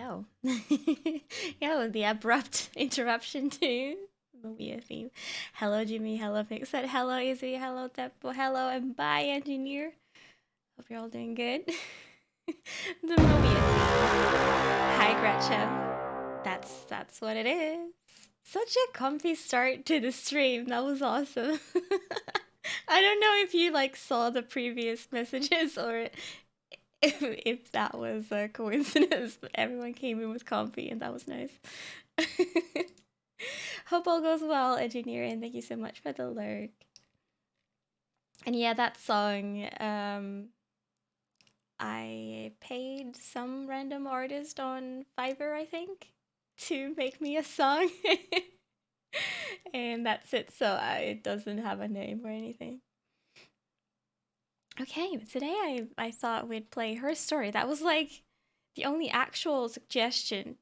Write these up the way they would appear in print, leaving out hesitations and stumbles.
Yo. Yo, the abrupt interruption to Mamiya theme. Hello, Jimmy. Hello, Pixet. Hello, Izzy. Hello, Teppo. Hello, and bye, engineer. Hope you're all doing good. The Mamiya theme. Hi, Gretchen. That's what it is. Such a comfy start to the stream. That was awesome. I don't know if you like saw the previous messages or if that was a coincidence, but everyone came in with comfy and that was nice. Hope all goes well, engineer, and thank you so much for the lurk. And yeah, that song, I paid some random artist on Fiverr, I think, to make me a song. And that's it, so it doesn't have a name or anything. Okay, today I thought we'd play Her Story. That was like the only actual suggestion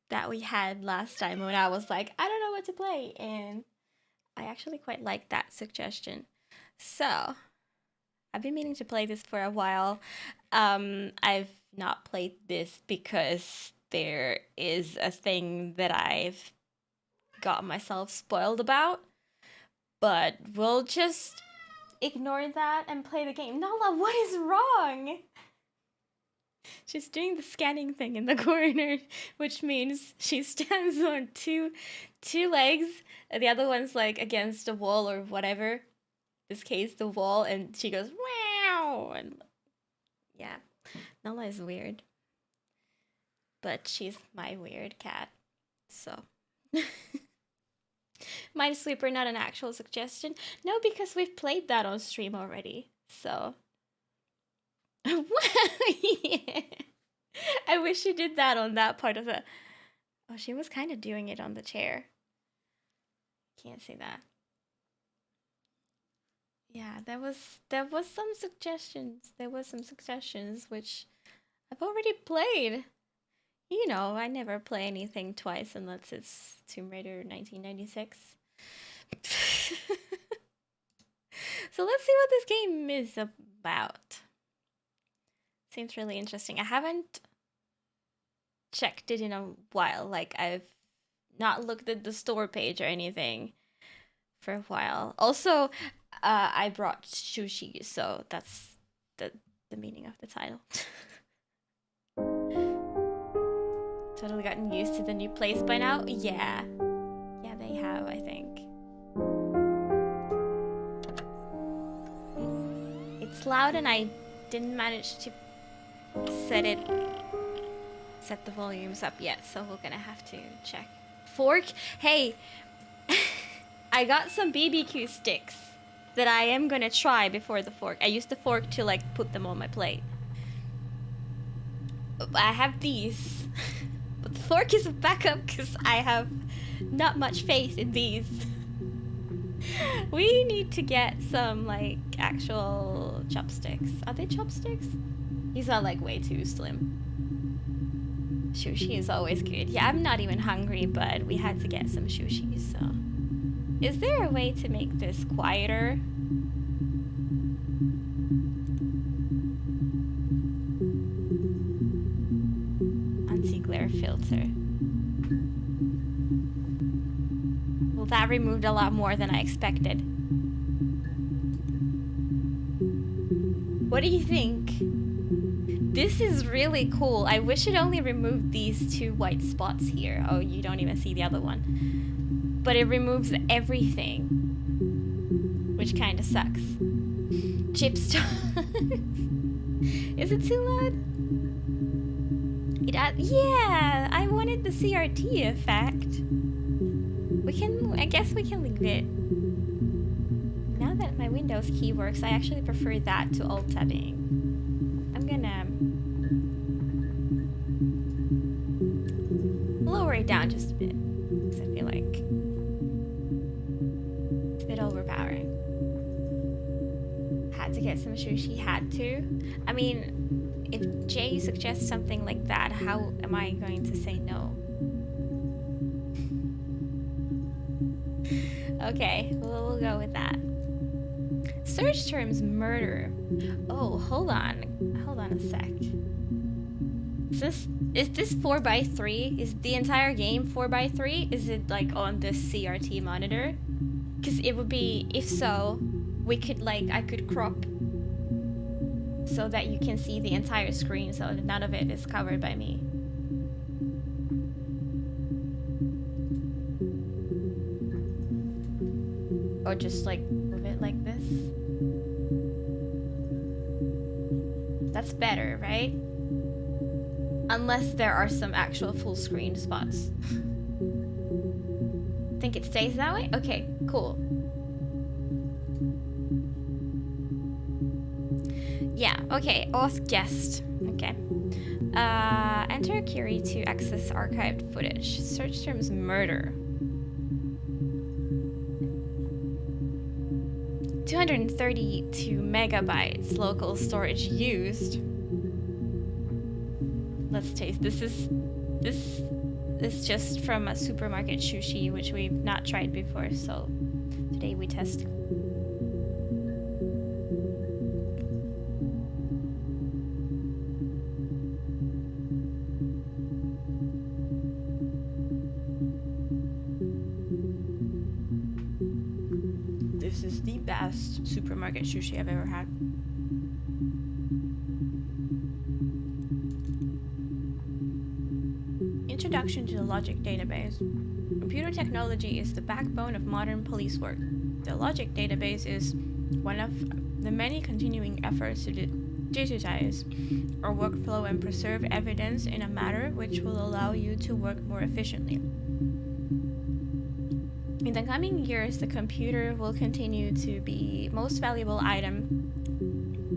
that we had last time when I was like, I don't know what to play. And I actually quite like that suggestion. So I've been meaning to play this for a while. I've not played this because there is a thing that I've got myself spoiled about. But we'll just ignore that and play the game. Nala, what is wrong? She's doing the scanning thing in the corner, which means she stands on two legs. The other one's like against a wall or whatever. In this case, the wall, and she goes wow. And yeah, Nala is weird, but she's my weird cat. So. Minesweeper, not an actual suggestion. No, because we've played that on stream already. So. Yeah. I wish she did that on that part of the. Oh, she was kind of doing it on the chair. Can't say that. Yeah, there was some suggestions. There was some suggestions which I've already played. You know, I never play anything twice unless it's Tomb Raider 1996. So let's see what this game is about. Seems really interesting. I haven't checked it in a while. Like, I've not looked at the store page or anything for a while. Also, I brought sushi, so that's the meaning of the title. Totally gotten used to the new place by now? Yeah. Yeah, they have, I think. It's loud and I didn't manage to set the volumes up yet, so we're gonna have to check. Fork? Hey, I got some BBQ sticks that I am gonna try before the fork. I used the fork to like put them on my plate. I have these, but the fork is a backup because I have not much faith in these. We need to get some like actual chopsticks. Are they chopsticks? These are like way too slim. Sushi is always good. Yeah, I'm not even hungry, but we had to get some sushi, so. Is there a way to make this quieter? Anti-glare filter. Well, that removed a lot more than I expected. What do you think? This is really cool. I wish it only removed these two white spots here. Oh, you don't even see the other one. But it removes everything. Which kind of sucks. Chipstars. Is it too loud? Yeah, I wanted the CRT effect. I guess we can leave it. Now that my Windows key works, I actually prefer that to Alt-tabbing. I'm gonna lower it down just a bit, because I feel like it's a bit overpowering. Had to get some sushi, had to. I mean, if Jay suggests something like that, how am I going to say no? Okay, we'll go with that. Search terms murder. Oh, hold on a sec. Is this 4:3? Is the entire game 4:3? Is it like on this CRT monitor? Because it would be, if so, we could like, I could crop so that you can see the entire screen so that none of it is covered by me. Or just like move it like this. That's better, right? Unless there are some actual full screen spots. Think it stays that way? Okay, cool. Yeah, okay, auth guest. Okay. Enter a query to access archived footage. Search terms murder. 232 megabytes local storage used. Let's taste. This is just from a supermarket sushi, which we've not tried before, so today we test. This is the best supermarket sushi I've ever had. Introduction to the Logic Database. Computer technology is the backbone of modern police work. The Logic Database is one of the many continuing efforts to digitize our workflow and preserve evidence in a manner which will allow you to work more efficiently. In the coming years, the computer will continue to be most valuable item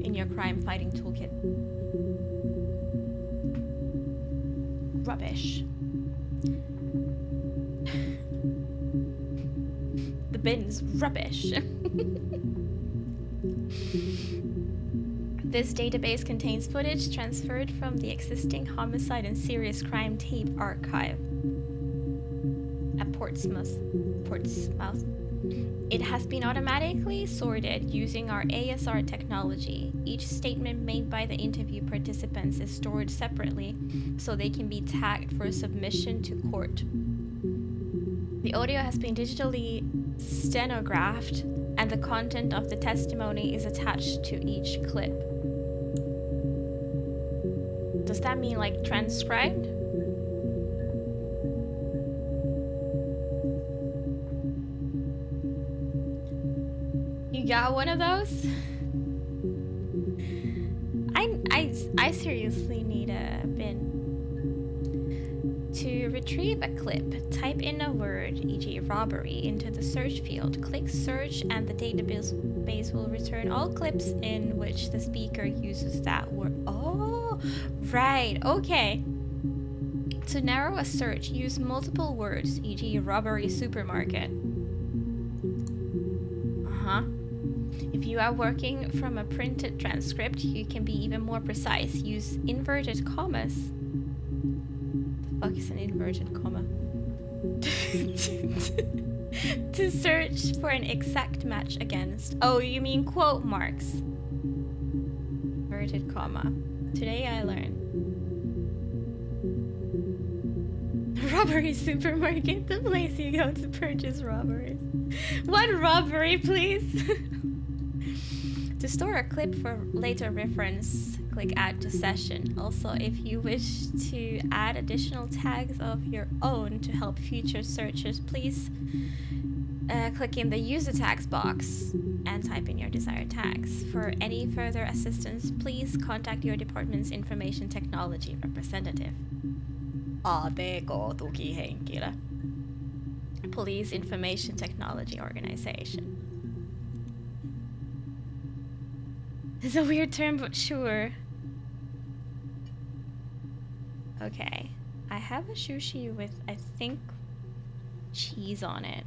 in your crime-fighting toolkit. Rubbish. The bin's rubbish. This database contains footage transferred from the existing homicide and serious crime tape archive at Portsmouth. It has been automatically sorted using our ASR technology. Each statement made by the interview participants is stored separately so they can be tagged for submission to court. The audio has been digitally stenographed and the content of the testimony is attached to each clip. Does that mean like transcribed? You got one of those? I seriously need a bin. To retrieve a clip, type in a word, e.g. robbery, into the search field. Click search and the database will return all clips in which the speaker uses that word. Oh, right, okay. To narrow a search, use multiple words, e.g. robbery supermarket. If you are working from a printed transcript, you can be even more precise. Use inverted commas. The fuck is an inverted comma? To search for an exact match against. Oh, you mean quote marks. Inverted comma. Today I learned. Robbery supermarket, the place you go to purchase robberies. One robbery, please. To store a clip for later reference, click add to session. Also, if you wish to add additional tags of your own to help future searchers, please click in the user tags box and type in your desired tags. For any further assistance, please contact your department's information technology representative. ATK-tukihenkilö. Police Information Technology Organization. It's a weird term, but sure. Okay. I have a sushi with, I think, cheese on it.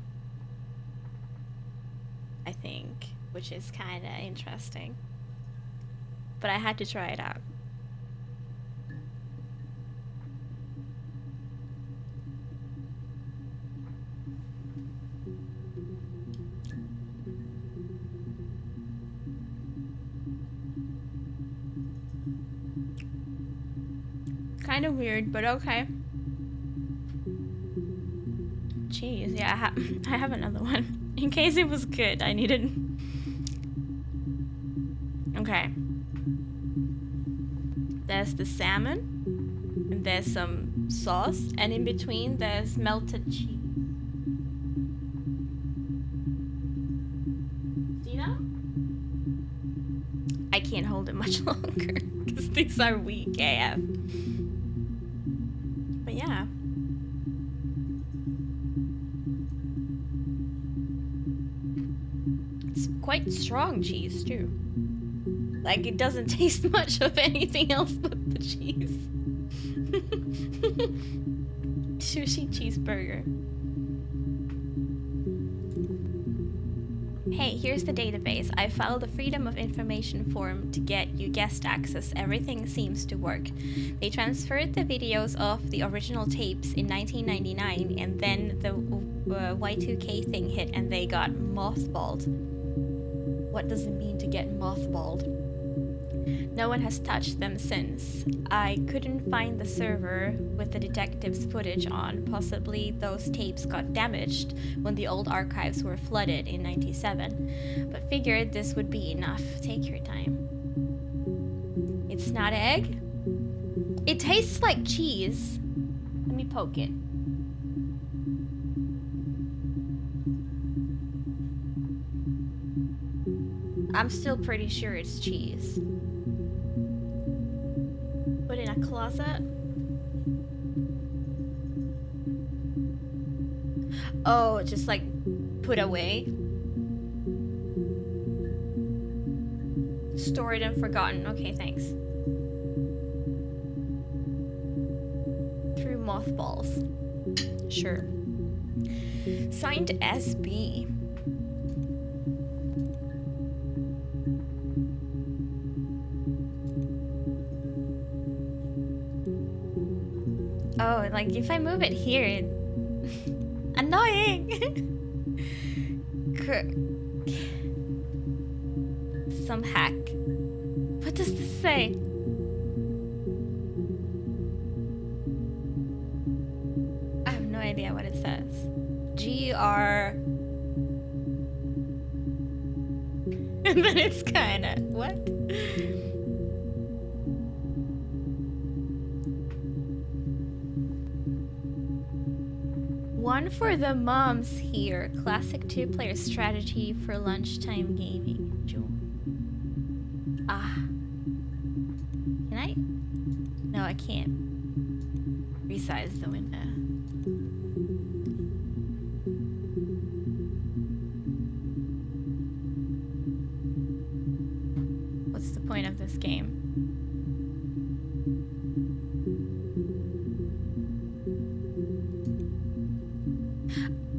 I think. Which is kind of interesting. But I had to try it out. kind of weird, but okay. Jeez, yeah, I have another one. In case it was good, I needed... Okay. There's the salmon, and there's some sauce, and in between there's melted cheese. See that? I can't hold it much longer, because these are weak AF. But yeah. It's quite strong cheese, too. Like, it doesn't taste much of anything else but the cheese. Sushi cheeseburger. Hey, here's the database. I filed a Freedom of Information form to get you guest access. Everything seems to work. They transferred the videos of the original tapes in 1999, and then the Y2K thing hit and they got mothballed. What does it mean to get mothballed? No one has touched them since. I couldn't find the server with the detective's footage on. Possibly those tapes got damaged when the old archives were flooded in '97. But figured this would be enough. Take your time. It's not egg? It tastes like cheese. Let me poke it. I'm still pretty sure it's cheese. Put in a closet. Oh, just like put away. Stored and forgotten. Okay, thanks. Through mothballs. Sure. Signed SB. Oh, like if I move it here, it... Annoying! Some hack. What does this say? I have no idea what it says. GR. And then it's kinda... What? One for the moms here. Classic two-player strategy for lunchtime gaming. Ah. Can I? No, I can't. Resize the window. What's the point of this game?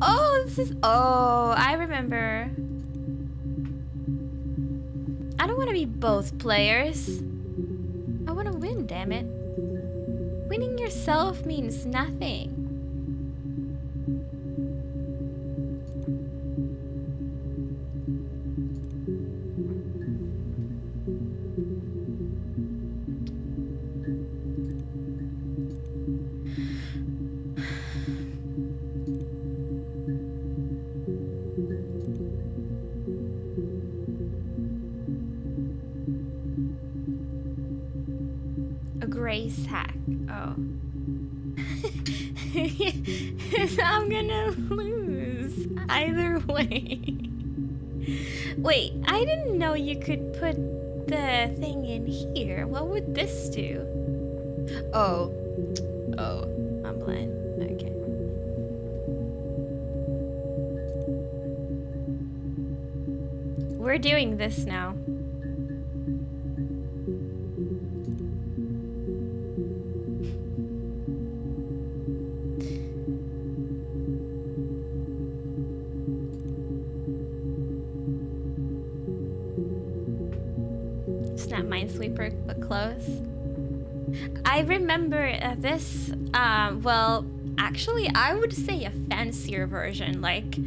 Oh, this is... Oh, I remember. I don't want to be both players. I want to win, damn it. Winning yourself means nothing. Grace hack. Oh. I'm gonna lose either way. Wait, I didn't know you could put the thing in here. What would this do? Oh. Oh, I'm blind. Okay. We're doing this now. Not Minesweeper, but close. I remember this, well, actually, I would say a fancier version, like,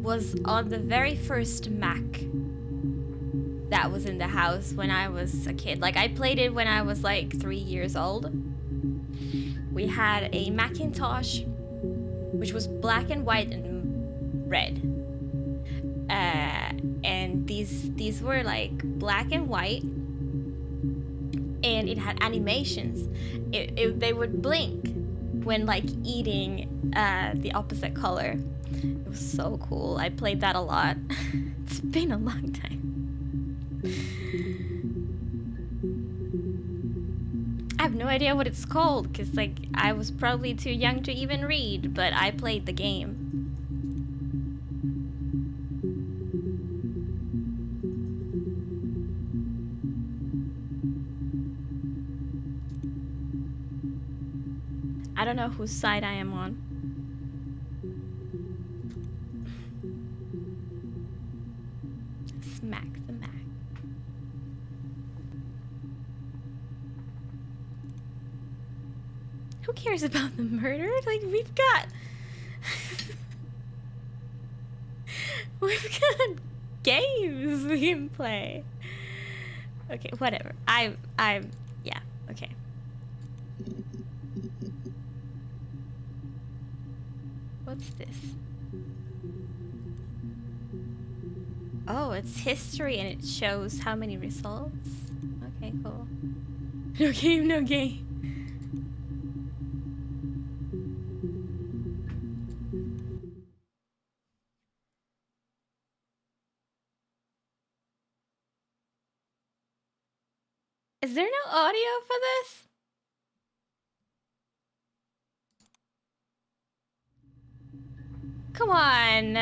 was on the very first Mac. that was in the house when I was a kid. Like, I played it when I was like 3 years old. We had a Macintosh, which was black and white and red. And these were like black and white, and it had animations. They would blink when like eating the opposite color. It was so cool. I played that a lot. It's been a long time. I have no idea what it's called, because like I was probably too young to even read, but I played the game. I don't know whose side I am on. Smack the Mac. Who cares about the murder? Like, we've got games we can play. Okay, whatever. Yeah, okay. What's this? Oh, it's history and it shows how many results. Okay, cool. No game, no game. Is there no audio for this? Come on.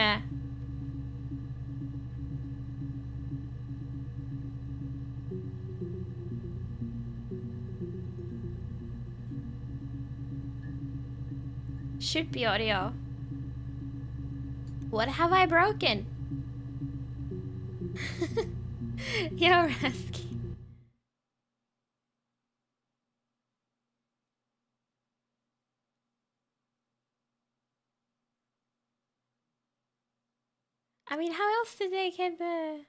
Should be audio. What have I broken? Yo, Rasky. I mean, how else did they get the...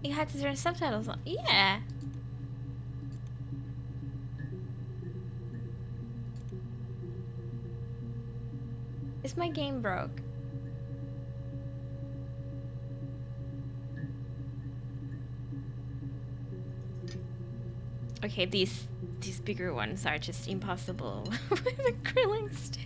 You had to turn subtitles on. Yeah. Is my game broke? Okay, these bigger ones are just impossible with the grilling sticks.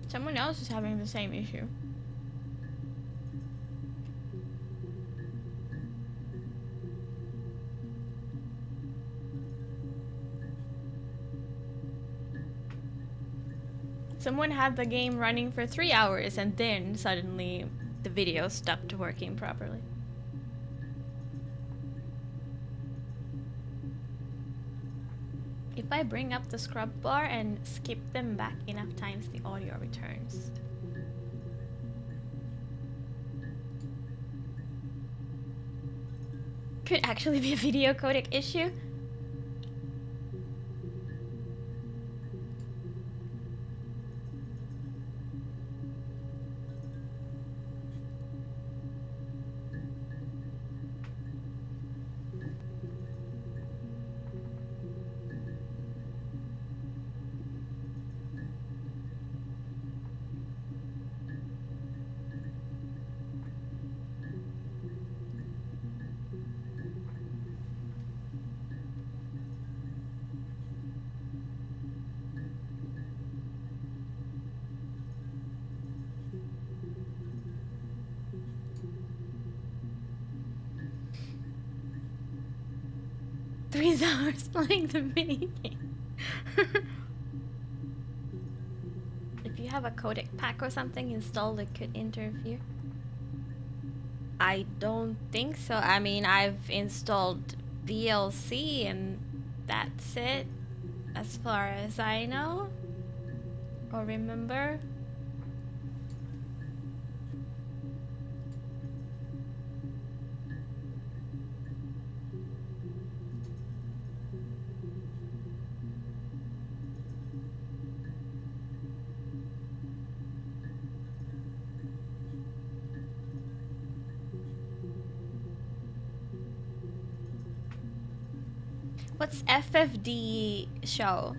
Someone else is having the same issue. Someone had the game running for 3 hours and then suddenly the video stopped working properly. If I bring up the scrub bar and skip them back enough times, the audio returns. Could actually be a video codec issue. Hours playing the mini game. If you have a codec pack or something installed, it could interfere. I don't think so. I mean, I've installed DLC and that's it, as far as I know or remember. What's FFD show?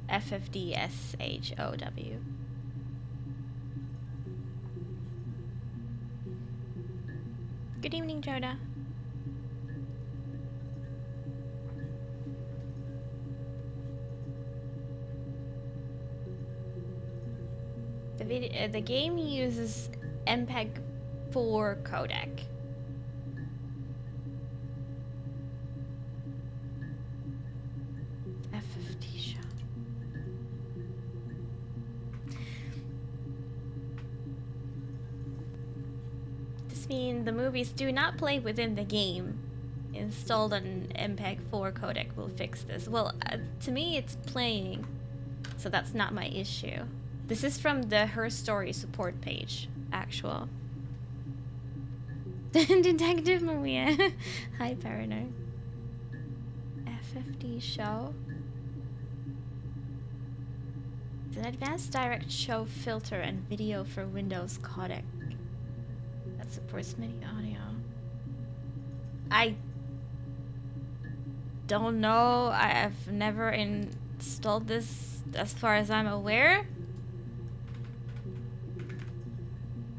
FFDSHOW. Good evening, Joda. The game uses MPEG-4 codec. FFD show. This means the movies do not play within the game. Installed an MPEG-4 codec will fix this. Well, to me it's playing, so that's not my issue. This is from the Her Story support page, actual. Detective Maria. Hi, Paranoid. FFD show. It's an advanced direct show filter and video for Windows codec that supports MIDI audio. I don't know. I've never installed this as far as I'm aware.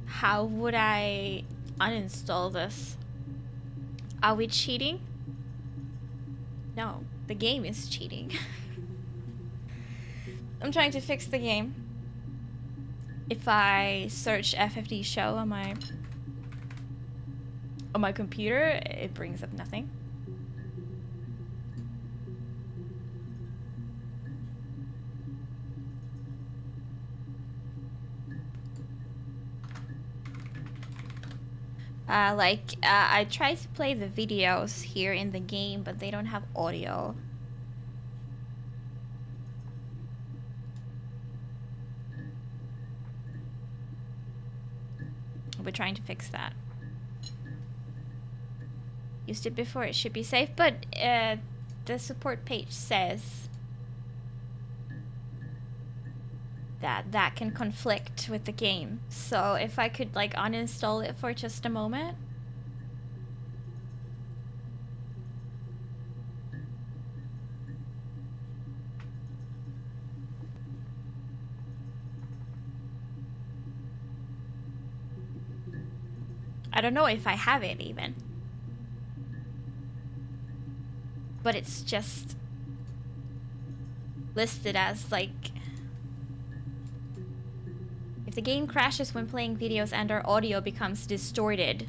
How would I uninstall this? Are we cheating? No, the game is cheating. I'm trying to fix the game. If I search FFD show on my computer, it brings up nothing. I tried to play the videos here in the game, but they don't have audio. We're trying to fix that. Used it before, it should be safe, but the support page says that can conflict with the game. So if I could like uninstall it for just a moment. I don't know if I have it even. But it's just listed as like, if the game crashes when playing videos and our audio becomes distorted,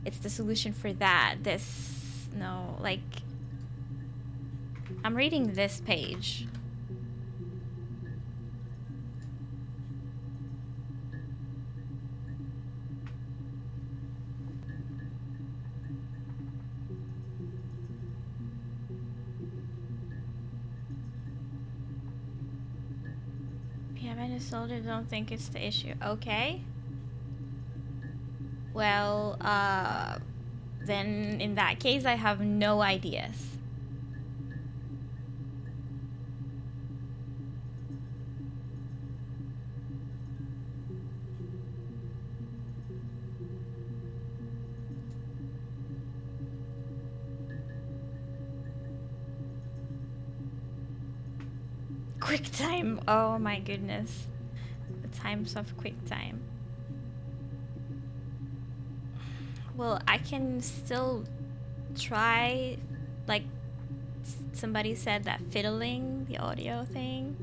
it's the solution for that. No, like, I'm reading this page. If you haven't installed it, don't think it's the issue. Okay. Well, then in that case, I have no ideas. QuickTime. Oh my goodness. The times of QuickTime. Well, I can still try, like somebody said, that fiddling the audio thing.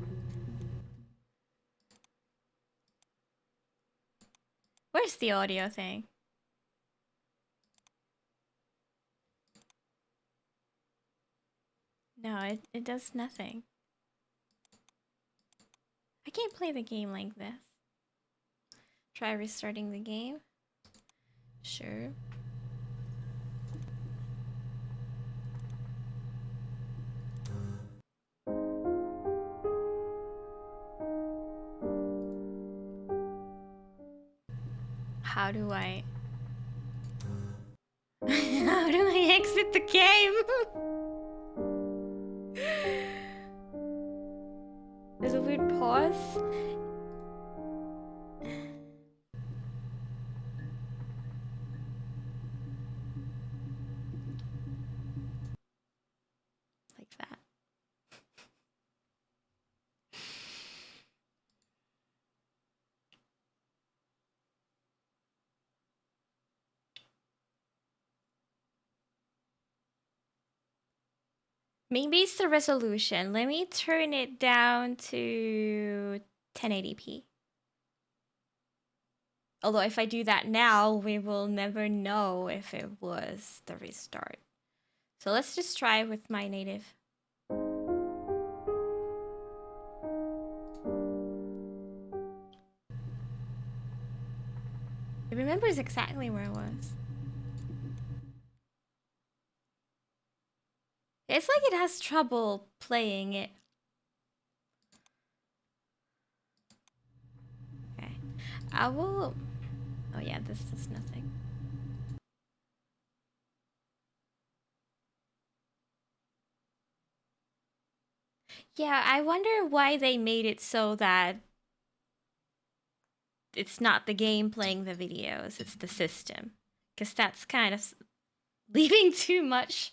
Where's the audio thing? No, it does nothing. I can't play the game like this. Try restarting the game. Sure. How do I... How do I exit the game? There's a weird pause. Like that. Maybe it's the resolution. Let me turn it down to 1080p. Although if I do that now, we will never know if it was the restart. So let's just try with my native. It remembers exactly where it was. It's like it has trouble playing it. Okay. I will... Oh yeah, this is nothing. Yeah, I wonder why they made it so that it's not the game playing the videos, it's the system. Because that's kind of leaving too much,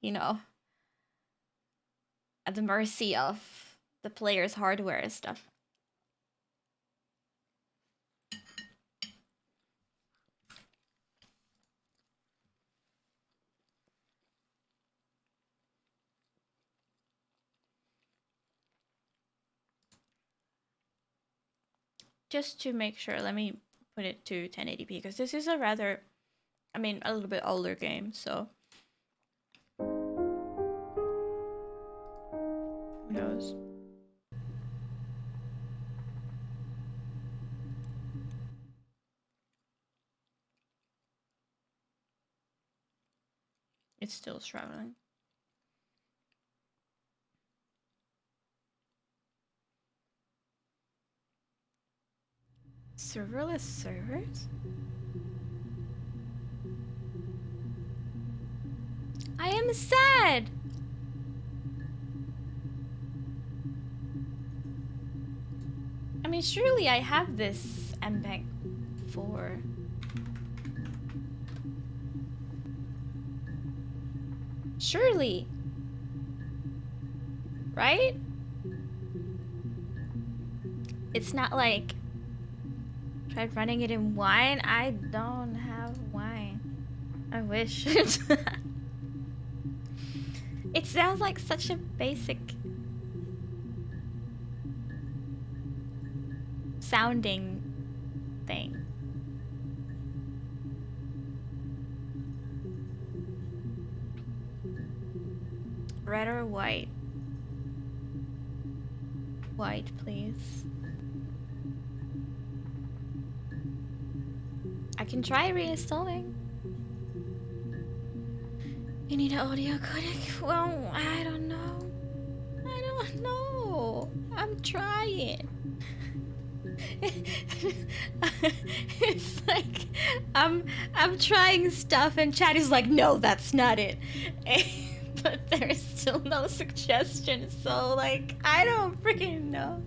you know, at the mercy of the player's hardware and stuff. Just to make sure, let me put it to 1080p because this is a rather, I mean, a little bit older game, so who knows? It's still struggling. Serverless servers? I am sad! I mean, surely I have this MPEG 4. Surely. Right? It's not like... Tried running it in wine? I don't have wine. I wish. It sounds like such a basic sounding thing. Red or white? White, please. I can try reinstalling. You need an audio codec? Well, I don't know. I don't know. I'm trying. It's like I'm trying stuff and chat is like, no, that's not it. But there's still no suggestion, so like I don't freaking know.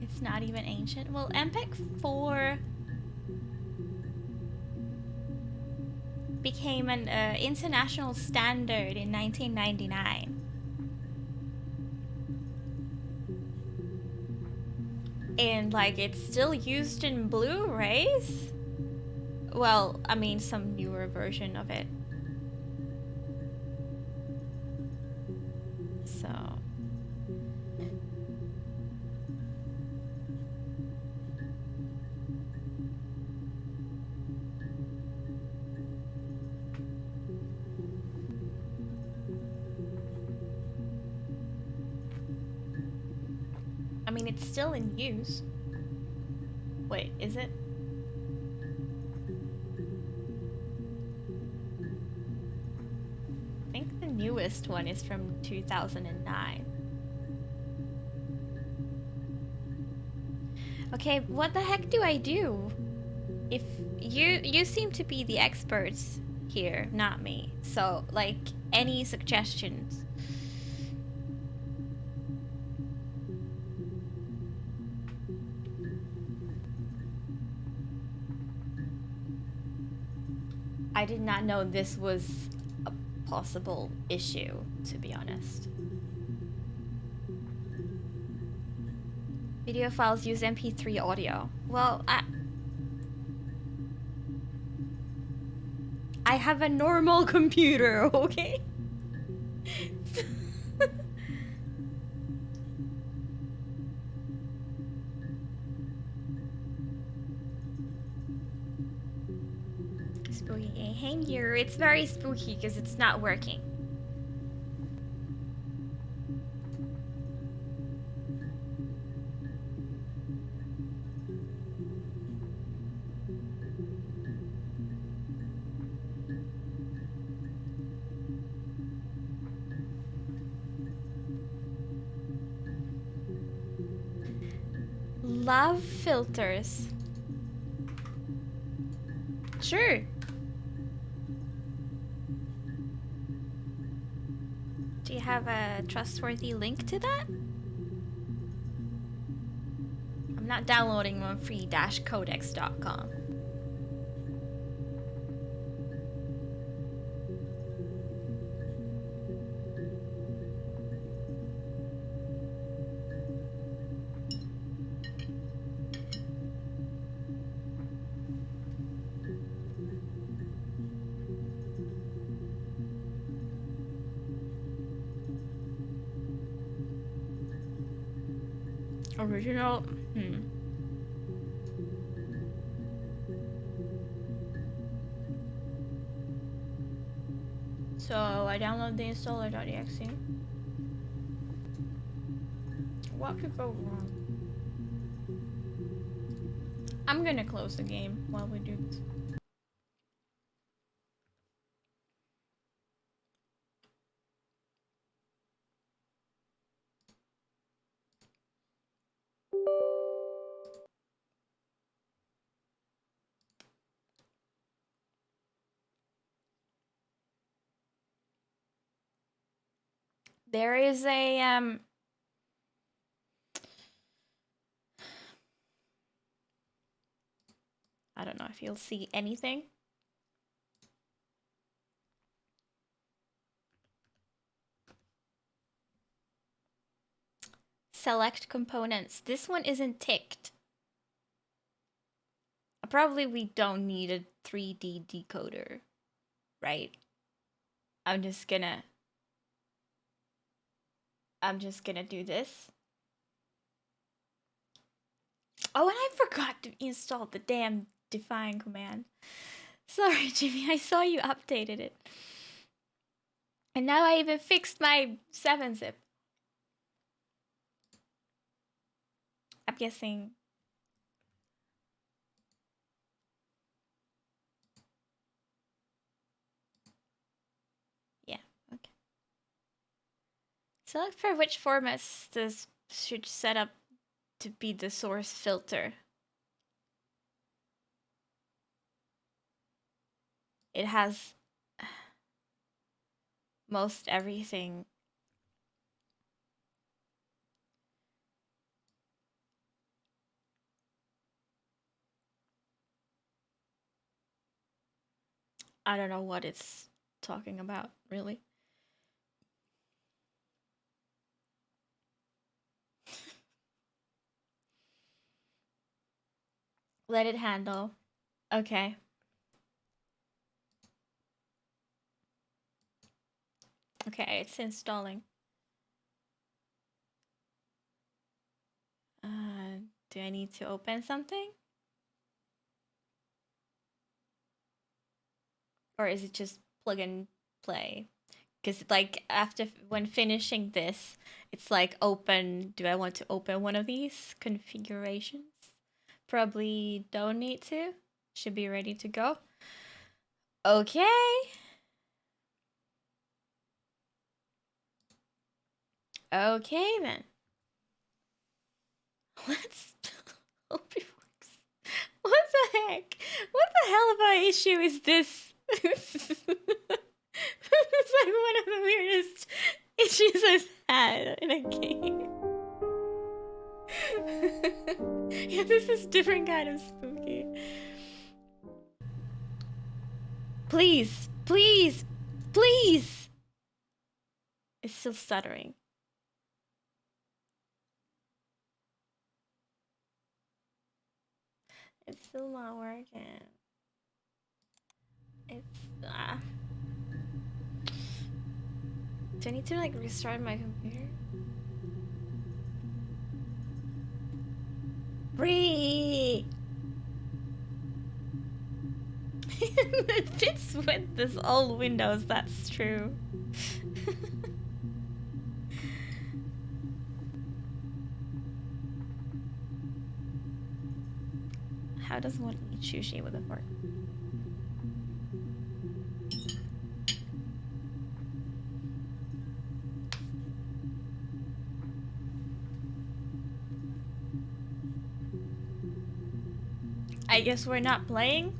It's not even ancient. Well, MPEG 4 became an international standard in 1999. And like it's still used in Blu-rays. Well, I mean some newer version of it. So I mean, it's still in use. Wait, is it? I newest one is from 2009. Okay, what the heck do I do? If you seem to be the experts here, not me. So, like, any suggestions? I did not know this was a possible issue, to be honest. Video files use MP3 audio. Well, I have a normal computer, okay? Spooky. Hang here. It's very spooky because it's not working. Love filters. Sure. Do you have a trustworthy link to that? I'm not downloading on free-codex.com. Original. So I download the installer.exe. What could go wrong? I'm gonna close the game while we do this. There is a I don't know if you'll see anything. Select components. This one isn't ticked. Probably we don't need a 3D decoder, right? I'm just gonna do this. Oh, and I forgot to install the damn define command. Sorry, Jimmy, I saw you updated it. And now I even fixed my 7-zip. I'm guessing. Yeah, okay. Select for which formats this should set up to be the source filter. It has most everything. I don't know what it's talking about, really. Let it handle. Okay. Okay, it's installing. Do I need to open something? Or is it just plug and play? Because like when finishing this, it's like open. Do I want to open one of these configurations? Probably don't need to. Should be ready to go. Okay. Okay then. Let's hope it works. What the heck? What the hell of an issue is this? This is like one of the weirdest issues I've had in a game. Yeah, this is different kind of spooky. Please, please, please. It's still stuttering. It's still not working. It's do I need to like restart my computer? Bree! It fits with this old Windows, that's true. How does one eat sushi with a fork? I guess we're not playing?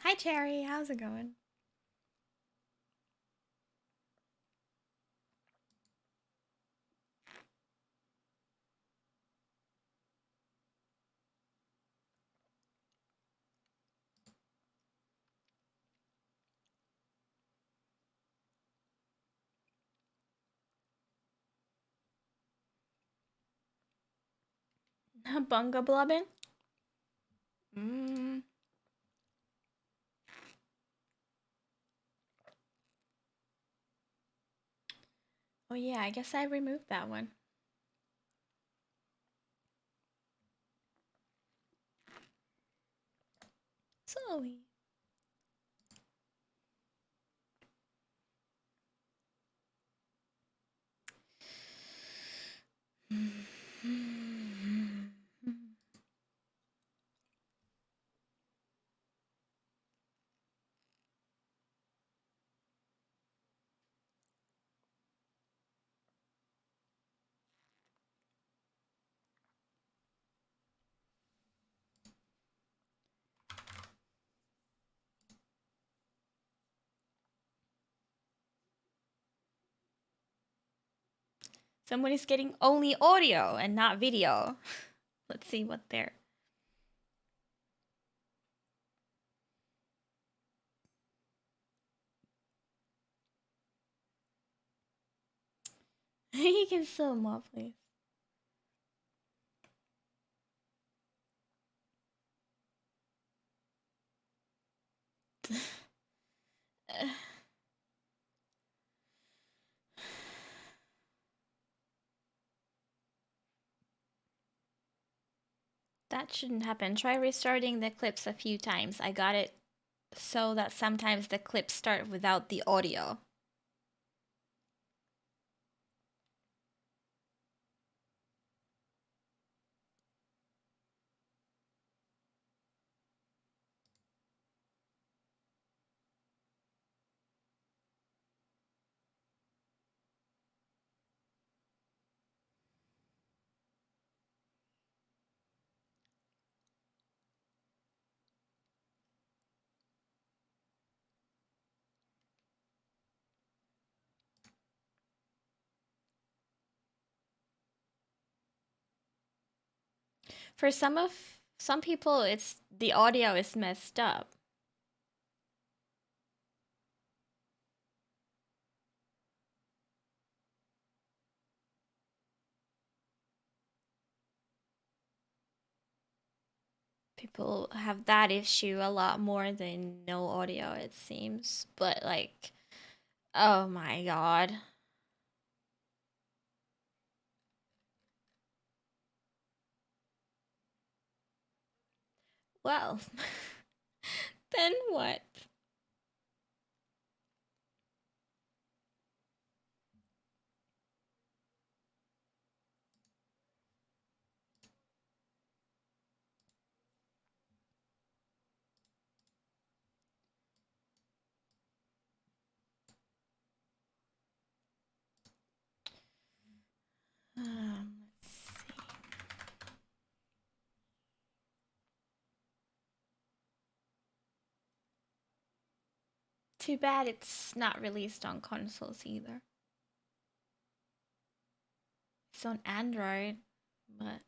Hi Cherry, how's it going? Bunga blubbin? Mmm. Oh yeah, I guess I removed that one. Zoe. Somebody's getting only audio and not video. Let's see what they're. You can still more, please. That shouldn't happen. Try restarting the clips a few times. I got it so that sometimes the clips start without the audio. For some people it's the audio is messed up. People have that issue a lot more than no audio, it seems. But like, oh my god. Well, then what? Let's see. Too bad it's not released on consoles either. It's on Android, but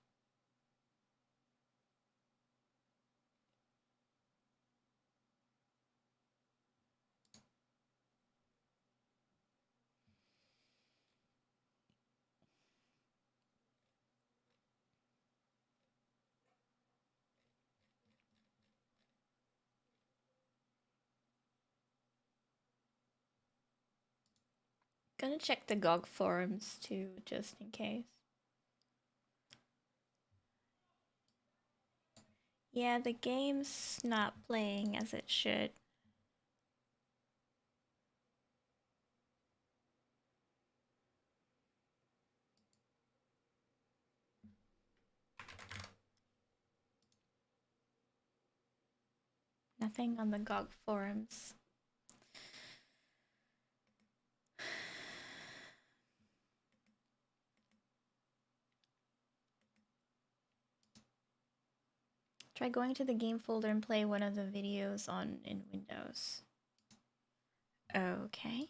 gonna check the GOG forums too, just in case. Yeah, the game's not playing as it should. Nothing on the GOG forums. Try going to the game folder and play one of the videos on in Windows. Okay.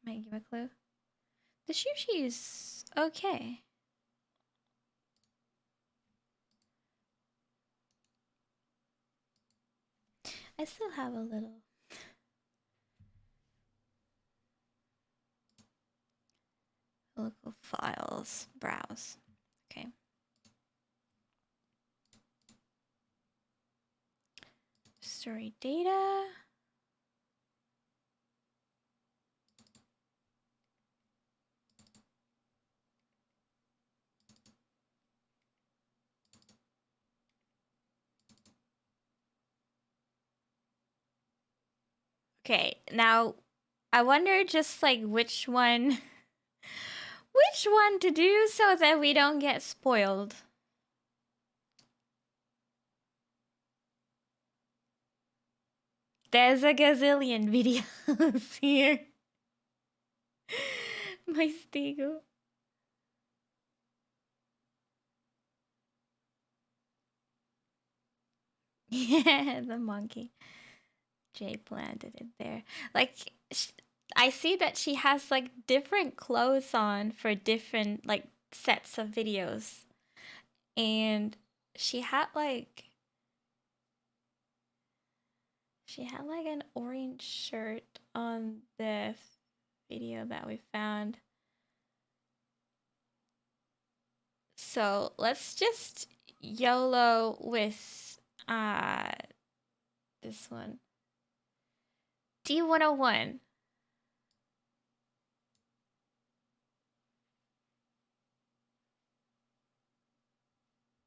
Might give a clue. The sushi's okay. I still have a little. Local files. Browse. Okay. Story data. Okay, now I wonder just like which one to do so that we don't get spoiled. There's a gazillion videos here. My Stego. Yeah, the monkey. Jay planted it there. Like, I see that she has like different clothes on for different like sets of videos. And she had like an orange shirt on the video that we found. So let's just YOLO with this one. D101.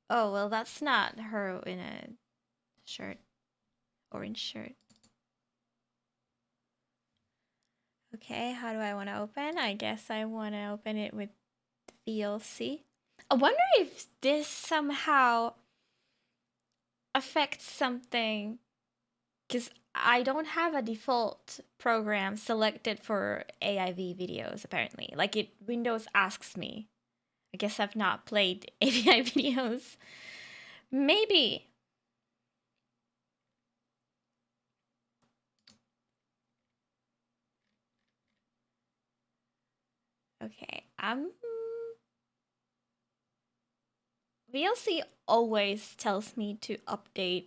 Oh, well, that's not her in a shirt. Orange shirt. Okay, how do I want to open? I guess I want to open it with VLC. I wonder if this somehow affects something, because I don't have a default program selected for AIV videos, apparently. Like, Windows asks me. I guess I've not played AVI videos. Maybe. Okay, VLC always tells me to update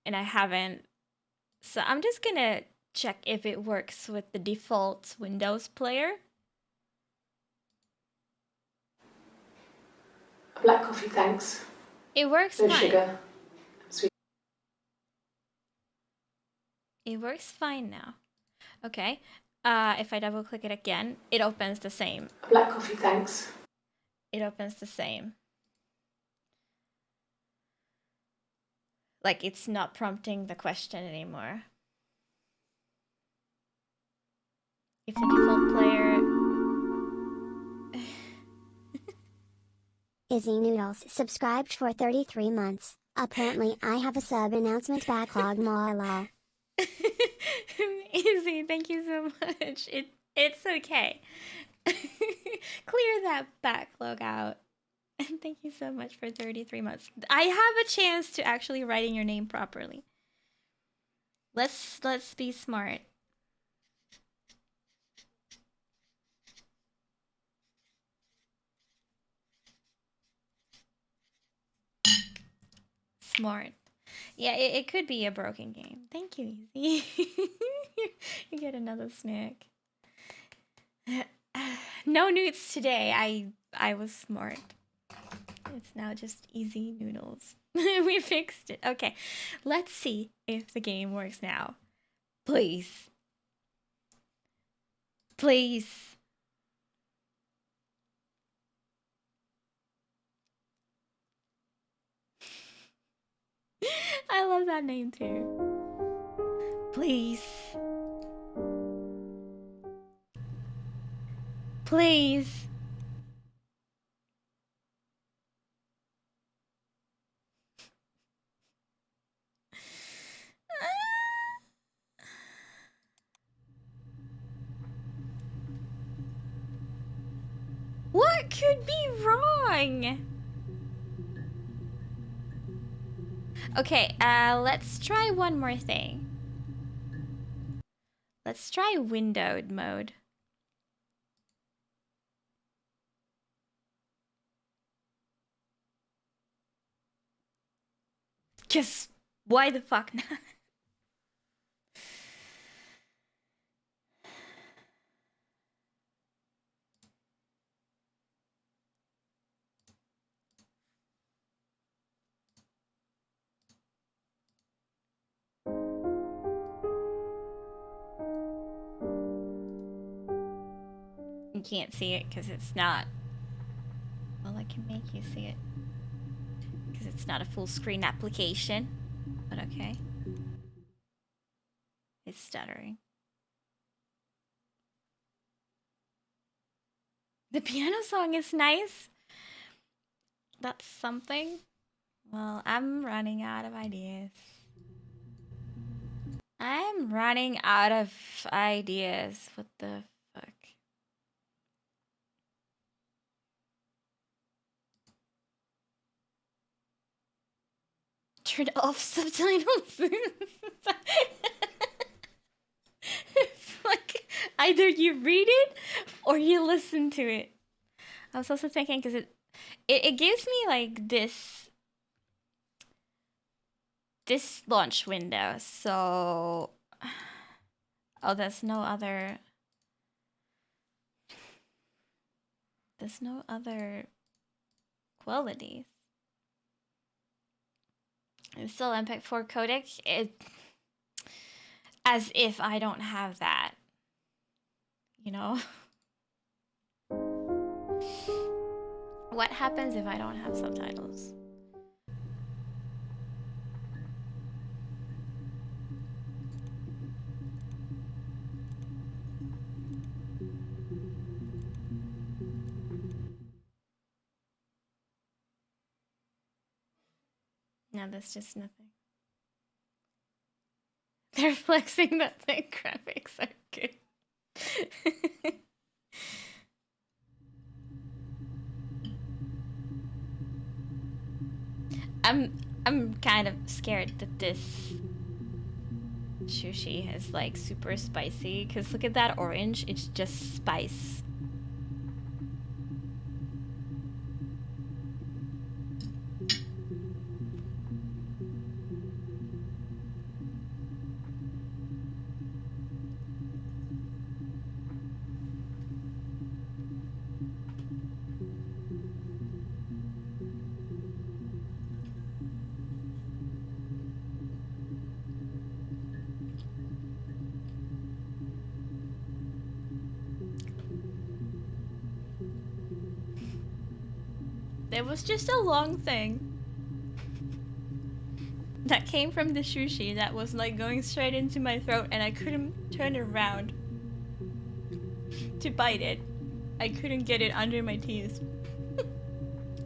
and I haven't. So I'm just gonna check if it works with the default Windows player. A black coffee, thanks. It works No fine. sugar. Sweet. It works fine now. Okay. If I double click it again, it opens the same. A black coffee, thanks. It opens the same. Like it's not prompting the question anymore. If the default player... Izzy Noodles subscribed for 33 months. Apparently I have a sub announcement backlog, lol. Izzy, thank you so much. It's okay. Clear that backlog out. And thank you so much for 33 months. I have a chance to actually writing your name properly. Let's be smart. Smart. Yeah, it could be a broken game. Thank you, Easy. You get another snack. No newts today. I was smart. It's now just easy noodles. We fixed it. Okay, let's see if the game works now. Please. Please. I love that name too. Please. Please. What could be wrong? Okay, let's try one more thing. Let's try windowed mode. Just why the fuck not? You can't see it because it's not. Well, I can make you see it because it's not a full screen application. But okay. It's stuttering. The piano song is nice. That's something. Well, I'm running out of ideas. I'm running out of ideas. What the fuck? Turn off subtitles. It's like either you read it or you listen to it. I was also thinking because it gives me like this launch window. So oh, there's no other qualities. It's still MPEG-4 codec. As if I don't have that, you know? What happens if I don't have subtitles? No, that's just nothing. They're flexing that the graphics are good. I'm kind of scared that this sushi is like super spicy because look at that orange, it's just spice. It was just a long thing that came from the sushi that was like going straight into my throat, and I couldn't turn it around to bite it. I couldn't get it under my teeth.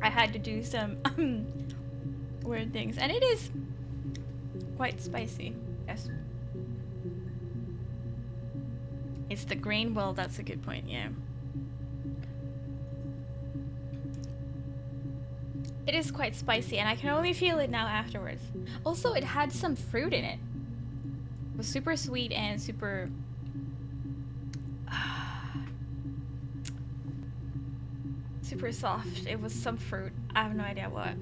I had to do some weird things, and it is quite spicy. Yes. It's the grain. Well, that's a good point. Yeah. It is quite spicy, and I can only feel it now afterwards. Also, it had some fruit in it. It was super sweet and super... super soft. It was some fruit. I have no idea what.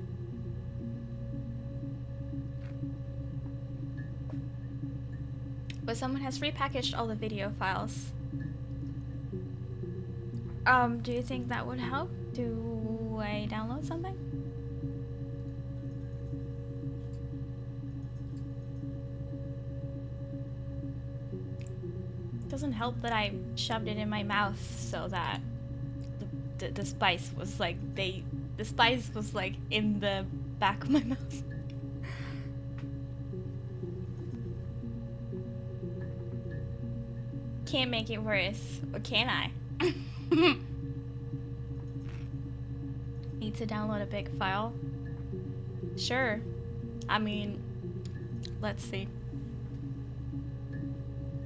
But someone has repackaged all the video files. Do you think that would help? Do I download something? Doesn't help that I shoved it in my mouth so that the spice was like the spice was like in the back of my mouth. Can't make it worse, or can I? Need to download a big file? Sure. I mean, let's see.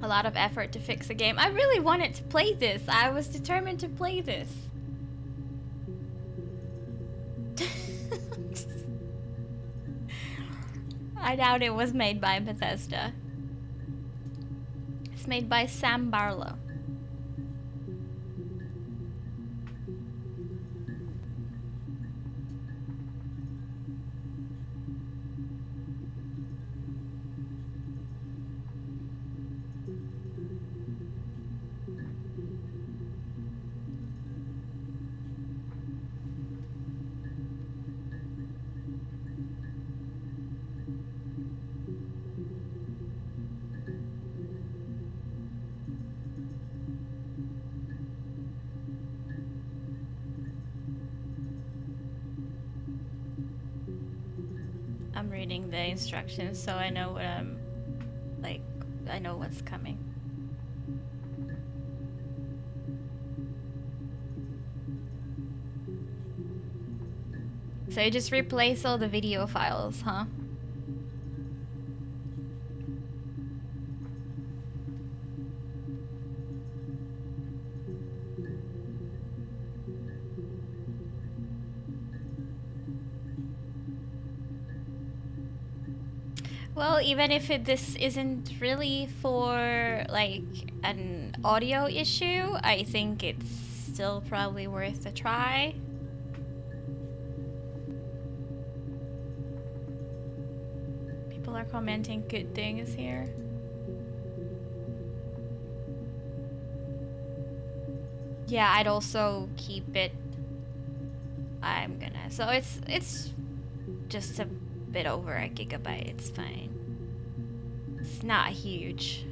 A lot of effort to fix a game. I really wanted to play this. I was determined to play this. I doubt it was made by Bethesda. It's made by Sam Barlow. I'm reading the instructions so I know what I'm like, I know what's coming. So you just replace all the video files, huh? Well, even if this isn't really for like an audio issue, I think it's still probably worth a try. People are commenting good things here. Yeah, I'd also keep it. I'm gonna. So it's just a bit over a gigabyte. It's fine. It's not huge.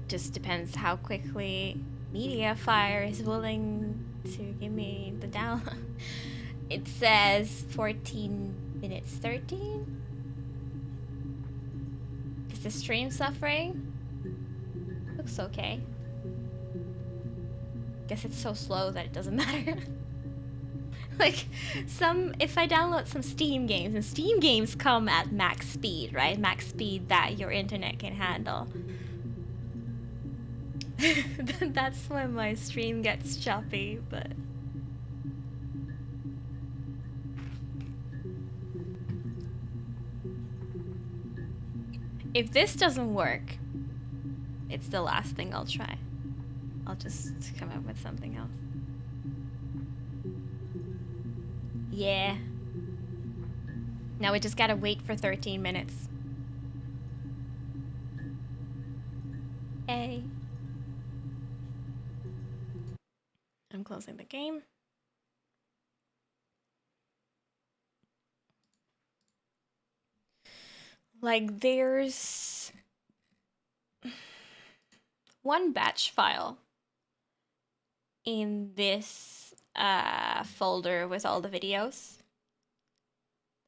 Just depends how quickly Mediafire is willing to give me the download. It says 14 minutes 13? Is the stream suffering? Looks okay. Guess it's so slow that it doesn't matter. Like, if I download some Steam games, and Steam games come at max speed, right? Max speed that your internet can handle. That's when my stream gets choppy, but... If this doesn't work, it's the last thing I'll try. I'll just come up with something else. Yeah. Now we just gotta wait for 13 minutes. Hey. I'm closing the game. Like there's one batch file in this folder with all the videos.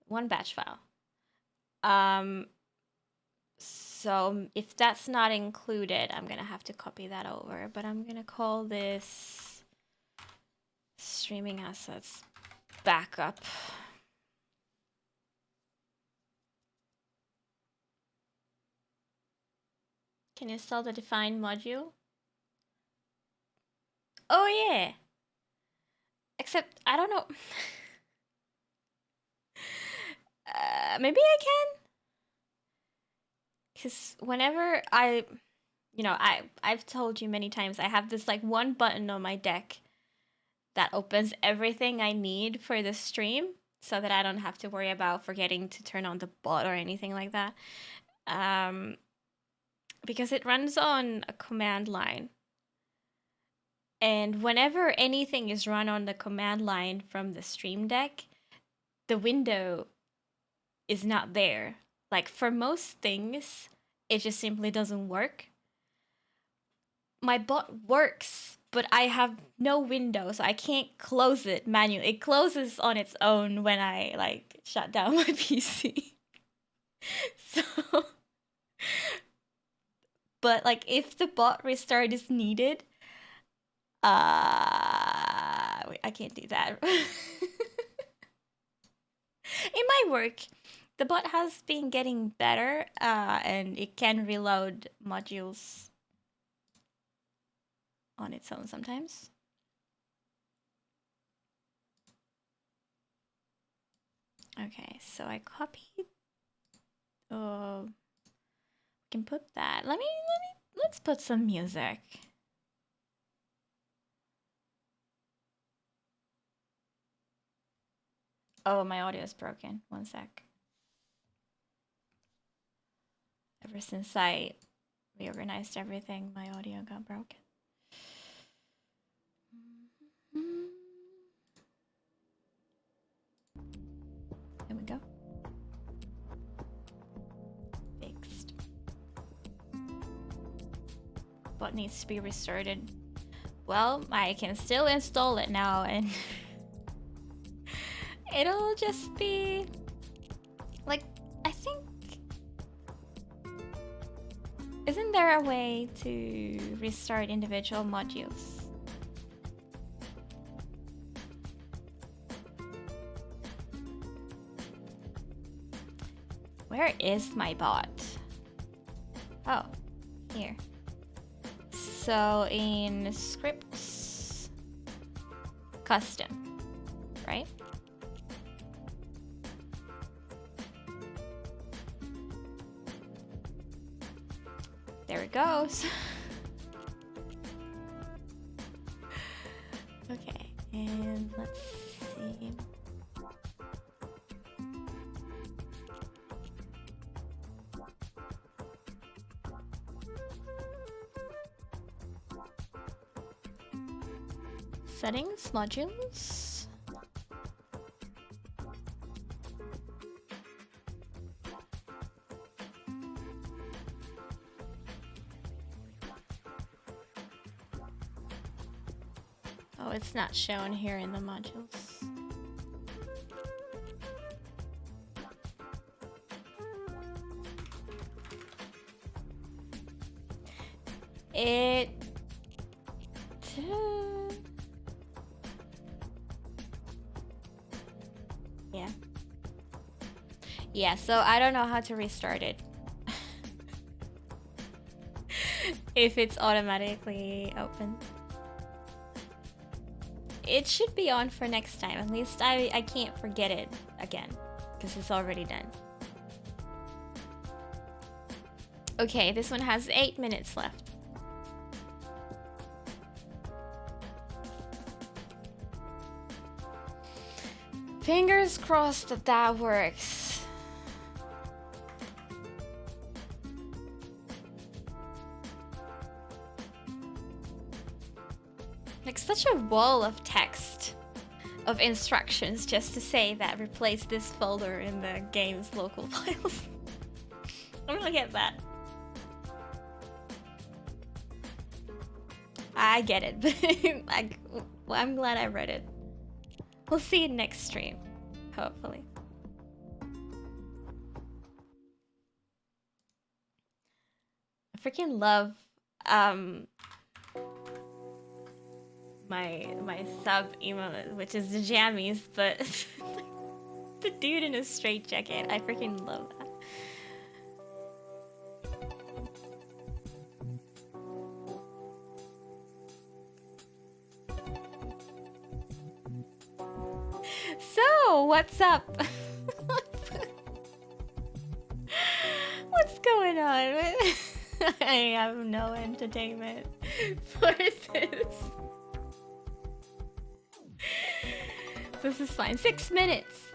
One batch file. So if that's not included, I'm gonna have to copy that over, but I'm gonna call this streaming assets backup. Can you install the define module? Oh yeah. Except I don't know. Maybe I can. Because whenever I've told you many times, I have this like one button on my deck that opens everything I need for the stream so that I don't have to worry about forgetting to turn on the bot or anything like that. Because it runs on a command line. And whenever anything is run on the command line from the Stream Deck, the window is not there. Like for most things, it just simply doesn't work. My bot works, but I have no window, so I can't close it manually. It closes on its own when I like shut down my PC. So, but like if the bot restart is needed, wait, I can't do that. It might work. The bot has been getting better, and it can reload modules on its own sometimes. Okay, so I copied. We can put that. Let's put some music. Oh, my audio is broken. One sec. Ever since I reorganized everything, my audio got broken. There we go. Fixed. Bot needs to be restarted. Well, I can still install it now and it'll just be like, I think, isn't there a way to restart individual modules? Where is my bot? Oh, here. So in scripts, custom, right? There it goes. Okay, and let's see. Settings, modules. Oh, it's not shown here in the modules. It yeah, so I don't know how to restart it. If it's automatically open. It should be on for next time. At least I can't forget it again, because it's already done. Okay, this one has 8 minutes left. Fingers crossed that that works. Like such a wall of text of instructions just to say that replace this folder in the game's local files. I'm gonna get that. I get it, but well, I'm glad I read it. We'll see you next stream, hopefully. I freaking love my sub emote, which is the jammies, but the dude in a straight jacket. I freaking love that. So, what's up? What's going on? I have no entertainment for this. This is fine. 6 minutes.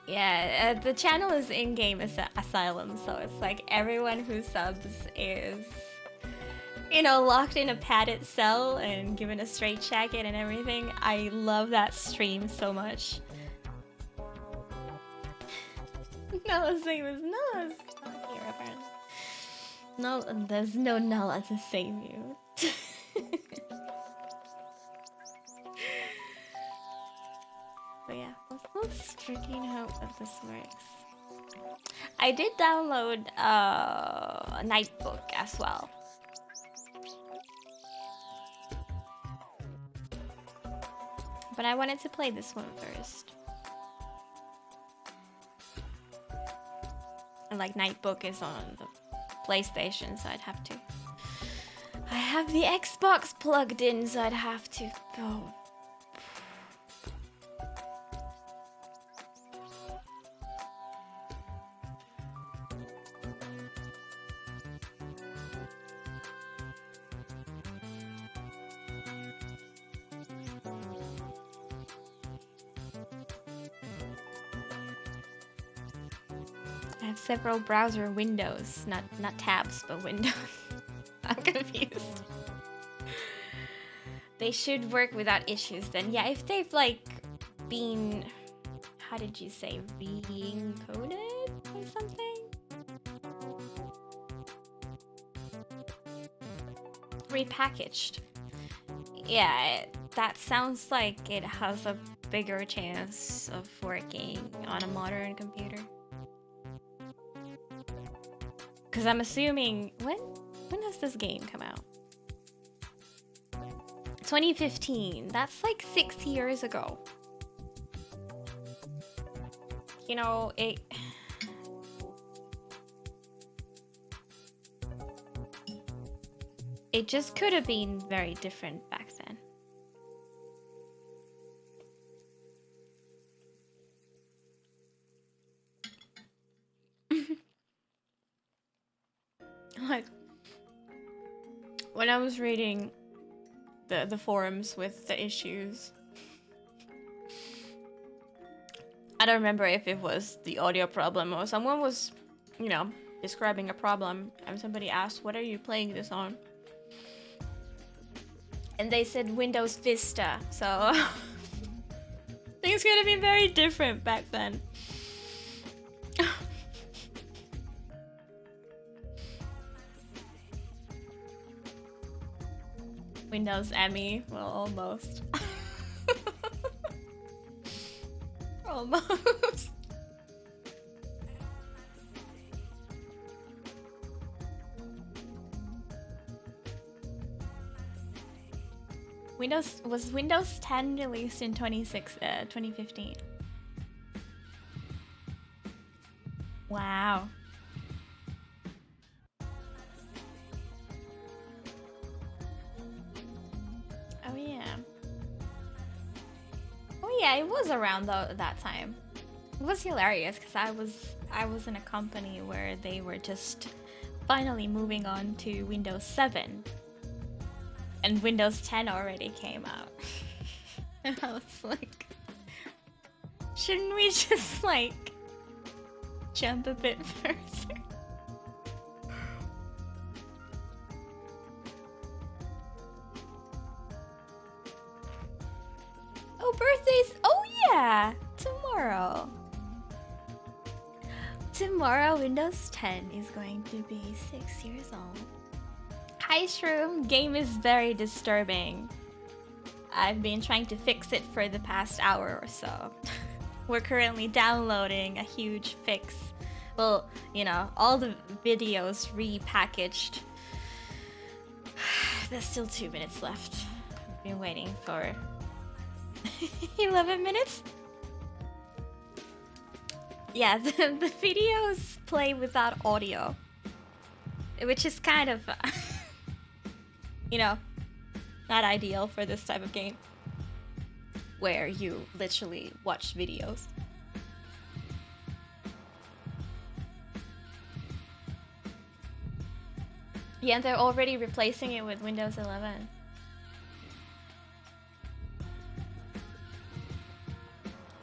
Yeah, the channel is in-game asylum, so it's like everyone who subs is, you know, locked in a padded cell and given a straight jacket and everything. I love that stream so much. Nala's name is Nala's not here, apparently. No, there's no Nala to save you. But yeah, let's freaking hope that this works. I did download a Nightbook as well. But I wanted to play this one first. And like Nightbook is on the PlayStation, so I'd have to. I have the Xbox plugged in, so I'd have to go. I have several browser windows, not tabs, but windows. I'm confused. They should work without issues then. Yeah, if they've like been, how did you say, re-encoded or something? Repackaged. Yeah, that sounds like it has a bigger chance of working on a modern computer. Because I'm assuming, when does this game come out? 2015. That's like 6 years ago. You know, it just could have been very different back then. Like, when I was reading the forums with the issues, I don't remember if it was the audio problem or someone was, you know, describing a problem and somebody asked, what are you playing this on? And they said Windows Vista, so things could have been very different back then. Windows ME, well, almost. Almost. Was Windows 10 released in 2015? Wow. Oh yeah. Oh yeah, it was around that time. It was hilarious because I was in a company where they were just finally moving on to Windows 7. And Windows 10 already came out. And I was like, shouldn't we just like jump a bit further? Oh, birthdays! Oh yeah! Tomorrow. Tomorrow, Windows 10 is going to be 6 years old. Hi, Shroom. Game is very disturbing. I've been trying to fix it for the past hour or so. We're currently downloading a huge fix. Well, you know, all the videos repackaged. There's still 2 minutes left. I've been waiting for 11 minutes. Yeah, the videos play without audio, which is kind of, you know, not ideal for this type of game, where you literally watch videos. Yeah, they're already replacing it with Windows 11.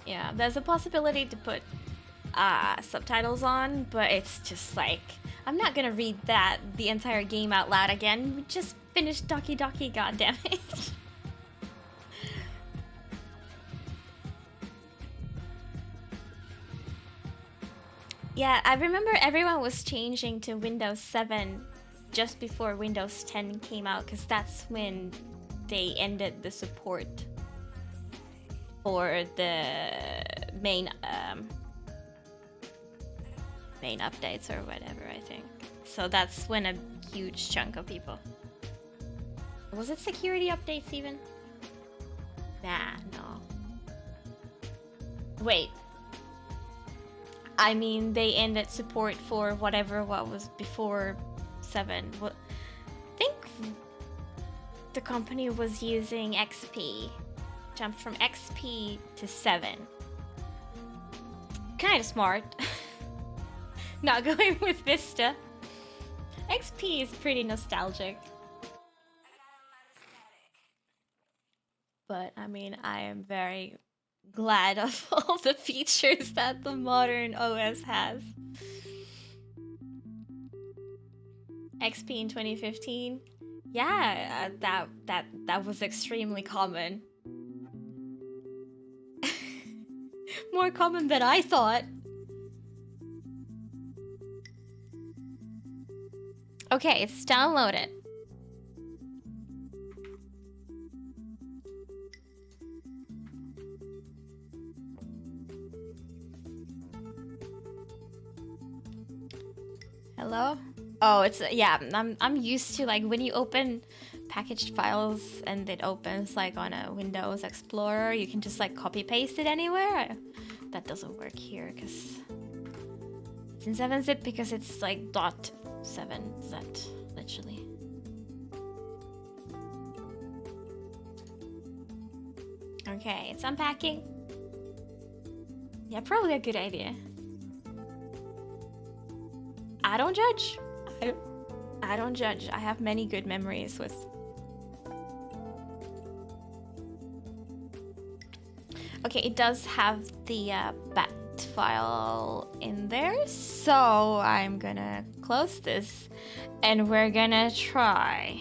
Yeah, there's a possibility to put subtitles on, but it's just like, I'm not gonna read the entire game out loud again. We just finished Doki Doki, goddammit. Yeah, I remember everyone was changing to Windows 7 just before Windows 10 came out, because that's when they ended the support for the main updates or whatever, I think. So that's when a huge chunk of people... Was it security updates even? Nah, no. Wait. I mean, they ended support for what was before 7. I think the company was using XP. Jumped from XP to 7. Kinda smart. Not going with Vista. XP is pretty nostalgic. But I mean, I am very glad of all the features that the modern OS has. XP in 2015, yeah, that was extremely common. More common than I thought. Okay, it's downloaded. Hello? Oh, it's yeah, I'm used to, like, when you open packaged files and it opens like on a Windows Explorer, you can just like copy paste it anywhere. That doesn't work here because it's in 7-zip, because it's like .7z literally. Okay, it's unpacking. Yeah, probably a good idea. I don't judge. I don't judge. I have many good memories with... Okay, it does have the bat file in there, so I'm gonna close this and we're gonna try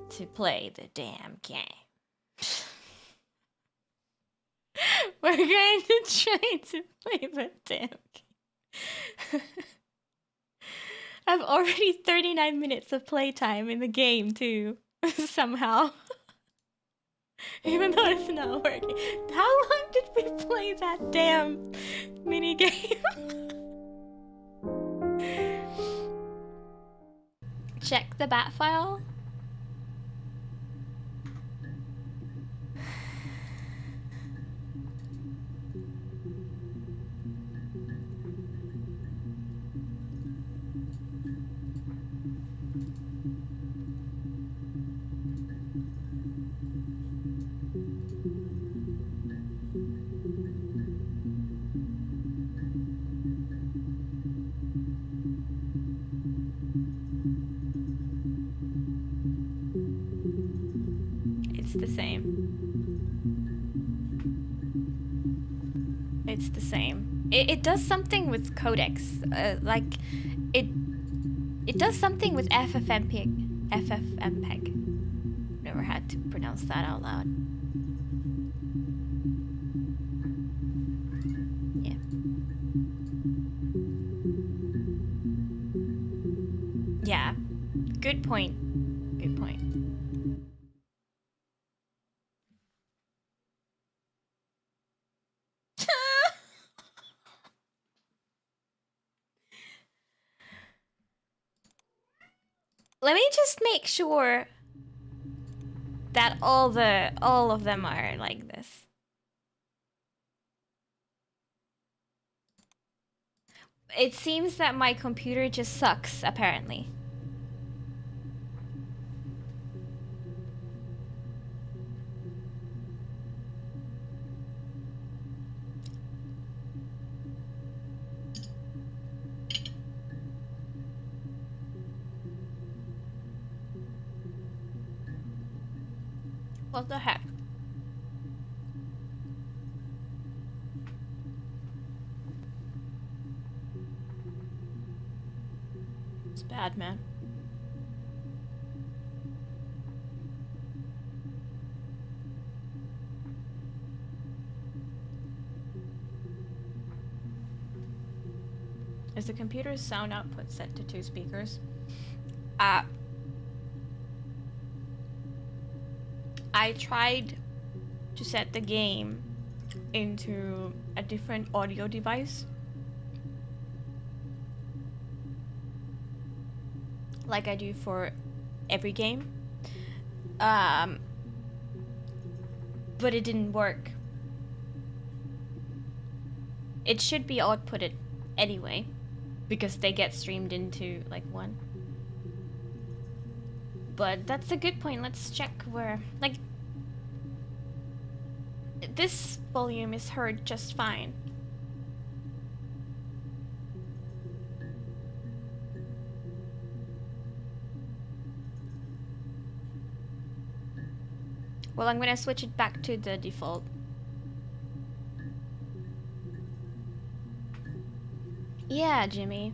to play the damn game. We're going to try to play the damn game. I have already 39 minutes of playtime in the game too, somehow. Even though it's not working. How long did we play that damn mini game? Check the bat file. It's the same. It's the same. It does something with codecs. Like it does something with FFmpeg. FFmpeg. Never had to pronounce that out loud. Yeah. good point. Good point. Let me just make sure that all of them are like this. It seems that my computer just sucks, apparently. What the heck? It's bad, man. Is the computer's sound output set to 2 speakers? I tried to set the game into a different audio device. Like I do for every game. But it didn't work. It should be outputted anyway, because they get streamed into like one. But that's a good point. Let's check where, like, this volume is heard just fine. Well, I'm gonna switch it back to the default. Yeah, Jimmy.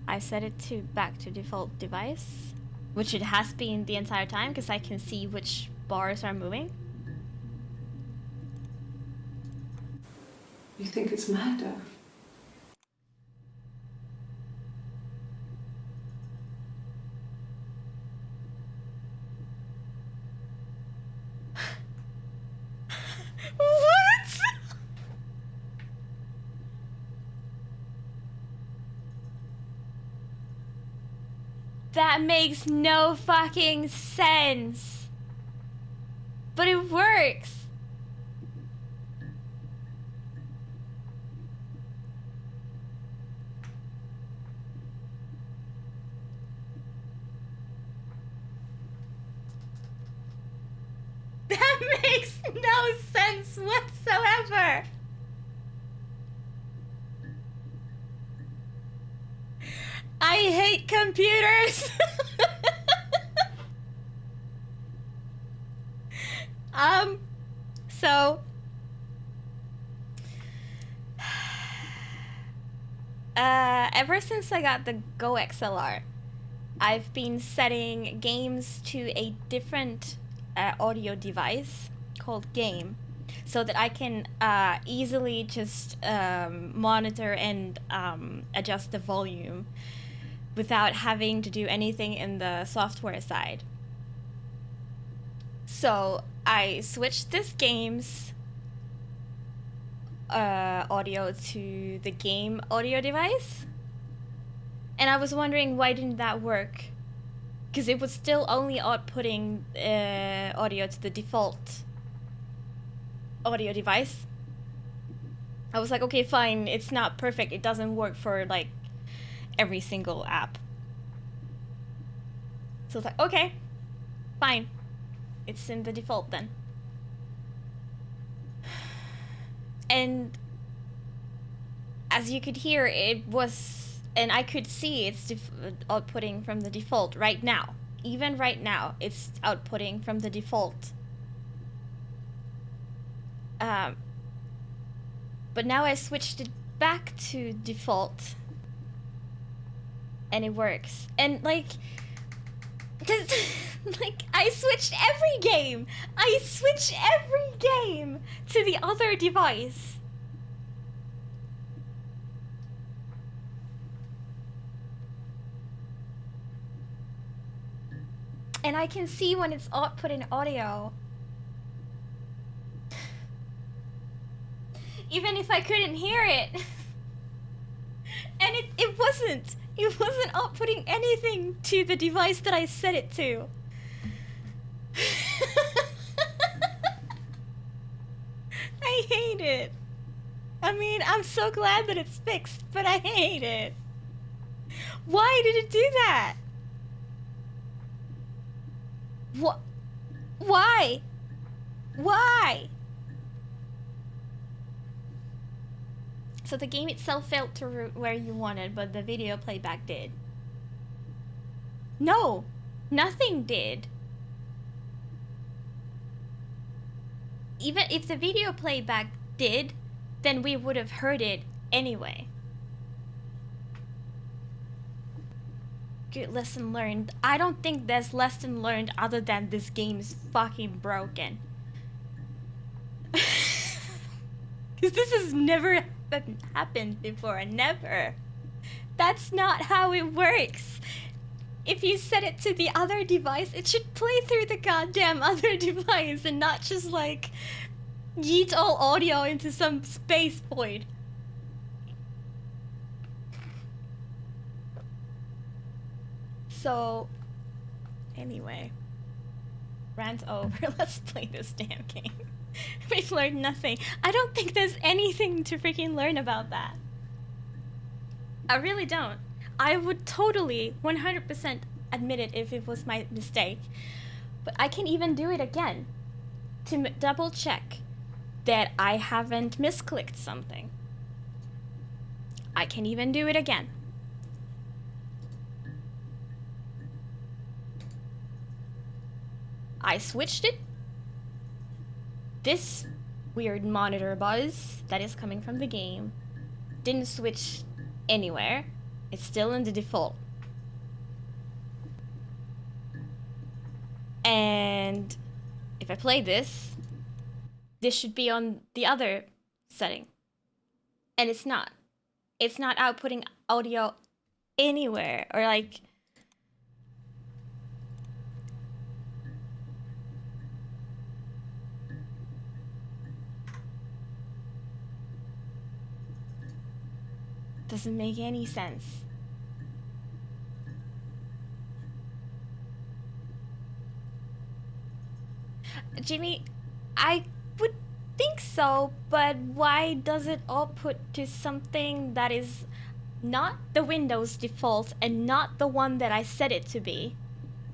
I set it to back to default device, which it has been the entire time because I can see which bars are moving. You think it's murder? What? That makes no fucking sense. But it works. That makes no sense whatsoever. I hate computers. So ever since I got the Go XLR, I've been setting games to a different audio device called Game, so that I can easily just monitor and adjust the volume without having to do anything in the software side. So I switched this game's audio to the Game audio device, and I was wondering why didn't that work, because it was still only outputting audio to the default audio device. I was like, okay, fine, it's not perfect, it doesn't work for like every single app. So it's like, okay, fine, it's in the default then. And as you could hear, it was, and I could see it's outputting from the default right now. Even right now, it's outputting from the default. But now I switched it back to default, and it works. And like, like I switched every game. I switched every game to the other device. And I can see when it's outputting audio. Even if I couldn't hear it. And it wasn't. It wasn't outputting anything to the device that I set it to. I hate it. I mean, I'm so glad that it's fixed, but I hate it. Why did it do that? What? Why? Why? So the game itself failed to route where you wanted, but the video playback did. No, nothing did. Even if the video playback did, then we would have heard it anyway. Good lesson learned. I don't think there's lesson learned other than this game is fucking broken. Because this has never happened before. Never. That's not how it works. If you set it to the other device, it should play through the goddamn other device and not just like yeet all audio into some space void. So, anyway, rant over. Let's play this damn game. We've learned nothing. I don't think there's anything to freaking learn about that. I really don't. I would totally 100% admit it if it was my mistake. But I can even do it again to double check that I haven't misclicked something. I can even do it again. I switched it. This weird monitor buzz that is coming from the game didn't switch anywhere. It's still in the default. And if I play this, this should be on the other setting. And it's not. It's not outputting audio anywhere, or like... Doesn't make any sense. Jimmy, I would think so, but why does it output to something that is not the Windows default and not the one that I set it to be?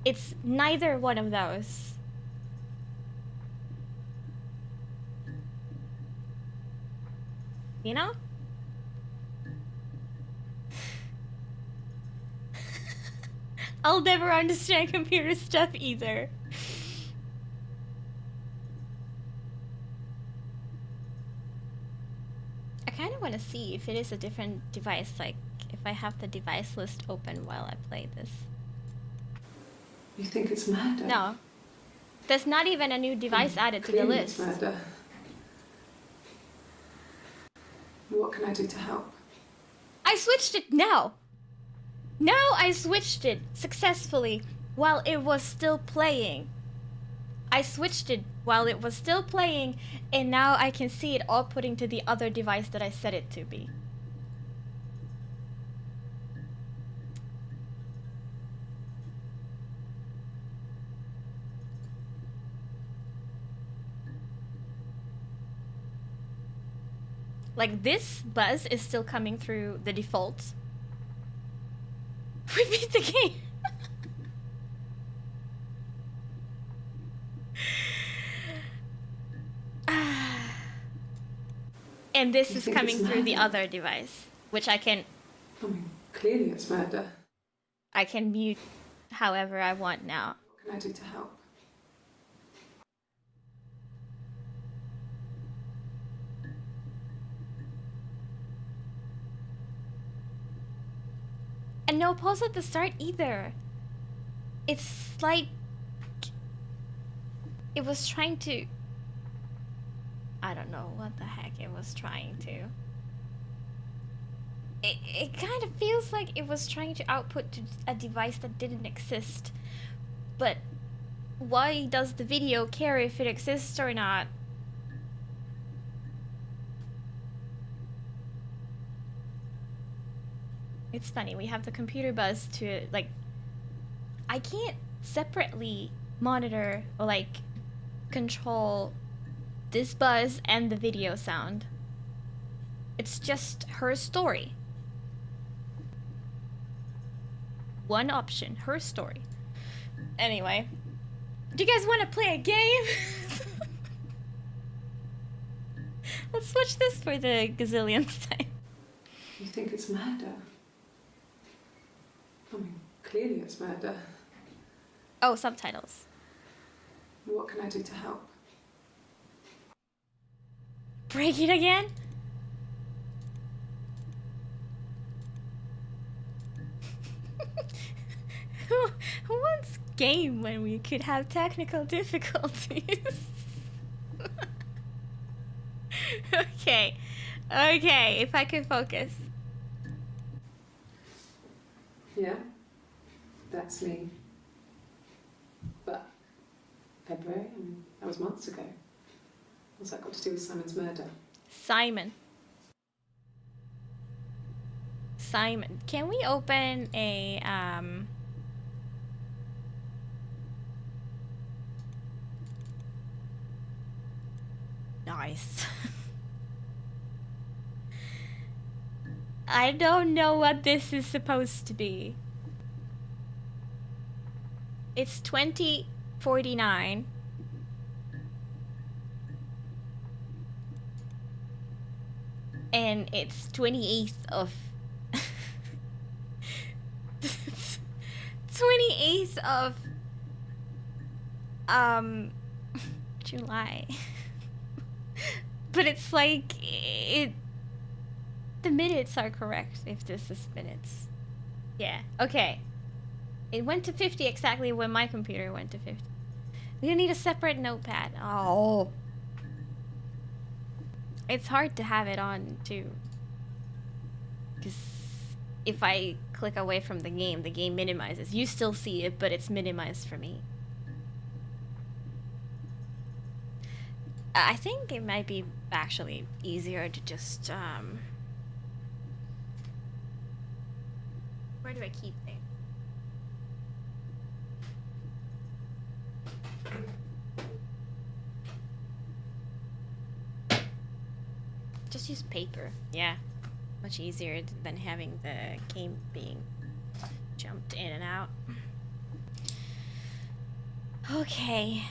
It's neither one of those. You know? I'll never understand computer stuff either. I kind of want to see if it is a different device, like if I have the device list open while I play this. You think it's murder? No. There's not even a new device added to the Clearly list. it's murder. What can I do to help? I switched it now. Now I switched it successfully while it was still playing. I switched it while it was still playing, and now I can see it outputting to the other device that I set it to be. Like, this buzz is still coming through the default. We beat the game. And this is coming through the other device, which I can... I mean, clearly it's murder. I can mute however I want now. What can I do to help? And no pause at the start either. It's like... It was trying to... I don't know what the heck it was trying to. It kind of feels like it was trying to output to a device that didn't exist. But why does the video care if it exists or not? It's funny, we have the computer buzz to, like, I can't separately monitor or, like, control this buzz and the video sound. It's just her story. One option, her story. Anyway, do you guys want to play a game? Let's watch this for the gazillionth time. You think it's murder? I mean, clearly it's murder. Oh, subtitles. What can I do to help? Break it again? Who wants game when we could have technical difficulties? Okay. Okay, if I could focus. Yeah, that's me. But February, I mean, that was months ago. What's that got to do with Simon's murder? Simon. Simon. Can we open a, Nice. I don't know what this is supposed to be. It's 2049. And it's 28th of 28th of July. But it's like the minutes are correct if this is minutes. Yeah, okay. It went to 50 exactly when my computer went to 50. We're gonna need a separate notepad. Oh. It's hard to have it on too. Because if I click away from the game minimizes. You still see it, but it's minimized for me. I think it might be actually easier to just, where do I keep things? Just use paper. Yeah. Much easier than having the game being jumped in and out. Okay.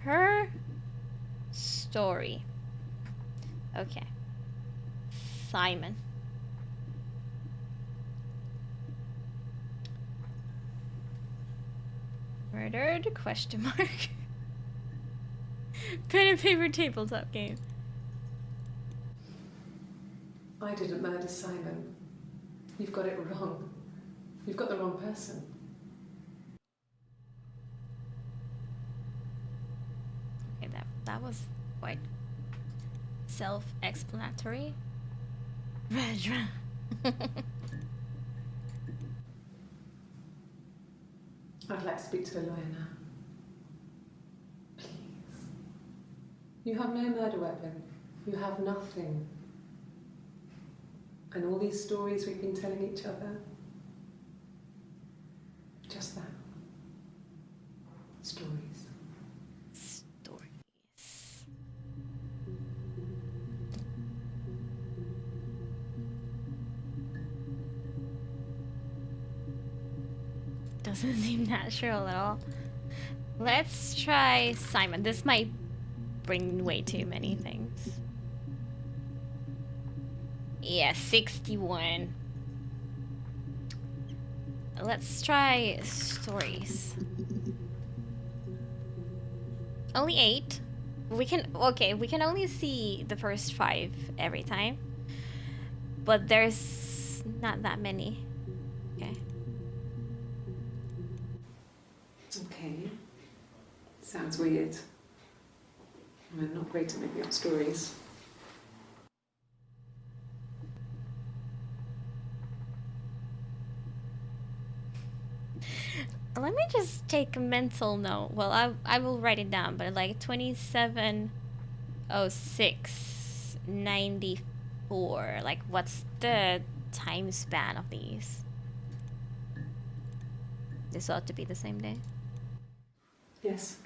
Her story. Okay. Simon. Murdered? Question mark. Pen and paper tabletop game. I didn't murder Simon. You've got it wrong. You've got the wrong person. Okay, that was quite self-explanatory. I'd like to speak to a lawyer now. Please. You have no murder weapon. You have nothing. And all these stories we've been telling each other. Just that. Stories. Stories. Doesn't seem natural at all. Let's try Simon. This might bring way too many things. Yeah, 61. Let's try stories. Only 8. We can only see the first 5 every time. But there's not that many. Okay. Okay. Sounds weird. I'm not great at making up stories. Let me just take a mental note. Well, I will write it down, but like 270694. Like, what's the time span of these? This ought to be the same day. Yes.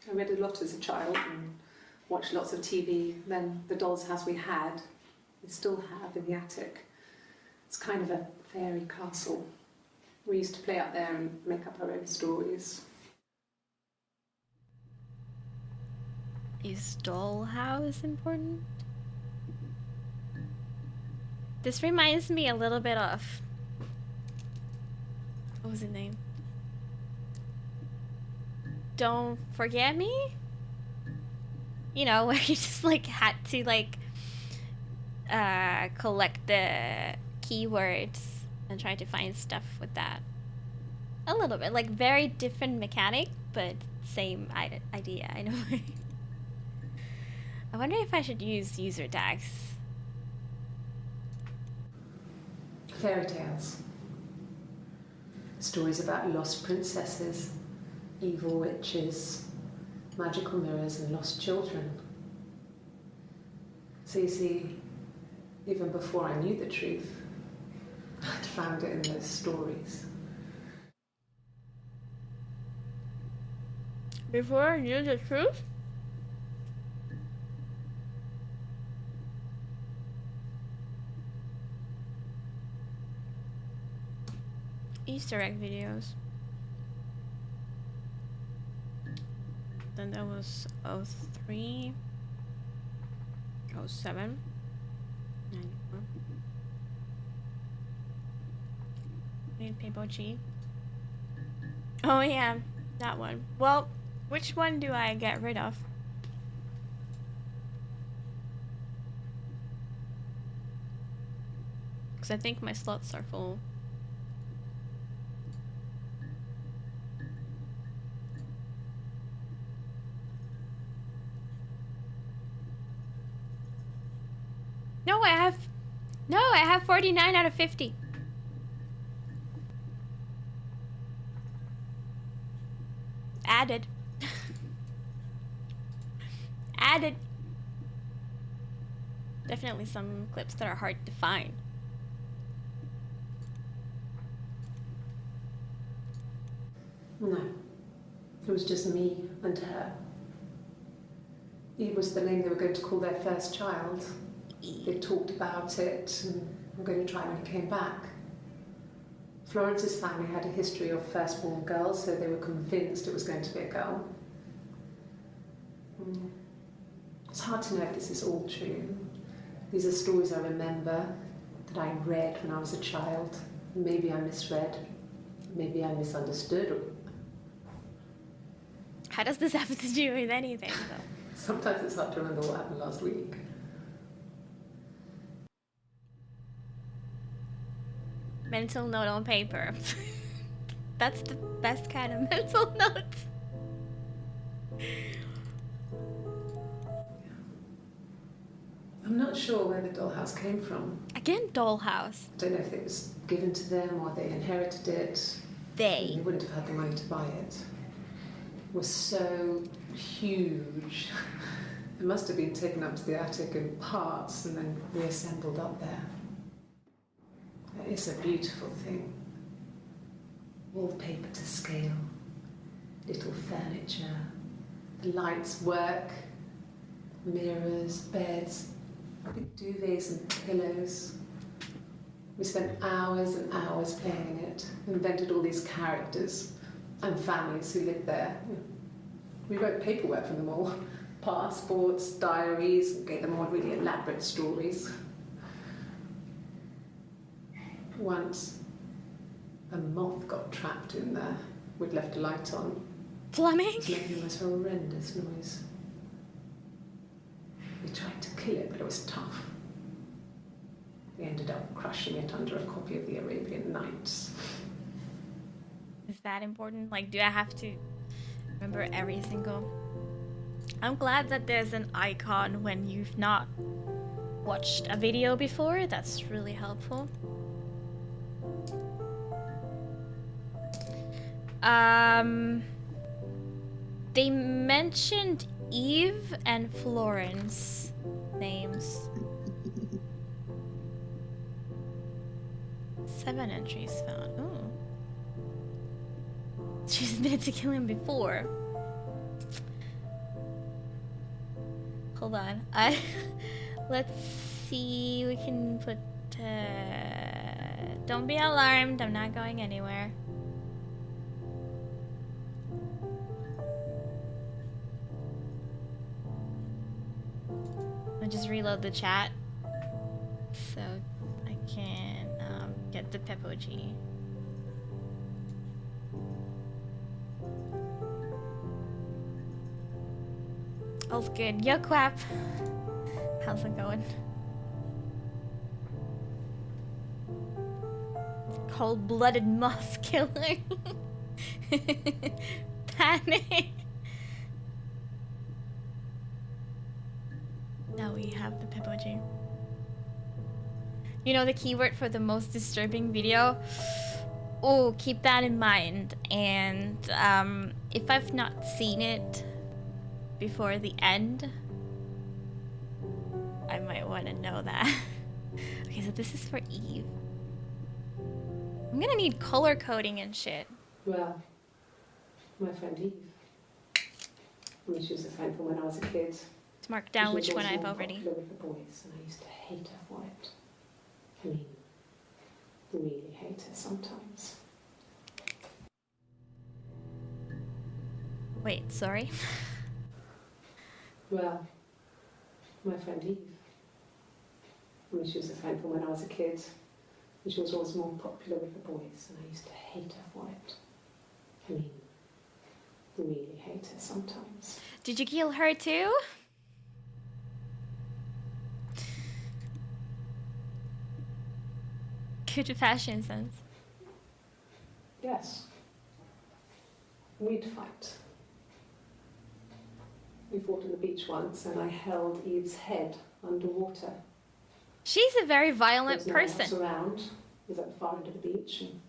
I read a lot as a child and watched lots of TV. Then the doll's house we had, we still have in the attic. It's kind of a fairy castle. We used to play up there and make up our own stories. Is Dollhouse important? This reminds me a little bit of... What was his name? Don't Forget Me? You know, where you just like had to like collect the keywords and try to find stuff with that. A little bit, like very different mechanic, but same idea, I know. I wonder if I should use user tags. Fairy tales. Stories about lost princesses, evil witches, magical mirrors and lost children. So you see, even before I knew the truth, I'd found it in those stories. Before I knew the truth? Easter egg videos. Then there was 03, 07, 94. Need Paper G. Oh yeah, that one. Well, which one do I get rid of? Because I think my slots are full. No, I have 49 out of 50. Added. Added. Definitely some clips that are hard to find. No, it was just me and her. It was the name they were going to call their first child. They talked about it and were going to try when he came back. Florence's family had a history of firstborn girls, so they were convinced it was going to be a girl. It's hard to know if this is all true. These are stories I remember, that I read when I was a child. Maybe I misread, maybe I misunderstood. How does this have to do with anything, though? Sometimes it's hard to remember what happened last week. Mental note on paper. That's the best kind of mental note. I'm not sure where the dollhouse came from. Again, Dollhouse. I don't know if it was given to them or they inherited it. They wouldn't have had the money to buy it. It was so huge. It must have been taken up to the attic in parts and then reassembled up there. It's a beautiful thing. Wallpaper to scale, little furniture, the lights work, mirrors, beds, big duvets and pillows. We spent hours and hours playing in it, invented all these characters and families who lived there. We wrote paperwork for them all, passports, diaries, gave them all really elaborate stories. Once, a moth got trapped in there. We'd left a light on. Plumbing? It was making the most horrendous noise. We tried to kill it, but it was tough. We ended up crushing it under a copy of the Arabian Nights. Is that important? Like, do I have to remember every single... I'm glad that there's an icon when you've not watched a video before. That's really helpful. They mentioned Eve and Florence names. 7 entries found. Oh. She's admitted to killing him before. Hold on. Let's see. We can put. Don't be alarmed. I'm not going anywhere. I'll just reload the chat so I can get the Peppoji. All's good. Yo, Quap. How's it going? Cold-blooded moth killer. Panic. Now we have the Peppoji. You know the keyword for the most disturbing video? Oh, keep that in mind. And if I've not seen it before the end, I might want to know that. Okay, so this is for Eve. I'm gonna need color coding and shit. Well, my friend Eve. I mean, she was a friend from when I was a kid. To mark down She which was one always I've more already. popular with the boys, and I used to hate her for it. I mean, really hate her sometimes. Wait, sorry. Well, my friend Eve. I mean, she was a friend from when I was a kid, and she was always more popular with the boys, and I used to hate her for it. I mean, really hate her sometimes. Did you kill her too? Good fashion sense. Yes. We'd fight. We fought on the beach once, and I held Eve's head underwater. She's a very There violent was no one else person. around. It was at the far end of the beach, and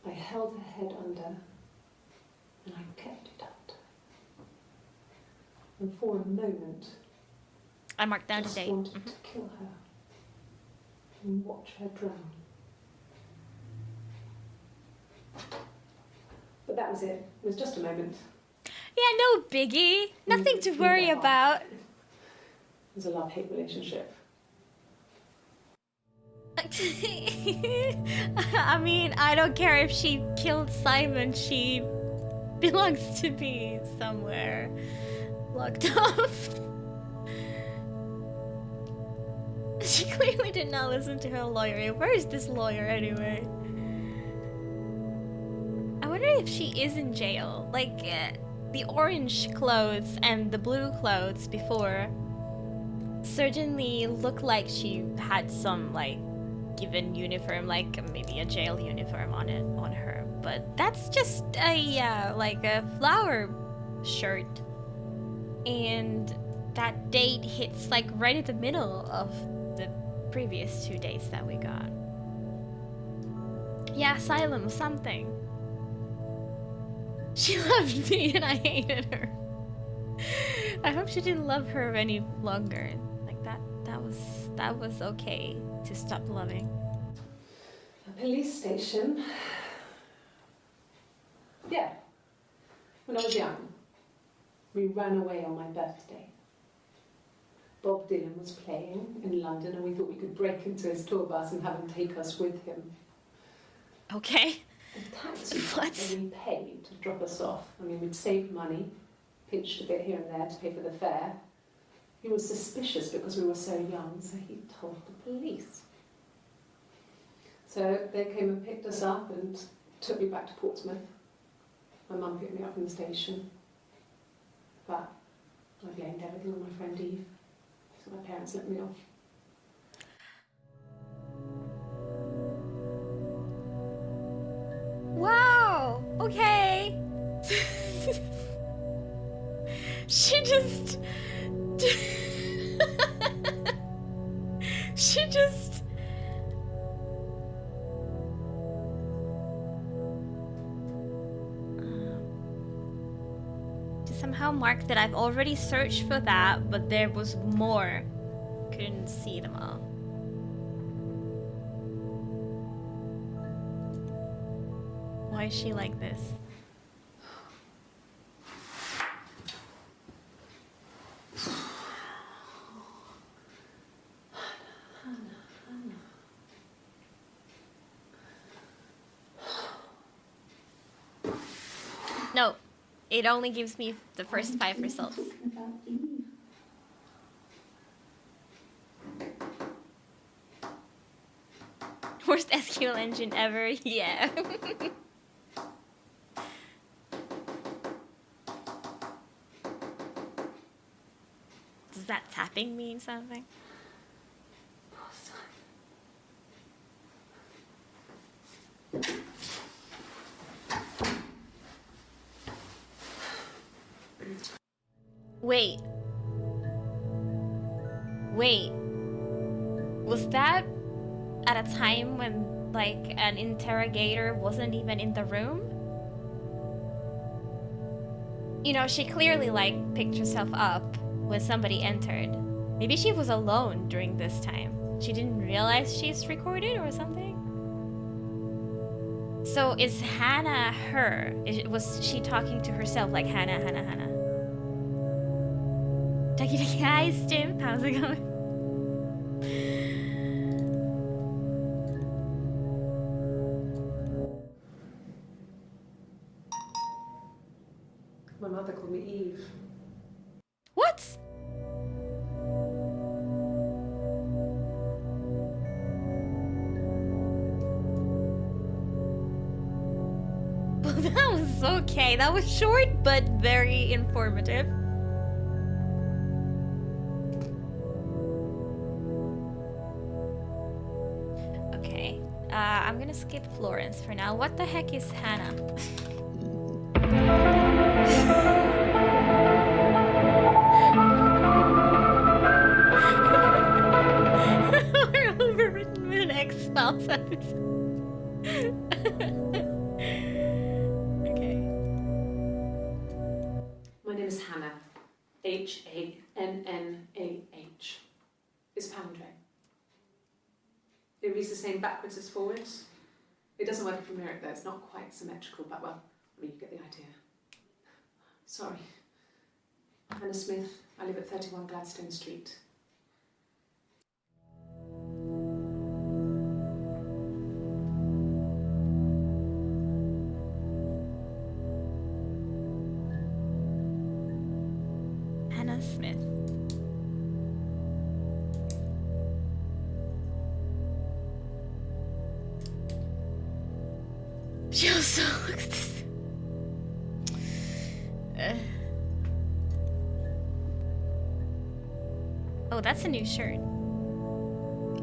I held her head under, and I kept it under. And for a moment, I marked down just today. wanted to kill her and watch her drown. But that was it. It was just a moment. Yeah, no biggie. Nothing to worry about. It was a love-hate relationship. I mean, I don't care if she killed Simon. She belongs to be somewhere locked up. She clearly did not listen to her lawyer. Where is this lawyer anyway? I wonder if she is in jail. Like, the orange clothes and the blue clothes before certainly look like she had some, like, given uniform, like maybe a jail uniform on her. But that's just a, like a flower shirt. And that date hits, like, right at the middle of the previous 2 dates that we got. Yeah, asylum, something. She loved me and I hated her. I hope she didn't love her any longer. Like that was okay to stop loving. A police station. Yeah. When I was young, we ran away on my birthday. Bob Dylan was playing in London, and we thought we could break into his tour bus and have him take us with him. Okay. The taxi What? driver we paid to drop us off. I mean, we'd saved money, pinched a bit here and there to pay for the fare. He was suspicious because we were so young, so he told the police. So they came and picked us up and took me back to Portsmouth. My mum picked me up from the station. But I blamed everything on my friend Eve. So my parents let me off. Wow. Okay. She just she just somehow marked that I've already searched for that, but there was more. Couldn't see them all. Why is she like this? No, it only gives me the first 5 results. Worst SQL engine ever, yeah. Does that tapping mean something? Wait. Was that at a time when, like, an interrogator wasn't even in the room? You know, she clearly, like, picked herself up when somebody entered. Maybe she was alone during this time. She didn't realize she's recorded or something? So is Hannah her? Was she talking to herself like Hannah? Ducky, hi, Stim. How's it going? My mother called me Eve. What? Well, that was okay. That was short, but very informative. Okay. I'm gonna skip Florence for now. What the heck is Hannah? We're overwritten with an X-Files episode. Okay. My name is Hannah. H-A-N-N-A-H. It's palindrome. It reads the same backwards as forwards. It doesn't work if you mirror it though. It's not quite symmetrical, but well, I mean, you get the idea. Sorry. Hannah Smith. I live at 31 Gladstone Street. Hannah Smith. She also looks the same. Oh, that's a new shirt.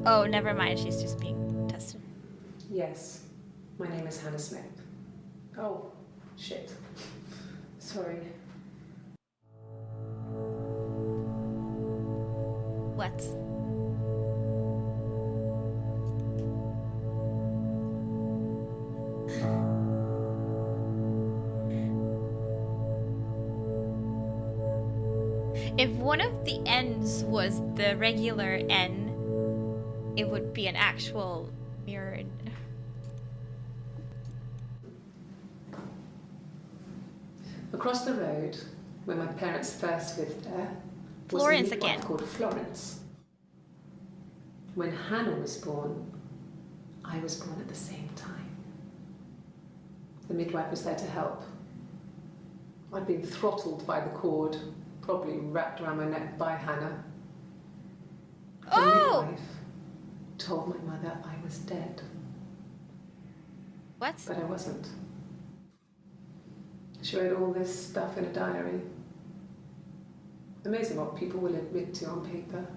Oh, never mind. She's just being tested. Yes. My name is Hannah Smith. Oh, shit. Sorry. What? If one of the N's was the regular N, it would be an actual mirrored. Across the road, where my parents first lived there, was Florence a midwife again. called Florence. When Hannah was born, I was born at the same time. The midwife was there to help. I'd been throttled by the cord, probably wrapped around my neck by Hannah. The Oh! midwife told my mother I was dead, What? but I wasn't. She wrote all this stuff in a diary. Amazing what people will admit to on paper.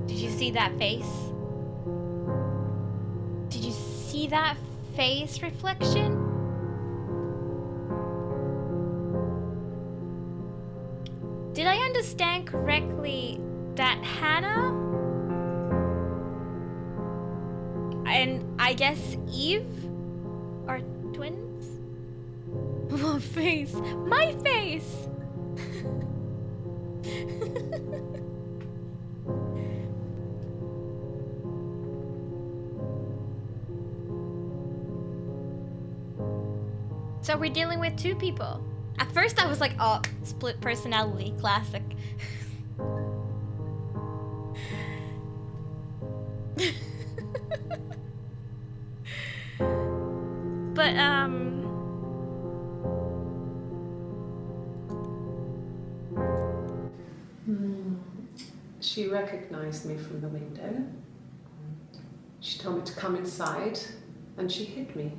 Did you see that face? Did you see that face reflection? Did I understand correctly that Hannah, and I I guess Eve are twins? What face? My face! So we're dealing with two people. At first I was like, oh, split personality, classic. But, She recognized me from the window. She told me to come inside, and she hid me.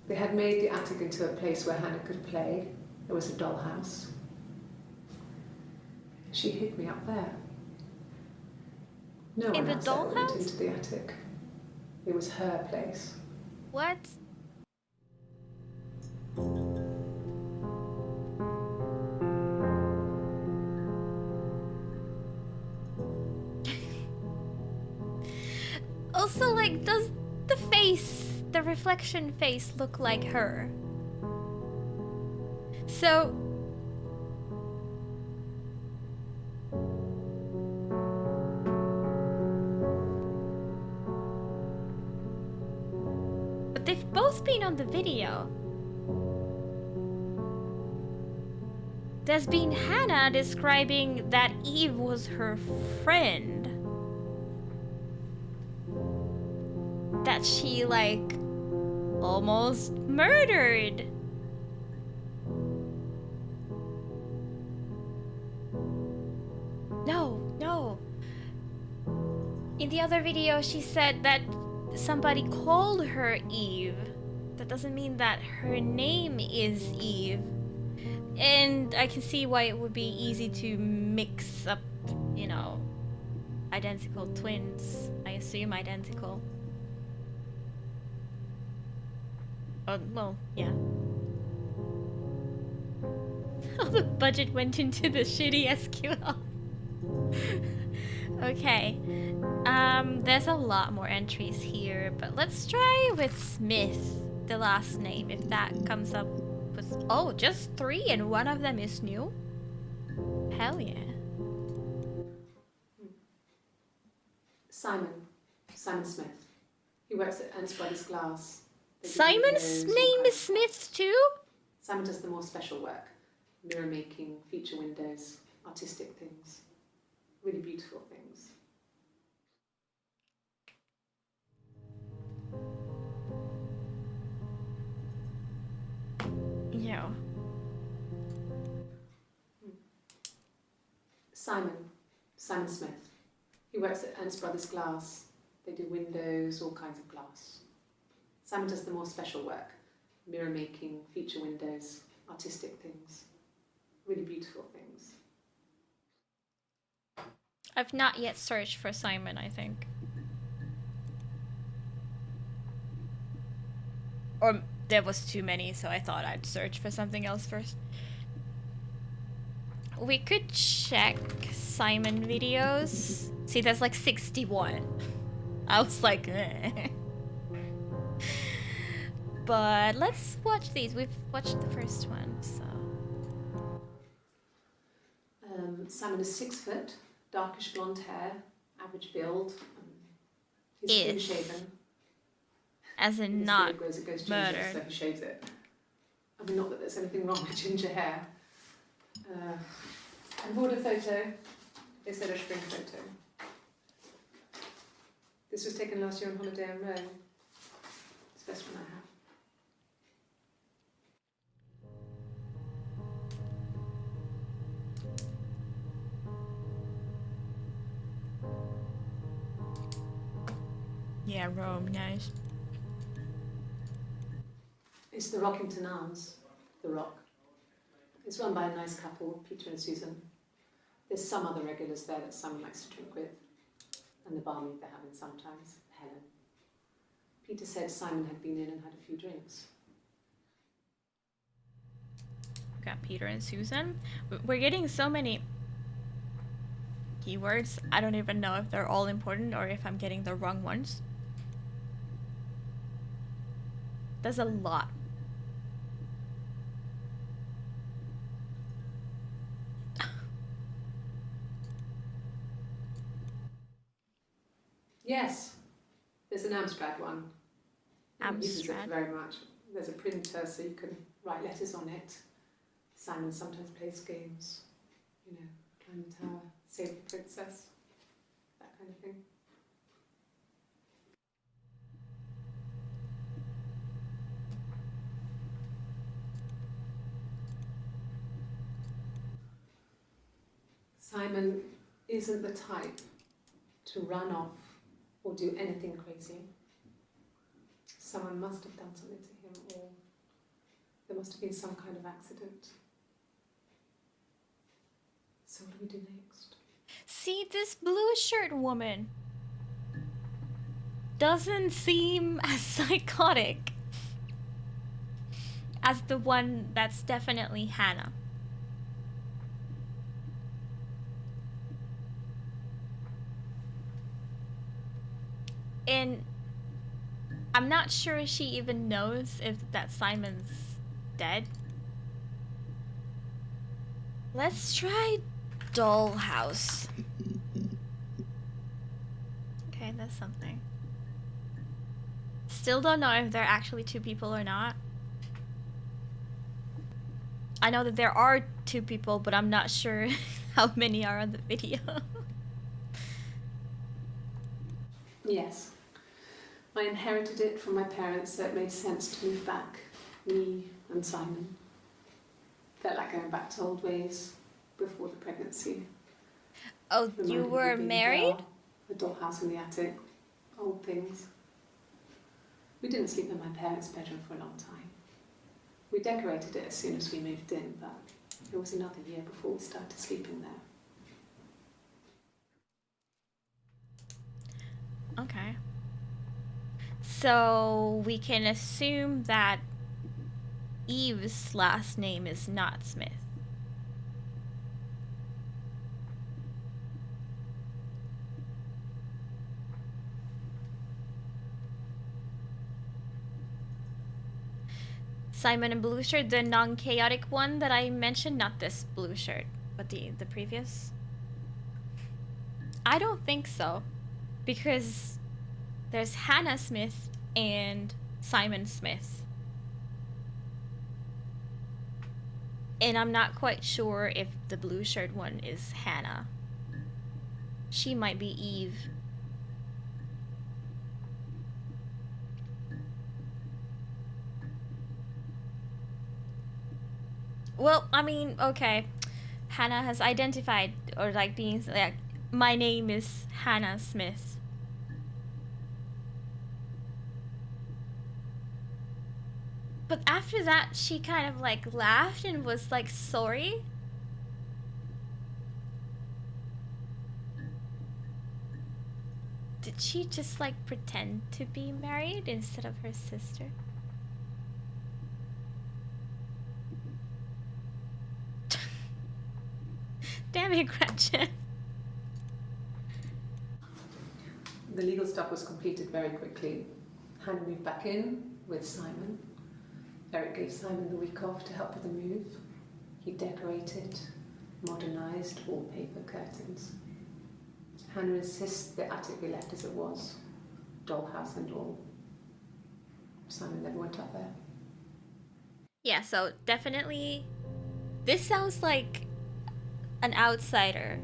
They had made the attic into a place where Hannah could play. There was a dollhouse. She hid me up there. No In one the else ever went dollhouse? into the attic. It was her place. what? Also, like, does the face, the reflection face, look like her? So... But they've both been on the video. There's been Hannah describing that Eve was her friend. That she, like, almost murdered. No. In the other video, she said that somebody called her Eve. That doesn't mean that her name is Eve. And I can see why it would be easy to mix up, you know, identical twins. I assume identical. Oh, well, yeah. All the budget went into the shitty SQL. Okay. There's a lot more entries here, but let's try with Smith, the last name, if that comes up with... Oh, just 3 and one of them is new? Hell yeah. Simon Smith. He works at Ernst Brothers Glass. They do Simon's windows, all name kinds is of Smith stuff. too? Simon does the more special work. Mirror making, feature windows, artistic things. Really beautiful things. Yeah. Simon Smith. He works at Ernst Brothers Glass. They do windows, all kinds of glass. Simon does the more special work. Mirror making, feature windows, artistic things. Really beautiful things. I've not yet searched for Simon, I think. Or there was too many, so I thought I'd search for something else first. We could check Simon videos. See, there's like 61. I was like, eh. But let's watch these. We've watched the first one, so. Simon is 6 foot, darkish blonde hair, average build. He's Is. clean shaven. As in His not beard grows, it goes ginger, murdered. so he shaves it. I mean, not that there's anything wrong with ginger hair. I bought a photo. They said a spring photo. This was taken last year on holiday in Rome. It's the best one I have. Yeah, Rome, nice. It's the Rockington Arms, the Rock. It's run by a nice couple, Peter and Susan. There's some other regulars there that Simon likes to drink with, and the barmaid they're having sometimes, Helen. Peter said Simon had been in and had a few drinks. Got Peter and Susan. We're getting so many keywords. I don't even know if they're all important or if I'm getting the wrong ones. There's a lot. Yes, there's an Amstrad one. No one uses it Amstrad. very much. There's a printer so you can write letters on it. Simon sometimes plays games, you know, climb the tower, save the princess, that kind of thing. Simon isn't the type to run off or do anything crazy. Someone must have done something to him, or there must have been some kind of accident. So what do we do next? See, this blue shirt woman doesn't seem as psychotic as the one that's definitely Hannah. And I'm not sure she even knows if that Simon's dead. Let's try Dollhouse. Okay, that's something. Still don't know if they're actually two people or not. I know that there are two people, but I'm not sure how many are on the video. Yes. I inherited it from my parents, so it made sense to move back, me and Simon. Felt like going back to old ways before the pregnancy. Oh, you Reminded me were of being a married? girl, the dollhouse in the attic, old things. We didn't sleep in my parents' bedroom for a long time. We decorated it as soon as we moved in, but it was another year before we started sleeping there. Okay. So we can assume that Eve's last name is not Smith. Simon and Blue Shirt, the non-chaotic one that I mentioned, not this blue shirt, but the previous. I don't think so, because there's Hannah Smith and Simon Smith. And I'm not quite sure if the blue shirt one is Hannah. She might be Eve. Well, I mean, okay. Hannah has identified, or like being like, my name is Hannah Smith. But after that, she kind of like laughed and was like sorry. Did she just like pretend to be married instead of her sister? Damn it, Gretchen. The legal stuff was completed very quickly. Hannah moved back in with Simon. Eric gave Simon the week off to help with the move. He decorated, modernised wallpaper, curtains. Hannah insists the attic be left as it was, dollhouse and all. Simon never went up there. Yeah, so definitely, this sounds like an outsider,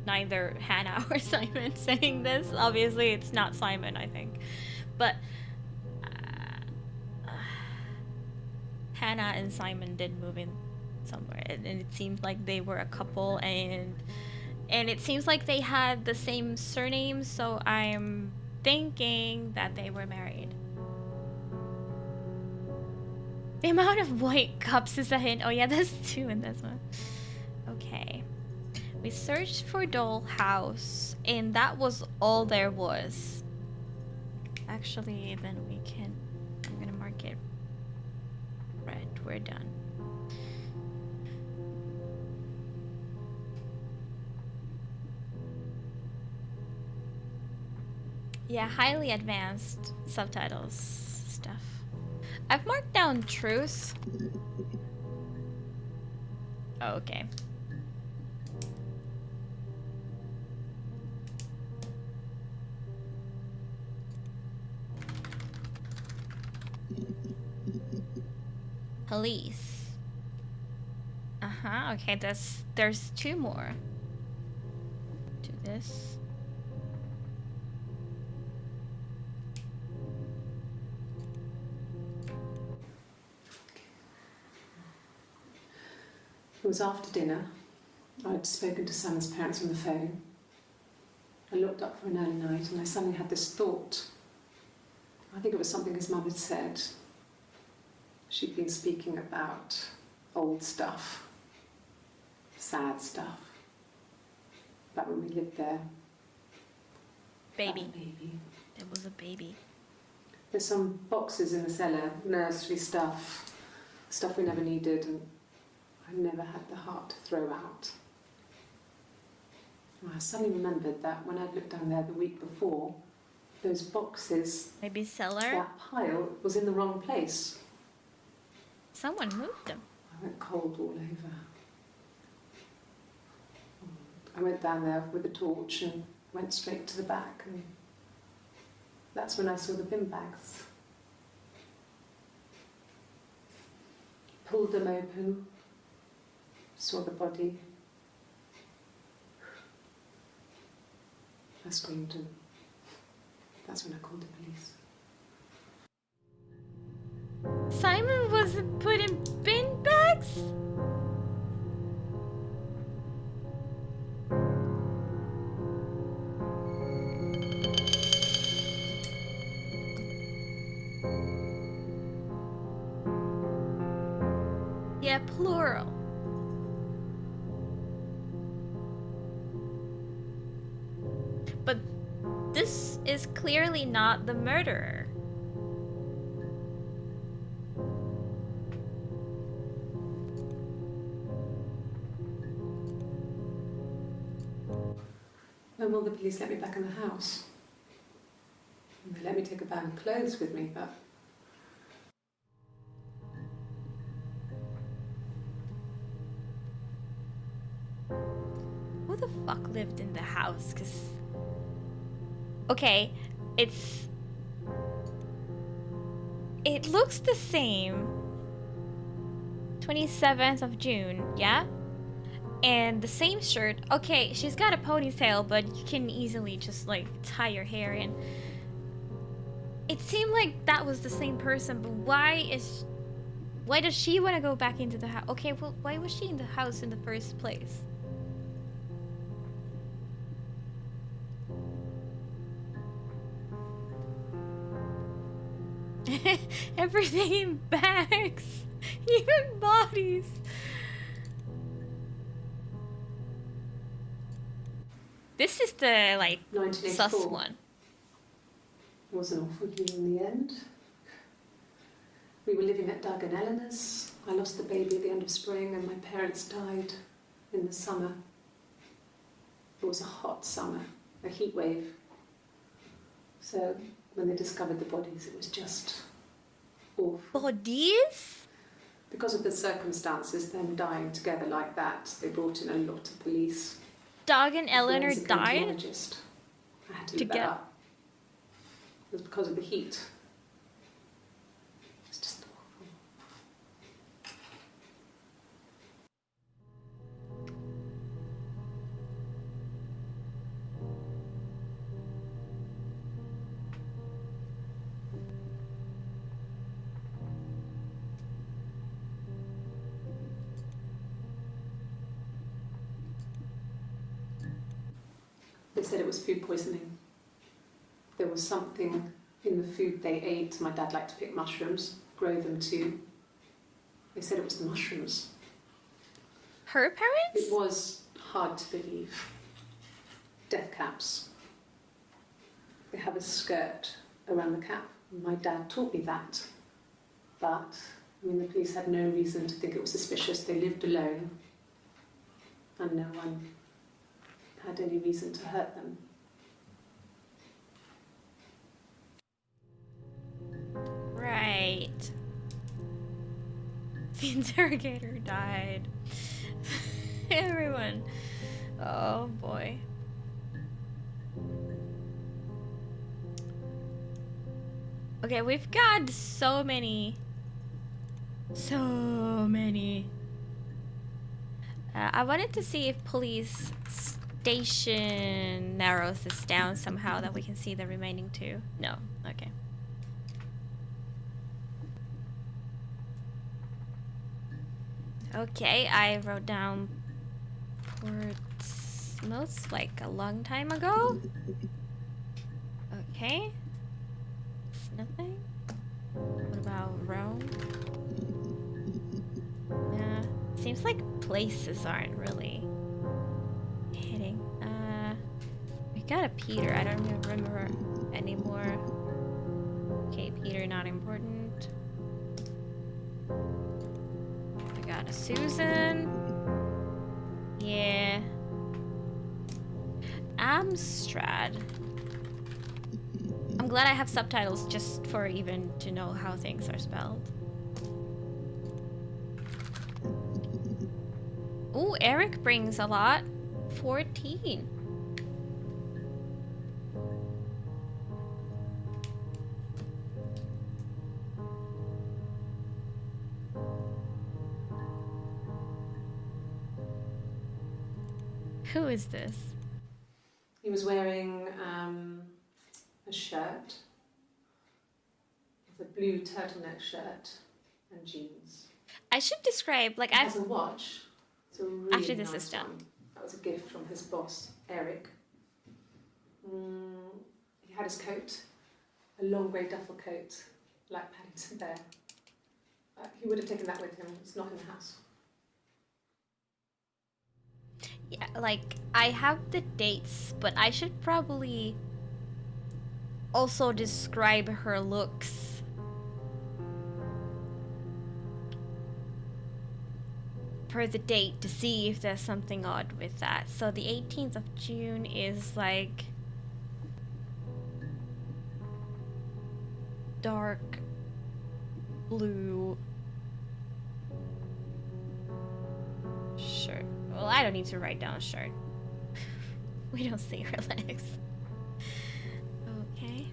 neither Hannah or Simon saying this. Obviously, it's not Simon, I think. But Hannah and Simon did move in somewhere, and it seemed like they were a couple, and it seems like they had the same surname, so I'm thinking that they were married. The amount of white cups is a hint. Oh yeah, there's two in this one. Okay. We searched for Dollhouse, and that was all there was. Actually, then we can... I'm gonna mark it red. We're done. Yeah, highly advanced subtitles stuff. I've marked down truth. Oh, okay. Police. Uh-huh, okay, there's 2 more. Do this. It was after dinner. I'd spoken to Sam's parents on the phone. I looked up for an early night and I suddenly had this thought. I think it was something his mum had said. She'd been speaking about old stuff, sad stuff, about when we lived there. Baby. That baby. It was a baby. There's some boxes in the cellar, nursery stuff we never needed, and I never had the heart to throw out. And I suddenly remembered that when I'd looked down there the week before, those boxes, Maybe cellar? that pile was in the wrong place. Someone moved them. I went cold all over. I went down there with a torch and went straight to the back, and that's when I saw the bin bags. Pulled them open, saw the body. I screamed, and that's when I called the police. Simon wasn't put in bin bags? Yeah, plural. But this is clearly not the murderer. When will the police let me back in the house? They let me take a bag of clothes with me, but Who the fuck lived in the house? Cause okay, it looks the same. 27th of June, yeah? And the same shirt. Okay, she's got a ponytail, but you can easily just like tie your hair in. It seemed like that was the same person, but why does she want to go back into the house? Okay, well, why was she in the house in the first place? Everything in bags, even bodies. This is the like sus 1984 one. was an awful year in the end. We were living at Doug and Eleanor's. I lost the baby at the end of spring, and my parents died in the summer. It was a hot summer, a heat wave. So when they discovered the bodies, it was just awful. Bodies? Because of the circumstances, them dying together like that, they brought in a lot of police. Doug and Eleanor Forensic died? entomologist. I had to look that Together? up. It was because of the heat. It's just awful. They said it was food poisoning. There was something in the food they ate. My dad liked to pick mushrooms, grow them too. They said it was the mushrooms. Her parents? It was hard to believe. Death caps. They have a skirt around the cap. My dad taught me that. But, I mean, the police had no reason to think it was suspicious. They lived alone. And no one had any reason to hurt them. Right. The interrogator died. Everyone. Oh boy. Okay, we've got so many. I wanted to see if police station narrows this down somehow that we can see the remaining two. No. Okay. Okay, I wrote down Portsmouth like a long time ago. Okay. It's nothing. What about Rome? Yeah. Seems like places aren't really hitting. We got a Peter. I don't remember anymore. Okay, Peter, not important. We got a Susan. Yeah. Amstrad. I'm glad I have subtitles just for even to know how things are spelled. Ooh, Eric brings a lot. 14. Who is this? He was wearing a shirt, with a blue turtleneck shirt and jeans. I should describe, like, He has a watch. It's a really after this nice is done. one. That was a gift from his boss, Eric. He had his coat, a long grey duffel coat, like Paddington Bear. He would have taken that with him. It's not in the house. Yeah, like, I have the dates, but I should probably also describe her looks. Per the date to see if there's something odd with that. So the 18th of June is like dark blue shirt. Well, I don't need to write down shirt. We don't see her legs. Okay.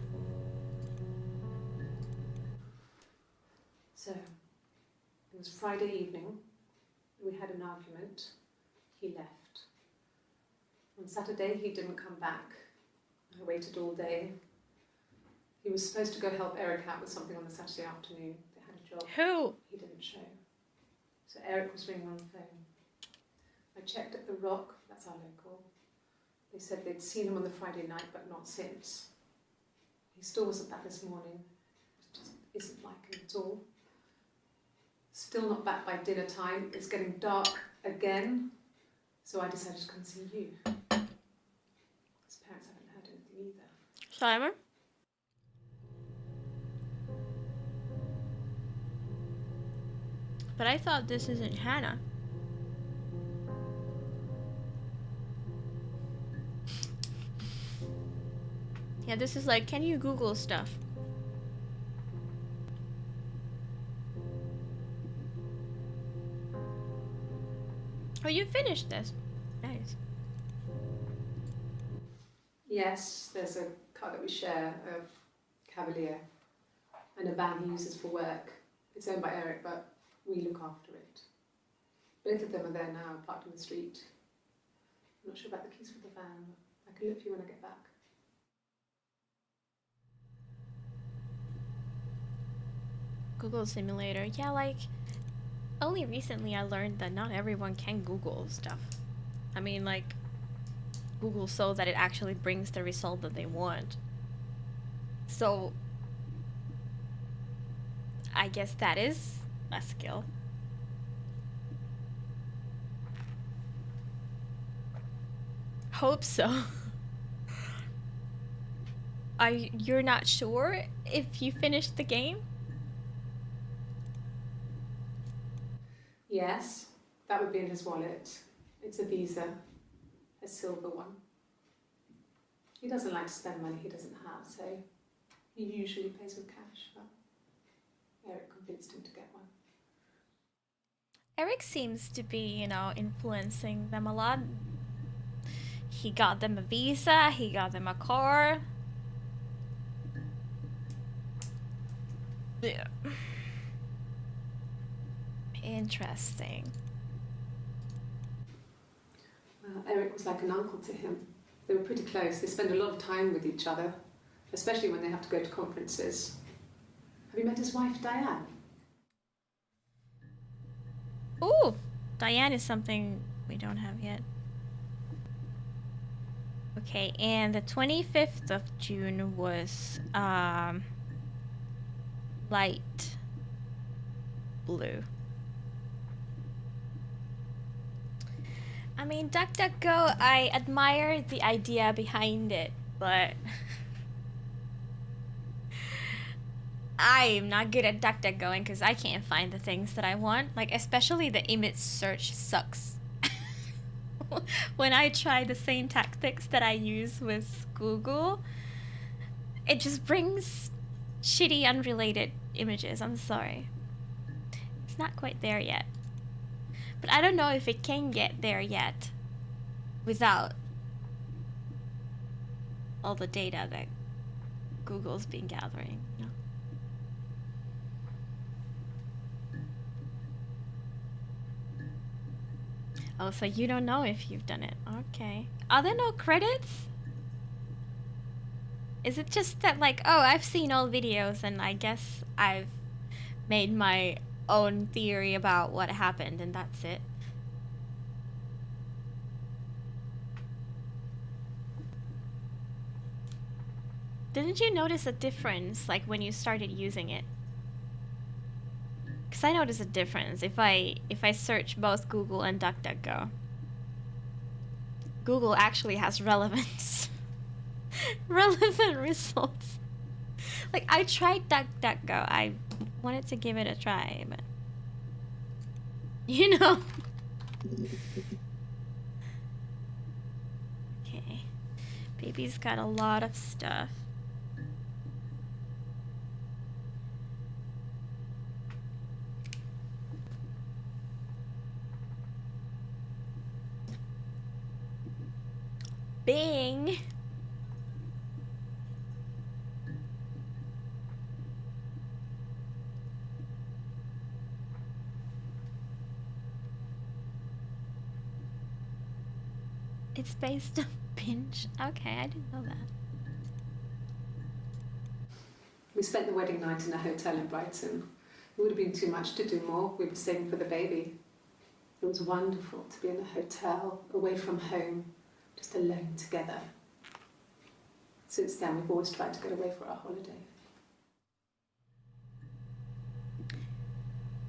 So, it was Friday evening. We had an argument. He left. On Saturday, he didn't come back. I waited all day. He was supposed to go help Eric out with something on the Saturday afternoon. They had a job. Who? He didn't show. So Eric was ringing on the phone. I checked at the Rock, that's our local. They said they'd seen him on the Friday night, but not since. He still wasn't back this morning. It just isn't like him at all. Still not back by dinner time. It's getting dark again. So I decided to come see you. His parents haven't heard anything either. Simon? But I thought this isn't Hannah. Yeah, this is like, can you Google stuff? Oh, you finished this. Nice. Yes, there's a car that we share, a Cavalier, and a van he uses for work. It's owned by Eric, but we look after it. Both of them are there now, parked in the street. I'm not sure about the keys for the van. I can look for you when I get back. Google Simulator. Yeah, like, only recently I learned that not everyone can Google stuff. I mean, like, Google so that it actually brings the result that they want. So, I guess that is a skill. Hope so. You're not sure if you finished the game? Yes, that would be in his wallet. It's a Visa, a silver one. He doesn't like to spend money he doesn't have, so he usually pays with cash, but Eric convinced him to get one. Eric seems to be, influencing them a lot. He got them a visa, he got them a car. Yeah. Interesting. Eric was like an uncle to him. They were pretty close. They spend a lot of time with each other, especially when they have to go to conferences. Have you met his wife, Diane? Ooh, Diane is something we don't have yet. Okay, and the 25th of June was light blue. I mean, DuckDuckGo, I admire the idea behind it, but I'm not good at DuckDuckGoing because I can't find the things that I want. Like, especially the image search sucks. When I try the same tactics that I use with Google, it just brings shitty, unrelated images. I'm sorry. It's not quite there yet. But I don't know if it can get there yet without all the data that Google's been gathering. Oh, so you don't know if you've done it. Okay. Are there no credits? Is it just that, like, oh, I've seen all videos and I guess I've made my own theory about what happened and that's it? Didn't you notice a difference, like, when you started using it? Because I notice a difference if I search both Google and DuckDuckGo. Google actually has relevant results. Like, I tried DuckDuckGo. I wanted to give it a try, but you know. Okay. Baby's got a lot of stuff. Bing. It's based on Binge. Okay, I didn't know that. We spent the wedding night in a hotel in Brighton. It would have been too much to do more. We were saving for the baby. It was wonderful to be in a hotel, away from home, just alone together. Since then, we've always tried to get away for our holiday.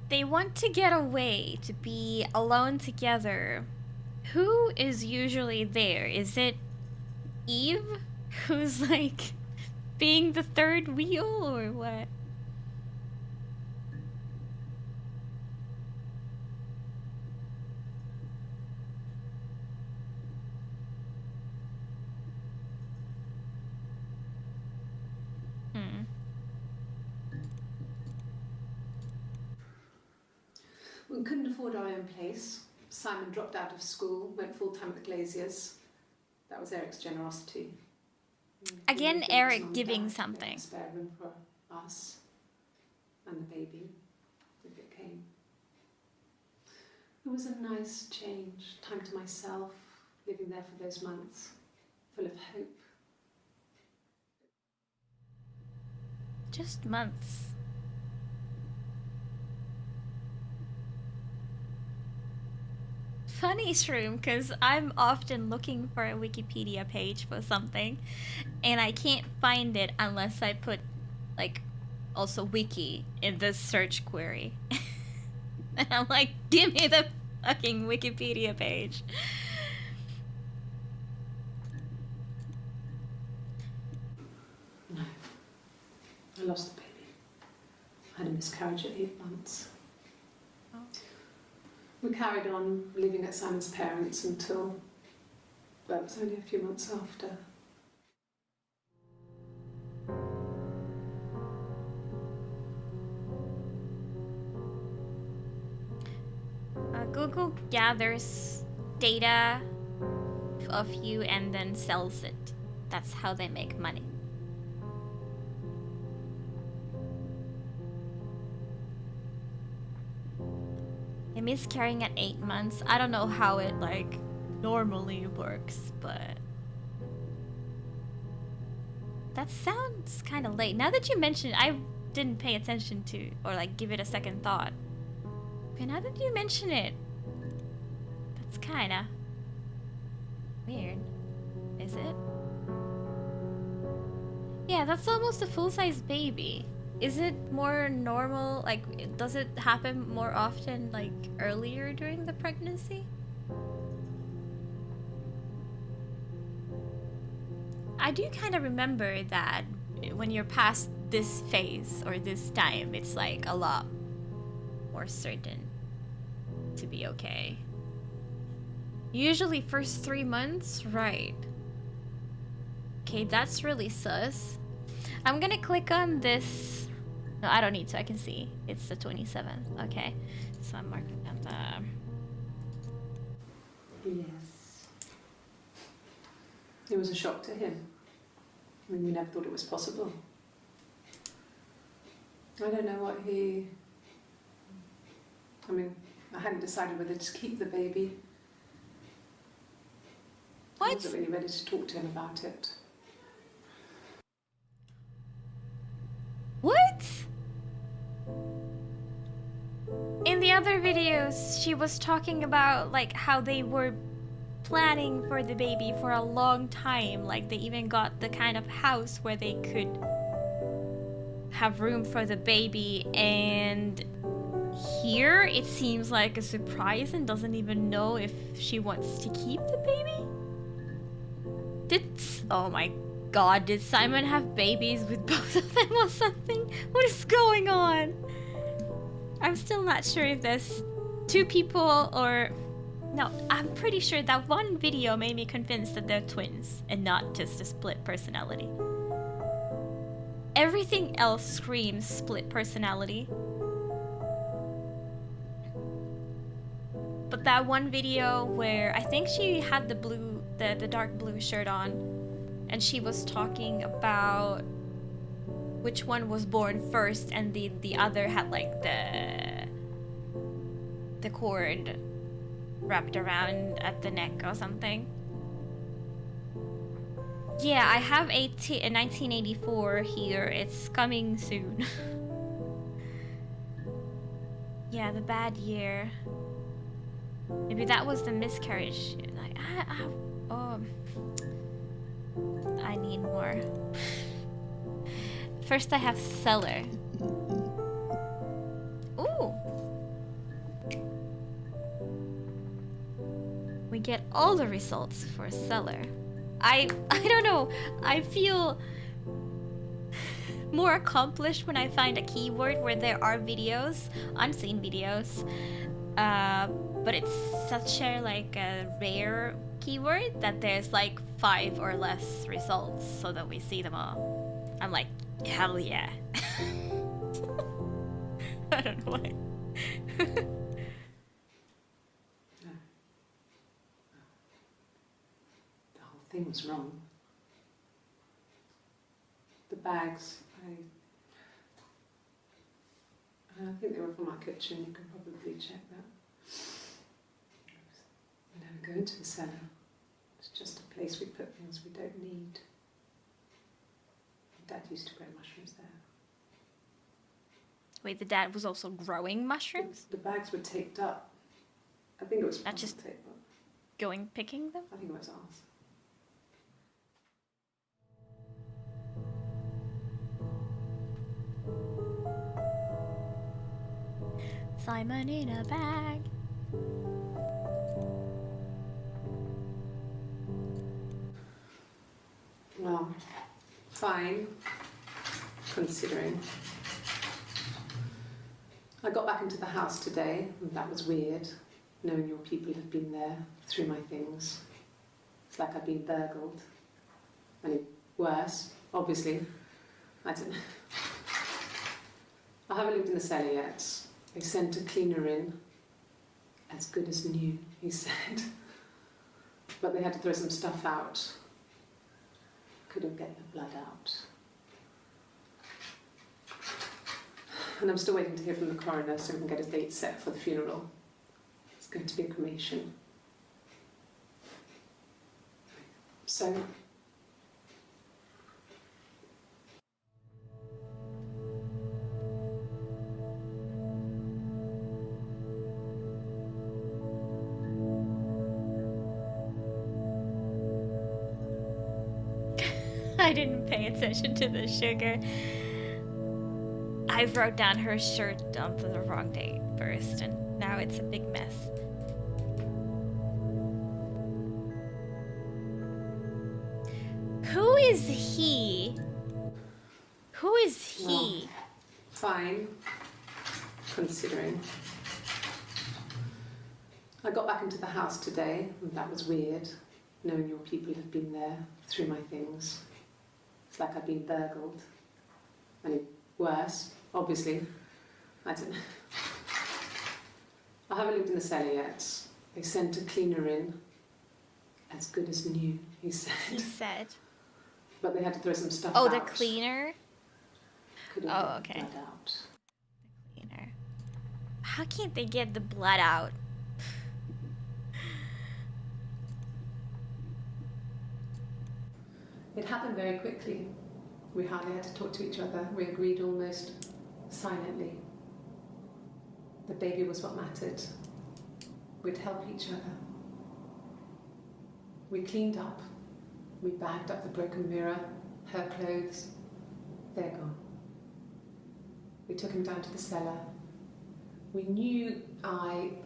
They want to get away, to be alone together. Who is usually there? Is it Eve, who's like being the third wheel, or what? We couldn't afford our own place. Simon dropped out of school, went full-time at the Glaziers. That was Eric's generosity. Again, Eric giving something. Spare room for us and the baby, if it came. It was a nice change, time to myself, living there for those months, full of hope. Just months. Funny, Shroom, because I'm often looking for a Wikipedia page for something, and I can't find it unless I put, like, also wiki in this search query. And I'm like, give me the fucking Wikipedia page. No. I lost the baby. I had a miscarriage at 8 months. Oh. We carried on living at Simon's parents until, well, it was only a few months after. Google gathers data of you and then sells it. That's how they make money. A miscarrying at 8 months. I don't know how it like normally works, but that sounds kind of late. Now that you mention it, I didn't pay attention to or like give it a second thought. Okay, now that you mention it, that's kind of weird. Is it? Yeah, that's almost a full-size baby. Is it more normal? Like, does it happen more often, like, earlier during the pregnancy? I do kind of remember that when you're past this phase or this time, it's like a lot more certain to be okay. Usually first 3 months, right? Okay, that's really sus. I'm gonna click on this. No, I don't need to. I can see. It's the 27th. Okay. So I'm marking down the... Yes. It was a shock to him. I mean, we never thought it was possible. I don't know what he... I mean, I hadn't decided whether to keep the baby. What? I wasn't really ready to talk to him about it. What? In the other videos, she was talking about like how they were planning for the baby for a long time. Like they even got the kind of house where they could have room for the baby, and here it seems like a surprise and doesn't even know if she wants to keep the baby. Oh my god, did Simon have babies with both of them or something? What is going on? I'm still not sure if there's two people or... No, I'm pretty sure that one video made me convinced that they're twins and not just a split personality. Everything else screams split personality. But that one video where I think she had the dark blue shirt on, and she was talking about which one was born first, and the other had like the cord wrapped around at the neck or something. Yeah, I have a 1984 here. It's coming soon. Yeah, the bad year. Maybe that was the miscarriage. Like, I need more. First I have seller. Ooh. We get all the results for seller. I don't know. I feel more accomplished when I find a keyword where there are videos, unseen videos. But it's such a like a rare keyword that there's like 5 or less results so that we see them all. I'm like, hell yeah. I don't know why. The whole thing was wrong. The bags, I think they were from our kitchen. You can probably check that. We never go into the cellar. It's just a place we put things we don't need. Dad used to grow mushrooms there. Wait, the dad was also growing mushrooms? The bags were taped up. I think it was Not just taped up. going picking them? I think it was ours. Simon in a bag. Well, fine, considering. I got back into the house today, and that was weird, knowing your people have been there through my things. It's like I've been burgled. I mean, worse, obviously. I don't know. I haven't lived in the cellar yet. They sent a cleaner in. as good as new, he said. But they had to throw some stuff out. Couldn't get the blood out. And I'm still waiting to hear from the coroner so we can get a date set for the funeral. It's going to be a cremation. So, I didn't pay attention to the sugar. I wrote down her shirt on the wrong date first, and now it's a big mess. Who is he? Who is he? well, fine, considering. I got back into the house today, and that was weird, knowing your people had been there through my things. It's like I'd been burgled. I mean, worse, obviously. I don't know. I haven't lived in the cellar yet. They sent a cleaner in. As good as new, he said. He said. But they had to throw some stuff Oh, out. the cleaner? Couldn't Oh, get okay. the blood out. The cleaner. How can't they get the blood out? It happened very quickly. We hardly had to talk to each other. We agreed almost silently. The baby was what mattered. We'd help each other. We cleaned up. We bagged up the broken mirror, her clothes. They're gone. We took him down to the cellar. We knew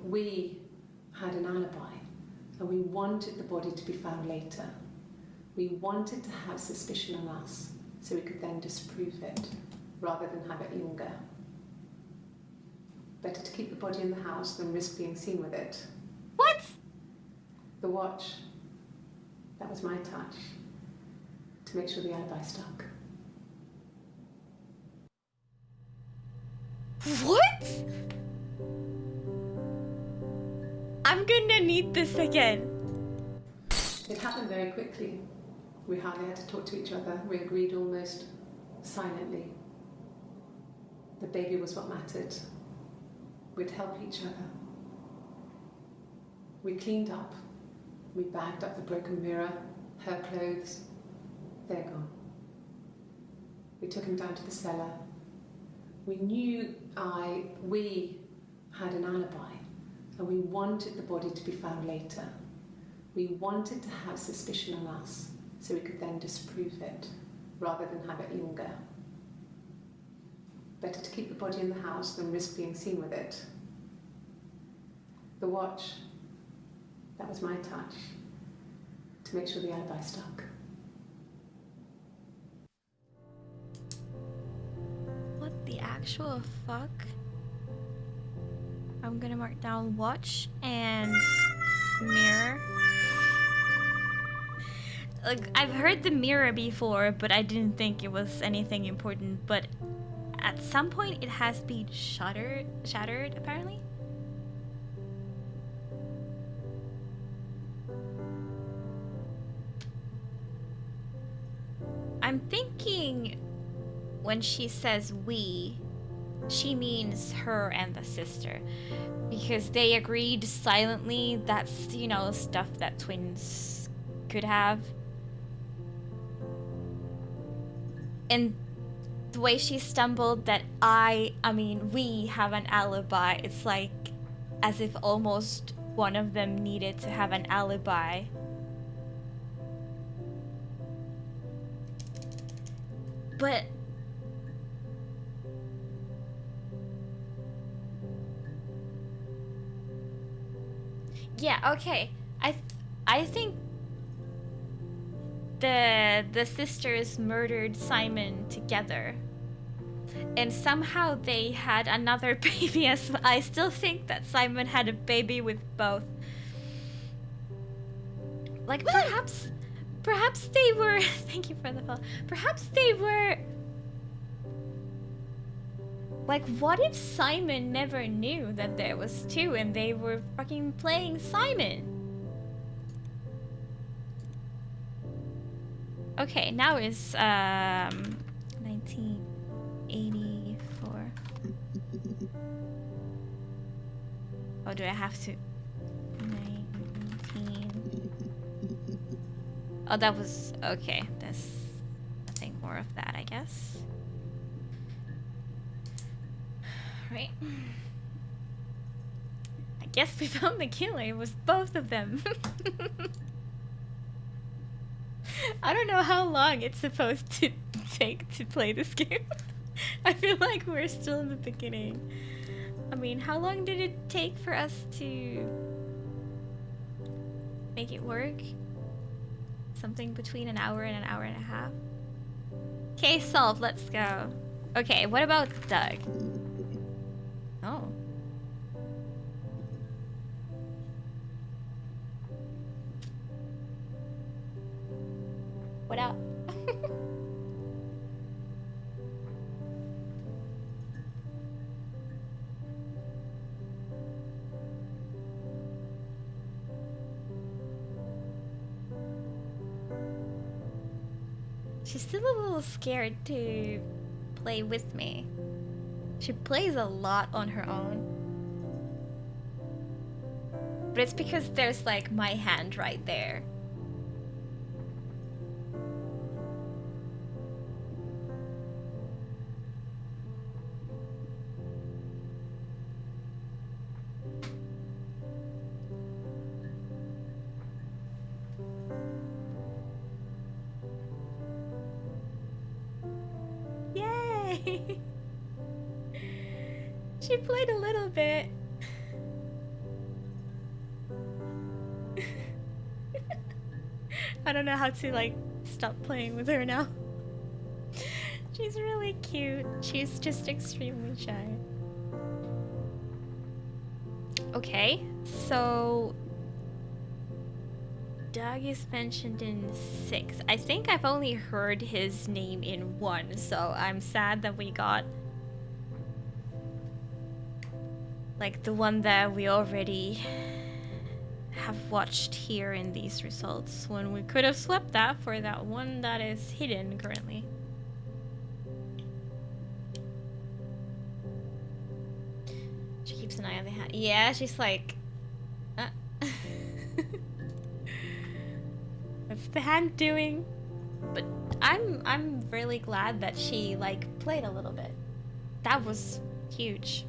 we had an alibi, and we wanted the body to be found later. We wanted to have suspicion on us, so we could then disprove it, rather than have it linger. Better to keep the body in the house than risk being seen with it. What? The watch, that was my touch, to make sure the alibi stuck. What? I'm gonna need this again. It happened very quickly. We hardly had to talk to each other. We agreed almost silently. The baby was what mattered. We'd help each other. We cleaned up. We bagged up the broken mirror, her clothes. They're gone. We took him down to the cellar. We knew we had an alibi, and we wanted the body to be found later. We wanted to have suspicion on us, so we could then disprove it, rather than have it linger. Better to keep the body in the house than risk being seen with it. The watch, that was my touch, to make sure the alibi stuck. What the actual fuck? I'm gonna mark down watch and mirror. Like, I've heard the mirror before, but I didn't think it was anything important. But at some point, it has been shattered apparently. I'm thinking when she says we, she means her and the sister. Because they agreed silently. That's, you know, stuff that twins could have. And the way she stumbled that we have an alibi, it's like as if almost one of them needed to have an alibi. But yeah, okay. I think the sisters murdered Simon together. And somehow they had another baby as well. I still think that Simon had a baby with both. Like, perhaps they were thank you for the follow. Perhaps they were Like, what if Simon never knew that there was two and they were fucking playing Simon? Okay, now is 1984. Oh, do I have to? 19. Oh, that was okay. There's nothing more of that, I guess. Right. I guess we found the killer. It was both of them. I don't know how long it's supposed to take to play this game. I feel like we're still in the beginning. I mean, how long did it take for us to make it work? Something between an hour and a half. Case solved, let's go. Okay, what about Doug? Oh. What up? She's still a little scared to play with me. She plays a lot on her own. But it's because there's like my hand right there. Yay! She played a little bit. I don't know how to like stop playing with her now. She's really cute. She's just extremely shy. Okay, so Doug is mentioned in 6. I think I've only heard his name in 1, so I'm sad that we got like the one that we already have watched here in these results, when we could have swapped that for that one that is hidden currently. She keeps an eye on the hand. Yeah, she's like, what's the hand doing? But I'm really glad that she like played a little bit. That was huge.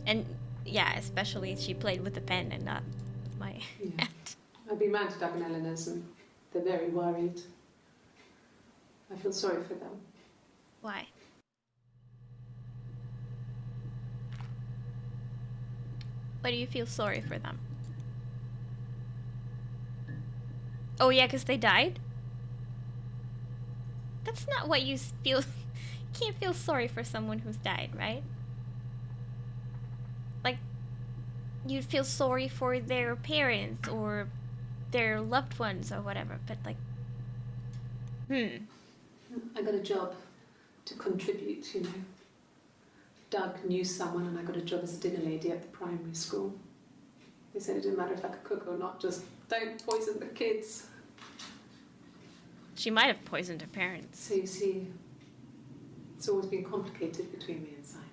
And yeah, especially she played with the pen and not with my hand. I've been round to Doug and Eleanor's and they're very worried. I feel sorry for them. Why? Why do you feel sorry for them? Oh yeah, because they died? That's not what you feel. You can't feel sorry for someone who's died, right? Like, you'd feel sorry for their parents or their loved ones or whatever, but like, I got a job to contribute, you know. Doug knew someone and I got a job as a dinner lady at the primary school. They said it didn't matter if I could cook or not, just don't poison the kids. She might have poisoned her parents. So you see, it's always been complicated between me and Simon.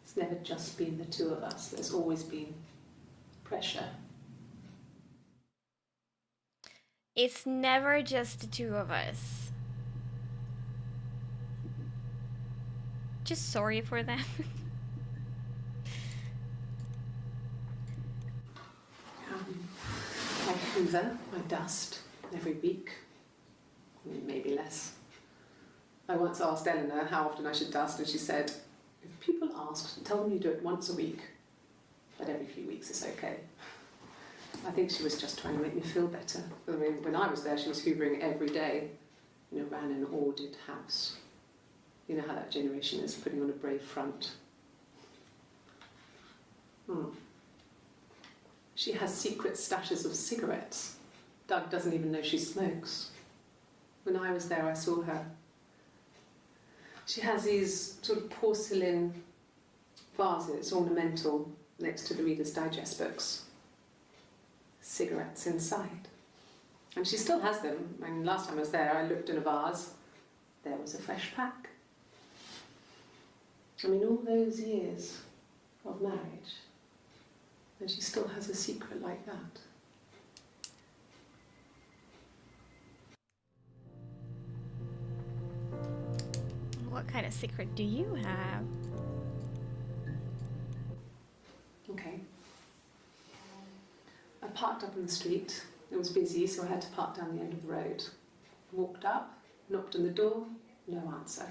It's never just been the two of us. There's always been pressure. It's never just the two of us. Just sorry for them. I hoover, I dust every week, maybe less. I once asked Eleanor how often I should dust, and she said, if people ask, tell them you do it once a week, but every few weeks is okay. I think she was just trying to make me feel better. I mean, when I was there, she was hoovering every day, you know, ran an ordered house. You know how that generation is, putting on a brave front. She has secret stashes of cigarettes. Doug doesn't even know she smokes. When I was there, I saw her She has these sort of porcelain vases, ornamental, next to the Reader's Digest books. Cigarettes inside. And she still has them. I mean, last time I was there, I looked in a vase. There was a fresh pack. I mean, all those years of marriage, and she still has a secret like that. What kind of secret do you have? Okay. I parked up on the street. It was busy, so I had to park down the end of the road. Walked up, knocked on the door, no answer.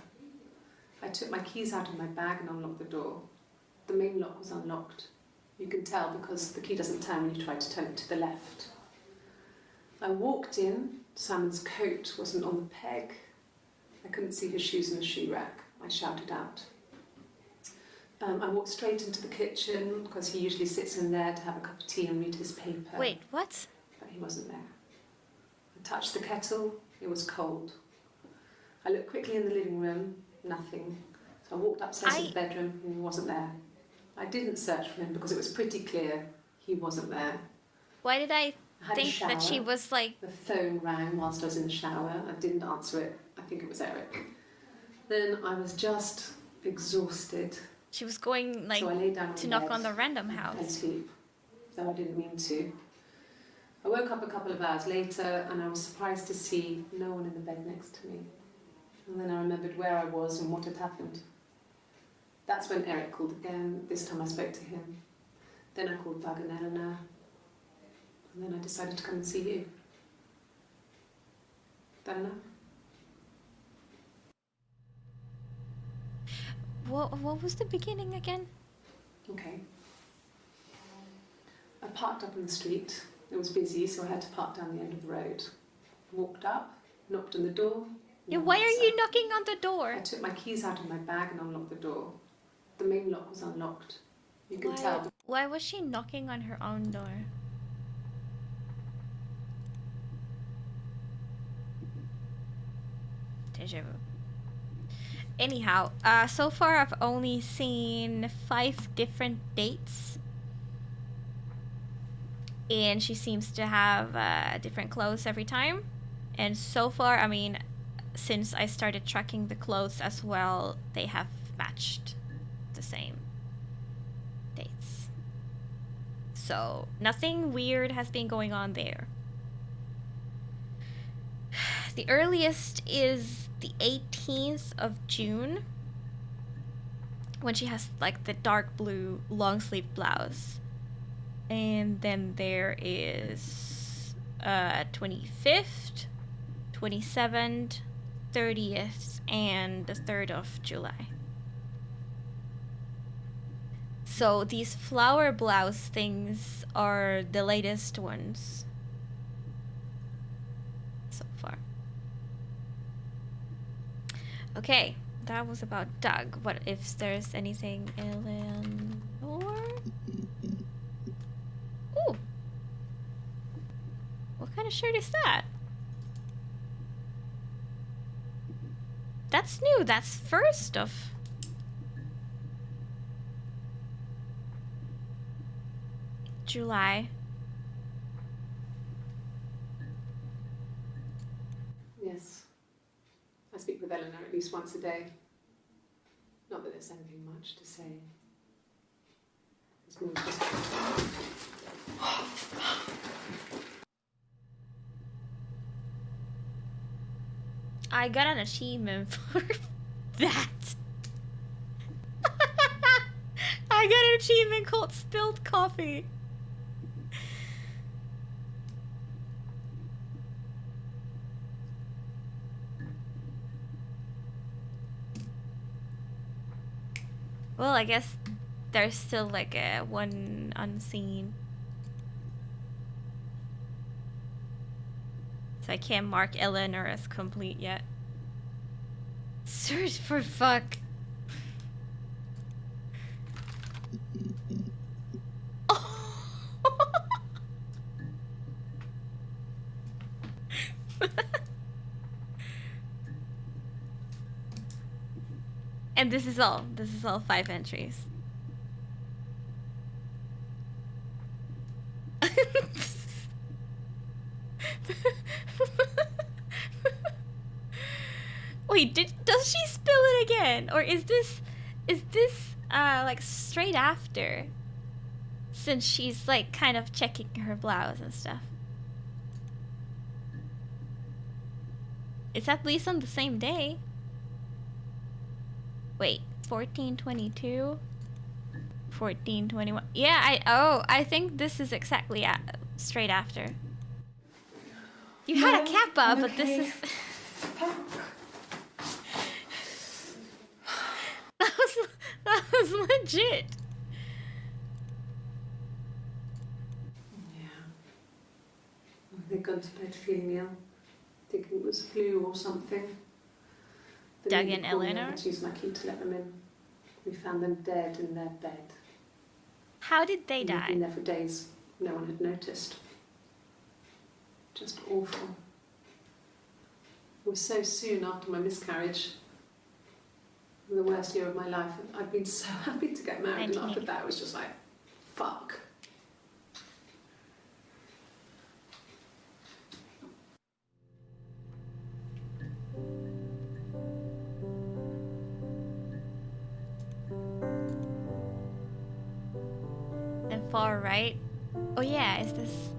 I took my keys out of my bag and unlocked the door. The main lock was unlocked. You can tell because the key doesn't turn when you try to turn it to the left. I walked in. Simon's coat wasn't on the peg. I couldn't see his shoes in the shoe rack. I shouted out. I walked straight into the kitchen because he usually sits in there to have a cup of tea and read his paper. Wait, what? But he wasn't there. I touched the kettle. It was cold. I looked quickly in the living room. Nothing. So I walked upstairs to the bedroom and he wasn't there. I didn't search for him because it was pretty clear he wasn't there. Why did I I had a think shower. that she was like... The phone rang whilst I was in the shower. I didn't answer it. I think it was Eric. Then I was just exhausted. She was going like So I lay down to on knock bed on the random and house. sleep, though I didn't mean to. I woke up a couple of hours later and I was surprised to see no one in the bed next to me. And then I remembered where I was and what had happened. That's when Eric called again. This time I spoke to him. Then I called Doug and Eleanor. And then I decided to come and see you. That enough? What was the beginning again? Okay. I parked up on the street. It was busy, so I had to park down the end of the road. Walked up, knocked on the door. Yeah, no why are answer. you knocking on the door? I took my keys out of my bag and unlocked the door. The main lock was unlocked. You can tell. Why was she knocking on her own door? Deja vu. Anyhow, so far I've only seen 5 different dates. And she seems to have different clothes every time. And so far, I mean, since I started tracking the clothes as well, they have matched the same dates. So nothing weird has been going on there. The earliest is the 18th of June, when she has like the dark blue long sleeve blouse. And then there is 25th, 27th, 30th, and the 3rd of July. So these flower blouse things are the latest ones so far. Okay, that was about Doug. What if there's anything, Eleanor? Ooh. What kind of shirt is that? That's new. That's 1st of July. Yes. I speak with Eleanor at least once a day. Not that there's anything much to say. It's more just... I got an achievement for that. I got an achievement called Spilled Coffee. Well, I guess there's still like a one unseen. So I can't mark Eleanor as complete yet. Search for fuck. And this is all. This is all 5 entries. Wait, does she spill it again? Or is this like straight after? Since she's like kind of checking her blouse and stuff. It's at least on the same day. Wait, 1422, 1421. Yeah, I think this is exactly straight after. You had a kappa, but this is that was legit. Yeah. They'd gone to bed feeling ill, thinking it was flu or something. Doug and Eleanor? I used my key to let them in. We found them dead in their bed. How did they They'd die? been there for days. No one had noticed. Just awful. It was so soon after my miscarriage. The worst year of my life. I'd been so happy to get married, and after that it was just like, fuck. And far right. Oh yeah, is this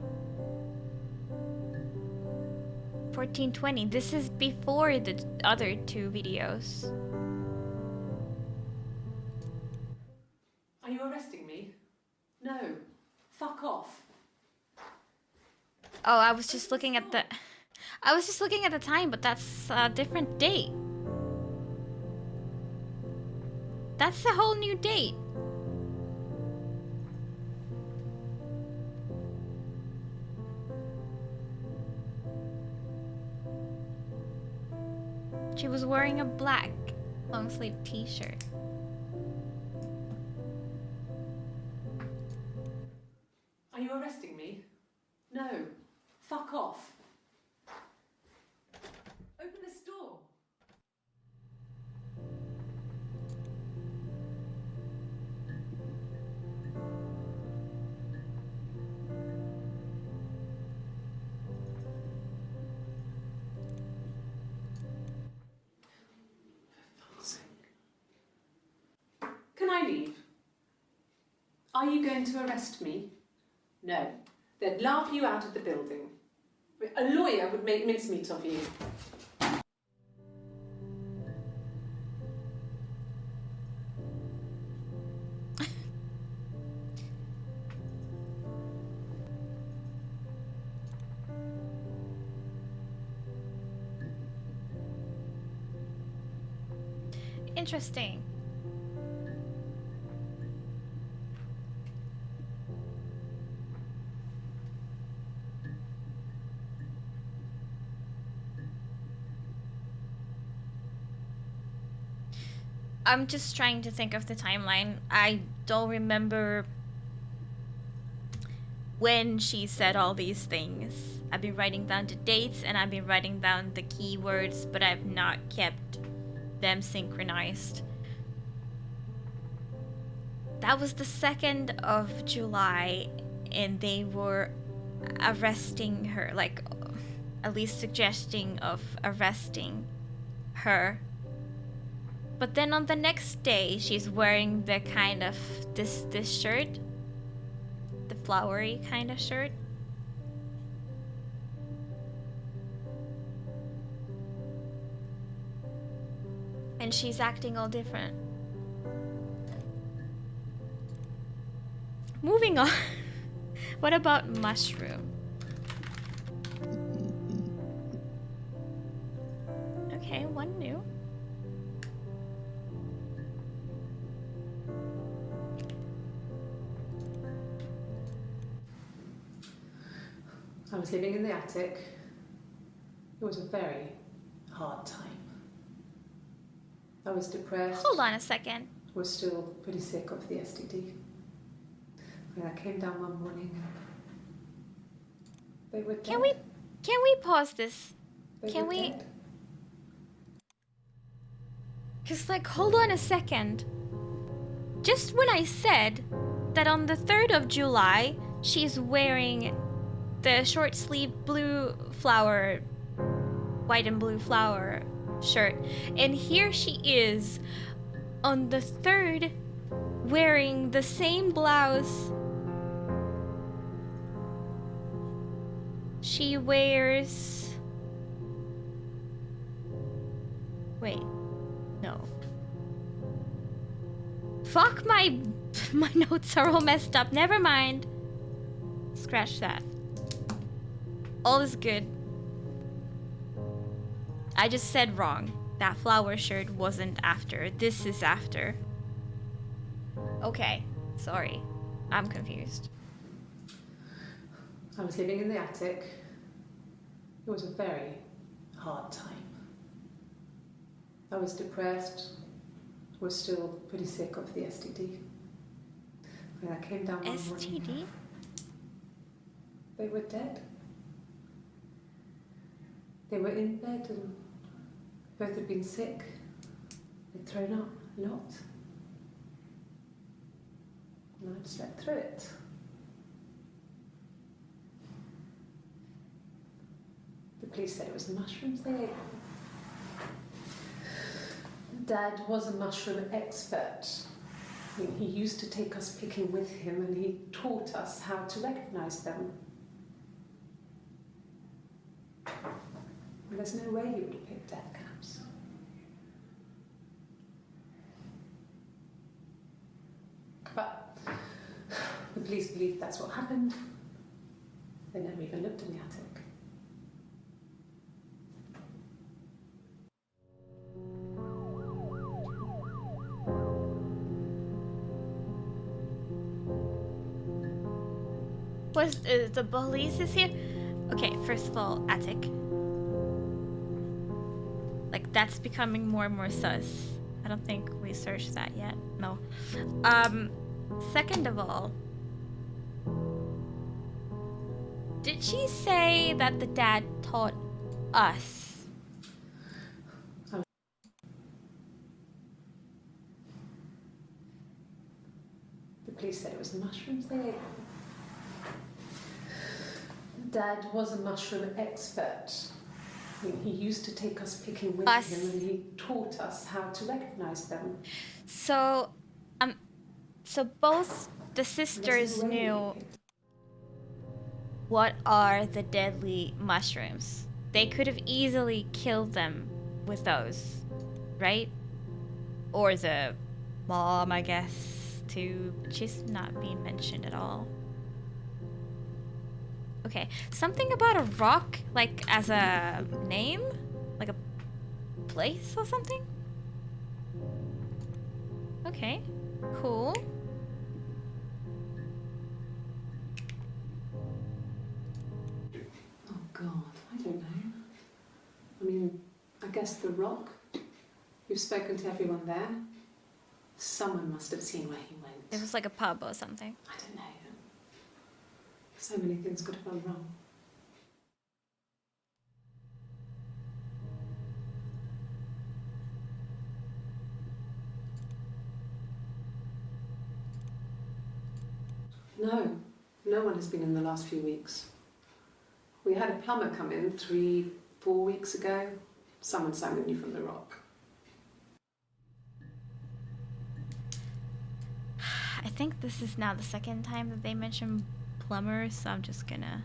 1420? This is before the other 2 videos. Are you arresting me? No. Fuck off. Oh, I was just looking at the time, but that's a different date. That's a whole new date. She was wearing a black long sleeve t-shirt. Are you arresting me? No. Fuck off. Open this door. Can I leave? Are you going to arrest me? No. They'd laugh you out of the building. A lawyer would make mincemeat of you. Interesting. I'm just trying to think of the timeline. I don't remember when she said all these things. I've been writing down the dates and I've been writing down the keywords, but I've not kept them synchronized. That was the 2nd of July, and they were arresting her, like at least suggesting of arresting her. But then on the next day, she's wearing the kind of this shirt, the flowery kind of shirt. And she's acting all different. Moving on. What about mushroom? Okay, one new. I was living in the attic. It was a very hard time. I was depressed. Hold on a second. Was still pretty sick of the STD. And I came down one morning and they were dead. Can we pause this? They Can were we? dead. Cause like, hold on a second. Just when I said that on the 3rd of July, she's wearing the short sleeve blue flower, white and blue flower shirt, and here she is on the 3rd wearing the same blouse she wears. Wait, no. Fuck, my notes are all messed up. Never mind. Scratch that. All is good. I just said wrong. That flower shirt wasn't after. This is after. Okay, sorry. I'm confused. I was living in the attic. It was a very hard time. I was depressed. Was still pretty sick of the STD. When I came down one morning, STD? they were dead. They were in bed and both had been sick. They'd thrown up a lot. And I slept through it. The police said it was the mushrooms they ate. Dad was a mushroom expert. He used to take us picking with him and he taught us how to recognise them. And there's no way you would have picked dead caps. But the police believe that's what happened. They never even looked in the attic. Was the police is here? Okay, first of all, attic. Like, that's becoming more and more sus. I don't think we searched that yet. No. Second of all, did she say that the dad taught us? The police said it was the mushrooms they ate. Dad was a mushroom expert. He used to take us picking with him and he taught us how to recognise them. So both the sisters knew what are the deadly mushrooms. They could have easily killed them with those, right? Or the mom, I guess, too. She's not being mentioned at all. Okay, something about a rock, like as a name? Like a place or something? Okay, cool. Oh God, I don't know. I mean, I guess the rock. You've spoken to everyone there. Someone must have seen where he went. It was like a pub or something. I don't know. So many things could have gone wrong. No one has been in the last few weeks. We had a plumber come in 3-4 weeks ago. Someone sang the new from the rock. I think this is now the second time that they mention plumbers, so I'm just gonna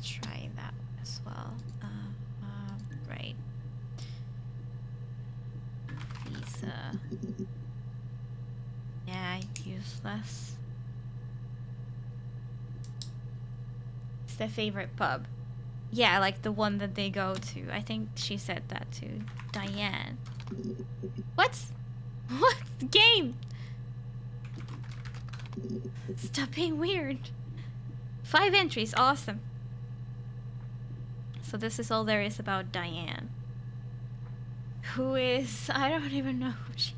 try that one as well. Right. Visa. Yeah, useless. It's their favorite pub. Yeah, like the one that they go to. I think she said that to Diane. What? What? Game? Stop being weird. 5 entries, awesome. So this is all there is about Diane. Who is... I don't even know who she...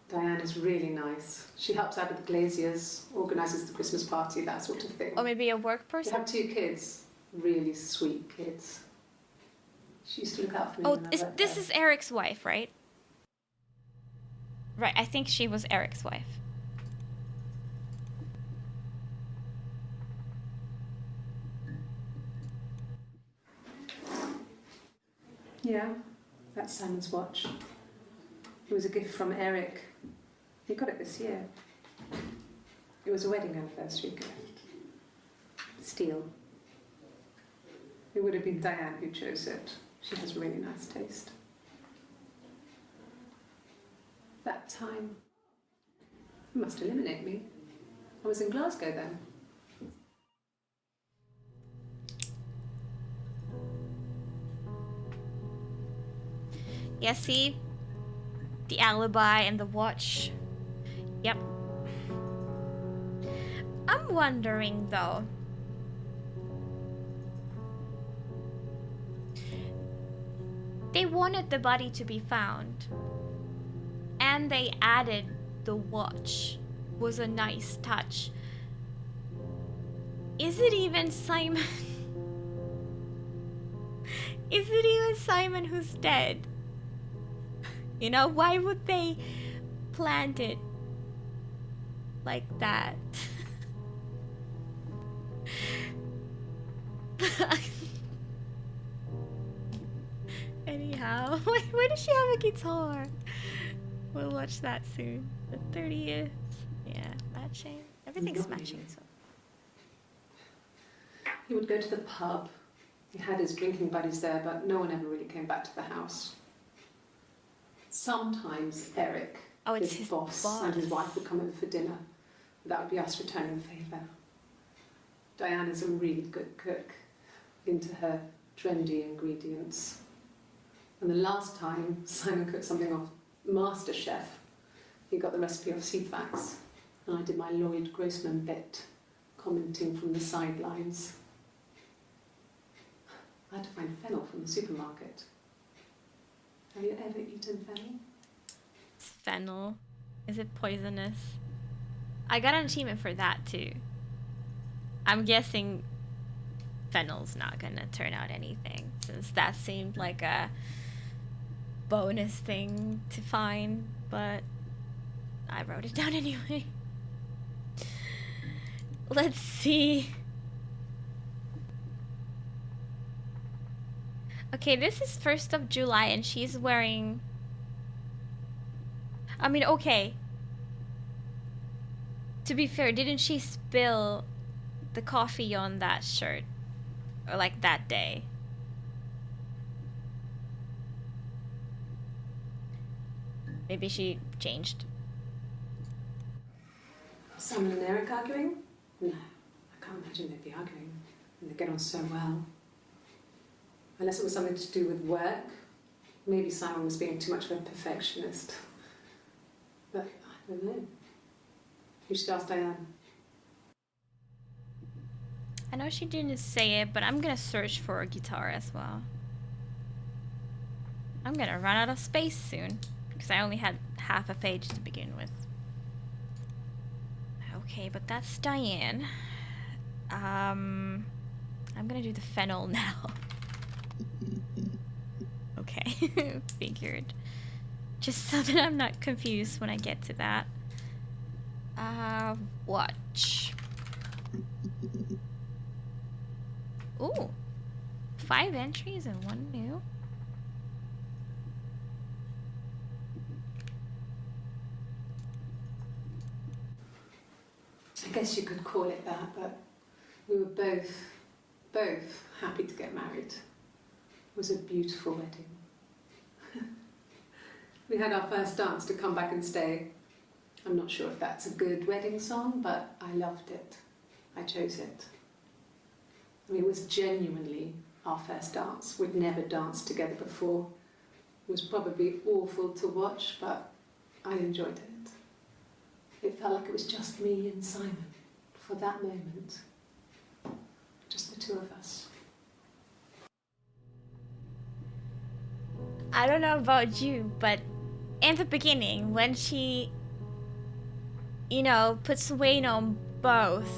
Diane is really nice. She helps out with the glaziers, organises the Christmas party, that sort of thing. Or maybe a work They person? have 2 kids, really sweet kids. She used to look out for me Oh, when I worked this there. is Eric's wife, right? Right, I think she was Eric's wife. Yeah, that's Simon's watch. It was a gift from Eric. He got it this year. It was a wedding anniversary gift. Steel. It would have been Diane who chose it. She has really nice taste. That time, it must eliminate me. I was in Glasgow then. Yeah, see? The alibi and the watch. Yep. I'm wondering though. They wanted the body to be found. And they added the watch. Was a nice touch. Is it even Simon? Is it even Simon who's dead? You know, why would they plant it like that? Anyhow, why does she have a guitar? We'll watch that soon. The 30th. Yeah, matching. Everything's matching. So. He would go to the pub. He had his drinking buddies there, but no one ever really came back to the house. Sometimes Eric, his boss, and his wife would come over for dinner. That would be us returning the favour. Diane is a really good cook, into her trendy ingredients. And the last time Simon cooked something off MasterChef, he got the recipe off CFAX, and I did my Lloyd Grossman bit, commenting from the sidelines. I had to find fennel from the supermarket. Have you ever eaten fennel? Fennel. Is it poisonous? I got an achievement for that too. I'm guessing fennel's not gonna turn out anything, since that seemed like a bonus thing to find, but I wrote it down anyway. Let's see. Okay, this is 1st of July and she's wearing... I mean, okay. To be fair, didn't she spill the coffee on that shirt? Or like that day? Maybe she changed. Simon and Eric arguing? No, I can't imagine they'd be arguing. They get on so well. Unless it was something to do with work. Maybe Simon was being too much of a perfectionist. But I don't know. You should ask Diane. I know she didn't say it, but I'm gonna search for a guitar as well. I'm gonna run out of space soon, because I only had half a page to begin with. Okay, but that's Diane. I'm gonna do the fennel now. Okay, figured. Just so that I'm not confused when I get to that. Watch. Ooh. 5 entries and 1 new. I guess you could call it that, but we were both happy to get married. It was a beautiful wedding. We had our first dance to Come Back and Stay. I'm not sure if that's a good wedding song, but I loved it. I chose it. I mean, it was genuinely our first dance. We'd never danced together before. It was probably awful to watch, but I enjoyed it. It felt like it was just me and Simon for that moment. Just the two of us. I don't know about you, but in the beginning, when she, you know, puts weight on both,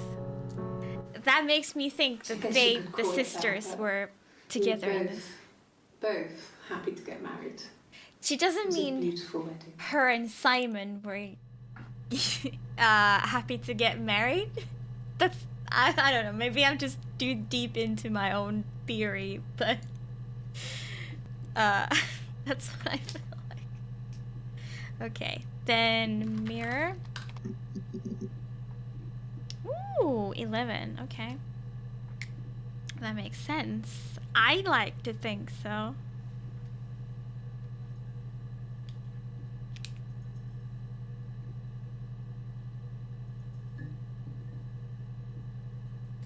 that makes me think that the sisters were together in this. Both happy to get married. She It doesn't was a mean beautiful wedding. her and Simon were happy to get married. That's I don't know. Maybe I'm just too deep into my own theory, but that's what I feel like. Okay, then mirror. Ooh, 11. Okay, that makes sense. I like to think so.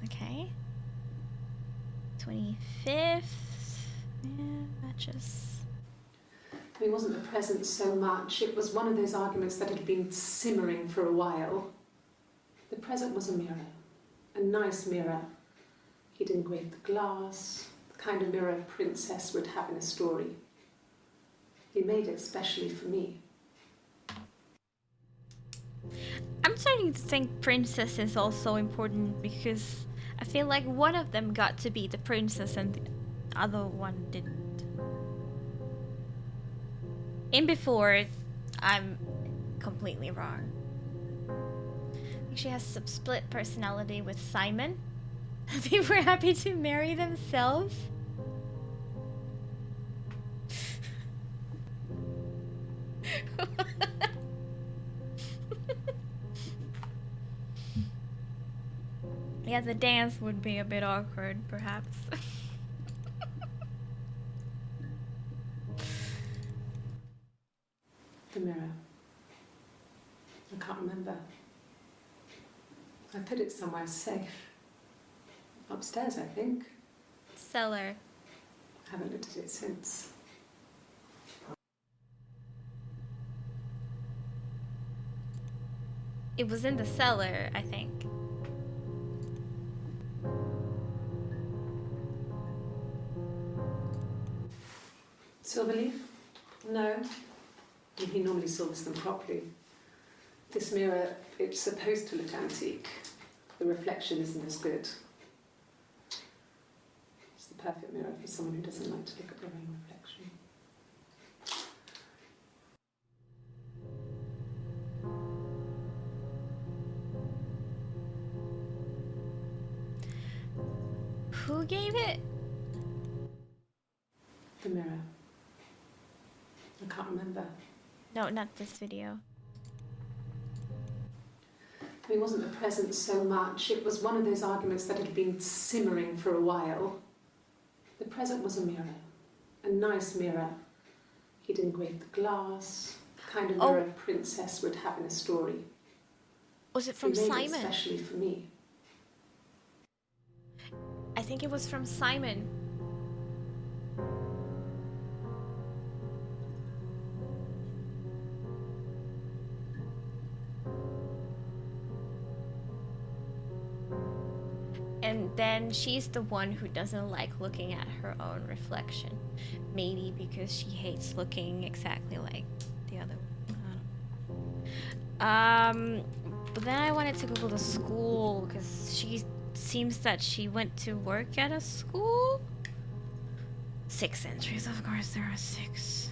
Okay. 25th. Yeah, matches. It wasn't the present so much. It was one of those arguments that had been simmering for a while. The present was a mirror. A nice mirror. He'd engraved the glass, the kind of mirror a princess would have in a story. He made it specially for me. I'm starting to think princess is also important because I feel like one of them got to be the princess and the other one didn't. In before, I'm completely wrong. I think she has some split personality with Simon. They were happy to marry themselves. Yeah, the dance would be a bit awkward, perhaps. The mirror. I can't remember. I put it somewhere safe. Upstairs, I think. Cellar. I haven't looked at it since. It was in the cellar, I think. Silverleaf? No. He normally silvers them properly. This mirror, it's supposed to look antique. The reflection isn't as good. It's the perfect mirror for someone who doesn't like to look at their own reflection. Who gave it? The mirror. I can't remember. No, not this video. It wasn't the present so much. It was one of those arguments that had been simmering for a while. The present was a mirror. A nice mirror. He'd engraved the glass, the kind of mirror a princess would have in a story. Was it from he made Simon? it especially for me. I think it was from Simon. And then she's the one who doesn't like looking at her own reflection. Maybe because she hates looking exactly like the other one. But then I wanted to Google the school because she seems that she went to work at a school. 6 entries, of course there are 6.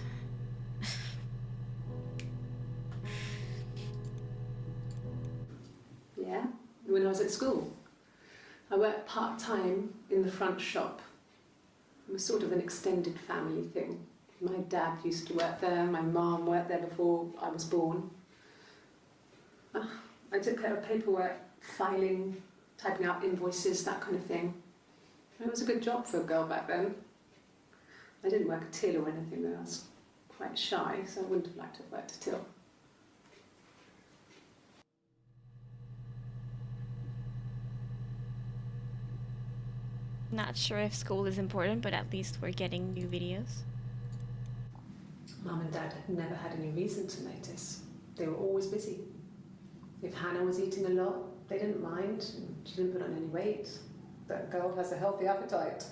Yeah, when I was at school. I worked part-time in the front shop. It was sort of an extended family thing. My dad used to work there, my mum worked there before I was born. I took care of paperwork, filing, typing out invoices, that kind of thing. It was a good job for a girl back then. I didn't work a till or anything though. I was quite shy, so I wouldn't have liked to have worked a till. Not sure if school is important, but at least we're getting new videos. Mum and Dad had never had any reason to notice. They were always busy. If Hannah was eating a lot, they didn't mind. She didn't put on any weight. That girl has a healthy appetite.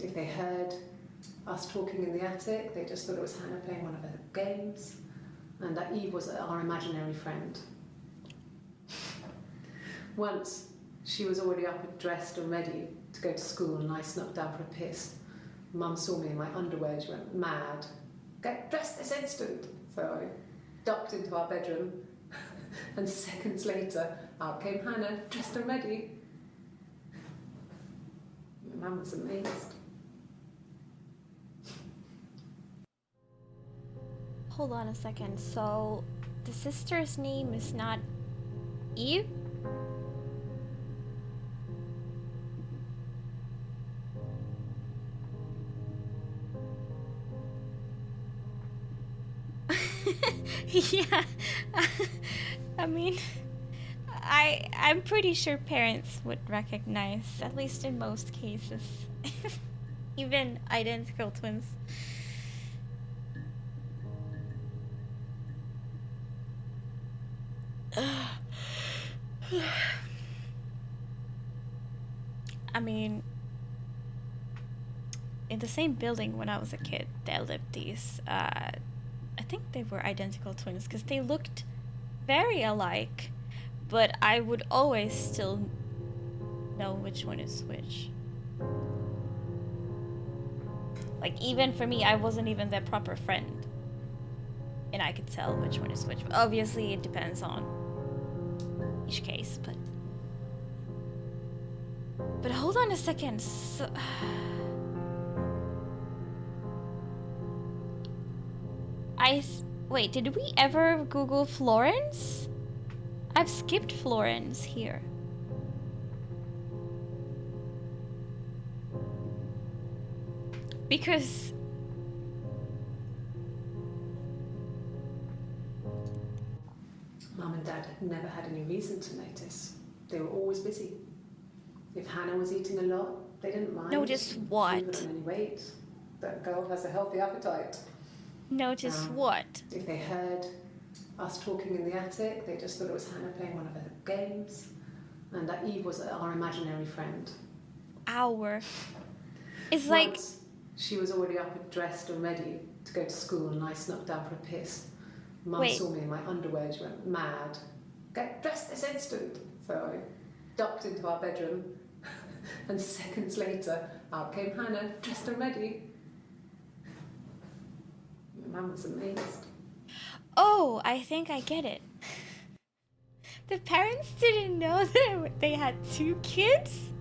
If they heard us talking in the attic, they just thought it was Hannah playing one of her games, and that Eve was our imaginary friend. Once, she was already up and dressed and ready to go to school, and I snuck down for a piss. Mum saw me in my underwear, she went mad. Get dressed this instant! So I ducked into our bedroom, and seconds later, out came Hannah, dressed and ready. My mum was amazed. Hold on a second. So, the sister's name is not Eve? Yeah. I mean, I'm pretty sure parents would recognize, at least in most cases, even identical twins. I mean, in the same building when I was a kid, there lived these, I think they were identical twins because they looked very alike, but I would always still know which one is which. Like, even for me, I wasn't even their proper friend. And I could tell which one is which. Obviously, it depends on each case, but... But hold on a second. So... Wait, did we ever Google Florence? I've skipped Florence here. Because... Mum and Dad had never had any reason to notice. They were always busy. If Hannah was eating a lot, they didn't mind. Notice what? She wasn't on any weight. That girl has a healthy appetite. Notice what? If they heard us talking in the attic, they just thought it was Hannah playing one of her games, and that Eve was our imaginary friend. Our. It's like... Once, she was already up and dressed and ready to go to school, and I snuck down for a piss. Mum saw me in my underwear, she went mad. Get dressed this instant! So I ducked into our bedroom, and seconds later, out came Hannah, dressed and ready. My mum was amazed. Oh, I think I get it. The parents didn't know that they had 2 kids?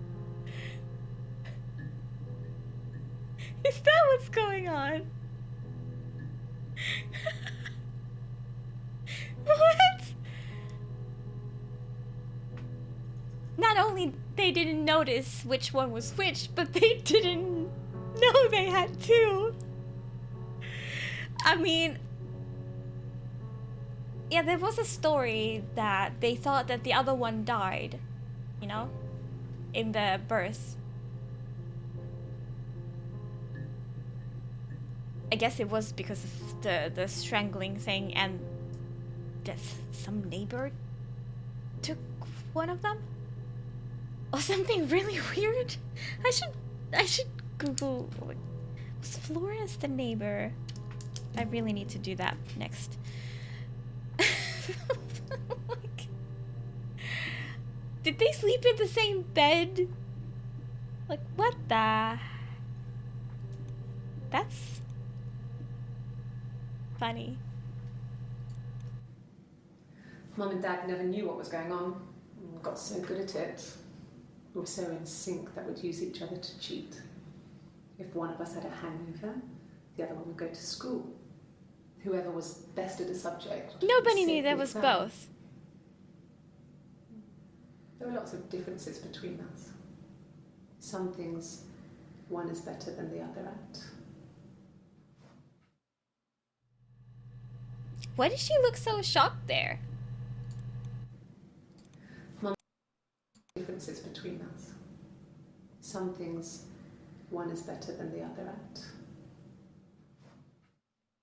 Is that what's going on? What? Not only they didn't notice which one was which, but they didn't know they had 2. I mean, yeah, there was a story that they thought that the other one died, you know, in the birth. I guess it was because of the strangling thing, and that some neighbor took one of them, or something really weird. I should Google. Was Florence the neighbor? I really need to do that next. Like, did they sleep in the same bed? Like, what the? That's funny. Mum and Dad never knew what was going on. We got so good at it. We were so in sync that we'd use each other to cheat. If one of us had a hangover, the other one would go to school. Whoever was best at a subject. Nobody knew there was both. There were lots of differences between us. Some things one is better than the other at. Why did she look so shocked there? Differences between us. Some things one is better than the other at.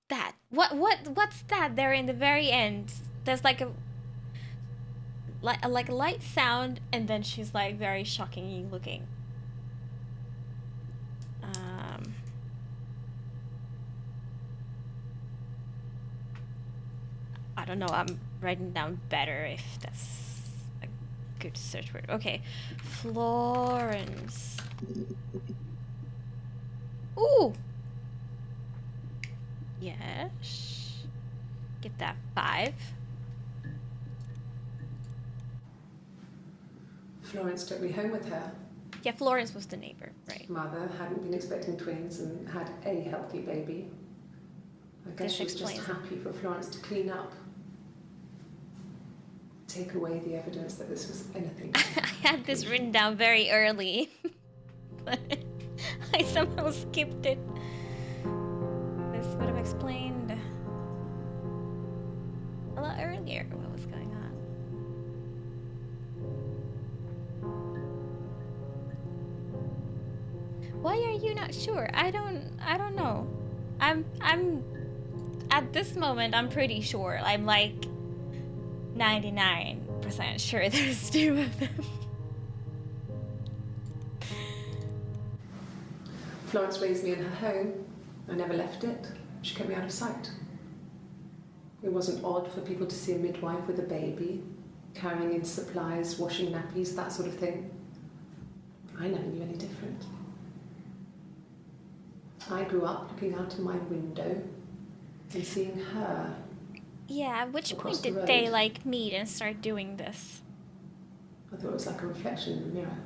That. What's that there in the very end? There's like a light sound, and then she's like very shockingly looking. I don't know, I'm writing down better if that's a good search word. Okay. Florence. Ooh! Yes. Get that 5. Florence took me home with her. Yeah, Florence was the neighbor, right? Mother hadn't been expecting twins and had a healthy baby. I guess This she was just explains it. happy for Florence to clean up. Take away the evidence that this was anything. I had this written down very early, but I somehow skipped it. This would have explained a lot earlier what was going on. Why are you not sure? I don't know. I'm at this moment I'm pretty sure. I'm like 99% sure there's 2 of them. Florence raised me in her home. I never left it. She kept me out of sight. It wasn't odd for people to see a midwife with a baby, carrying in supplies, washing nappies, that sort of thing. I never knew any different. I grew up looking out of my window and seeing her. Yeah, at which Across point the did they road. like meet and start doing this? I thought it was like a reflection in the mirror.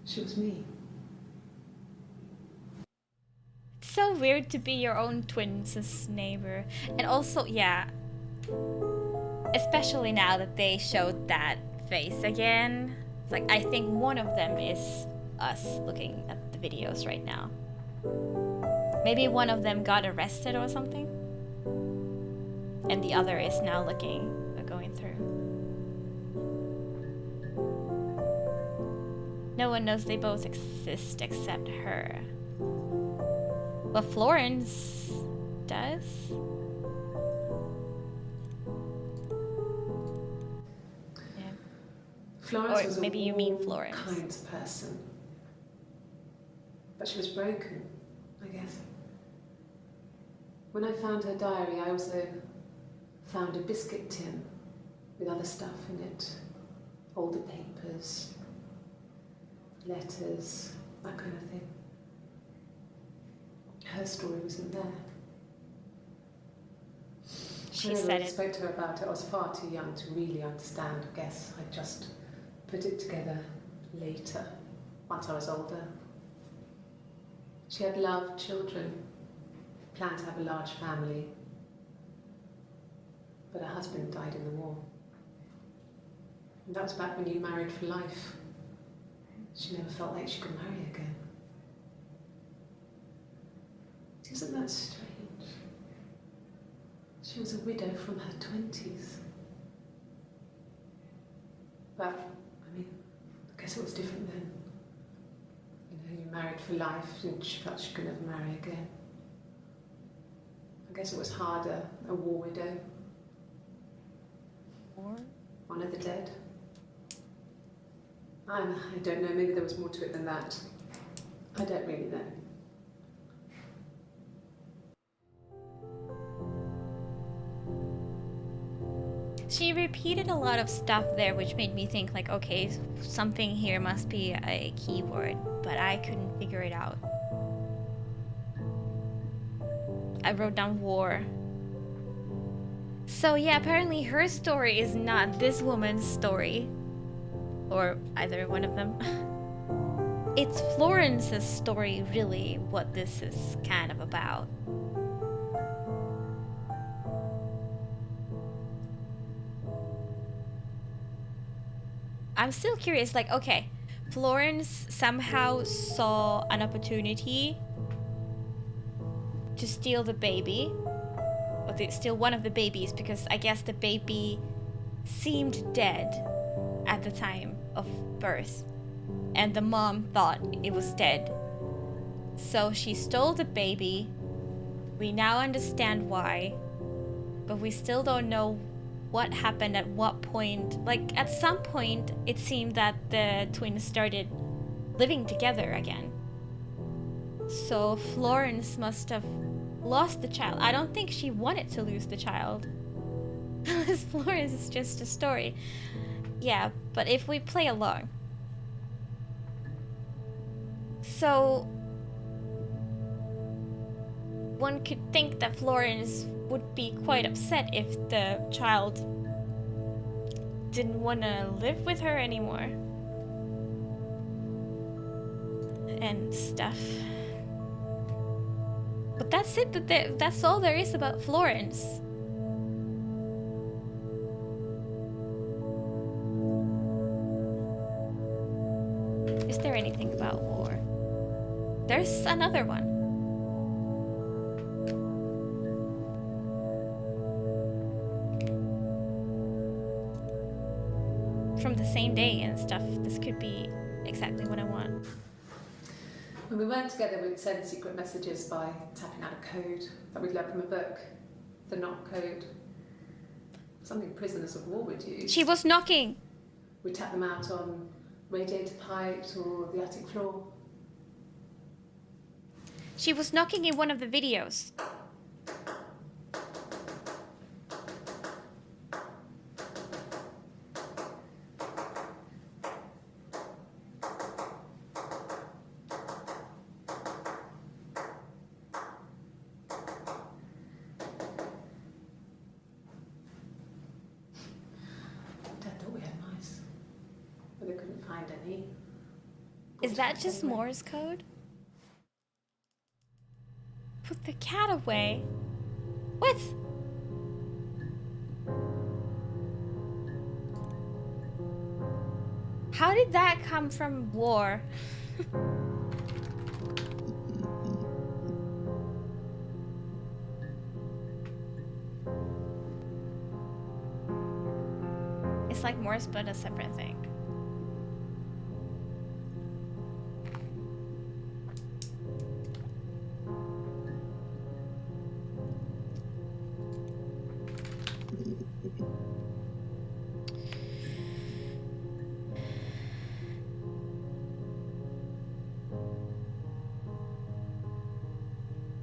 She was me. It's so weird to be your own twins' neighbor. And also, yeah, especially now that they showed that face again. It's like, I think one of them is us looking at the videos right now. Maybe one of them got arrested or something. And the other is now going through. No one knows they both exist except her. But Florence does. Yeah. Florence Or was maybe a you mean warm, Florence. kind person. But she was broken, I guess. When I found her diary, I also found a biscuit tin with other stuff in it. Older papers, letters, that kind of thing. Her story wasn't there. She I said never it. spoke to her about it. I was far too young to really understand, I guess. I just put it together later, once I was older. She had loved children, planned to have a large family, but her husband died in the war. And that was back when you married for life. She never felt like she could marry again. Isn't that strange? She was a widow from her 20s. But, I mean, I guess it was different then. You know, you married for life and she felt she could never marry again. I guess it was harder, a war widow. Or One of the dead. I don't know, maybe there was more to it than that. I don't really know. she repeated a lot of stuff there, which made me think like, okay, something here must be a keyword, but I couldn't figure it out. I wrote down war. So yeah, apparently her story is not this woman's story. Or either one of them. It's Florence's story, really, what this is kind of about. I'm still curious, like, okay, Florence somehow saw an opportunity to steal the baby, or steal one of the babies, because I guess the baby seemed dead at the time of birth, and the mom thought it was dead. So she stole the baby. We now understand why, but we still don't know what happened at what point. Like, at some point, it seemed that the twins started living together again. So Florence must have lost the child. I don't think she wanted to lose the child. Florence is just a story. Yeah, but if we play along, So one could think that Florence would be quite upset if the child didn't want to live with her anymore and stuff. But that's it. That's all there is about Florence. Is there anything about war? There's another one. From the same day and stuff. This could be exactly what I want. When we weren't together, we'd send secret messages by tapping out a code that we'd learned from a book, the knock code. Something prisoners of war would use. She was knocking. We'd tap them out on radiator pipes or the attic floor. She was knocking in one of the videos. Dad thought we had mice, but they couldn't find any. Is that just Morse code? Put the cat away. What? How did that come from war? It's like Morse, but a separate thing.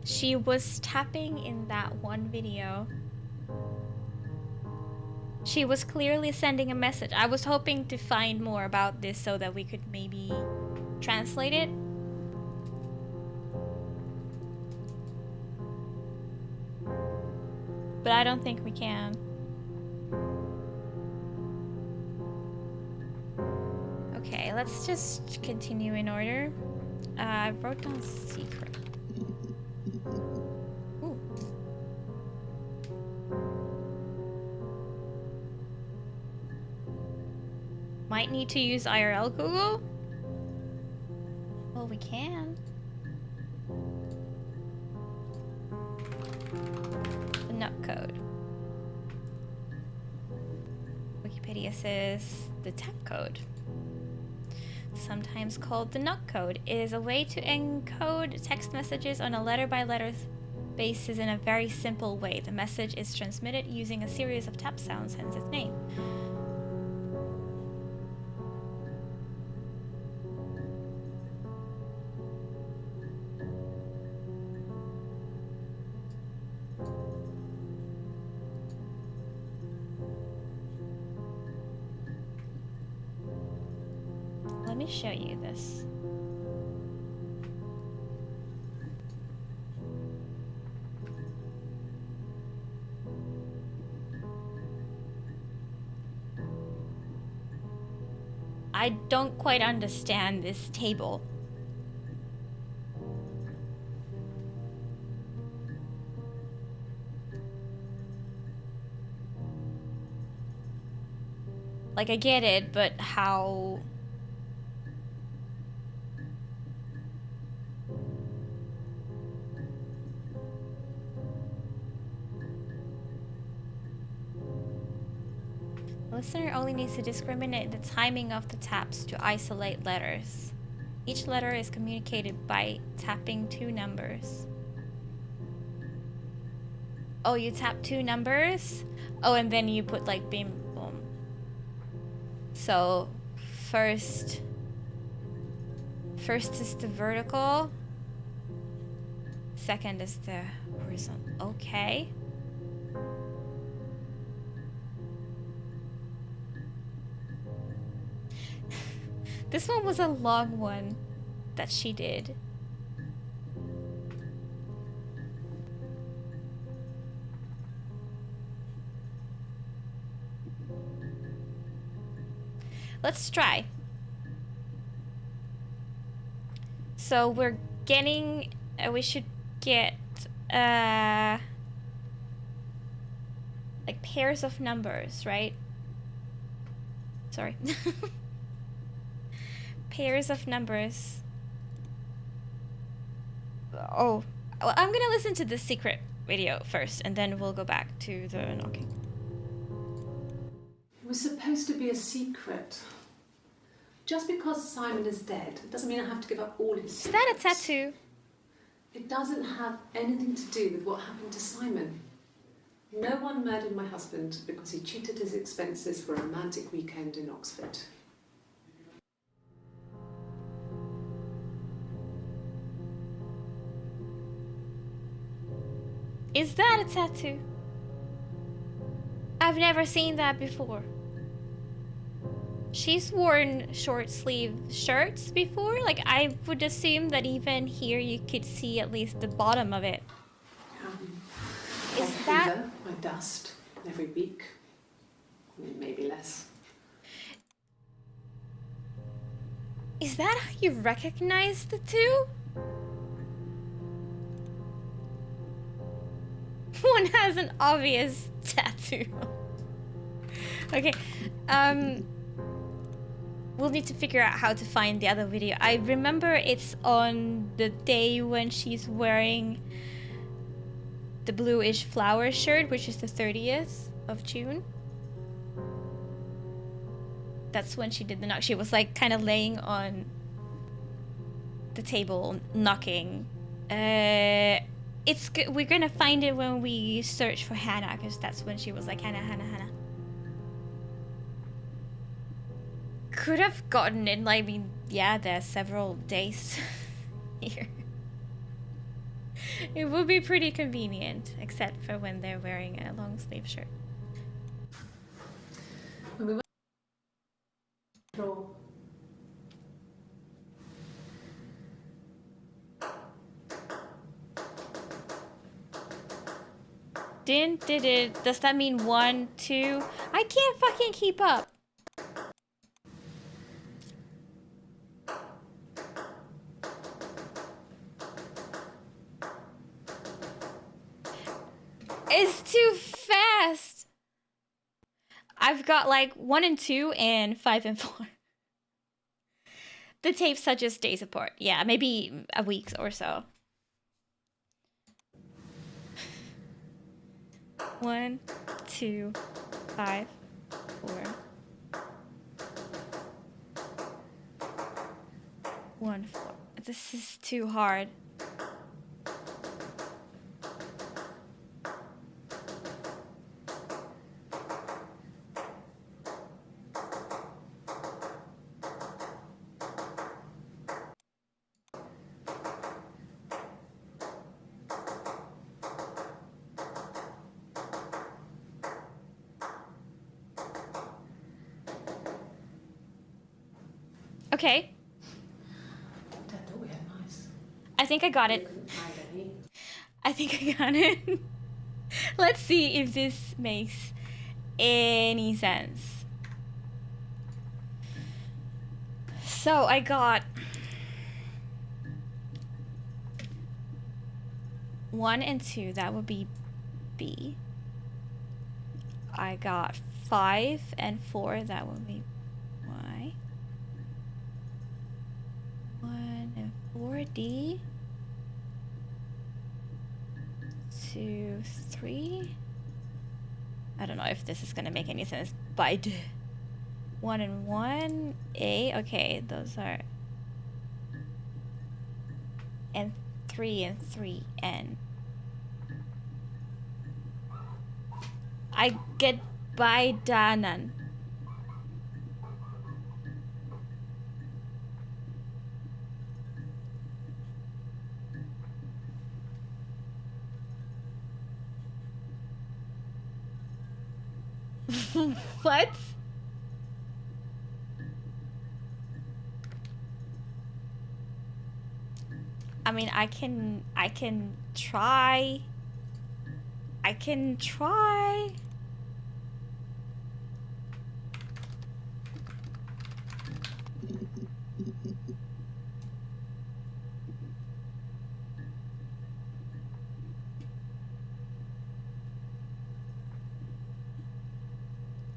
She was tapping in that one video. She was clearly sending a message. I was hoping to find more about this so that we could maybe translate it. But I don't think we can. Okay, let's just continue in order. I wrote down secret. Ooh. Might need to use IRL Google? Well, we can. The nut code. Wikipedia says the tap code, sometimes called the NUC code, is a way to encode text messages on a letter-by-letter basis in a very simple way. The message is transmitted using a series of tap sounds, hence its name. Let me show you this. I don't quite understand this table. Like, I get it, but how... The listener only needs to discriminate the timing of the taps to isolate letters. Each letter is communicated by tapping 2 numbers. Oh, you tap 2 numbers? Oh, and then you put like bim, boom. So, first is the vertical. Second is the horizontal. Okay. This one was a long one. that she did. Let's try. So we're getting, we should get like pairs of numbers, right? Sorry. Pairs of numbers. Oh, well, I'm gonna listen to the secret video first, and then we'll go back to the knocking. It was supposed to be a secret. Just because Simon is dead doesn't mean I have to give up all his secrets. Is that a tattoo? It doesn't have anything to do with what happened to Simon. No one murdered my husband because he cheated his expenses for a romantic weekend in Oxford. Is that a tattoo? I've never seen that before. She's worn short sleeve shirts before. Like, I would assume that even here you could see at least the bottom of it. Is that... Hoover, I dust every week. Maybe less. Is that how you recognize the two? One has an obvious tattoo. Okay, we'll need to figure out how to find the other video. I remember it's on the day when she's wearing the bluish flower shirt, which is the 30th of June. That's when she did the knock. She was like kind of laying on the table, knocking. It's good. We're gonna find it when we search for Hannah, because that's when she was like, Hannah, Hannah, Hannah. Could have gotten it, like, I mean, yeah, there's several days here. It would be pretty convenient, except for when they're wearing a long sleeve shirt. When we went to the floor, Did it? Does that mean 1, 2? I can't fucking keep up. It's too fast. I've got like 1 and 2 and 5 and 4. The tapes are just days apart. Yeah, maybe a week or so. 1, 2, 5, 4. 1, 4. This is too hard. Okay, Dad thought we had mice. I think I got We it. couldn't find any. I think I got it. Let's see if this makes any sense. So I got 1 and 2, that would be B. I got 5 and 4, that would be Y. 1 and 4, D. 2, 3. I don't know if this is gonna make any sense. By D. 1 and 1, A. Okay, those are. And 3 and 3, N. I get by Danan. What? I mean, I can try. I can try.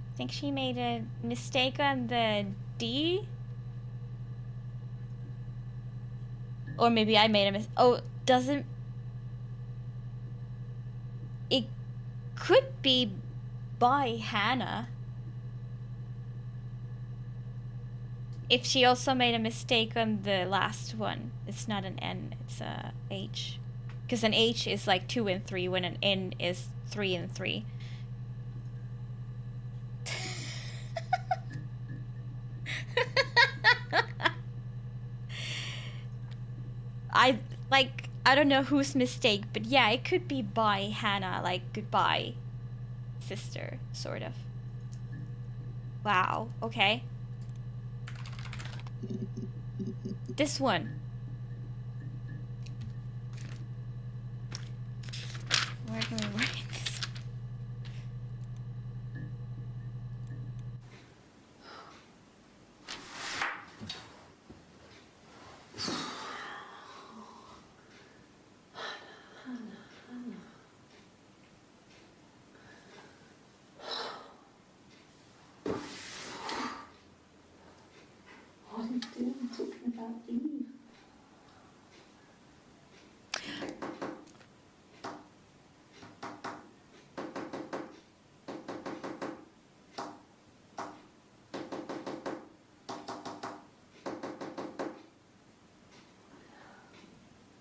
I think she made a mistake on the D. Or maybe I made a mistake. Oh, doesn't... It could be by Hannah. If she also made a mistake on the last one. It's not an N, it's a H. Because an H is like 2 and 3 when an N is 3 and 3. I don't know whose mistake, but yeah, it could be by Hannah, like goodbye, sister, sort of. Wow, okay. This one. Where can we write this? What are you doing talking about Eve?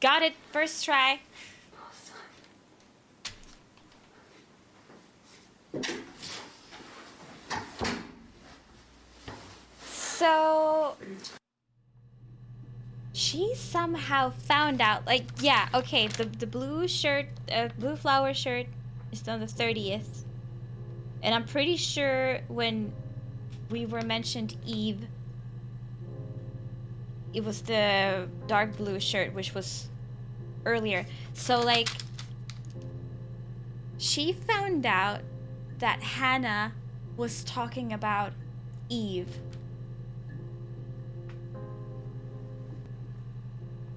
Got it, first try. So she somehow found out, like, yeah, okay, the blue shirt, blue flower shirt is on the 30th. And I'm pretty sure when we were mentioned Eve, it was the dark blue shirt, which was earlier. So, like, she found out that Hannah was talking about Eve.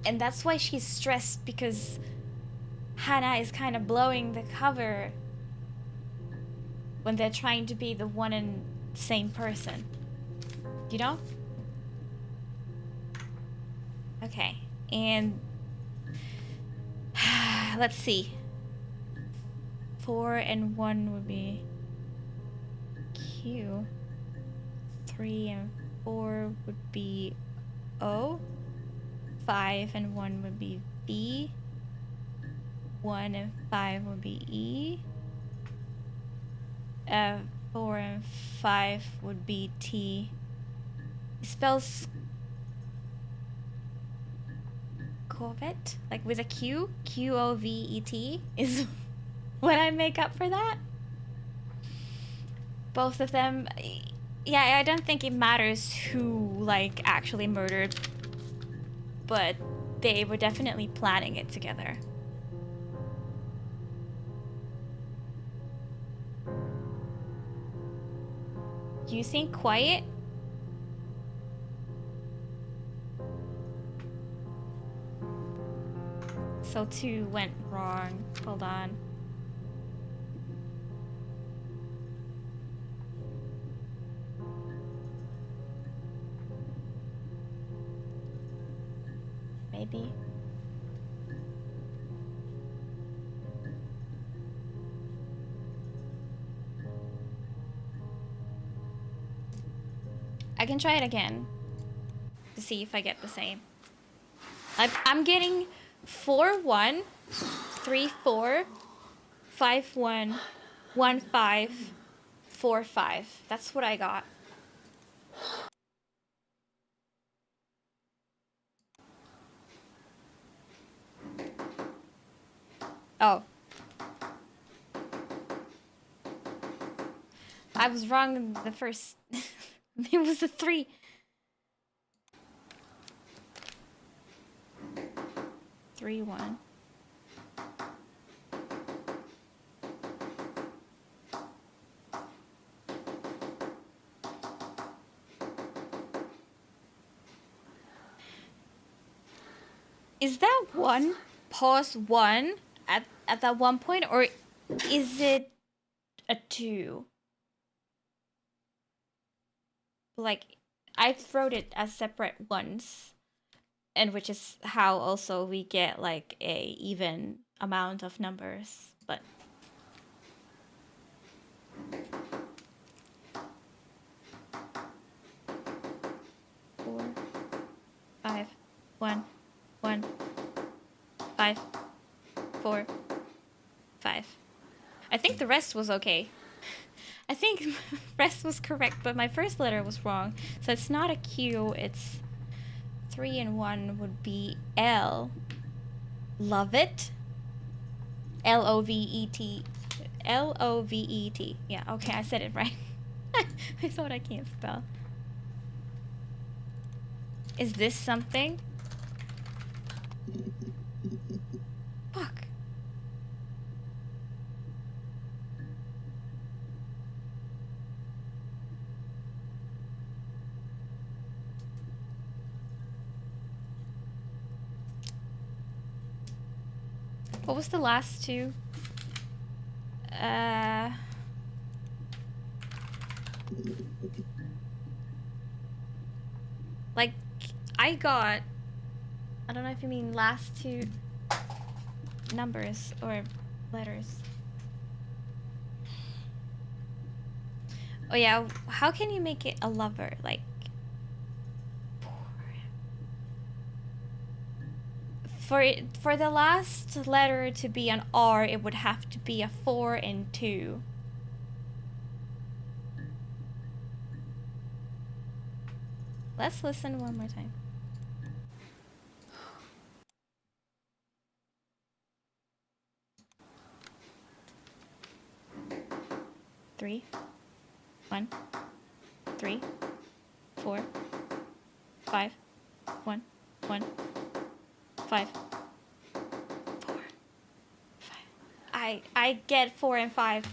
And that's why she's stressed, because Hannah is kind of blowing the cover when they're trying to be the one and same person. You know? Okay, and let's see. 4 and 1 would be Q. 3 and 4 would be O. 5 and 1 would be B. 1 and 5 would be E. 4 and 5 would be T. It spells Covet, like with a Q. Qovet is what I make up for that. Both of them, yeah, I don't think it matters who, like, actually murdered, but they were definitely planning it together. Using quiet? So 2 went wrong. Hold on. Maybe. I can try it again to see if I get the same. I'm getting 4-1, 3-4, 5-1, 1-5, 4-5. That's what I got. Oh. I was wrong in the first. It was a 3. 3-1. Is that one pause 1 at that one point, or is it a 2? Like, I wrote it as separate ones, and which is how also we get like a even amount of numbers, but 4, 5, 1, 1, 5, 4, 5. I think the rest was okay. I think rest was correct, but my first letter was wrong. So it's not a Q, it's 3 and 1 would be L. Love it. L-O-V-E-T. L-O-V-E-T. Yeah, okay, I said it right. I thought I can't spell. Is this something? Fuck. What was the last two? Like, I got... I don't know if you mean last two numbers or letters. Oh yeah, how can you make it a lover? Like... For the last letter to be an R, it would have to be a 4 and 2. Let's listen one more time. Three, 1, 3, 4, 5, 1, 1, 5, 4, 5. I get 4 and 5.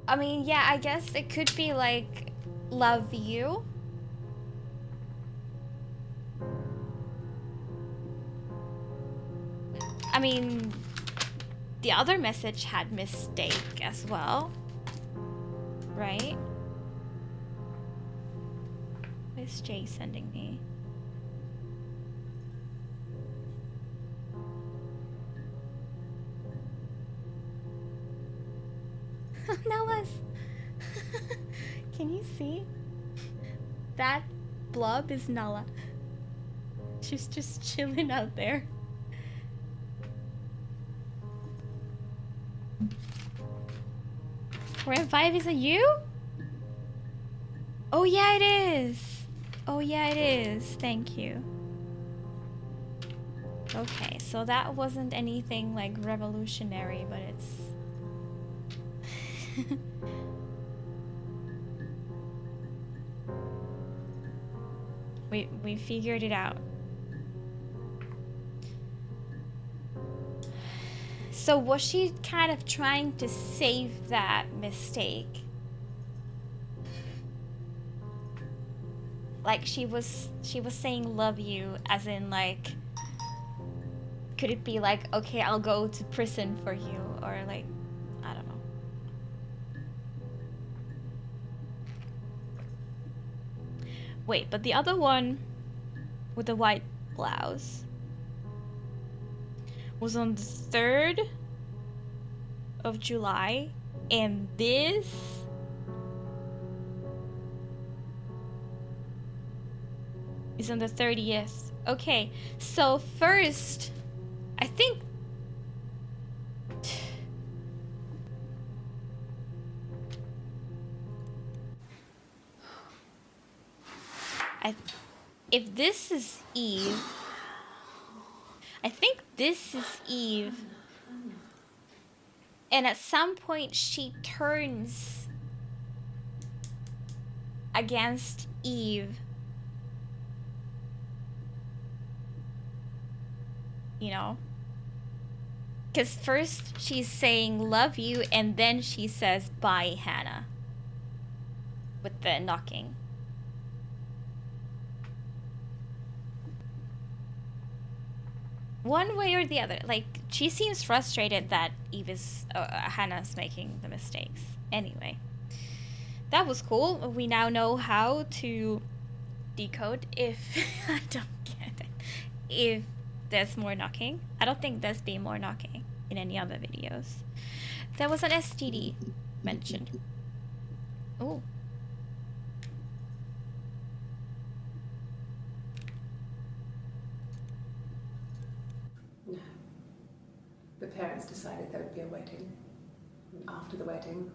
I mean, yeah, I guess it could be like love you. I mean, the other message had mistake as well, right? What is Jay sending me? Nellis! Can you see? That blob is Nala. She's just chilling out there. Four and 5 is a U? Oh yeah, it is. Oh yeah, it is. Thank you. Okay, so that wasn't anything like revolutionary, but it's... we figured it out. So was she kind of trying to save that mistake? Like she was saying love you as in like, could it be like, okay, I'll go to prison for you, or like, I don't know. Wait, but the other one with the white blouse was on the 3rd of July, and this is on the 30th. Okay, so first, I think if this is Eve, I think this is Eve, And at some point, she turns against Eve. You know? Because first she's saying love you, and then she says bye, Hannah. With the knocking. One way or the other. Like, she seems frustrated that Hannah's making the mistakes. Anyway. That was cool. We now know how to decode if... I don't get it. If there's more knocking. I don't think there's been more knocking in any other videos. There was an STD mentioned. Oh. No. The parents decided there would be a wedding. And after the wedding,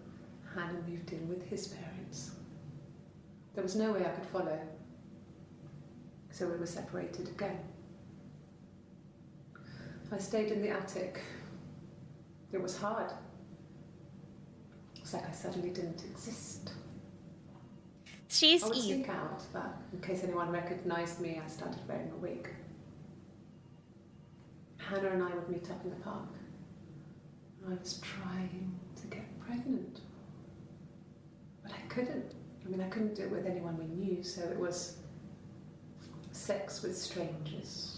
Hannah moved in with his parents. There was no way I could follow. So we were separated again. I stayed in the attic. It was hard. It's like I suddenly didn't exist. She's I would Eve. sneak out, but in case anyone recognized me, I started wearing a wig. Hannah and I would meet up in the park. I was trying to get pregnant. But I couldn't. I mean, I couldn't do it with anyone we knew, so it was sex with strangers.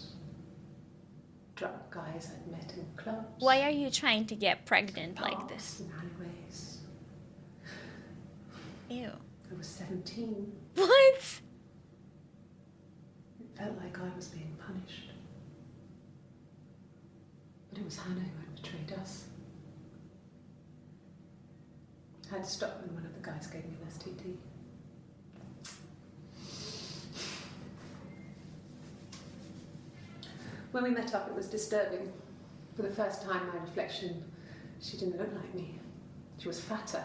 Drunk guys I'd met in clubs. Why are you trying to get pregnant like parks this? and alleyways. Ew. I was 17. What? It felt like I was being punished. But it was Hannah who had betrayed us. I had to stop when one of the guys gave me an STD. When we met up, it was disturbing. For the first time, my reflection, she didn't look like me. She was fatter,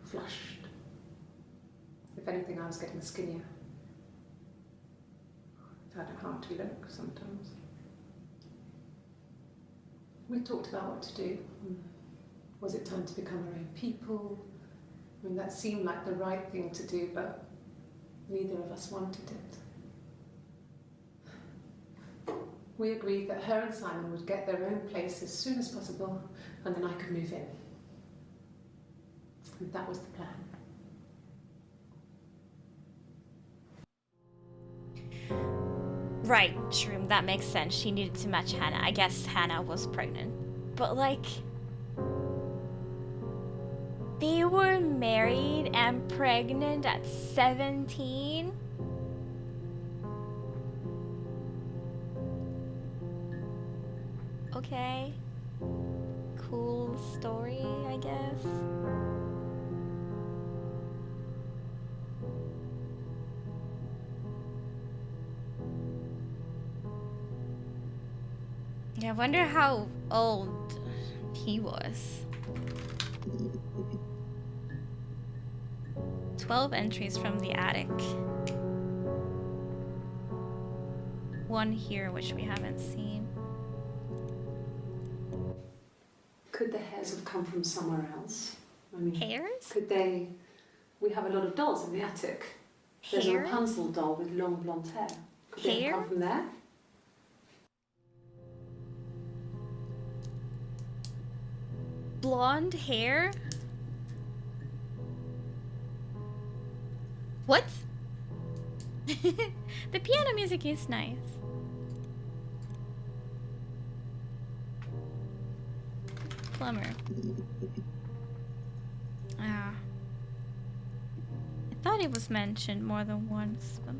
flushed. If anything, I was getting skinnier. Found it hard to look sometimes. We talked about what to do. Was it time to become our own people? I mean, that seemed like the right thing to do, but neither of us wanted it. We agreed that her and Simon would get their own place as soon as possible, and then I could move in. And that was the plan. Right, Shroom, that makes sense. She needed to match Hannah. I guess Hannah was pregnant. But, like... they were married and pregnant at 17? Okay. Cool story, I guess. Yeah, I wonder how old he was. 12 entries from the attic. One here, which we haven't seen. Could the hairs have come from somewhere else? I mean, Hairs? could they... We have a lot of dolls in the attic. There's a Hair? Rapunzel doll with long blonde hair. Could they Hair? have come from there? Blonde hair? What? The piano music is nice. Plumber. Ah. I thought it was mentioned more than once, but...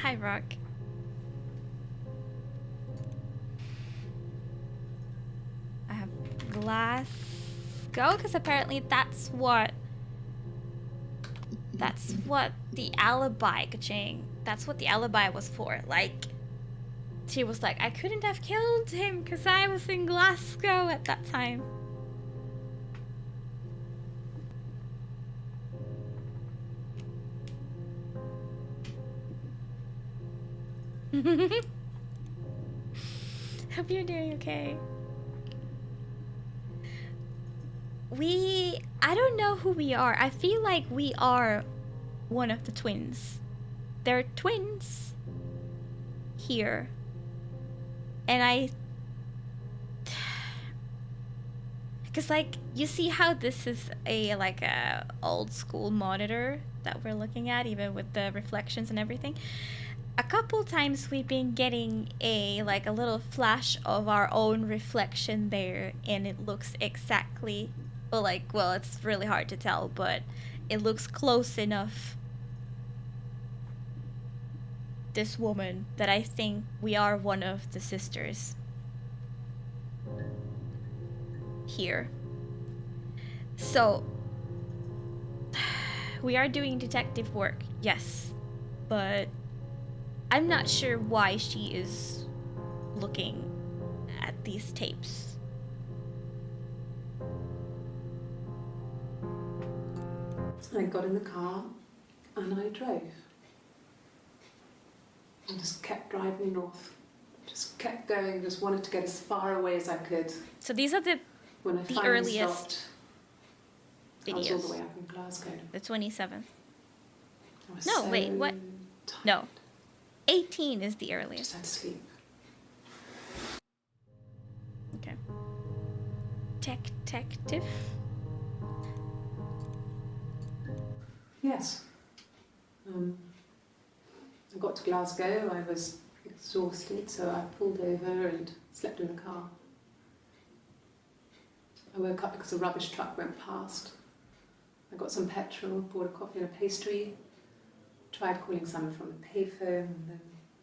Hi, Rock. I have glass. Go, because apparently that's what the alibi, Kaching. That's what the alibi was for. Like, she was like, I couldn't have killed him because I was in Glasgow at that time. Hope you're doing okay. I don't know who we are. I feel like we are one of the twins. They're twins here. And because like you see how this is a old school monitor that we're looking at, even with the reflections and everything. A couple times we've been getting a little flash of our own reflection there, and it looks exactly well, it's really hard to tell, but it looks close enough. This woman that I think we are one of the sisters here. So we are doing detective work, yes, but I'm not sure why she is looking at these tapes. I got in the car and I drove. I just kept driving north. Just kept going, just wanted to get as far away as I could. So these are the finally earliest stopped, videos. I was all the way up in Glasgow. The 27th. I was No, so wait, what? tired. No. 18 is the I earliest. just had to sleep. Okay. Detective? Yes. I got to Glasgow, I was exhausted, so I pulled over and slept in the car. I woke up because a rubbish truck went past. I got some petrol, bought a coffee and a pastry, tried calling someone from the payphone, and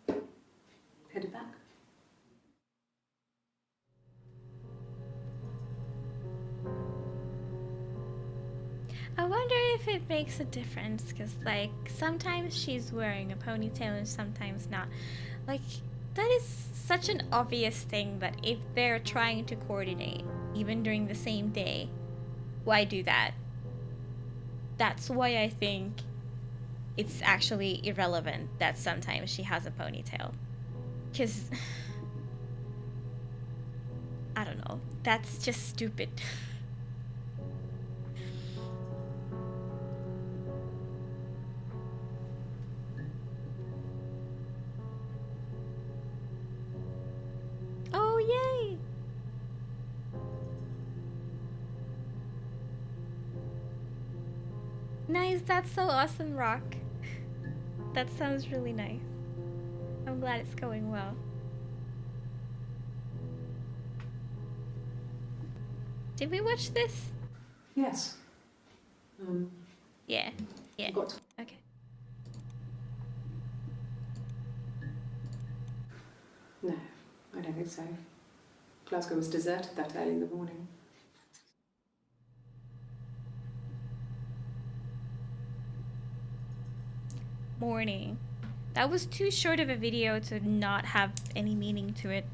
then headed back. I wonder if it makes a difference, because, sometimes she's wearing a ponytail and sometimes not. That is such an obvious thing that if they're trying to coordinate, even during the same day, why do that? That's why I think it's actually irrelevant that sometimes she has a ponytail. Because, I don't know, that's just stupid. Oh, yay! Nice, that's so awesome, Rock. That sounds really nice. I'm glad it's going well. Did we watch this? Yes. Yeah. I got to Okay. No, I don't think so. Glasgow was deserted that early in the morning. Morning. That was too short of a video to not have any meaning to it.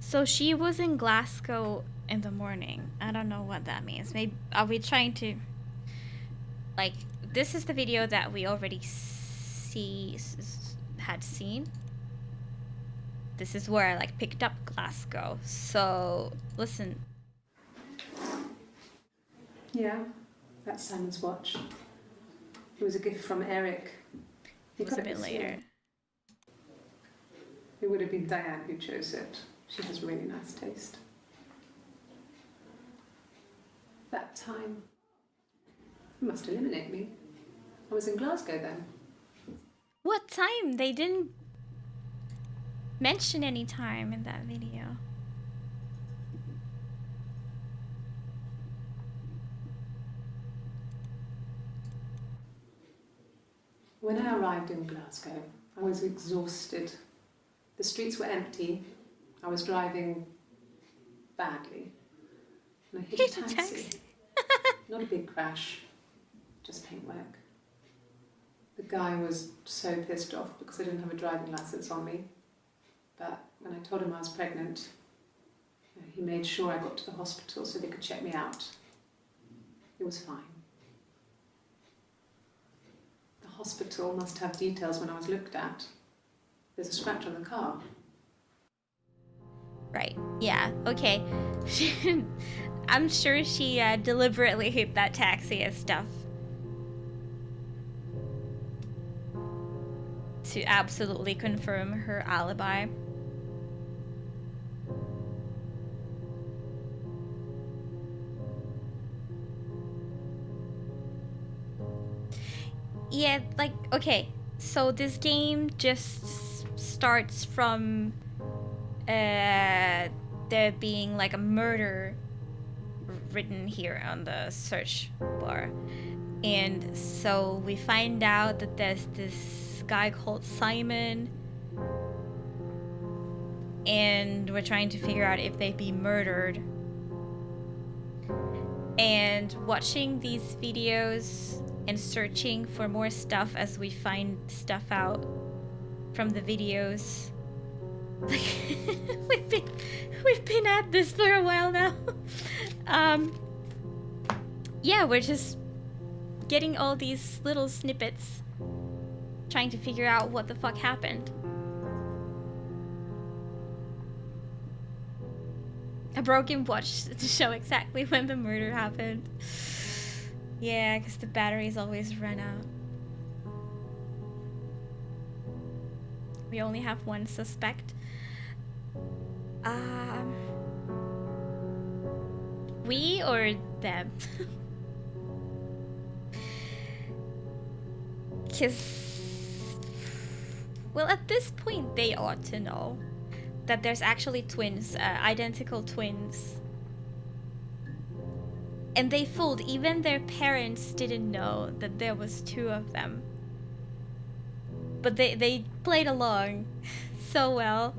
So she was in Glasgow in the morning. I don't know what that means. Maybe are we trying to this is the video that we already had seen. This is where I picked up Glasgow. So listen. Yeah, that's Simon's watch. It was a gift from Eric. It was a bit later. It would have been Diane who chose it. She has really nice taste. That time, you must eliminate me. I was in Glasgow then. What time? They didn't mention any time in that video. When I arrived in Glasgow, I was exhausted. The streets were empty. I was driving badly. And I hit a taxi. Not a big crash, just paintwork. The guy was so pissed off because I didn't have a driving license on me. But when I told him I was pregnant, he made sure I got to the hospital so they could check me out. It was fine. hospital must have details when I was looked at. There's a scratch on the car. Right. Yeah. Okay. I'm sure she deliberately hit that taxi and stuff to absolutely confirm her alibi. Yeah, like, okay, so this game just starts from there being like a murder written here on the search bar. And so we find out that there's this guy called Simon, and we're trying to figure out if they've been murdered. And watching these videos and searching for more stuff as we find stuff out from the videos. Like, we've been at this for a while now. Yeah, we're just getting all these little snippets, trying to figure out what the fuck happened. A broken watch to show exactly when the murder happened. Yeah, because the batteries always run out. We only have one suspect. We or them? Because, well, at this point they ought to know that there's actually twins, identical twins. And they fooled, even their parents didn't know that there was two of them. But they played along so well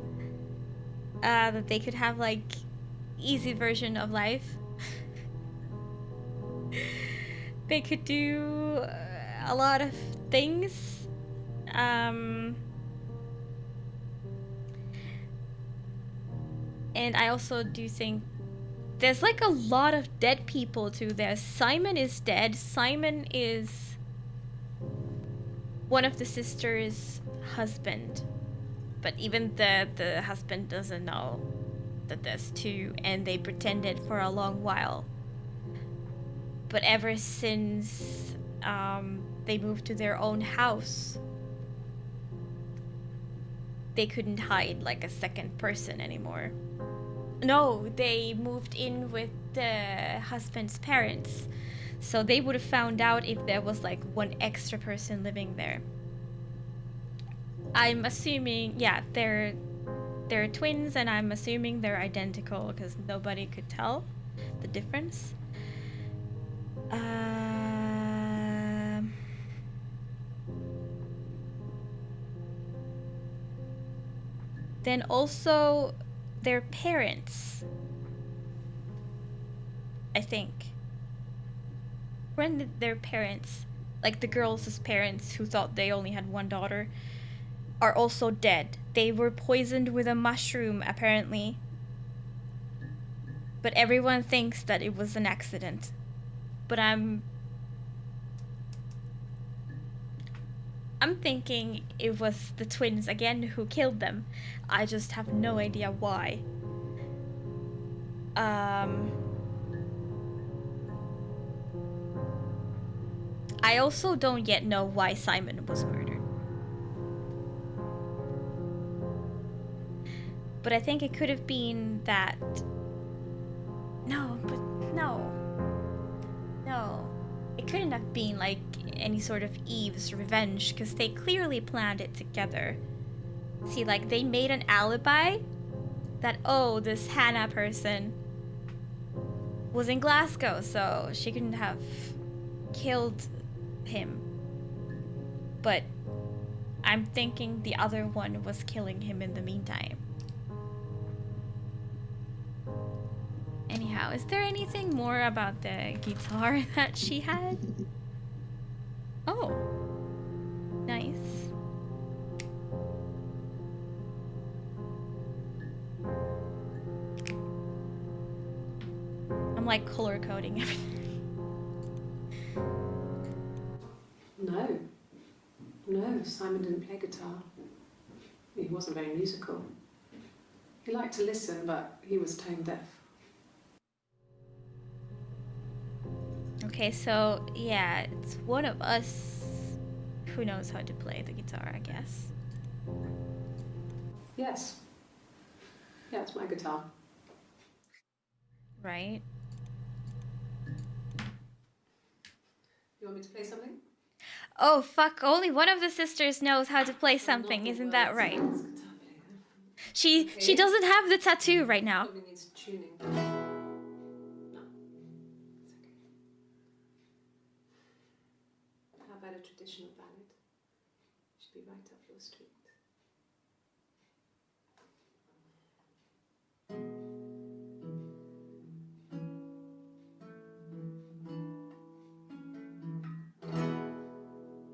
that they could have like easy version of life. They could do a lot of things. And I also do think there's like a lot of dead people too. There's Simon is dead. Simon is one of the sisters' husband. But even the husband doesn't know that there's two, and they pretended for a long while. But ever since they moved to their own house, they couldn't hide like a second person anymore. No, they moved in with the husband's parents, so they would have found out if there was like one extra person living there. I'm assuming, yeah, they're twins, and I'm assuming they're identical because nobody could tell the difference. Then also their parents, I think. When did their parents, like the girls' parents who thought they only had one daughter, are also dead. They were poisoned with a mushroom, apparently. But everyone thinks that it was an accident. But I'm thinking it was the twins again who killed them. I just have no idea why. I also don't yet know why Simon was murdered. But I think it could have been that... No. It couldn't have been like any sort of Eve's revenge, because they clearly planned it together. See, like, they made an alibi that, oh, this Hannah person was in Glasgow, so she couldn't have killed him. But I'm thinking the other one was killing him in the meantime. Anyhow, is there anything more about the guitar that she had? Oh, nice. I'm like color coding everything. No. No, Simon didn't play guitar. He wasn't very musical. He liked to listen, but he was tone deaf. Okay, so yeah, it's one of us who knows how to play the guitar, I guess. Yes. Yeah, it's my guitar. Right? You want me to play something? Oh, fuck, only one of the sisters knows how to play something, isn't that right? She doesn't have the tattoo right now. Probably needs tuning. No, it's okay. How about a traditional ballad? Should be right up your street.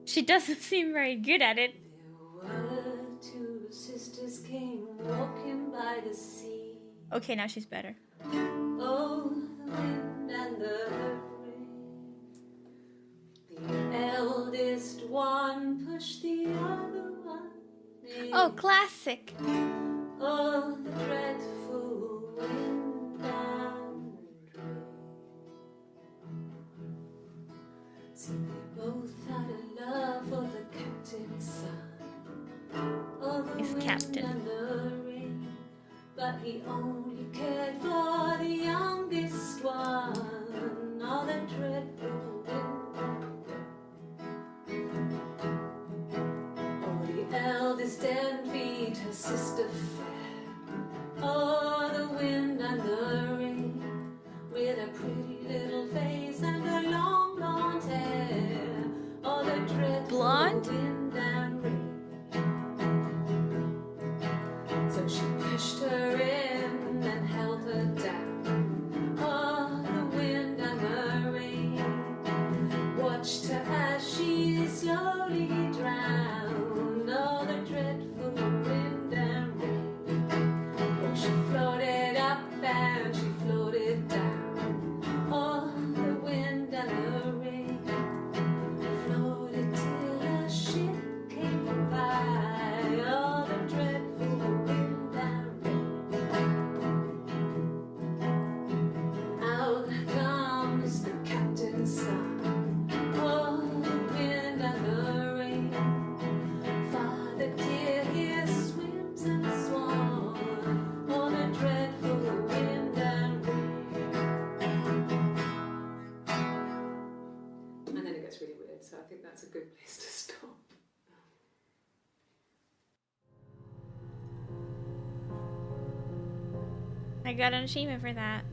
She doesn't seem very good at it. There were two sisters came walking by the sea. Okay, now she's better. Oh, the wind and the rain. The eldest one pushed the other one in. Oh, classic. Oh, the dreadful wind and rain. See, they both had a love for the captain's son. Oh, the He's wind captain. and the rain. But he only cared for the youngest one. Oh, the dreadful wind and rain. Oh, the eldest envied her sister fair. Oh, the wind and the rain, with a pretty little face and a long blonde hair. Oh, the dreadful Blonde? wind and rain. So she pushed her in and held her down. Oh, the wind and the rain watched her as she slowly drowned. Oh, the dreadful wind and rain. Oh, she floated up and she floated down. Oh, the wind and the rain floated till a ship came by. Oh, the dreadful wind and rain. Out comes the captain's son. Oh, the wind and the rain. Father dear, here swims and swan. Oh, the dreadful wind and rain. And then it gets really weird, so I think that's a good place to stop. I got an achievement for that.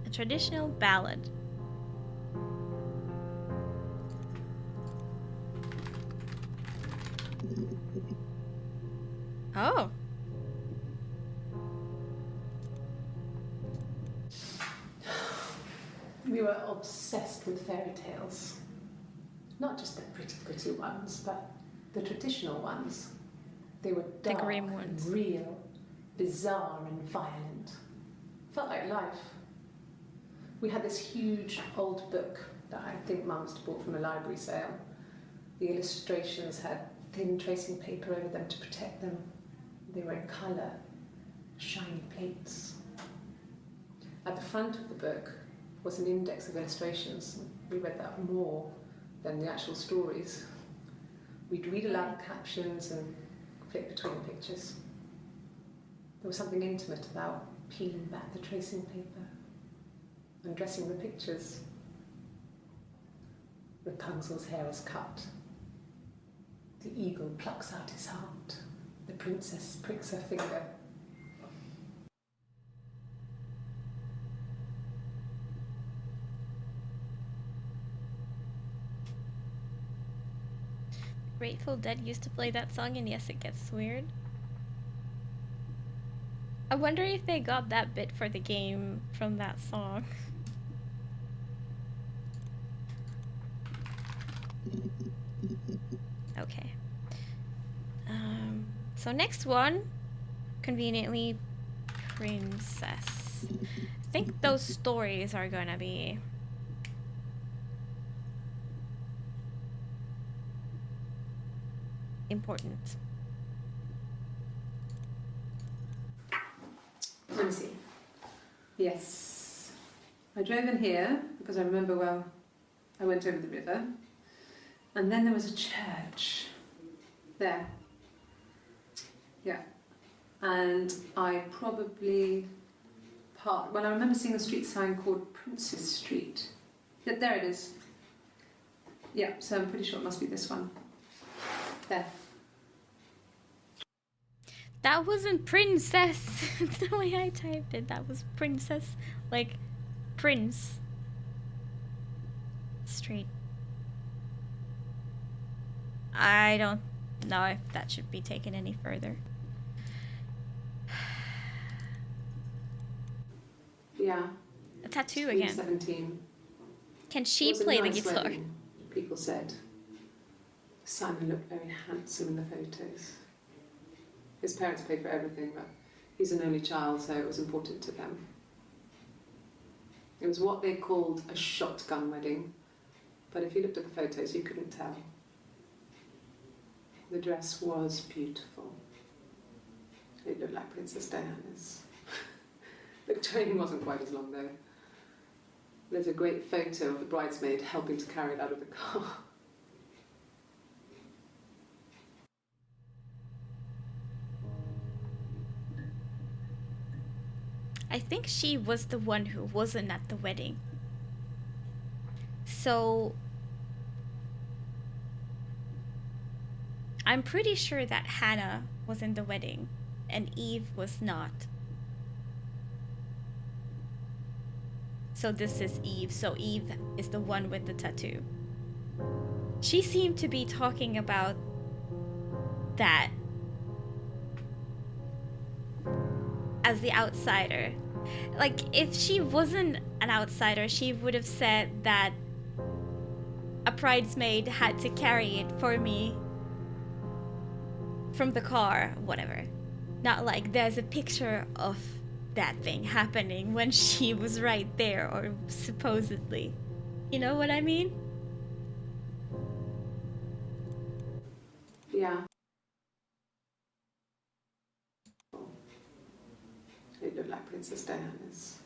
A traditional ballad. Oh. We were obsessed with fairy tales. Not just the pretty, pretty ones, but the traditional ones. They were The dark grim and ones. real, bizarre and violent. Felt like life. We had this huge old book that I think Mum must have bought from a library sale. The illustrations had thin tracing paper over them to protect them. They were in colour, shiny plates. At the front of the book was an index of illustrations. We read that more than the actual stories. We'd read aloud the captions and flip between the pictures. There was something intimate about peeling back the tracing paper, undressing the pictures. Rapunzel's hair is cut. The eagle plucks out his heart. The princess pricks her finger. Grateful Dead used to play that song, and yes, it gets weird. I wonder if they got that bit for the game from that song. Okay. So next one, conveniently, Princess. I think those stories are gonna be – important. Let me see. Yes. I drove in here because I remember well, I went over the river. And then there was a church there. Yeah. And I probably well, I remember seeing a street sign called Princess Street. Yeah, there it is. Yeah, so I'm pretty sure it must be this one. There. That wasn't princess. The way I typed it, that was princess, like prince. Street. I don't know if that should be taken any further. Yeah. A tattoo again. 17. Can she It was a play the nice guitar? wedding, people said. Simon looked very handsome in the photos. His parents paid for everything, but he's an only child, so it was important to them. It was what they called a shotgun wedding, but if you looked at the photos, you couldn't tell. The dress was beautiful. It looked like Princess Diana's. The train wasn't quite as long though. There's a great photo of the bridesmaid helping to carry it out of the car. I think she was the one who wasn't at the wedding. So I'm pretty sure that Hannah was in the wedding and Eve was not. So this is Eve. So Eve is the one with the tattoo. She seemed to be talking about that as the outsider. Like, if she wasn't an outsider, she would have said that a bridesmaid had to carry it for me from the car, whatever. Not like there's a picture of that thing happening when she was right there, or supposedly. You know what I mean? Yeah. It looked like Princess Diana's.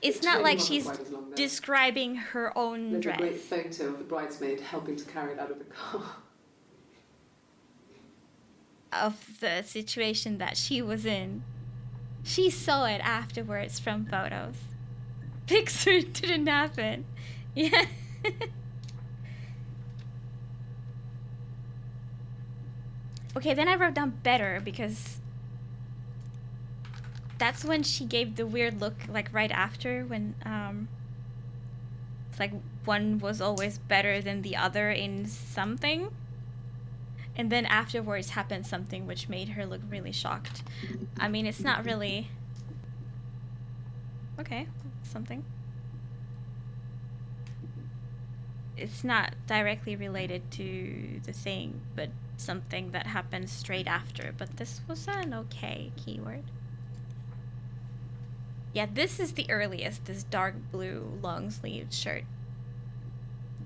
It's The not train like wasn't she's quite as long though. describing her own There's dress. a great photo of the bridesmaid helping to carry it out of the car. Of the situation that she was in. She saw it afterwards from photos. Picture didn't happen. Yeah. Okay, then I wrote down better because that's when she gave the weird look, like right after, when it's like one was always better than the other in something. And then afterwards happened something which made her look really shocked. I mean, it's not really... Okay, something. It's not directly related to the thing, but something that happened straight after. But this was an okay keyword. Yeah, this is the earliest, this dark blue long-sleeved shirt.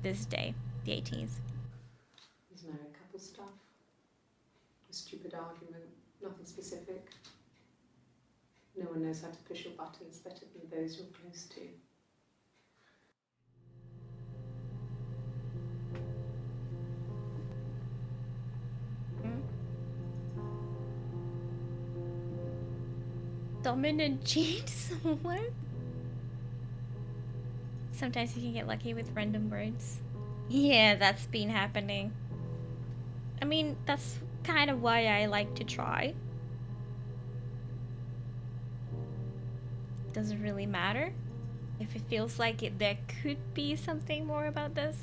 This day, the 18th. There's married couple stuff. A stupid argument, nothing specific. No one knows how to push your buttons better than those you're close to. Dominant jeans? What? Sometimes you can get lucky with random words. Yeah, that's been happening. I mean, that's kind of why I like to try. Doesn't really matter if it feels like there could be something more about this,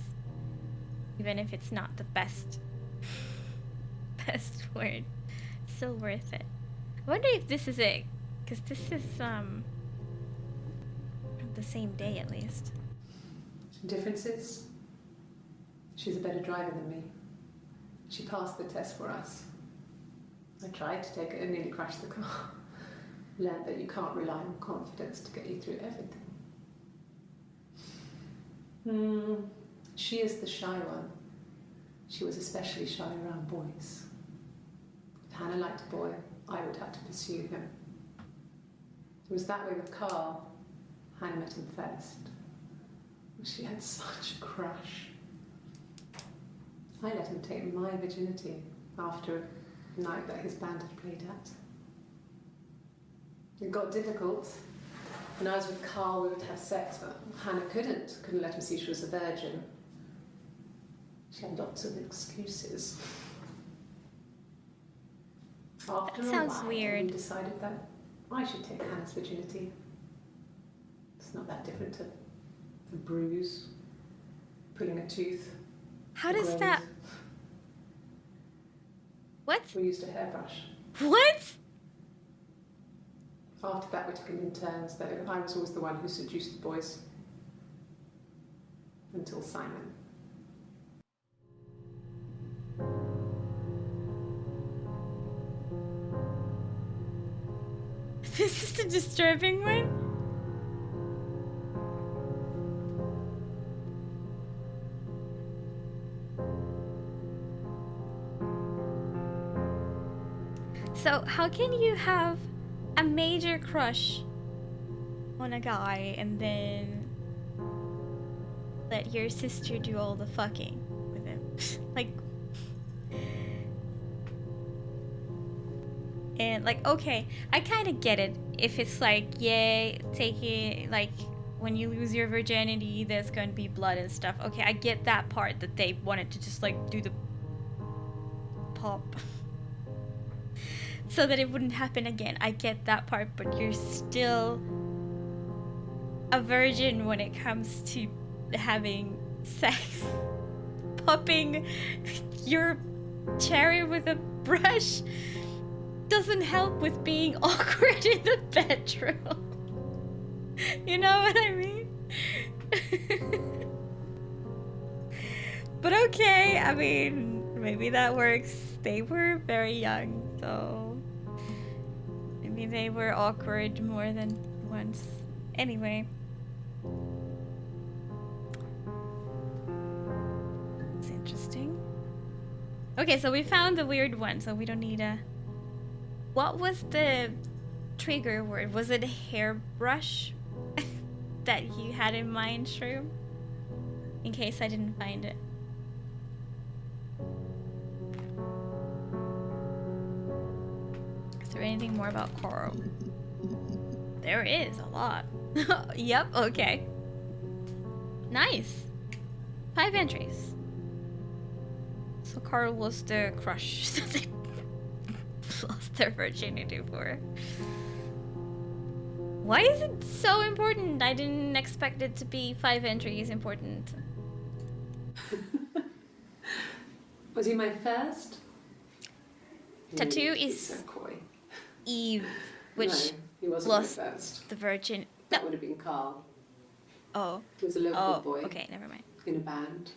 even if it's not the best word. Still worth it. I wonder if this is it, because this is from the same day at least. Differences? She's a better driver than me. She passed the test for us. I tried to take it and nearly crashed the car. Learned that you can't rely on confidence to get you through everything. She is the shy one. She was especially shy around boys. If Hannah liked a boy, I would have to pursue him. It was that way with Carl. Hannah met him first. She had such a crush. I let him take my virginity after a night that his band had played at. It got difficult. When I was with Carl, we would have sex, but Hannah couldn't let him see she was a virgin. She had lots of excuses. After That a sounds while, weird. we decided that I should take Hannah's virginity. It's not that different to a bruise, pulling a tooth. How a does graze. that... What? We used a hairbrush. What? After that, we took it in turns, though. I was always the one who seduced the boys. Until Simon. This is a disturbing one. So, how can you have a major crush on a guy and then let your sister do all the fucking with him? Like, and like, okay, I kind of get it. If it's like, yay, taking, like, when you lose your virginity, there's going to be blood and stuff. Okay, I get that part, that they wanted to just like do the pop so that it wouldn't happen again. I get that part, but you're still a virgin when it comes to having sex. Popping your cherry with a brush doesn't help with being awkward in the bedroom. You know what I mean? But okay, I mean, maybe that works. They were very young, so maybe they were awkward more than once. Anyway. It's interesting. Okay, so we found the weird one, so we don't need a... What was the trigger word? Was it hairbrush that you had in mind, Shroom? In case I didn't find it. Is there anything more about Carl? There is a lot. Yep, okay. Nice. 5 entries. So Carl was the crush that they lost their virginity for. Why is it so important? I didn't expect it to be 5 entries important. Was he my first? Tattoo He's is so coy. Eve, which No, he wasn't lost my first. the virgin. That would have been Carl. Oh. He was a local boy Okay, never mind. in a band.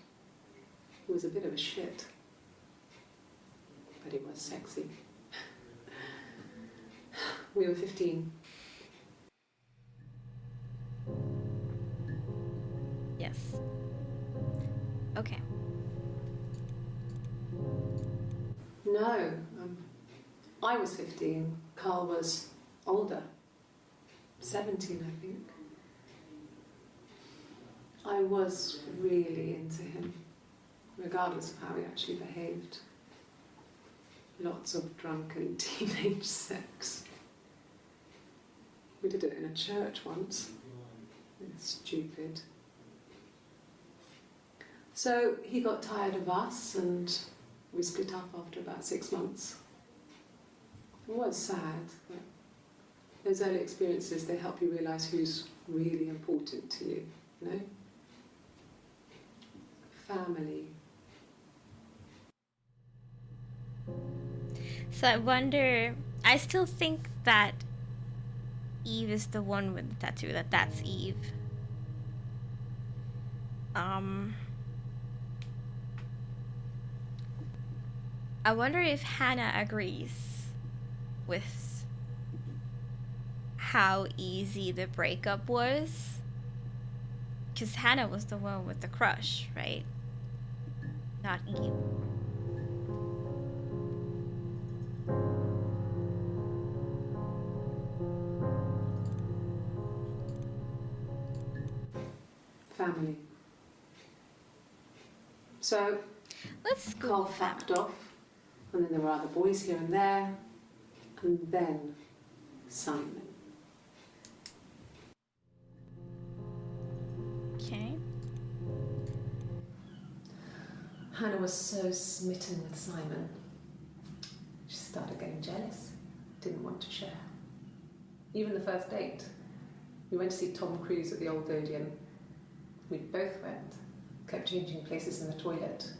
He was a bit of a shit. But he was sexy. We were 15. Yes. Okay. No, I was 15. Carl was older. 17, I think. I was really into him, regardless of how he actually behaved. Lots of drunken teenage sex. We did it in a church once. It's stupid. So he got tired of us and we split up after about 6 months. It was sad, but those early experiences, they help you realise who's really important to you, you know? Family. So I wonder, I still think that Eve is the one with the tattoo, that's Eve. I wonder if Hannah agrees with how easy the breakup was. Because Hannah was the one with the crush, right? Not Eve. family. So Let's Carl go. fucked off, and then there were other boys here and there, and then Simon. Okay. Hannah was so smitten with Simon, she started getting jealous, didn't want to share. Even the first date, we went to see Tom Cruise at the Old Odeon. We both went, kept changing places in the toilet.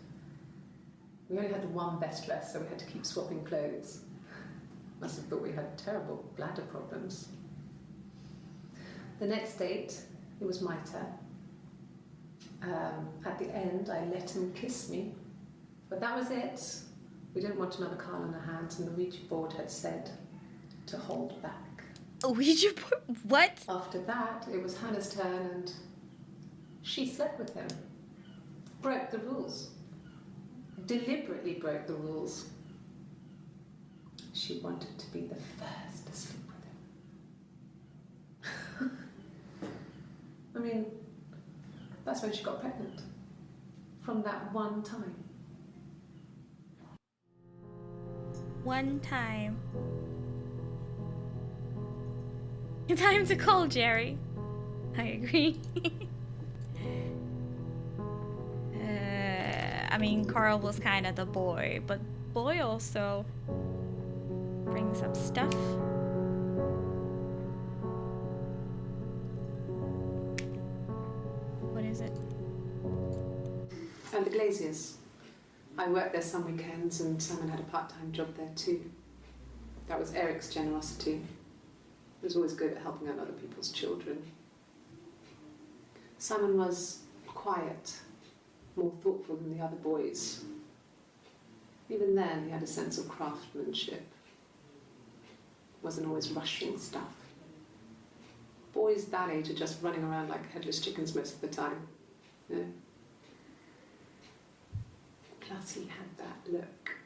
We only had one best dress, so we had to keep swapping clothes. Must have thought we had terrible bladder problems. The next date, it was my turn. At the end, I let him kiss me, but that was it. We didn't want another Carl on our hands, and the Ouija board had said to hold back. A Ouija board? What? After that, it was Hannah's turn, and she slept with him. Broke the rules. Deliberately broke the rules. She wanted to be the first to sleep with him. I mean, that's when she got pregnant. From that one time. One time. Time to call Jerry. I agree. I mean, Carl was kind of the boy, but boy also brings up stuff. What is it? And the Glaziers. I worked there some weekends, and Simon had a part-time job there too. That was Eric's generosity. He was always good at helping out other people's children. Simon was quiet, more thoughtful than the other boys. Even then, he had a sense of craftsmanship. Wasn't always rushing stuff. Boys that age are just running around like headless chickens most of the time. You know? Plus, he had that look.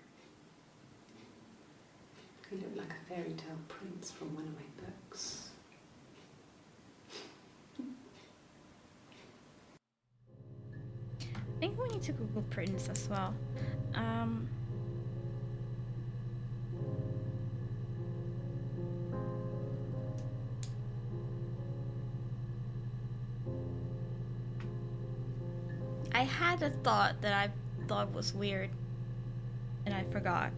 He looked like a fairy tale prince from one of my books. I think we need to Google Prince as well. I had a thought that I thought was weird, and I forgot.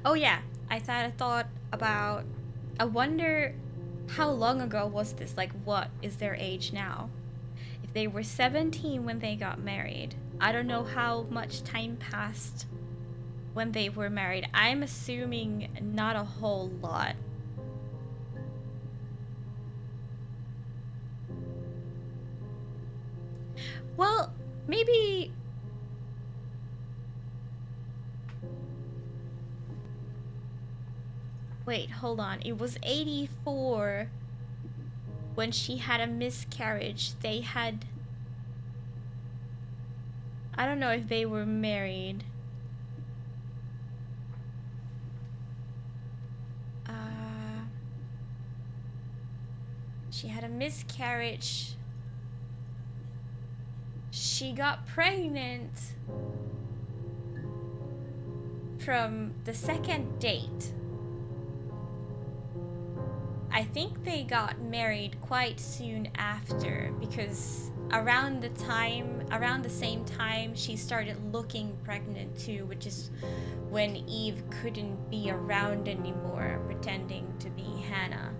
Oh yeah, I thought about, I wonder how long ago was this? Like, what is their age now? If they were 17 when they got married, I don't know how much time passed when they were married. I'm assuming not a whole lot. Well, maybe... Wait, hold on. It was 84 when she had a miscarriage. They had... I don't know if they were married. She had a miscarriage. She got pregnant from the second date. I think they got married quite soon after, because around the same time she started looking pregnant too, which is when Eve couldn't be around anymore pretending to be Hannah.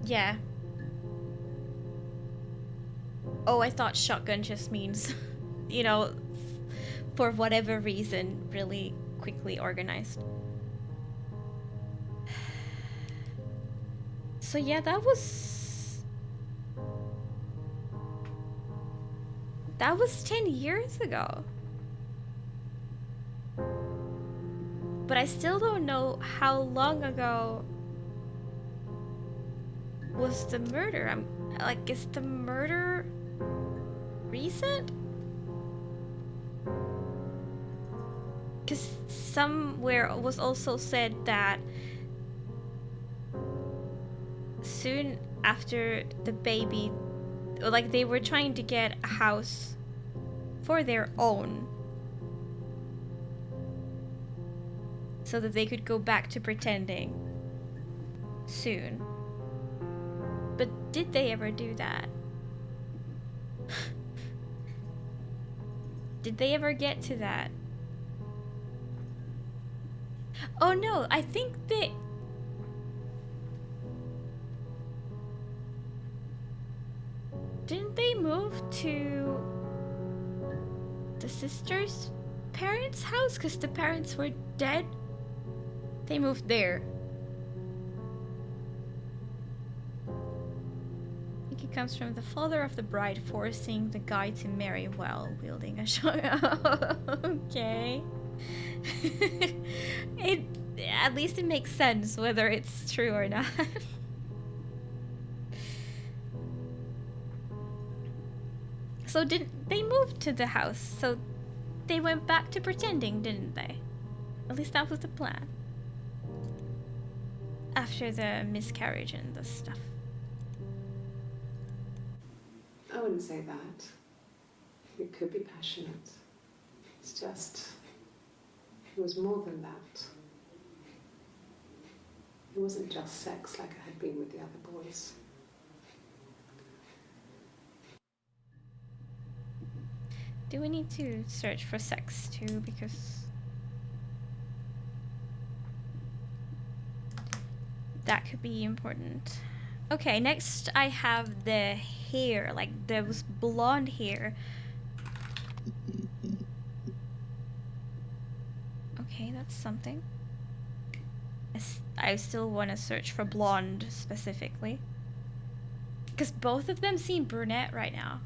Yeah. Oh, I thought shotgun just means, you know, for whatever reason, really quickly organized. So yeah, that was 10 years ago. But I still don't know how long ago was the murder. I'm like, is the murder recent? because somewhere was also said that soon after the baby, like they were trying to get a house for their own so that they could go back to pretending soon. But did they ever do that? Did they ever get to that? Oh no, I think they... Didn't they move to the sister's parents' house? Because the parents were dead? They moved there. I think it comes from the father of the bride forcing the guy to marry while wielding a sword. Okay. It at least it makes sense whether it's true or not. So they moved to the house, so they went back to pretending, didn't they? At least that was the plan. After the miscarriage and the stuff. I wouldn't say that. It could be passionate. It's just, it was more than that. It wasn't just sex like it had been with the other boys. Do we need to search for sex too? Because that could be important. Okay, next I have the hair, like those blonde hair. Okay, that's something. I still want to search for blonde specifically. Because both of them seem brunette right now.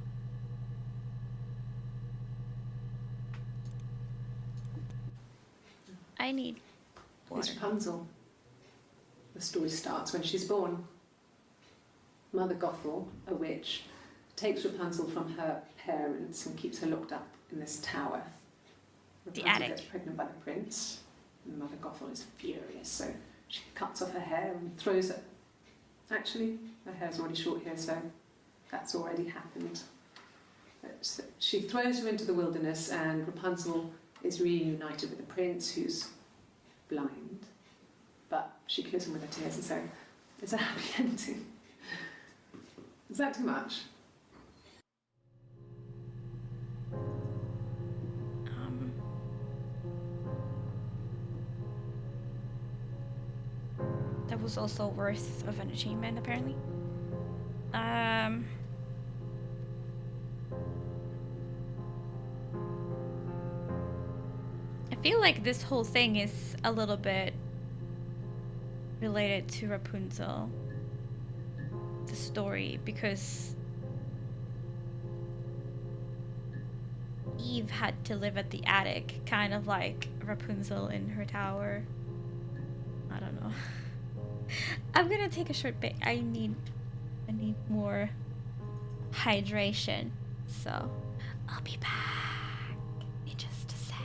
I need water. It's Rapunzel. The story starts when she's born. Mother Gothel, a witch, takes Rapunzel from her parents and keeps her locked up in this tower. The Rapunzel attic. gets pregnant by the prince. And Mother Gothel is furious, so she cuts off her hair and throws it. Actually, her hair's already short here, so that's already happened. So she throws her into the wilderness, and Rapunzel is reunited with the prince, who's blind. But she kills him with her tears, and so it's a happy ending. Is that too much? That was also worth of an achievement, apparently. I feel like this whole thing is a little bit related to Rapunzel, the story, because Eve had to live at the attic, kind of like Rapunzel in her tower. I don't know. I'm gonna take a short break. I need more hydration, so I'll be back in just a sec.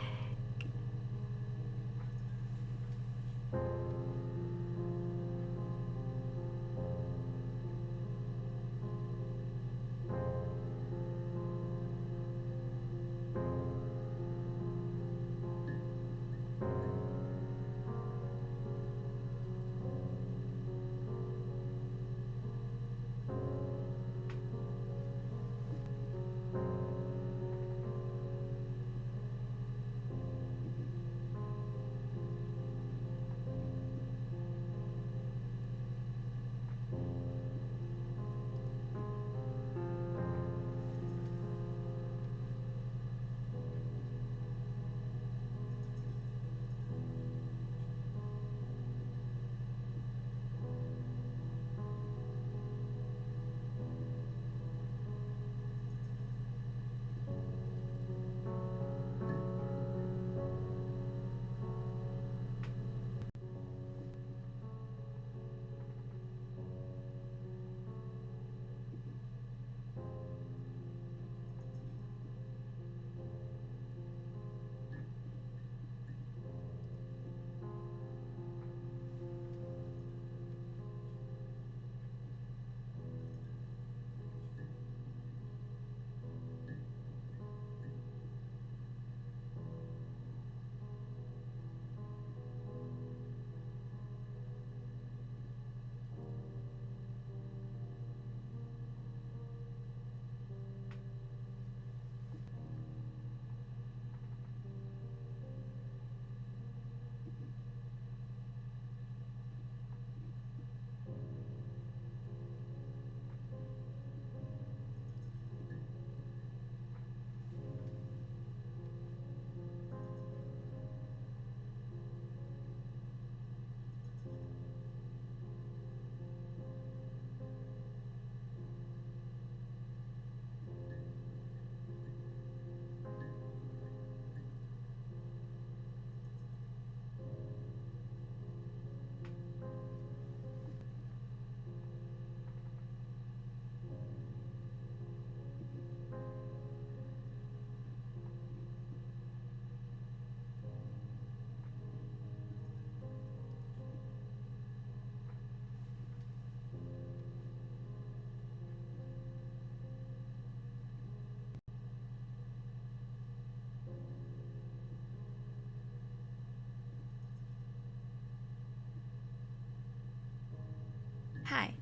Hi.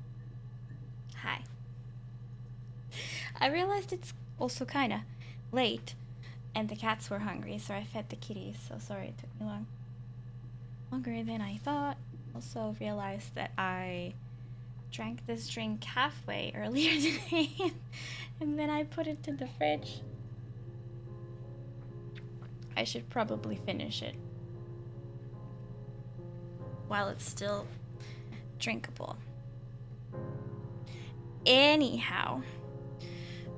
Hi. I realized it's also kinda late, and the cats were hungry, so I fed the kitties, so sorry it took me longer than I thought. Also realized that I drank this drink halfway earlier today, and then I put it in the fridge. I should probably finish it while it's still drinkable. Anyhow,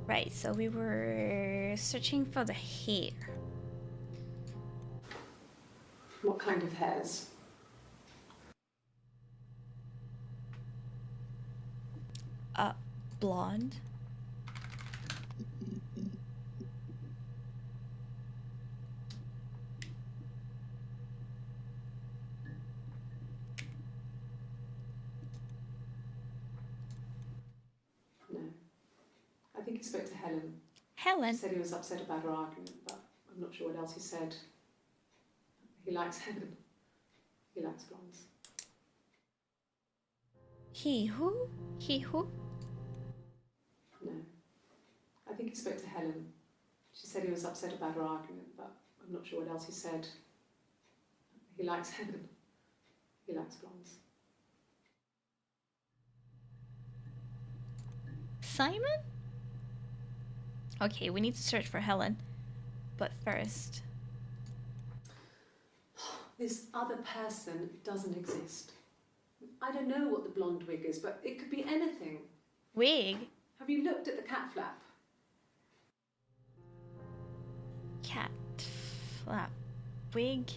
right, so we were searching for the hair. What kind of hairs? Blonde. No. I think he spoke to Helen. He Helen. said he was upset about her argument, but I'm not sure what else he said. He likes Helen. He likes blondes. He who? He who? No. I think he spoke to Helen. She said he was upset about her argument, but I'm not sure what else he said. He likes Helen. He likes blondes. Simon? Okay, we need to search for Helen. But first... This other person doesn't exist. I don't know what the blonde wig is, but it could be anything. Wig? Have you looked at the cat flap? Cat flap. Wig.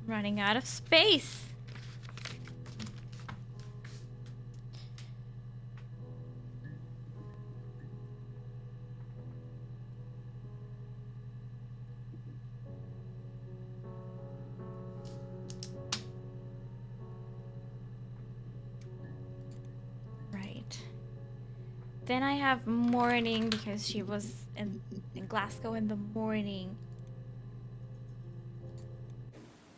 I'm running out of space. Right. Then I have morning because she was in Glasgow in the morning.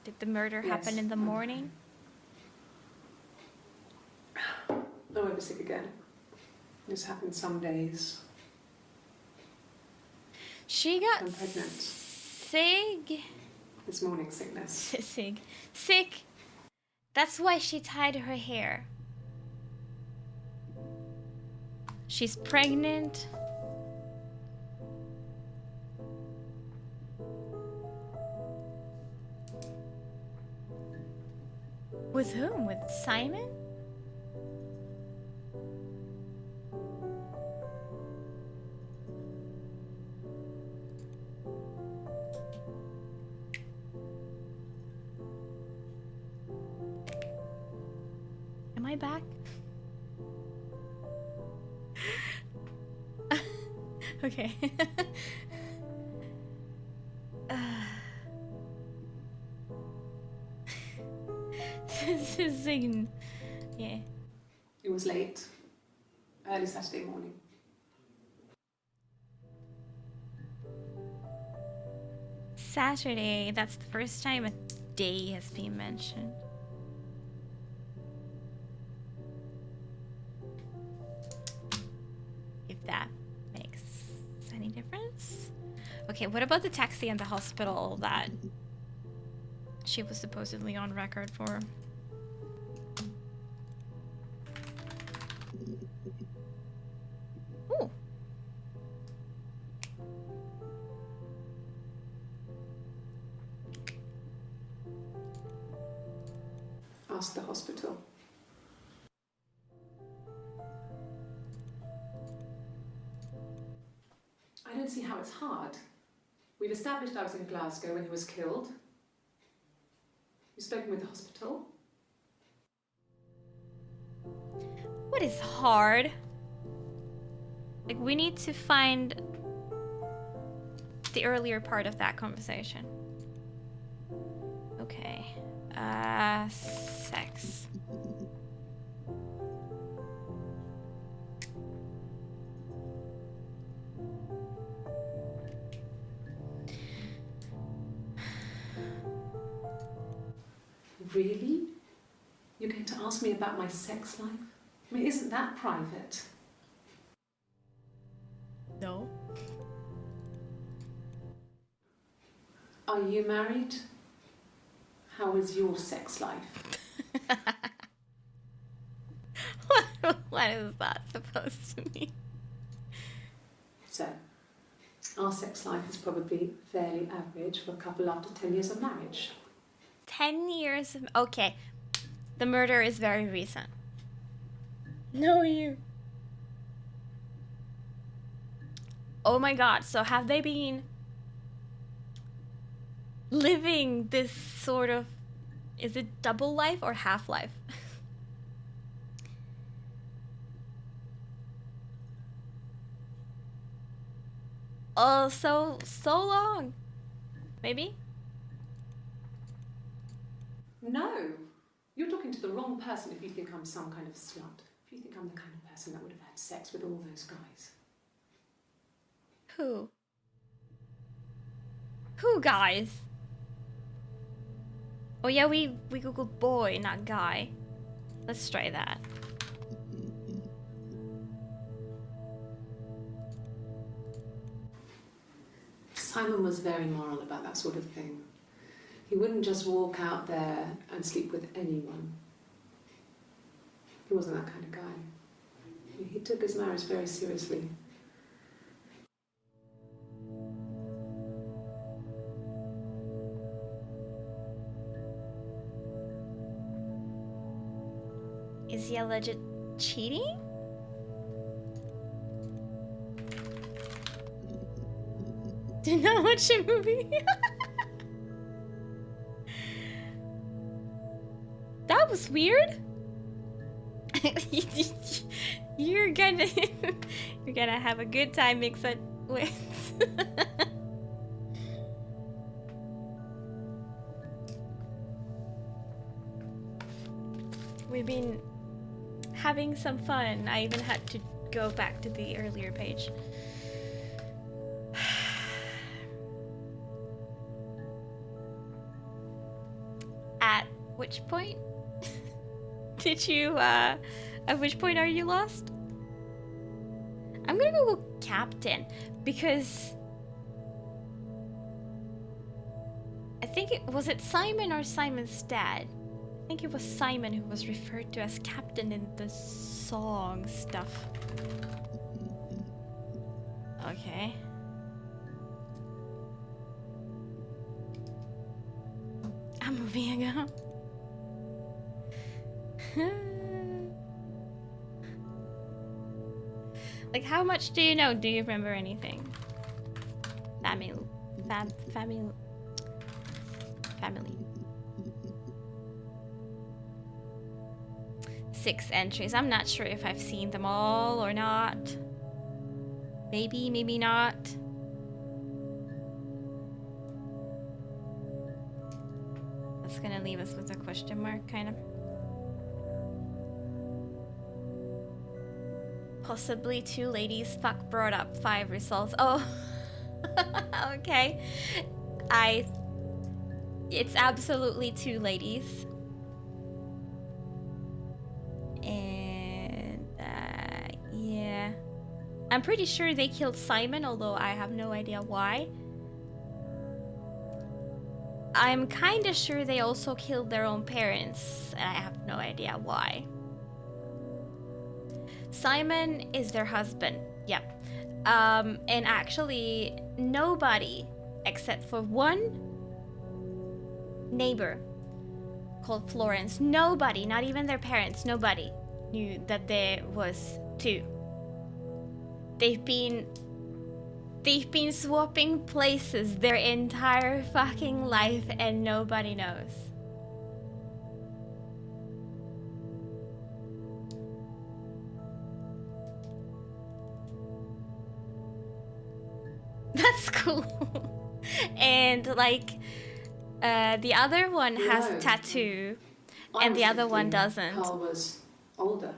Did the murder happen Yes. in the morning? I won't be sick again. This happens some days. She got I'm pregnant. sick. This morning sickness. Sick. That's why she tied her hair. She's pregnant. With whom? With Simon? Am I back? Okay. Sing. Yeah. It was late. Early Saturday morning. Saturday, that's the first time a day has been mentioned. If that makes any difference. Okay, what about the taxi and the hospital that she was supposedly on record for? Ooh. Ask the hospital. I don't see how it's hard. We've established I was in Glasgow when he was killed. You've spoken with the hospital. What is hard? Like, we need to find the earlier part of that conversation. Okay. Sex. Really? You're going to ask me about my sex life? I mean, isn't that private? No. Are you married? How is your sex life? What is that supposed to mean? So, our sex life is probably fairly average for a couple after 10 years of marriage. 10 years of... Okay. The murder is very recent. No, you. Oh my god, so have they been living this sort of... Is it double life or half life? Oh, so long. Maybe? No, you're talking to the wrong person if you think I'm some kind of slut. If you think I'm the kind of person that would have had sex with all those guys. Who? Who, guys? Oh yeah, we googled boy, not guy. Let's try that. Simon was very moral about that sort of thing. He wouldn't just walk out there and sleep with anyone. He wasn't that kind of guy. He took his marriage very seriously. Is he alleged cheating? Did not watch a movie. That was weird. You're gonna you're gonna have a good time mixing with. We've been having some fun. I even had to go back to the earlier page. At which point did you, at which point are you lost? I'm gonna go Captain, because I think was it Simon or Simon's dad? I think it was Simon who was referred to as Captain in the song stuff. Okay. I'm moving again. Like, how much do you know? Do you remember anything? Family. 6 entries. I'm not sure if I've seen them all or not. Maybe, maybe not. That's gonna leave us with a question mark, kind of. Possibly 2 ladies. Fuck brought up 5 results. Oh, okay. It's absolutely 2 ladies. And yeah, I'm pretty sure they killed Simon, although I have no idea why. I'm kinda sure they also killed their own parents, and I have no idea why. Simon is their husband, yep. And actually, nobody except for one neighbor called Florence, nobody, not even their parents, nobody knew that there was 2. They've been swapping places their entire fucking life and nobody knows. That's cool. And like the other one has a tattoo and the other one doesn't. Carl was older.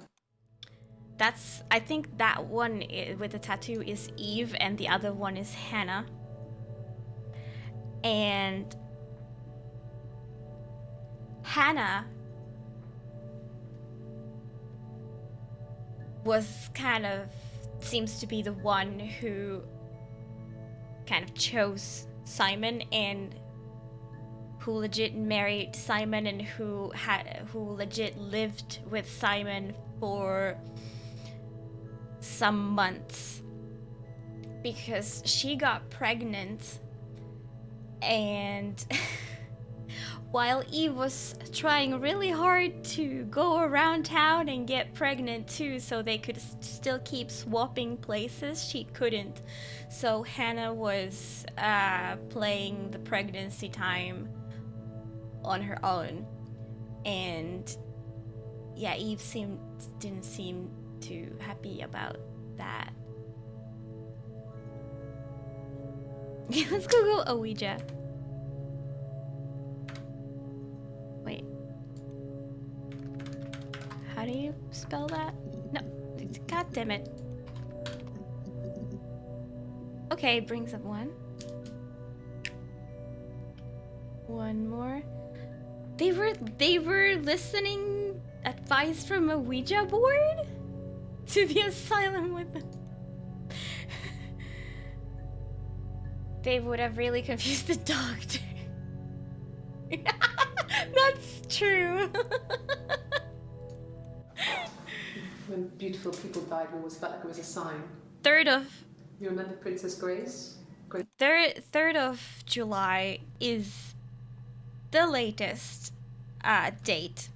That's, I think that one with the tattoo is Eve and the other one is Hannah. And was kind of seems to be the one who kind of chose Simon and who legit married Simon and who legit lived with Simon for some months because she got pregnant, and while Eve was trying really hard to go around town and get pregnant too so they could still keep swapping places, she couldn't. So Hannah was playing the pregnancy time on her own, and yeah, Eve didn't seem too happy about that. Let's Google Ouija. Wait. How do you spell that? No. God damn it. Okay, brings up one. One more. They were listening advice from a Ouija board to the asylum with them. They would have really confused the doctor. That's true. When beautiful people died, we always felt like it was a sign. 3rd of You remember Princess Grace? 3rd of July is the latest date.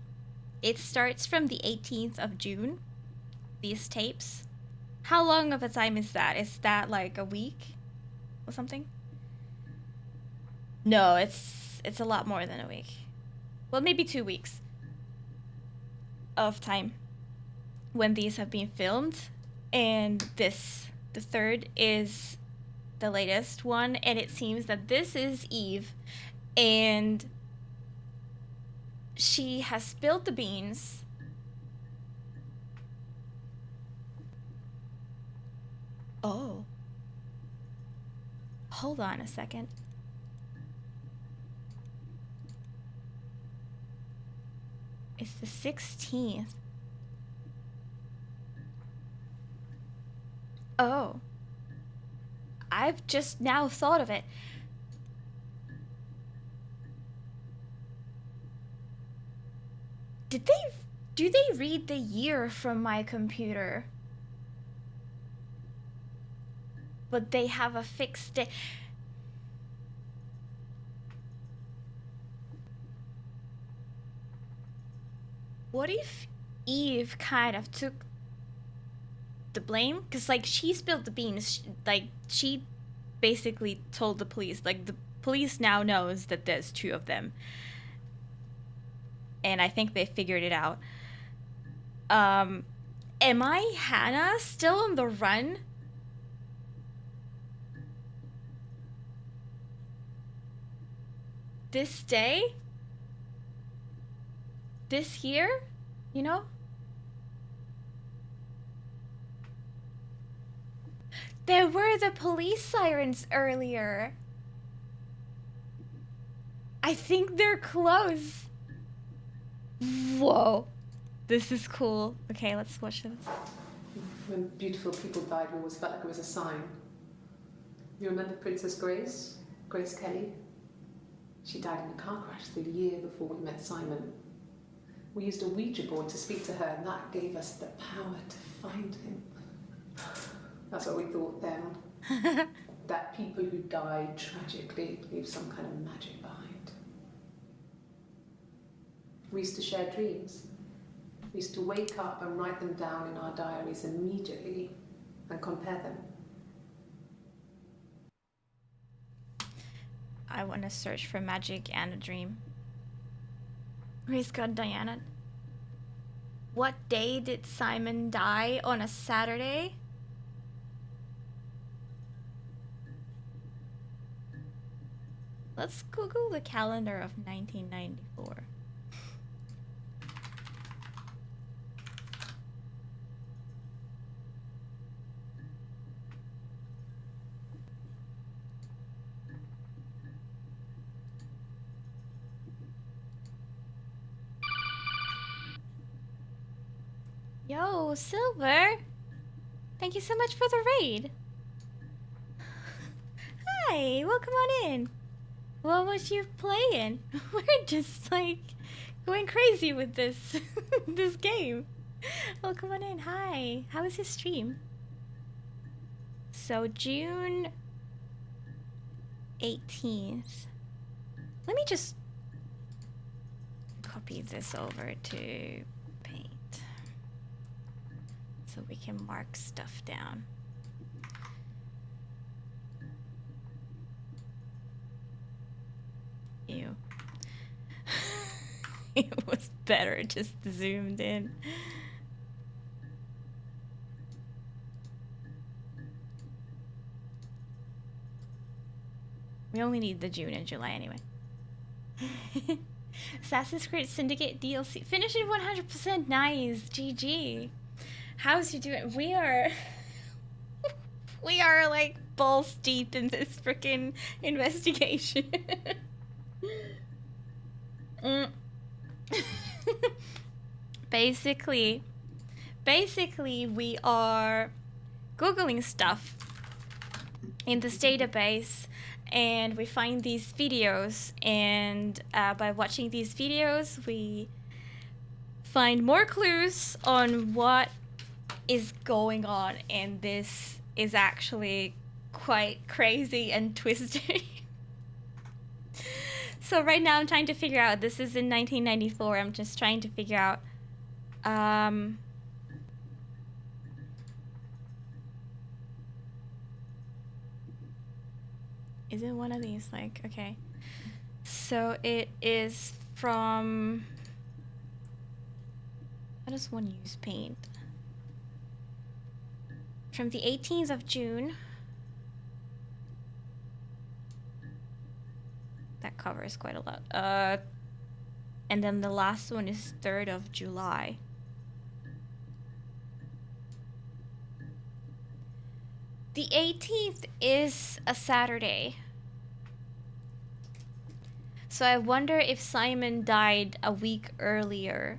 It starts from the 18th of June. These tapes. How long of a time is that? Is that like a week or something? No, it's a lot more than a week. Well, maybe 2 weeks of time when these have been filmed, and this, the 3rd, is the latest one, and it seems that this is Eve, and she has spilled the beans. Oh. Hold on a second. It's the 16th. Oh. I've just now thought of it. Do they read the year from my computer? But they have a fixed day. What if Eve kind of took the blame? Because, like, she spilled the beans. Like, she basically told the police. Like, the police now knows that there's 2 of them. And I think they figured it out. Am I Hannah still on the run? This day? This year? You know? There were the police sirens earlier. I think they're close. Whoa. This is cool. Okay, let's watch this. When beautiful people died, we always felt like it was a sign. You remember Princess Grace? Grace Kelly? She died in a car crash the year before we met Simon. We used a Ouija board to speak to her, and that gave us the power to find him. That's what we thought then. That people who died tragically leave some kind of magic behind. We used to share dreams. We used to wake up and write them down in our diaries immediately and compare them. I want to search for magic and a dream. Praise God, Diana. What day did Simon die? On a Saturday? Let's Google the calendar of 1994. Yo, Silver! Thank you so much for the raid. Hi, welcome on in. What was you playing? We're just like going crazy with this this game. Welcome on in. Hi. How was your stream? So June 18th. Let me just copy this over to Paint so we can mark stuff down. Ew. It was better just zoomed in. We only need the June and July anyway. Assassin's Creed Syndicate DLC. Finish it 100%. Nice. GG. How's you doing? We are like balls deep in this freaking investigation. Basically we are Googling stuff in this database and we find these videos, and by watching these videos we find more clues on what is going on, and this is actually quite crazy and twisted. So right now I'm trying to figure out, this is in 1994, I'm just trying to figure out is it one of these? Like, okay. So it is from... How does one use Paint? From the 18th of June. That covers quite a lot. And then the last one is 3rd of July. The 18th is a Saturday. So I wonder if Simon died a week earlier.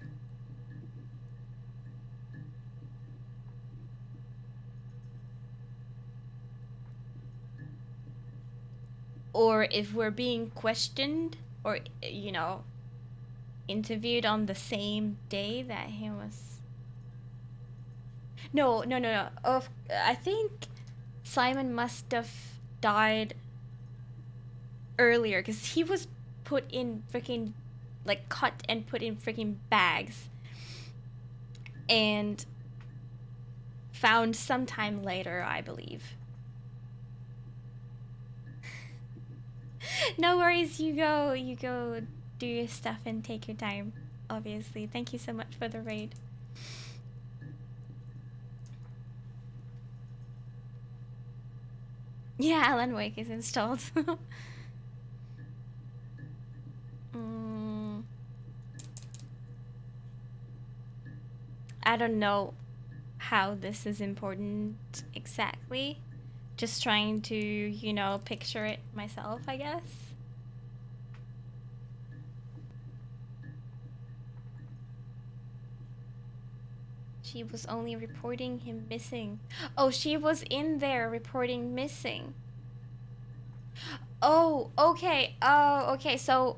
Or if we're being questioned or, you know, interviewed on the same day that he was... No. I think Simon must have died earlier because he was put in freaking, like, cut and put in freaking bags and found sometime later, I believe. No worries, you go do your stuff and take your time, obviously. Thank you so much for the raid. Yeah, Alan Wake is installed. I don't know how this is important exactly. Just trying to, you know, picture it myself, I guess. She was only reporting him missing. Oh, she was in there reporting missing. Oh, okay. Oh, okay. So,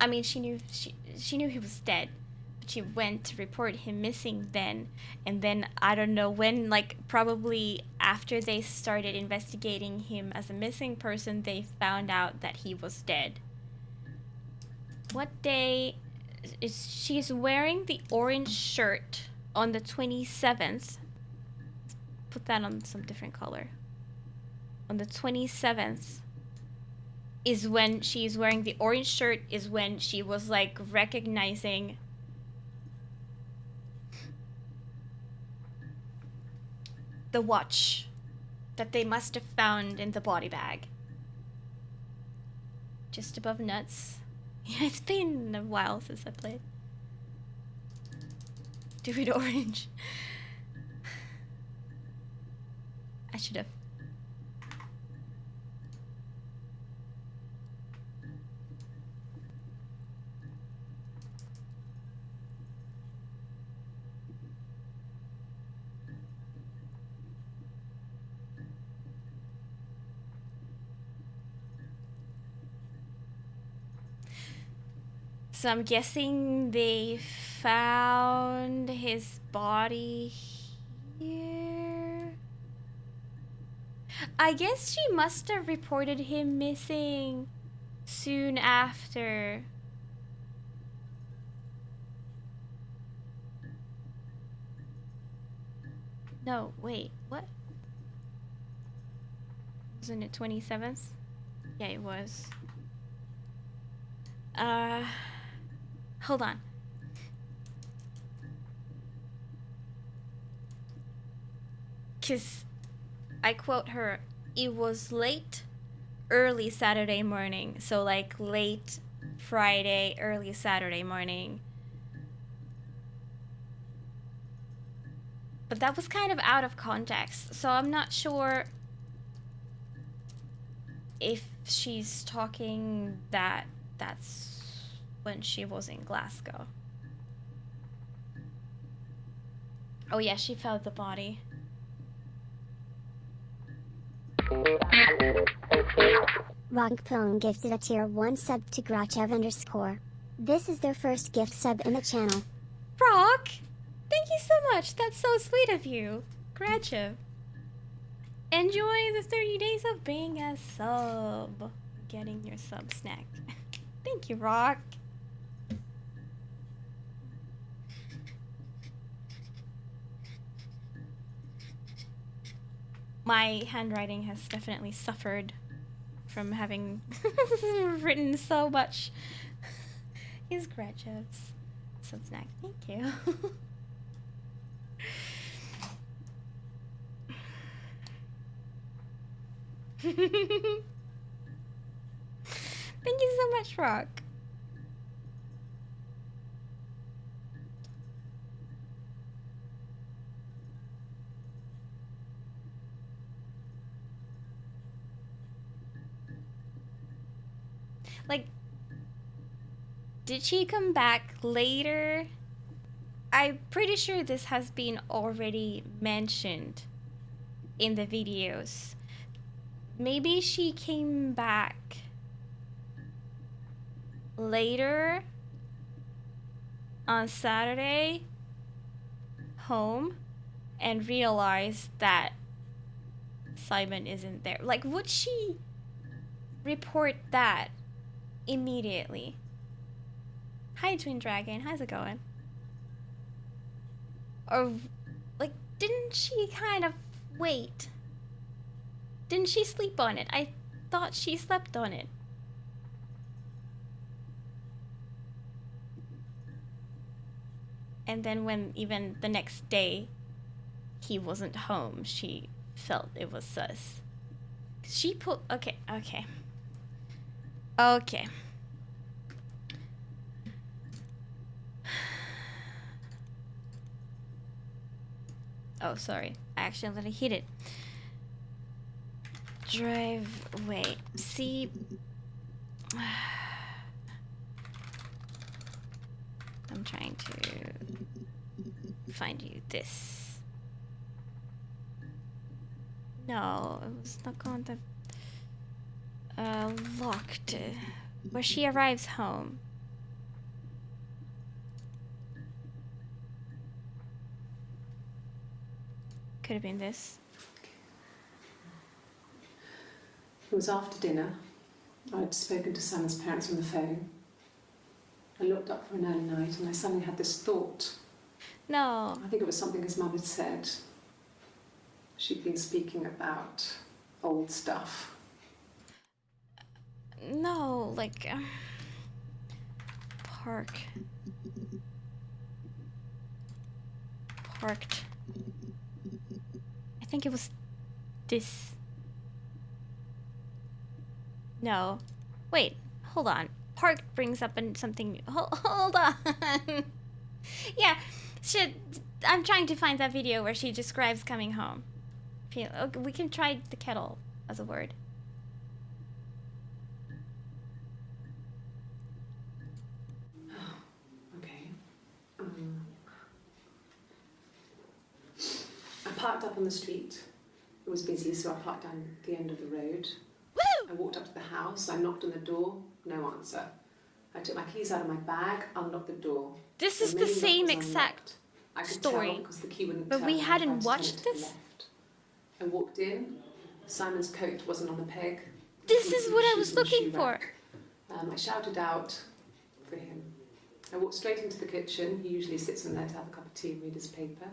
I mean, she knew he was dead. She went to report him missing then, and then I don't know when, like probably after they started investigating him as a missing person, they found out that he was dead. What day is she's wearing the orange shirt on the 27th? Put that on some different color. On the 27th is when she's wearing the orange shirt, is when she was like recognizing the watch that they must have found in the body bag. Just above nuts. Yeah, it's been a while since I played. Do it orange. I should have. So I'm guessing they found his body here. I guess she must have reported him missing soon after. No, wait, what? Wasn't it 27th? Yeah, it was. Hold on. Cause I quote her, it was late, early Saturday morning. So like late Friday, early Saturday morning. But that was kind of out of context. So I'm not sure if she's talking that that's when she was in Glasgow. Oh yeah, she found the body. Rogpone gifted a tier 1 sub to Grachev_. This is their first gift sub in the channel. Rock! Thank you so much. That's so sweet of you. Grachev. Enjoy the 30 days of being a sub. Getting your sub snack. Thank you, Rock. My handwriting has definitely suffered from having written so much. Here's Grachev's sub snack. Thank you. Thank you so much, Rock. Like, did she come back later? I'm pretty sure this has been already mentioned in the videos. Maybe she came back later on Saturday home and realized that Simon isn't there. Like, would she report that immediately? Hi, Twin Dragon. How's it going? Or, like, didn't she kind of wait? Didn't she sleep on it? I thought she slept on it. And then when even the next day he wasn't home, she felt it was sus. She put... Okay. Oh, sorry. I accidentally hit it. Driveway. See... I'm trying to find you this. No, it was not on the... locked. Where she arrives home. Could have been this. It was after dinner. I'd spoken to Sam's parents on the phone. I looked up for an early night and I suddenly had this thought. No. I think it was something his mum had said. She'd been speaking about old stuff. No, like... parked. I think it was this. No. Wait, hold on. Park brings up something. Hold on. Yeah, I'm trying to find that video where she describes coming home. Okay, we can try the kettle as a word. Okay. I parked up on the street. It was busy, so I parked down the end of the road. Woo! I walked up to the house. I knocked on the door. No answer. I took my keys out of my bag, unlocked the door. This The is the main lock same was exact unlocked. I could story, tell because the key wouldn't but turn we when I hadn't tried to turn watched it to the this? left. I walked in. Simon's coat wasn't on the peg. This couldn't is see what his I was shoes in the looking shoe for. rack. I shouted out for him. I walked straight into the kitchen. He usually sits in there to have a cup of tea and read his paper.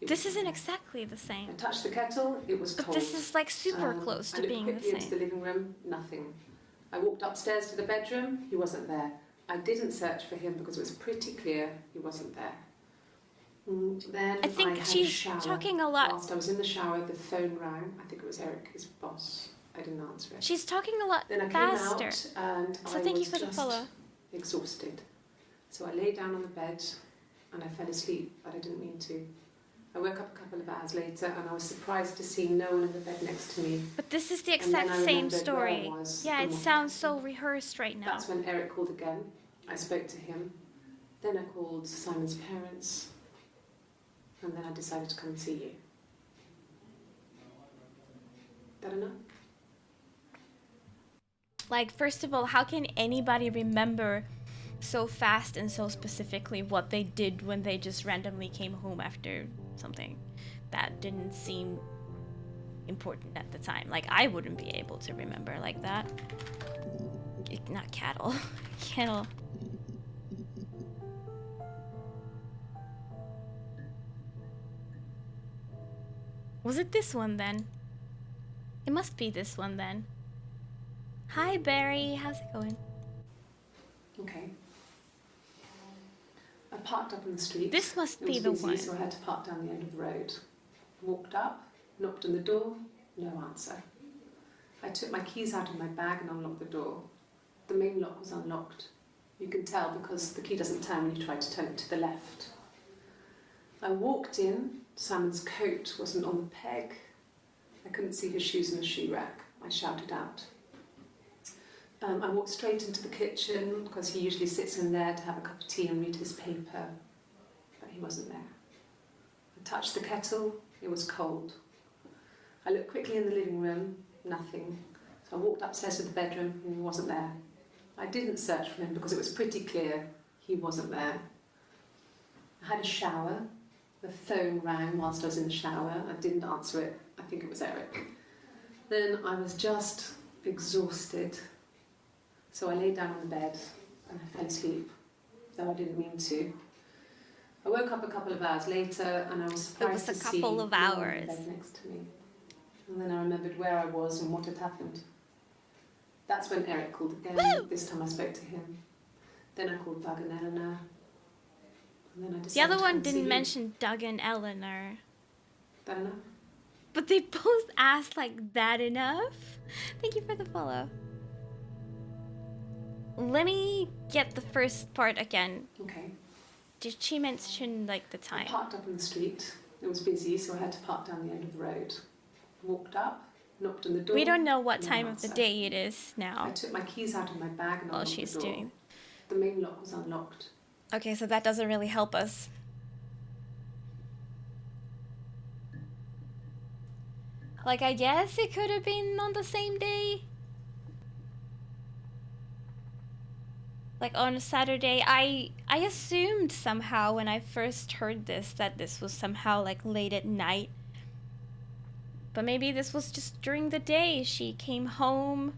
He This wasn't isn't there. exactly the same. I touched the kettle. It was But cold. this is like super close I to looked being the quickly into the same. living room. Nothing. I walked upstairs to the bedroom. He wasn't there. I didn't search for him because it was pretty clear he wasn't there. Then I think had a she's shower. talking a lot. Whilst I was in the shower, the phone rang. I think it was Eric, his boss. I didn't answer it. She's talking a lot Then I came faster. out and So I thank you was for the just follow. exhausted. So I lay down on the bed and I fell asleep, but I didn't mean to. I woke up a couple of hours later and I was surprised to see no one in the bed next to me. But this is the And then exact I same remembered where I story. was Yeah, and it what sounds so happened. rehearsed right now. That's when Eric called again. I spoke to him. Then I called Simon's parents. And then I decided to come and see you. That enough? Like, first of all, how can anybody remember so fast and so specifically what they did when they just randomly came home after something that didn't seem important at the time? Like, I wouldn't be able to remember like that. Not cattle. Cattle. Was it this one then? It must be this one then. Hi Barry, how's it going? Okay. I parked up in the street. This must It be was the busy, one. so I had to park down the end of the road. Walked up, knocked on the door, no answer. I took my keys out of my bag and unlocked the door. The main lock was unlocked. You can tell because the key doesn't turn when you try to turn it to the left. I walked in. Simon's coat wasn't on the peg. I couldn't see his shoes in the shoe rack. I shouted out. I walked straight into the kitchen because he usually sits in there to have a cup of tea and read his paper, but he wasn't there. I touched the kettle. It was cold. I looked quickly in the living room. Nothing. So I walked upstairs to the bedroom and he wasn't there. I didn't search for him because it was pretty clear he wasn't there. I had a shower. The phone rang whilst I was in the shower. I didn't answer it. I think it was Eric. Then I was just exhausted. So I lay down on the bed and I fell asleep, though I didn't mean to. I woke up a couple of hours later and I was surprised It was a to see couple of no one in hours. the bed next to me. And then I remembered where I was and what had happened. That's when Eric called again. Woo! This time I spoke to him. Then I called Doug and Eleanor. And then I The decided other to one come see didn't you. mention Doug and Eleanor. That enough? But they both asked like that enough? Thank you for the follow. Let me get the first part again. Okay. Did she mention like the I time? parked up in the street. It was busy, so I had to park down the end of the road. Walked up, knocked on the door. We don't know what no time of the answer. day it is I now. took my keys out of my bag and While unlocked she's the door. doing. The main lock was unlocked. Okay, so that doesn't really help us. Like, I guess it could have been on the same day. Like on a Saturday, I assumed somehow when I first heard this that this was somehow like late at night. But maybe this was just during the day. She came home,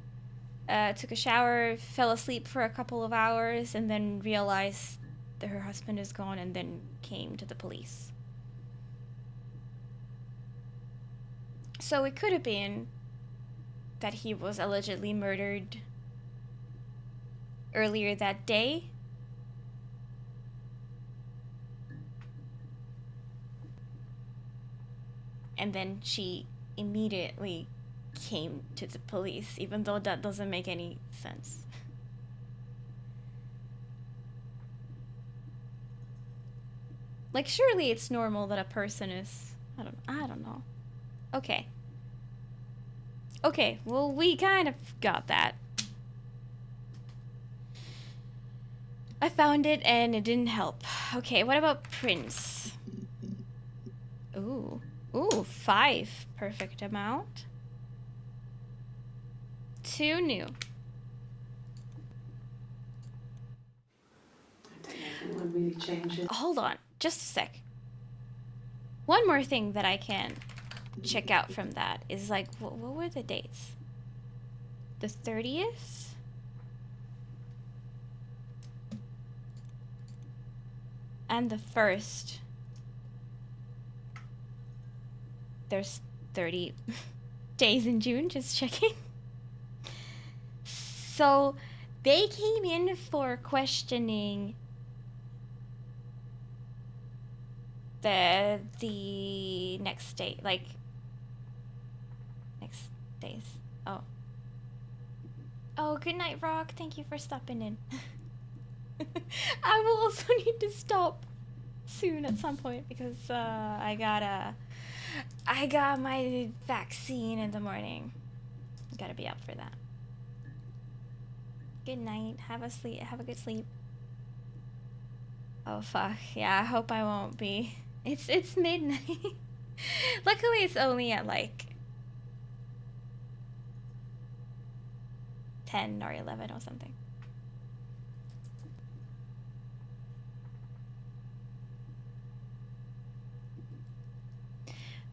took a shower, fell asleep for a couple of hours, and then realized that her husband is gone and then came to the police. So it could have been that he was allegedly murdered earlier that day. And then she immediately came to the police, even though that doesn't make any sense. Like, surely it's normal that a person is... I don't know. Okay. Okay, well, we kind of got that. I found it and it didn't help. Okay, what about Prince? Ooh. Ooh, 5. Perfect amount. 2 new. anyone really changes. Hold on, just a sec. One more thing that I can check out from that is like, what were the dates? The 30th? And the 1st. There's 30 days in June, just checking. So they came in for questioning the next day, like next days. Oh, good night, Rock. Thank you for stopping in. I will also need to stop soon at some point because I got my vaccine in the morning. Gotta be up for that. Good night. Have a good sleep. Oh fuck. Yeah, I hope I won't be. It's midnight. Luckily it's only at like 10 or 11 or something.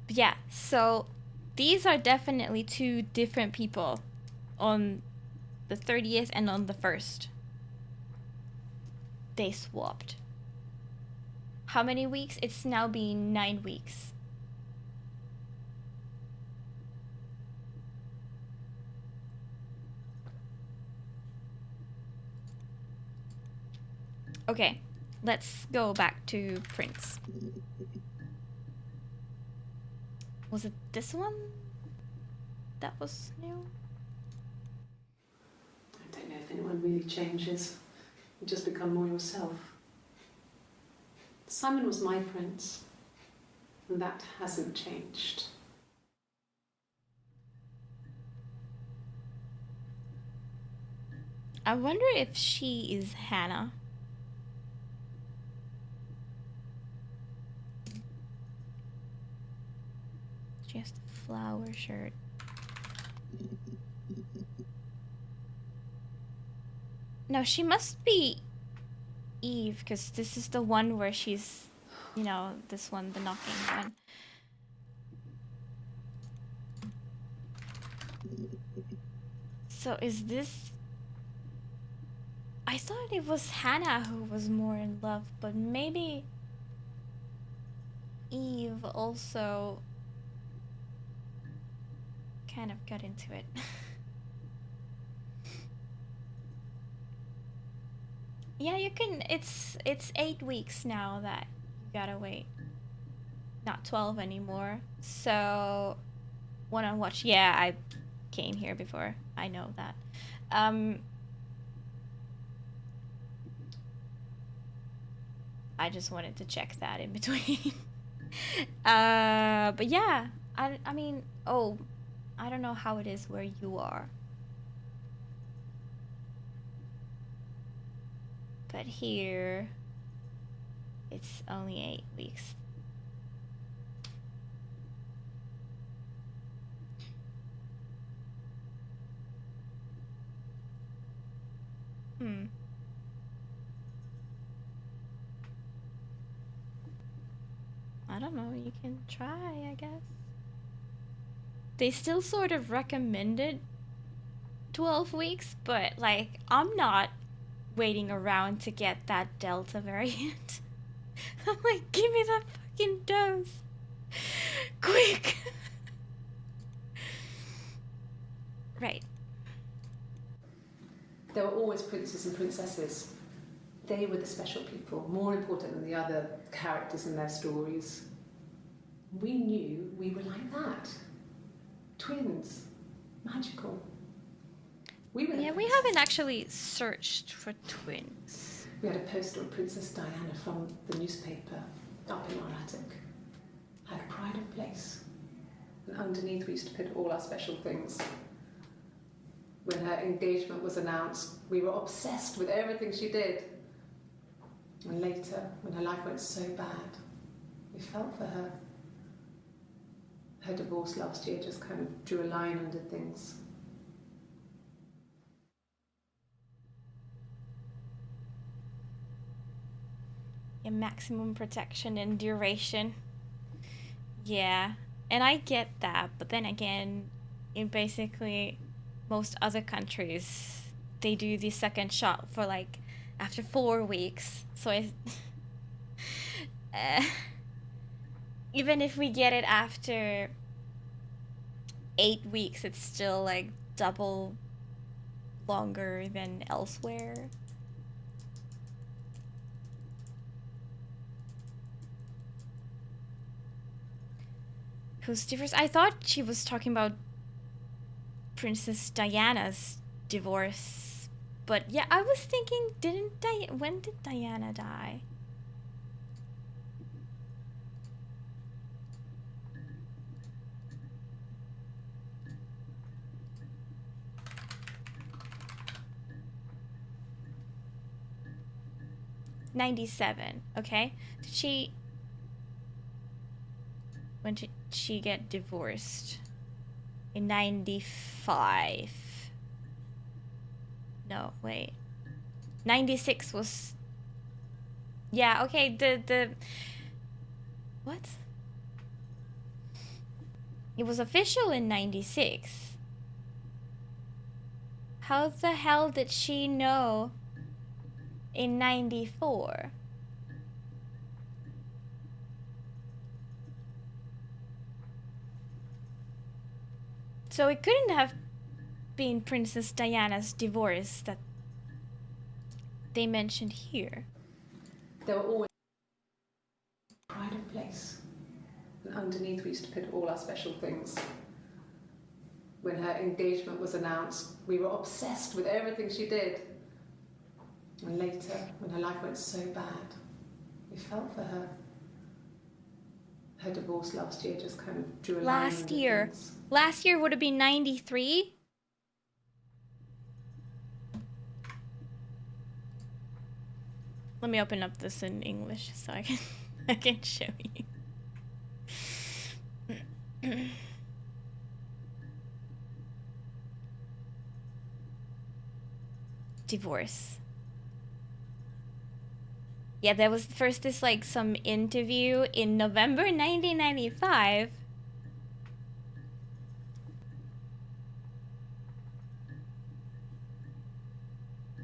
But yeah, so these are definitely two different people on the 30th and on the 1st. They swapped. How many weeks? It's now been 9 weeks. Okay, let's go back to Prince. Was it this one that was new? I don't know if anyone really changes. You just become more yourself. Simon was my prince, and that hasn't changed. I wonder if she is Hannah. She has the flower shirt. No, she must be Eve, because this is the one where she's, you know, this one, the knocking one. So is this... I thought it was Hannah who was more in love, but maybe Eve also kind of got into it. Yeah, you can, it's 8 weeks now that you gotta wait. Not 12 anymore. So, wanna watch, yeah, I came here before. I know that. I just wanted to check that in between. But yeah, I mean, oh, I don't know how it is where you are. But here, it's only 8 weeks. I don't know, you can try, I guess. They still sort of recommended 12 weeks, but like, I'm not waiting around to get that Delta variant. I'm like, give me that fucking dose. Quick. Right. There were always princes and princesses. They were the special people, more important than the other characters in their stories. We knew we were like that. Twins. Magical. We were. Yeah, we haven't actually searched for twins. We had a poster of Princess Diana from the newspaper up in our attic. Had a pride of place. And underneath we used to put all our special things. When her engagement was announced, we were obsessed with everything she did. And later, when her life went so bad, we felt for her. Her divorce last year just kind of drew a line under things. a maximum protection and duration. Yeah, and I get that, but then again, in basically most other countries, they do the second shot for like after 4 weeks. So uh, even if we get it after 8 weeks, it's still like double longer than elsewhere. Who's divorced? I thought she was talking about Princess Diana's divorce. But yeah, I was thinking, when did Diana die? '97. Okay. When did she get divorced? In 95. No, wait. 96 was... Yeah, okay, the... What? It was official in 96. How the hell did she know in 94? So it couldn't have been Princess Diana's divorce that they mentioned here. There were always a private place. And underneath we used to put all our special things. When her engagement was announced, we were obsessed with everything she did. And later, when her life went so bad, we felt for her. Her divorce last year just kind of drew a line Last under year. things. Last year would have been 93? Let me open up this in English so I can show you. Divorce. Yeah, there was first this like some interview in November 1995.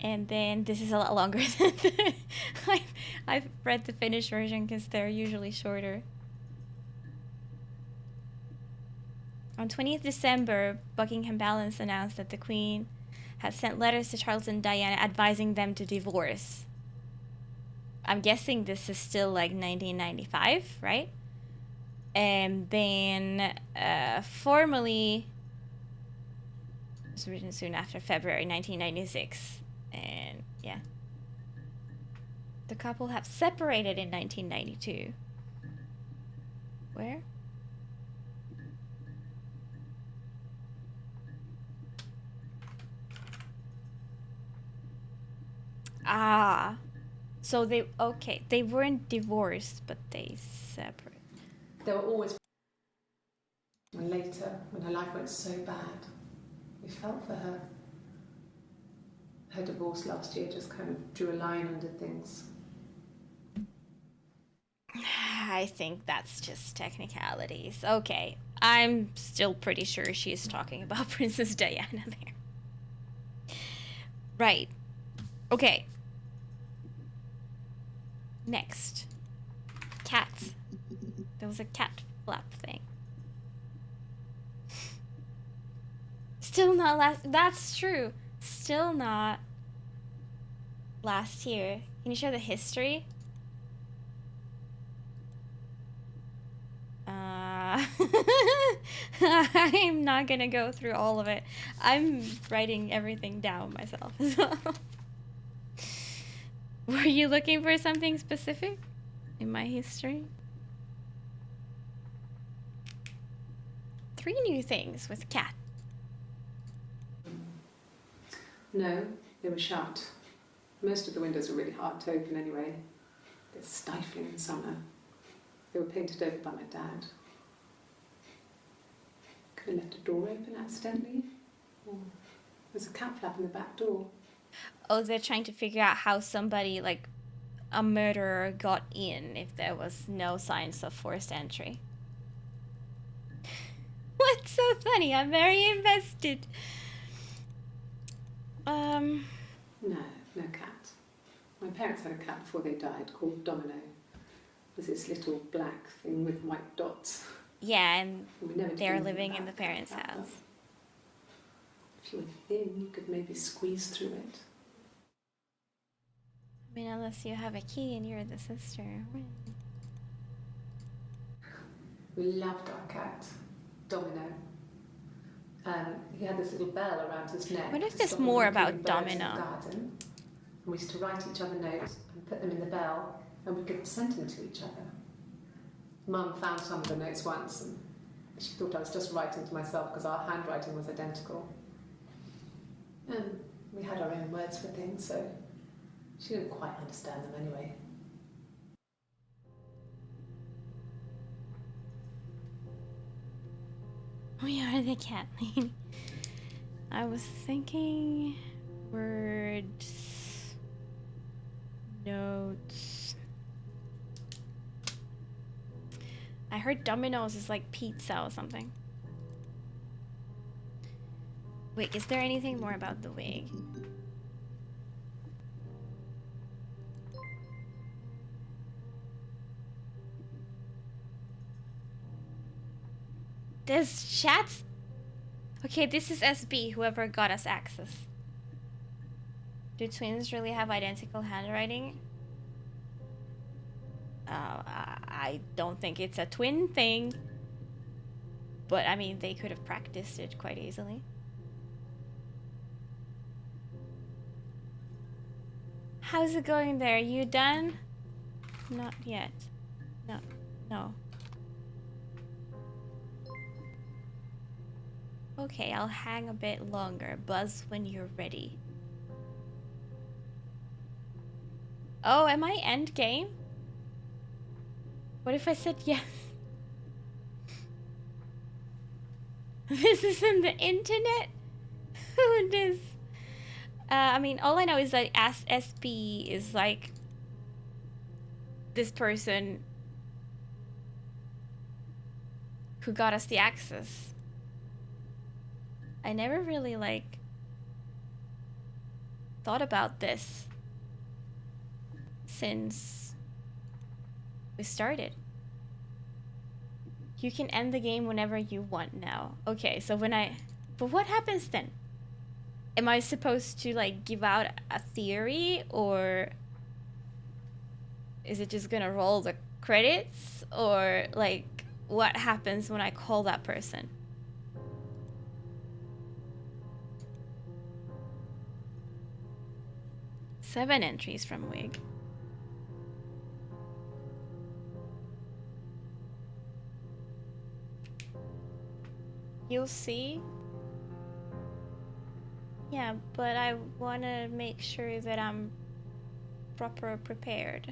And then this is a lot longer than I've read the Finnish version because they're usually shorter. On 20th December, Buckingham Palace announced that the Queen had sent letters to Charles and Diana advising them to divorce. I'm guessing this is still like 1995, right? And then formally, it was written soon after February 1996. And yeah. The couple have separated in 1992. Where? Ah. So they weren't divorced, but they separated. There were always... And later, when her life went so bad, we felt for her. Her divorce last year just kind of drew a line under things. I think that's just technicalities. Okay, I'm still pretty sure she's talking about Princess Diana there. Right. Okay. Next. Cats. There was a cat flap thing. Still not last... That's true. Still not last year. Can you show the history? I'm not gonna go through all of it. I'm writing everything down myself as well. Were you looking for something specific in my history? 3 new things with cat. No, they were shut. Most of the windows are really hard to open anyway. They're stifling in summer. They were painted over by my dad. Could have left a door open accidentally. Or there's a cat flap in the back door. Oh, they're trying to figure out how somebody like a murderer got in if there was no signs of forced entry. What's so funny? I'm very invested. No, no cat. My parents had a cat before they died called Domino. It was this little black thing with white dots. Yeah, and We never did they're anything living in about the parents' that, house. If you were thin, you could maybe squeeze through it. I mean, unless you have a key and you're the sister. We loved our cat, Domino. He had this little bell around his neck. What if to there's stop more him from about killing birds in Domino? the garden. And we used to write each other notes and put them in the bell, and we could send them to each other. Mum found some of the notes once, and she thought I was just writing to myself because our handwriting was identical. And we had our own words for things, so she didn't quite understand them anyway. We are the cat lady. I was thinking words, notes. I heard Domino's is like pizza or something. Wait, is there anything more about the wig? There's chats. Okay, this is SB, whoever got us access. Do twins really have identical handwriting? I don't think it's a twin thing. But I mean, they could have practiced it quite easily. How's it going there? You done? Not yet. No. Okay, I'll hang a bit longer. Buzz when you're ready. Oh, am I end game? What if I said yes? This isn't the internet? Who does? I mean, all I know is that SB is like this person who got us the access. I never really like thought about this since we started. You can end the game whenever you want now. Okay, so but what happens then? Am I supposed to like give out a theory, or is it just gonna roll the credits, or like what happens when I call that person? Seven entries from Wig. You'll see. Yeah, but I want to make sure that I'm proper prepared.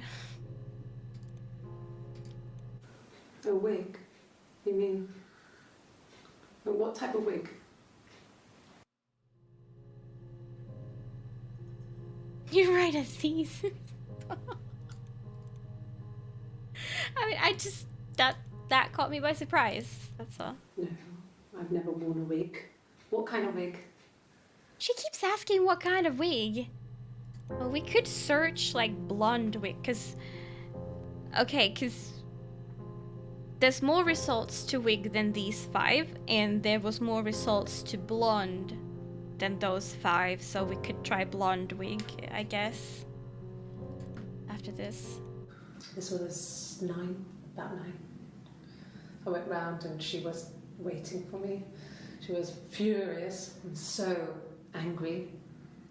A wig? You mean... But what type of wig? You write a thesis? I mean, I just... That caught me by surprise. That's all. No, I've never worn a wig. What kind of wig? She keeps asking what kind of wig. Well, we could search, like, blonde wig, because... Okay, because... There's more results to wig than these 5, and there was more results to blonde than those 5, so we could try blonde wig, I guess. After this. This was 9, about 9. I went round and she was waiting for me. She was furious and so angry.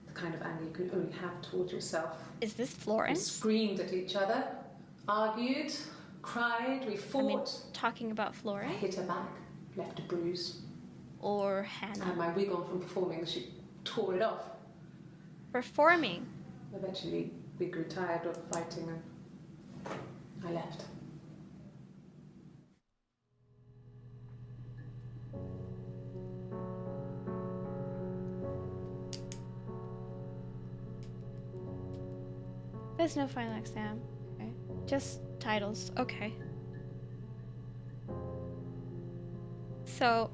The kind of anger you can only have towards yourself. Is this We Florence? screamed at each other, argued, cried, we fought. I mean, talking about I Florence? hit her back, left a bruise. Or I had Hannah? my wig on from performing, she tore it off. Performing? Eventually, we grew tired of fighting and I left. There's no final exam. Okay. Just titles. Okay. So,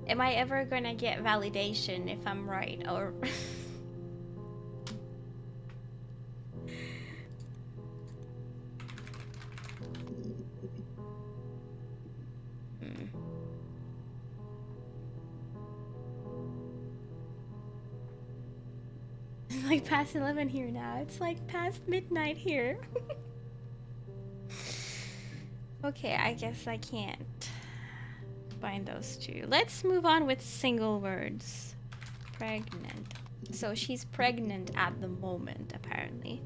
am I ever gonna get validation if I'm right, or Hmm. It's like past 11 here now. It's like past midnight here. Okay, I guess I can't find those two. Let's move on with single words. Pregnant. So she's pregnant at the moment, apparently.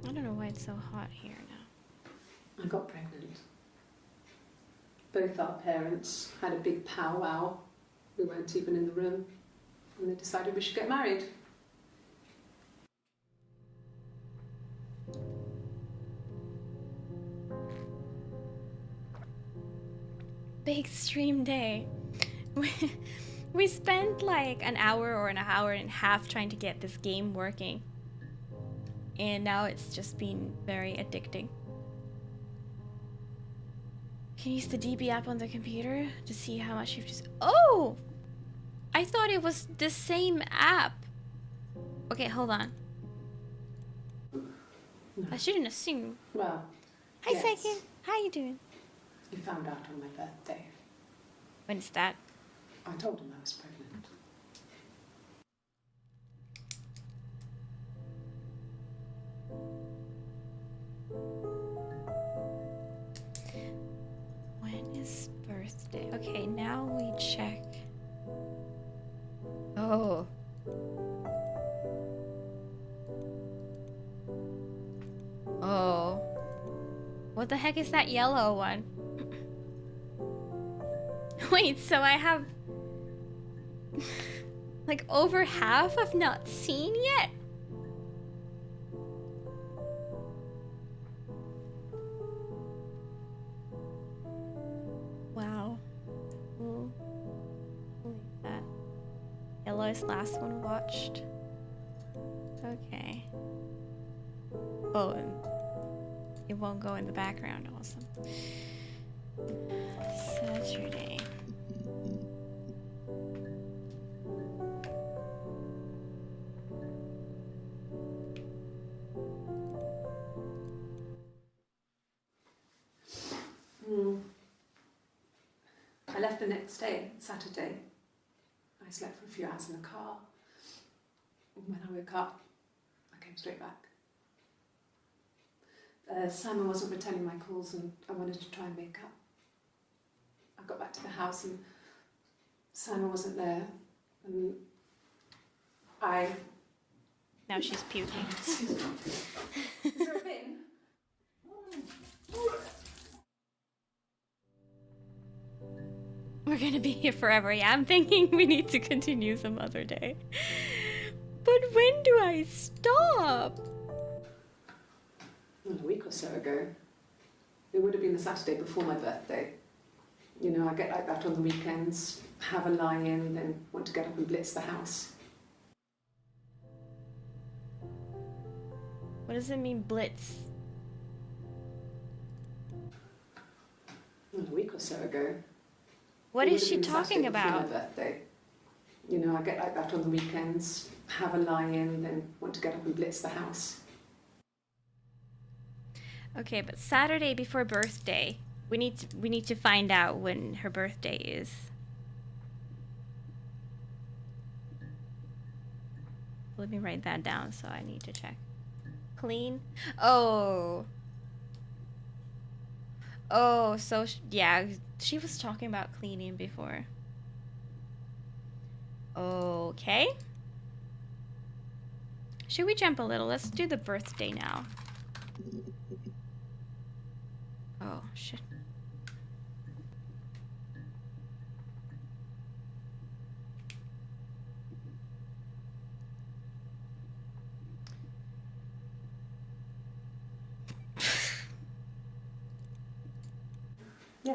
I don't know why it's so hot here now. I got pregnant. Both our parents had a big powwow. We weren't even in the room. And they decided we should get married. Big stream day. We spent like an hour or an hour and a half trying to get this game working. And now it's just been very addicting. Can you use the DB app on the computer to see how much you've just... Oh! I thought it was the same app. Okay, hold on. No. I shouldn't assume. Well, Hi, yes. Seiken. How you doing? He found out on my birthday. When is that? I told him I was pregnant. When is birthday? Okay, now we check. Oh. Oh. What the heck is that yellow one? Wait, so I have like over half I've not seen yet? Wow. We'll leave that. Yellow is last one watched. Okay. Oh, and it won't go in the background. Awesome. Saturday. I left the next day, Saturday. I slept for a few hours in the car. When I woke up, I came straight back. Simon wasn't returning my calls and I wanted to try and make up. I got back to the house and Simon wasn't there. And I... Now she's puking. Is there a bin? We're gonna be here forever. Yeah, I'm thinking we need to continue some other day. But when do I stop? Well, a week or so ago. It would have been the Saturday before my birthday. You know, I get like that on the weekends, have a lie-in, then want to get up and blitz the house. What does it mean, blitz? Well, a week or so ago. What It is would have she been the talking Saturday before about? my birthday. You know, I get like that on the weekends, have a lie-in, then want to get up and blitz the house. Okay, but Saturday before birthday. We need to find out when her birthday is. Let me write that down, so I need to check. Clean? Oh. Oh, so yeah, she was talking about cleaning before. Okay. Should we jump a little? Let's do the birthday now. Oh, shit.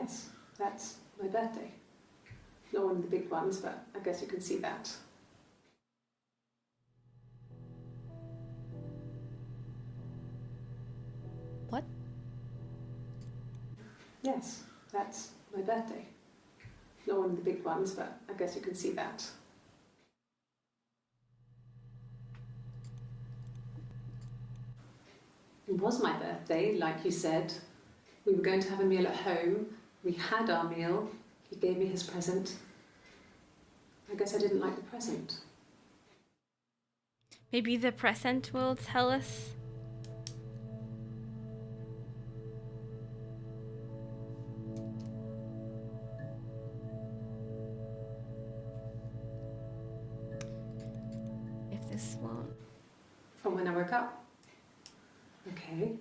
Yes, that's my birthday. Not one of the big ones, but I guess you can see that. What? Yes, that's my birthday. Not one of the big ones, but I guess you can see that. It was my birthday, like you said. We were going to have a meal at home. We had our meal. He gave me his present. I guess I didn't like the present. Maybe the present will tell us. If this won't. From when I woke up. Okay.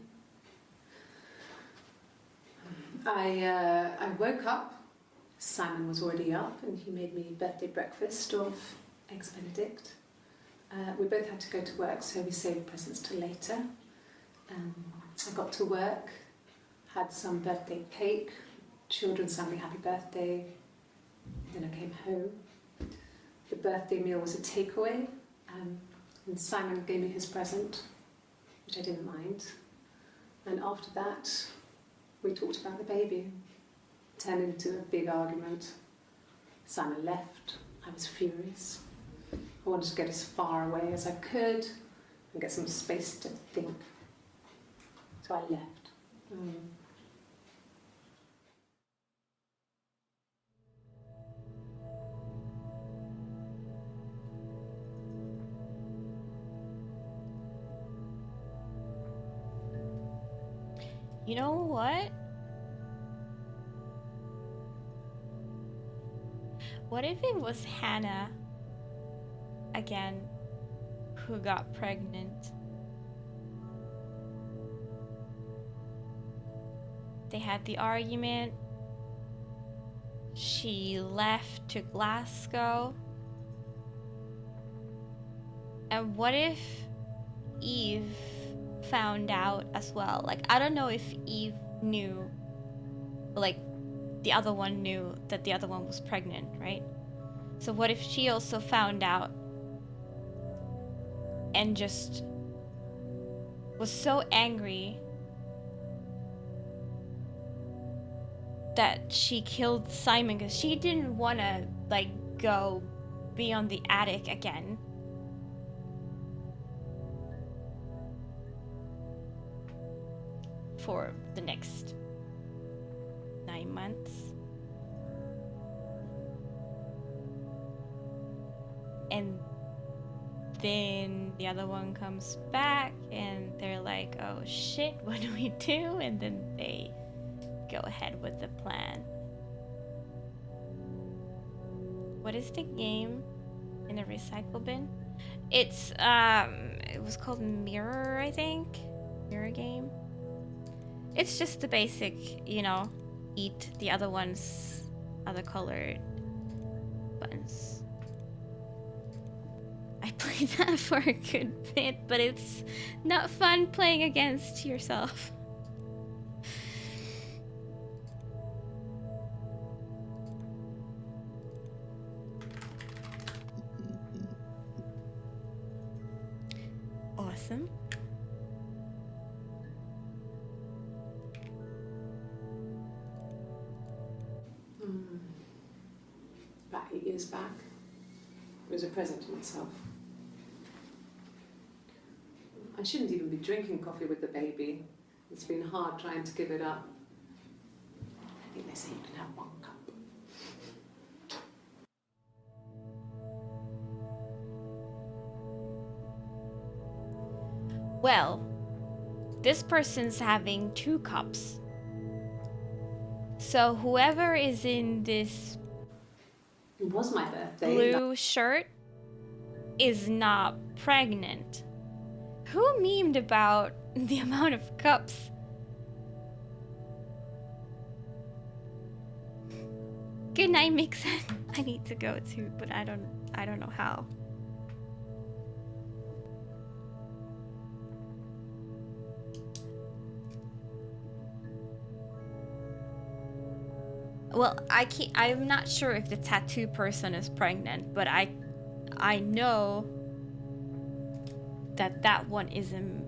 I woke up. Simon was already up and he made me birthday breakfast of eggs Benedict. We both had to go to work, so we saved presents till later. I got to work, had some birthday cake, children sang me happy birthday. Then I came home. The birthday meal was a takeaway, and Simon gave me his present, which I didn't mind. And after that, we talked about the baby. Turned into a big argument. Simon left. I was furious. I wanted to get as far away as I could and get some space to think. So I left. You know what? What if it was Hannah again who got pregnant? They had the argument. She left to Glasgow. And what if Eve found out as well? Like, I don't know if Eve knew, like, the other one knew that the other one was pregnant, right? So what if she also found out and just was so angry that she killed Simon because she didn't want to, like, go be on the attic again. For the next 9 months. And then the other one comes back and they're like, oh shit, what do we do? And then they go ahead with the plan. What is the game in the recycle bin? It's it was called Mirror, I think. Mirror game. It's just the basic, you know, eat the other one's other colored buttons. I played that for a good bit, but it's not fun playing against yourself. Awesome. About 8 years back, it was a present to myself. I shouldn't even be drinking coffee with the baby. It's been hard trying to give it up. I think they say you can have 1 cup. Well, this person's having 2 cups. So whoever is in this It was my birthday. blue shirt is not pregnant. Who memed about the amount of cups? Good night, Mixon. I need to go too, but I don't know how. Well, I'm not sure if the tattoo person is pregnant, but I know that that one isn't.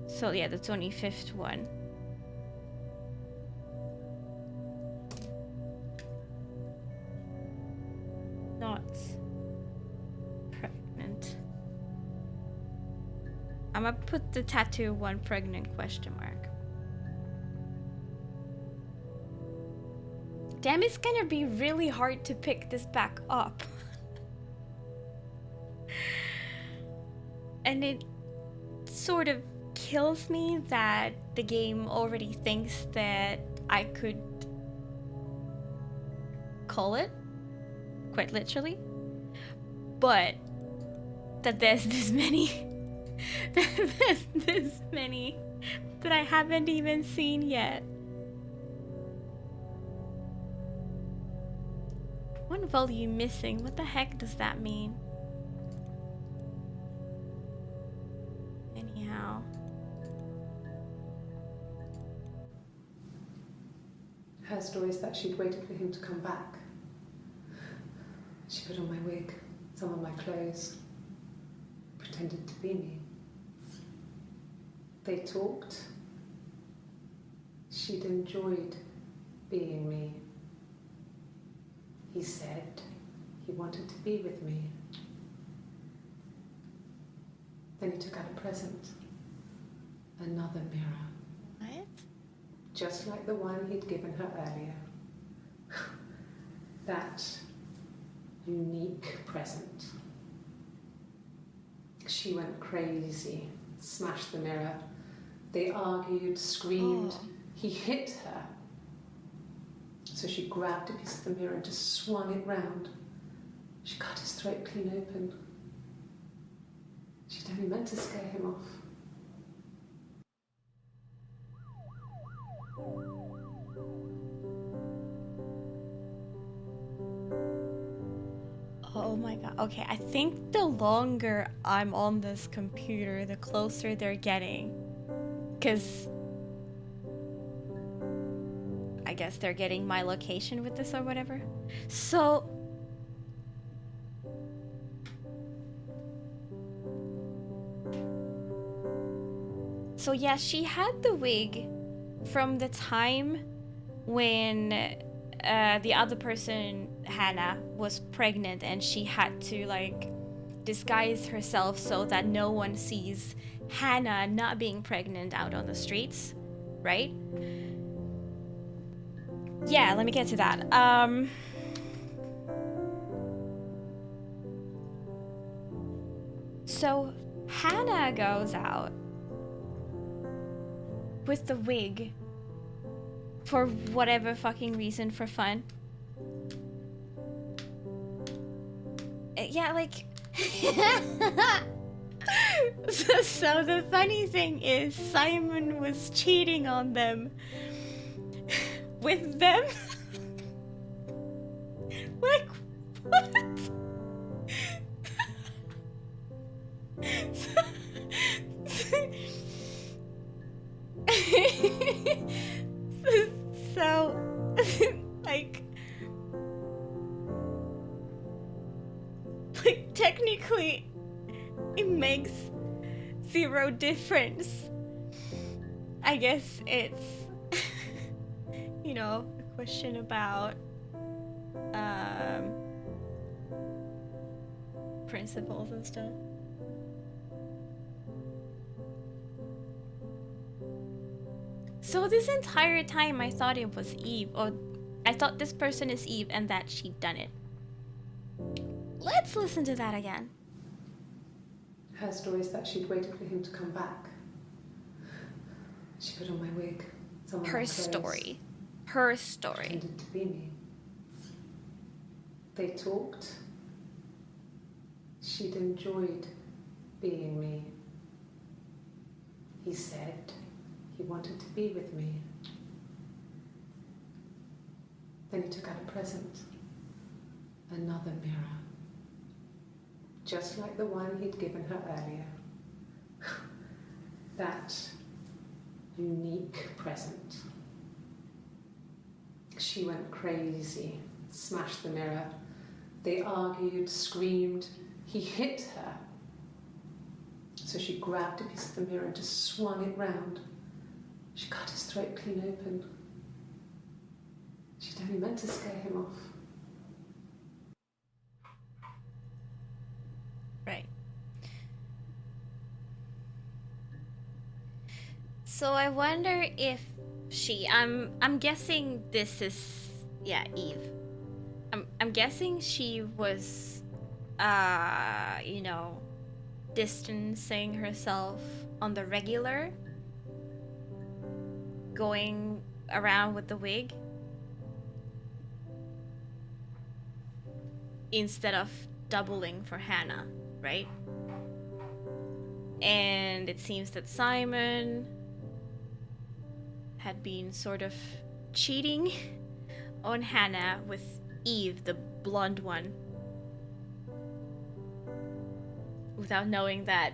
So yeah, the 25th one. Not pregnant. I'm gonna put the tattoo one pregnant question mark. Damn, it's gonna be really hard to pick this back up. And it sort of kills me that the game already thinks that I could call it, quite literally. But that there's this many there's this many that I haven't even seen yet. One volume missing. What the heck does that mean? Anyhow. Her story is that she'd waited for him to come back. She put on my wig, some of my clothes, pretended to be me. They talked. She'd enjoyed being me. He said he wanted to be with me. Then he took out a present. Another mirror. What? Just like the one he'd given her earlier. That unique present. She went crazy, smashed the mirror. They argued, screamed. Oh. He hit her. So she grabbed a piece of the mirror and just swung it round. She cut his throat clean open. She'd only meant to scare him off. Oh my god. Okay, I think the longer I'm on this computer, the closer they're getting. Because I guess they're getting my location with this or whatever. So yeah, she had the wig from the time when the other person, Hannah, was pregnant and she had to like disguise herself so that no one sees Hannah not being pregnant out on the streets, right? Yeah, let me get to that. So Hannah goes out with the wig for whatever fucking reason, for fun. Yeah, like so the funny thing is Simon was cheating on them with them. Like, what? So, like, technically, it makes zero difference. I guess it's, you know, a question about principles and stuff. So this entire time I thought it was Eve, or I thought this person is Eve and that she'd done it. Let's listen to that again. Her story is that she'd waited for him to come back. She put on my wig, some of my Her clothes, story. Her story. pretended to be me. They talked. She'd enjoyed being me. He said he wanted to be with me. Then he took out a present. Another mirror. Just like the one he'd given her earlier. That unique present. She went crazy, smashed the mirror. They argued, screamed. He hit her. So she grabbed a piece of the mirror and just swung it round. She cut his throat clean open. She'd only meant to scare him off. Right. So I wonder if I'm guessing this is Eve. I'm guessing she was distancing herself on the regular, going around with the wig instead of doubling for Hannah, right? And it seems that Simon had been sort of cheating on Hannah with Eve, the blonde one, without knowing that,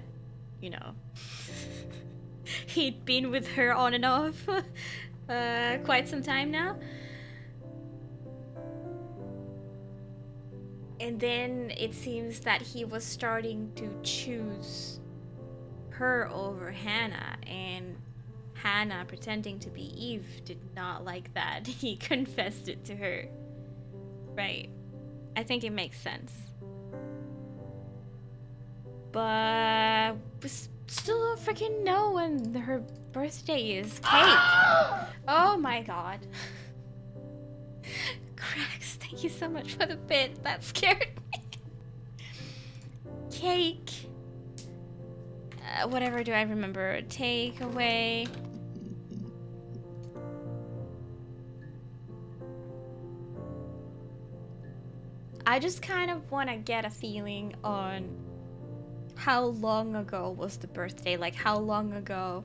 he'd been with her on and off quite some time now. And then it seems that he was starting to choose her over Hannah, and Hannah, pretending to be Eve, did not like that. He confessed it to her. Right. I think it makes sense. But we still don't freaking know when her birthday is. Cake! Oh my god. Cracks, thank you so much for the bit. That scared me. Cake. Whatever do I remember? Take away. I just kind of want to get a feeling on how long ago was the birthday? Like, how long ago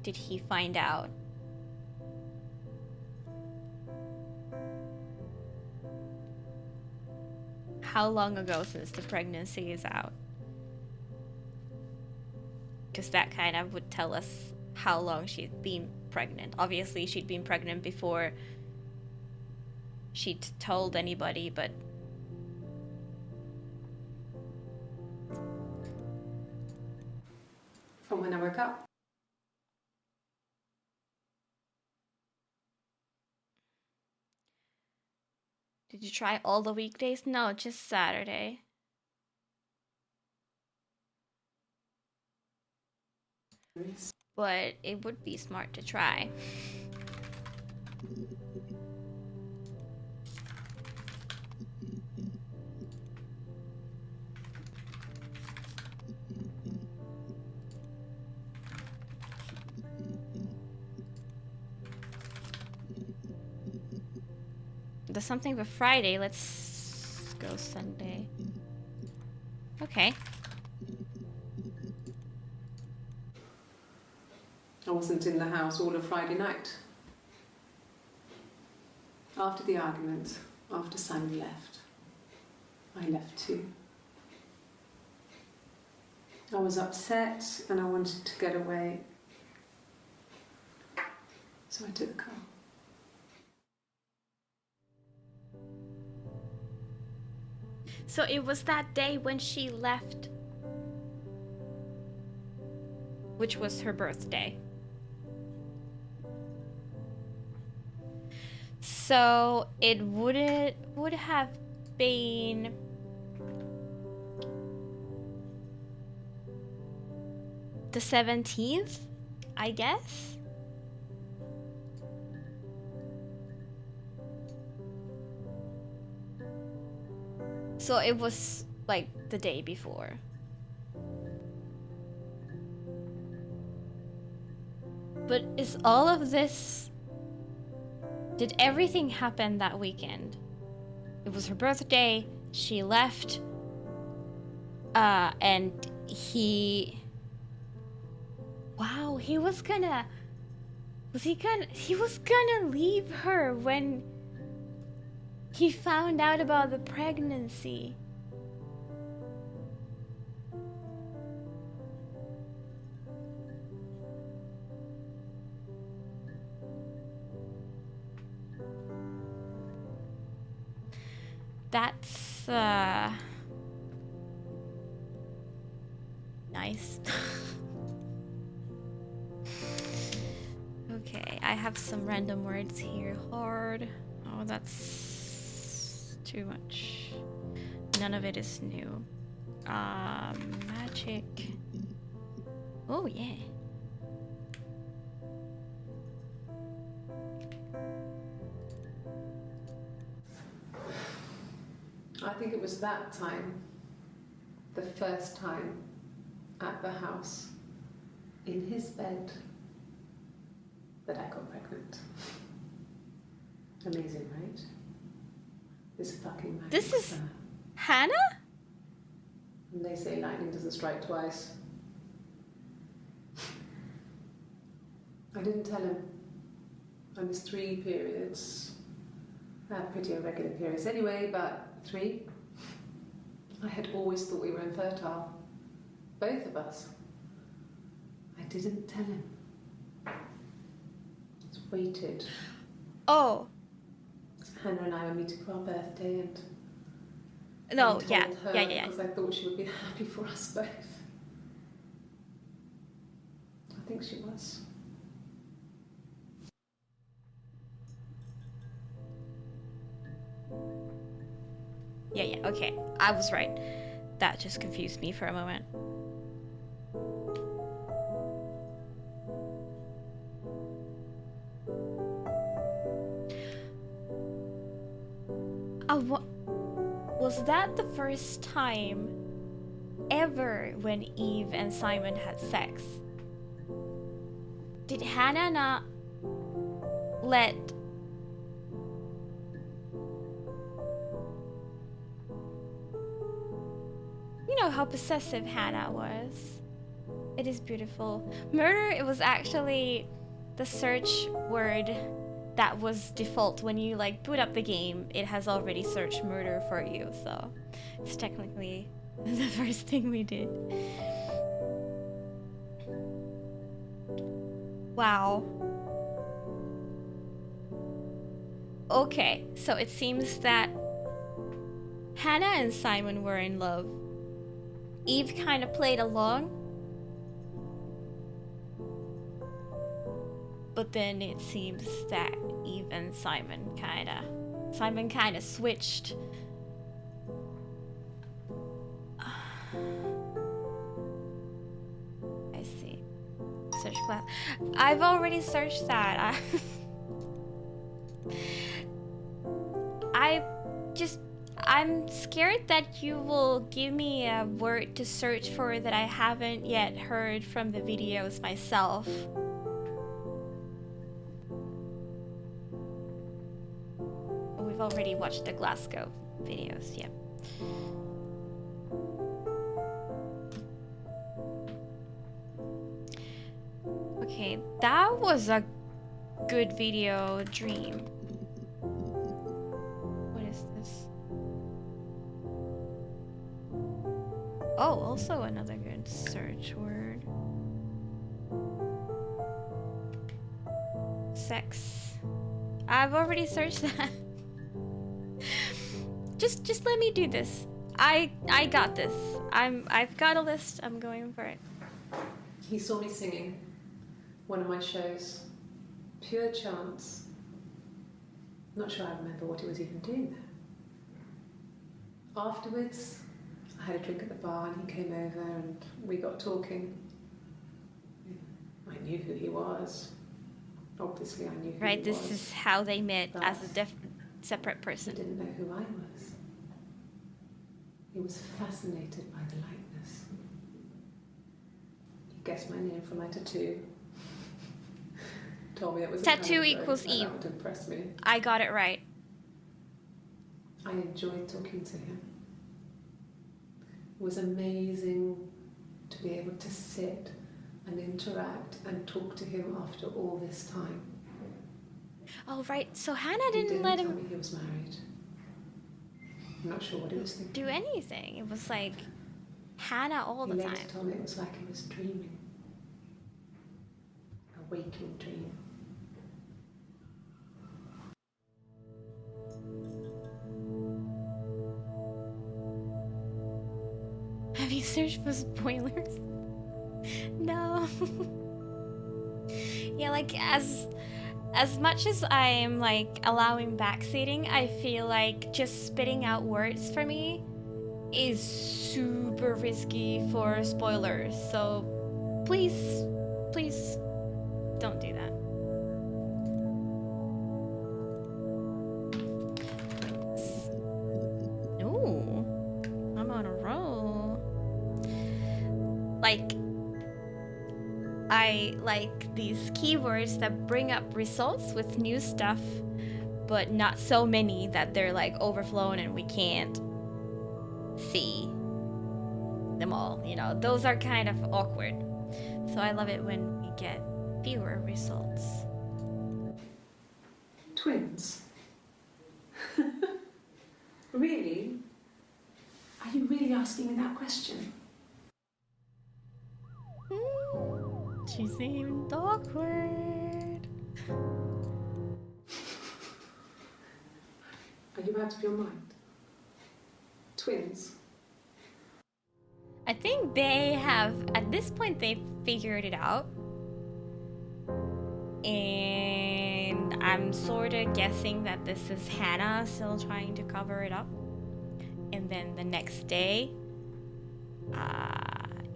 did he find out? How long ago since the pregnancy is out? Because that kind of would tell us how long she'd been pregnant. Obviously, she'd been pregnant before she'd told anybody, but From when I woke up. did you try all the weekdays? No, just Saturday. But it would be smart to try. There's something for Friday. Let's go Sunday. Okay. I wasn't in the house all of Friday night. After the argument, after Simon left, I left too. I was upset and I wanted to get away. So I took the car. So it was that day when she left, which was her birthday. So it would have been the 17th, I guess. So it was like the day before. But is all of this... Did everything happen that weekend? It was her birthday, she left, and he... Wow, he was gonna leave her when he found out about the pregnancy. That's nice. Okay, I have some random words here. Hard. Oh, that's too much. None of it is new. Magic. Oh, yeah. I think it was that time, the first time at the house, in his bed, that I got pregnant. Amazing, right? This fucking magic. This is star. Hannah? And they say lightning doesn't strike twice. I didn't tell him. I missed 3 periods. I had pretty irregular periods anyway, but 3. I had always thought we were infertile. Both of us. I didn't tell him. Just waited. Oh. Hannah and I were meeting for our birthday and No, I yeah. told her Yeah. because I thought she would be happy for us both. I think she was. Yeah, okay. I was right. That just confused me for a moment. Was that the first time ever when Eve and Simon had sex? Did Hannah not let... You know how possessive Hannah was. It is beautiful. Murder, it was actually the search word that was default. When you like boot up the game, it has already searched murder for you, so it's technically the first thing we did. Wow. Okay, so it seems that Hannah and Simon were in love. Eve kind of played along, but then it seems that Eve and Simon kind of switched. I see. Search class. I've already searched that. I'm scared that you will give me a word to search for that I haven't yet heard from the videos myself. We've already watched the Glasgow videos, yep. Okay, that was a good video dream. What is this? Oh, also another good search word. Sex. I've already searched that. Just let me do this. I got this. I've got a list. I'm going for it. He saw me singing one of my shows. Pure chance. Not sure I remember what he was even doing there. Afterwards, I had a drink at the bar and he came over and we got talking. I knew who he was. Obviously, I knew who Right, he was. this is how they met But as a separate he person. didn't know who I was. He was fascinated by the likeness. He guessed my name from my tattoo. Told me it was Tattoo a equals Eve. Eve. That would impress me. I got it right. I enjoyed talking to him. It was amazing to be able to sit and interact and talk to him after all this time. Oh, right. So Hannah He didn't let tell him me he was married. I'm not sure what he was thinking. do anything. It was like Hannah all He the later time. told me it was like he was dreaming. A waking dream. search for spoilers. No. Yeah, like as much as I'm like allowing backseating, I feel like just spitting out words for me is super risky for spoilers. So please, please don't do that. Ooh, I'm on a roll. Like, I like these keywords that bring up results with new stuff, but not so many that they're like overflowing and we can't see them all. You know, those are kind of awkward. So I love it when we get fewer results. Twins? Really? Are you really asking me that question? She seemed awkward. Are you out of your mind? Twins? I think they have, at this point, they've figured it out. And I'm sort of guessing that this is Hannah still trying to cover it up. And then the next day,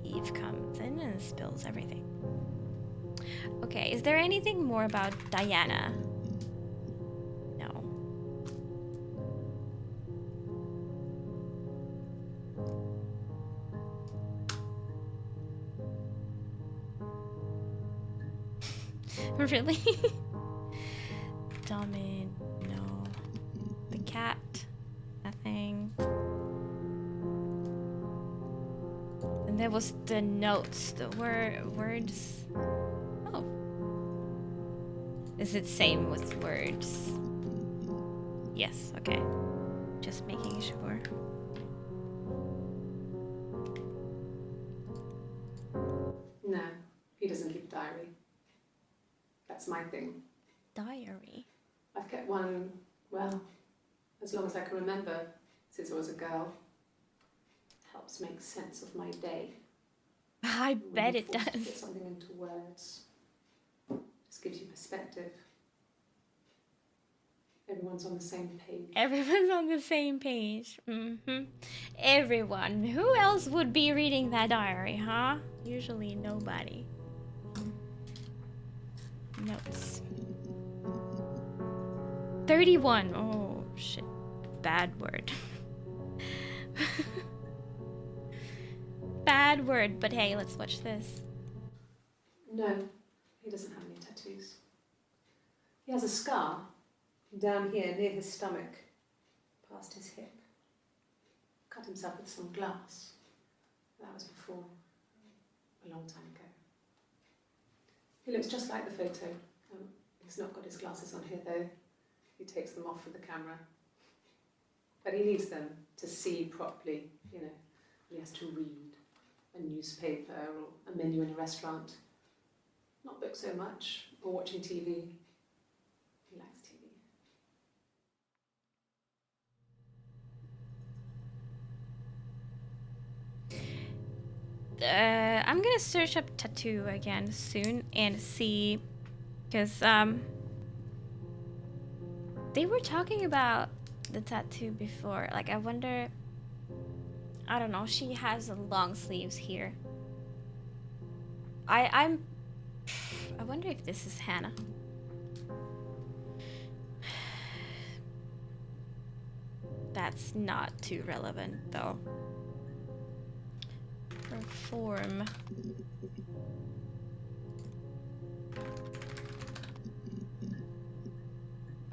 Eve comes in and spills everything. Okay, is there anything more about Diana? No. Really? Domin, no. The cat, nothing. And there was the notes, the words. Oh. Is it same with words? Yes, okay. Just making sure. No, he doesn't keep a diary. That's my thing. Diary? I've kept one, well, as long as I can remember, since I was a girl. Helps make sense of my day. I bet it does. Put something into words. Just gives you perspective. Everyone's on the same page. Everyone's on the same page. Everyone. Who else would be reading that diary, huh? Usually nobody. Notes. 31. Oh, shit. Bad word. Bad word, but hey, let's watch this. No, he doesn't have any tattoos. He has a scar down here near his stomach, past his hip. Cut himself with some glass. That was before, a long time ago. He looks just like the photo. He's not got his glasses on here though. He takes them off with the camera. But he needs them to see properly, you know. He has to read a newspaper or a menu in a restaurant. Not book so much, or watching TV. He likes TV. I'm gonna search up tattoo again soon and see, because they were talking about the tattoo before. Like, I wonder, I don't know, she has the long sleeves here. I wonder if this is Hannah. That's not too relevant though. Perform.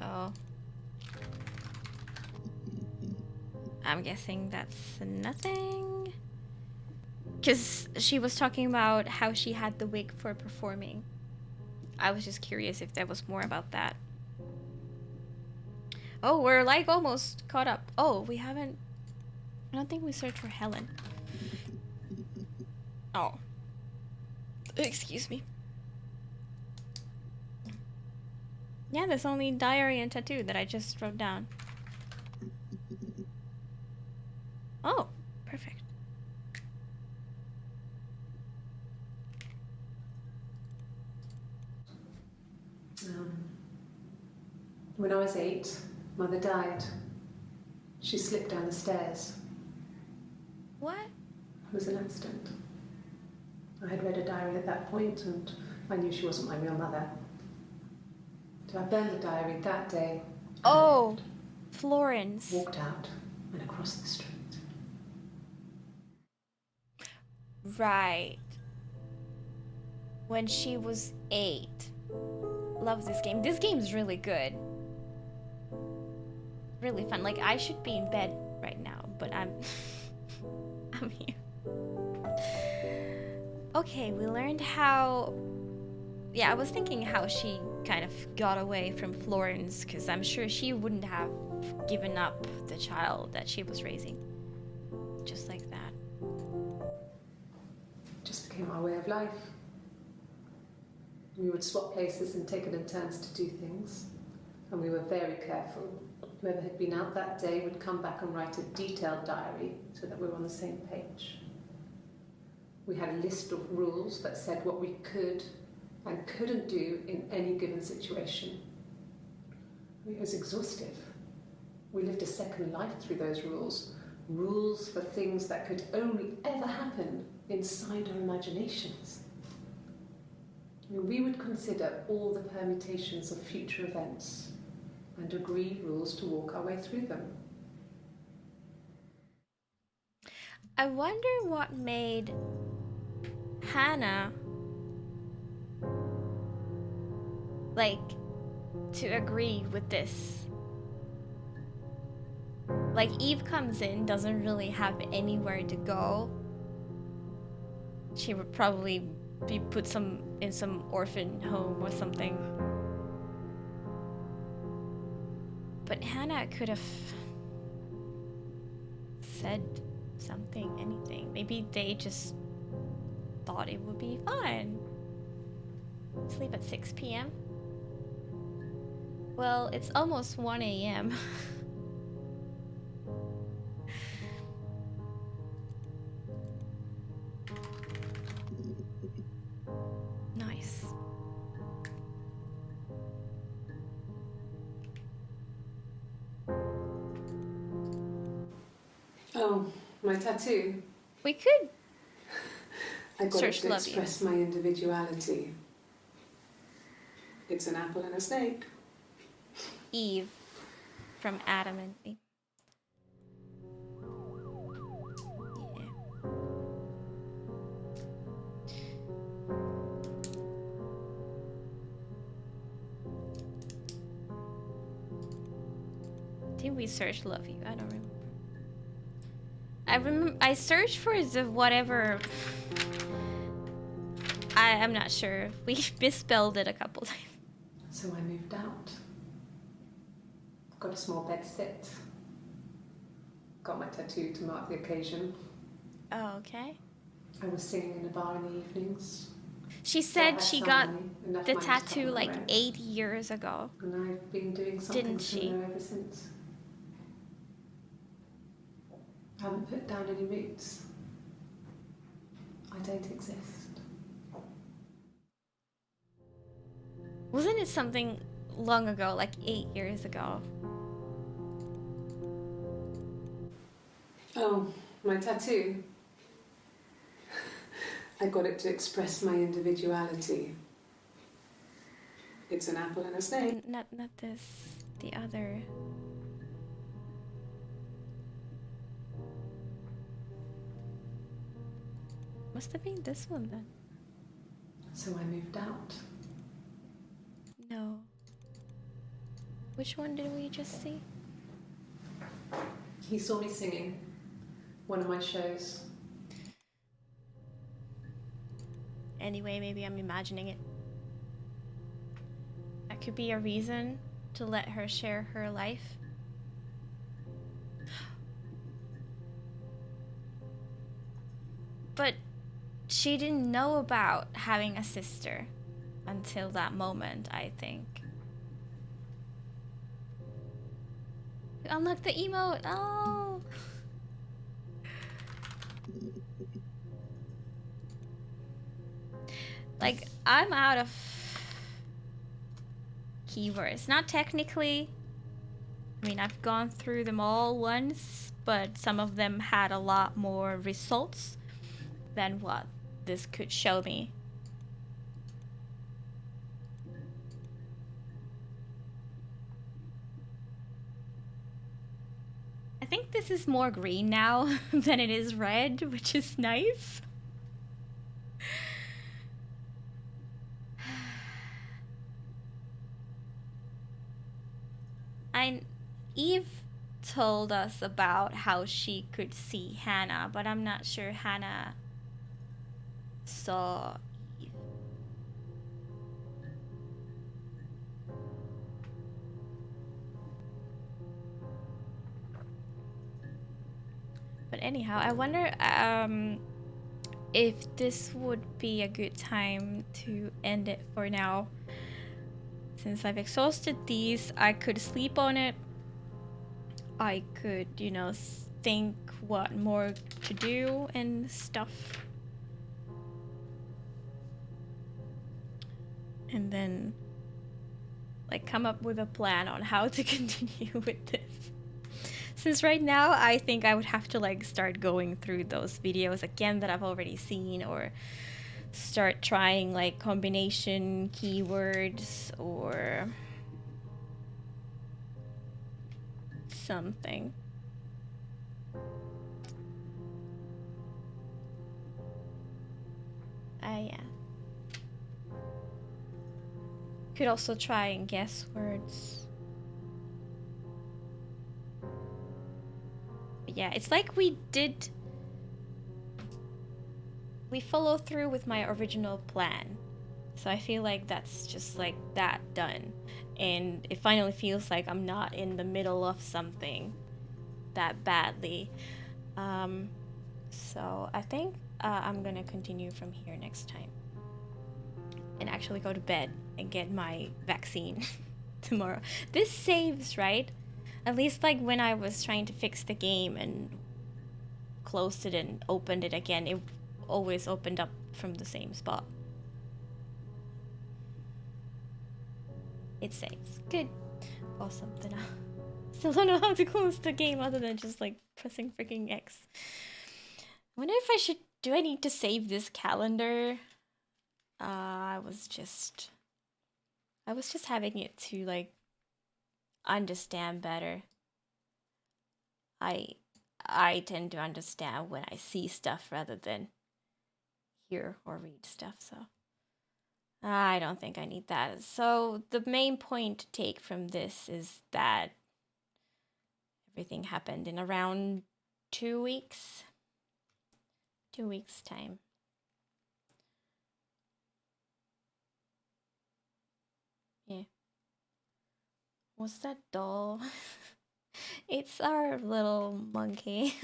Oh. I'm guessing that's nothing. Because she was talking about how she had the wig for performing. I was just curious if there was more about that. Oh, we're like almost caught up. Oh, we haven't... I don't think we searched for Helen. Oh. Excuse me. Yeah, there's only diary and tattoo that I just wrote down. Oh, perfect. when I was 8, Mother died. She slipped down the stairs. What? It was an accident. I had read a diary at that point and I knew she wasn't my real mother. So I burned the diary that day. Oh, Florence. Walked out and across the street. Right. When she was 8. Love this game. This game's really good. Really fun. Like, I should be in bed right now, but I'm I'm here. Okay, we learned how... Yeah, I was thinking how she kind of got away from Florence, because I'm sure she wouldn't have given up the child that she was raising. Just like that. It just became our way of life. We would swap places and take it in turns to do things. And we were very careful. Whoever had been out that day would come back and write a detailed diary so that we were on the same page. We had a list of rules that said what we could and couldn't do in any given situation. It was exhaustive. We lived a second life through those rules. Rules for things that could only ever happen inside our imaginations. We would consider all the permutations of future events and agree rules to walk our way through them. I wonder what made Hannah like to agree with this. Like, Eve comes in, doesn't really have anywhere to go. She would probably be put in some orphan home or something. But Hannah could have said something, anything. Maybe they just thought it would be fun. Sleep at 6 p.m. Well, it's almost 1 a.m. Nice. Oh, my tattoo. We could I got it Search to love you. express my individuality. It's an apple and a snake. Eve from Adam and Eve. Yeah. Did we search love you? I don't remember. I searched for the whatever. I'm not sure. We misspelled it a couple times. So I moved out. Got a small bed sit. Got my tattoo to mark the occasion. Oh, okay. I was singing in a bar in the evenings. She So I said had she some got money, enough the money to cover tattoo my like rent. 8 years ago. And I've been doing something Didn't she? similar ever since. I haven't put down any roots. I don't exist. Wasn't it something long ago, like 8 years ago? Oh, my tattoo. I got it to express my individuality. It's an apple and a snake. Not this. The other. Must have been this one then. So I moved out. No. Which one did we just see? He saw me singing one of my shows. Anyway, maybe I'm imagining it. That could be a reason to let her share her life. But she didn't know about having a sister until that moment, I think. Unlock the emote. Oh. Like, I'm out of keywords. Not technically. I mean, I've gone through them all once, but some of them had a lot more results than what this could show me. I think this is more green now than it is red, which is nice. Eve told us about how she could see Hannah, but I'm not sure Hannah saw Eve. But anyhow, I wonder if this would be a good time to end it for now. Since I've exhausted these, I could sleep on it. I could, you know, think what more to do and stuff. And then, like, come up with a plan on how to continue with this. Since right now, I think I would have to, like, start going through those videos again that I've already seen, or start trying, like, combination keywords or something. Yeah. Could also try and guess words. But yeah, it's like we follow through with my original plan. So I feel like that's just like that done. And it finally feels like I'm not in the middle of something that badly. So I think I'm gonna continue from here next time. And actually go to bed and get my vaccine tomorrow. This saves, right? At least like when I was trying to fix the game and closed it and opened it again, it always opened up from the same spot. It saves. Good. Awesome. Then I still don't know how to close the game other than just like pressing freaking X. I wonder if I should. Do I need to save this calendar? I was just having it to like understand better. I tend to understand when I see stuff rather than hear or read stuff, so I don't think I need that. So the main point to take from this is that everything happened in around 2 weeks. 2 weeks time. Yeah. What's that doll? It's our little monkey.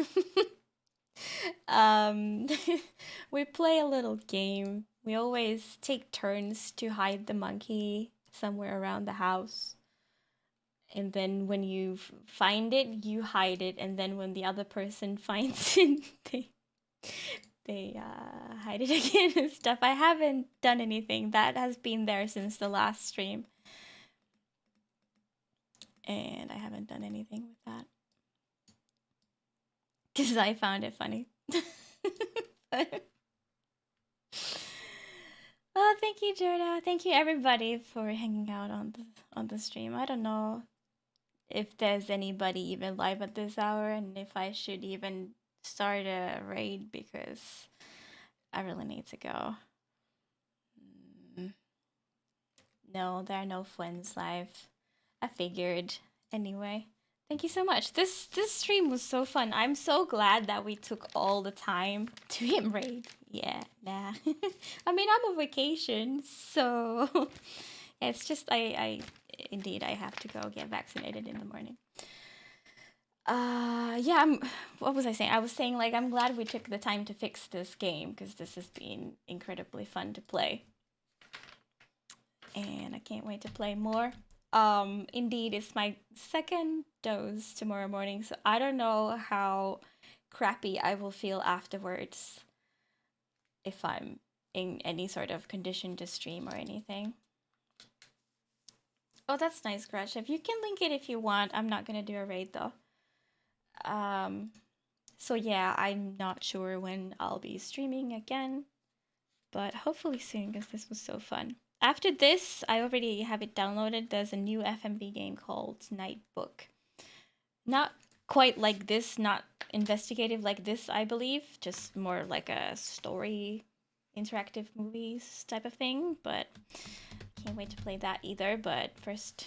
We play a little game. We always take turns to hide the monkey somewhere around the house. And then when you find it, you hide it. And then when the other person finds it, they hide it again and stuff. I haven't done anything. That has been there since the last stream. And I haven't done anything with that. Because I found it funny. Oh, thank you, Jorda. Thank you, everybody, for hanging out on the stream. I don't know if there's anybody even live at this hour, and if I should even start a raid because I really need to go. No, there are no friends live. I figured. Anyway, thank you so much. This stream was so fun. I'm so glad that we took all the time to hit raid. Yeah, nah. I mean, I'm on vacation, so it's just I indeed I have to go get vaccinated in the morning. Yeah, what was I saying? I was saying like I'm glad we took the time to fix this game because this has been incredibly fun to play. And I can't wait to play more. Indeed, it's my second dose tomorrow morning, so I don't know how crappy I will feel afterwards if I'm in any sort of condition to stream or anything. Oh, that's nice, Grashev. You can link it if you want. I'm not gonna do a raid though. Um, so yeah, I'm not sure when I'll be streaming again, but hopefully soon because this was so fun. After this, I already have it downloaded. There's a new FMV game called Nightbook. Not quite like this, not investigative like this, I believe, just more like a story interactive movies type of thing, but can't wait to play that either. But first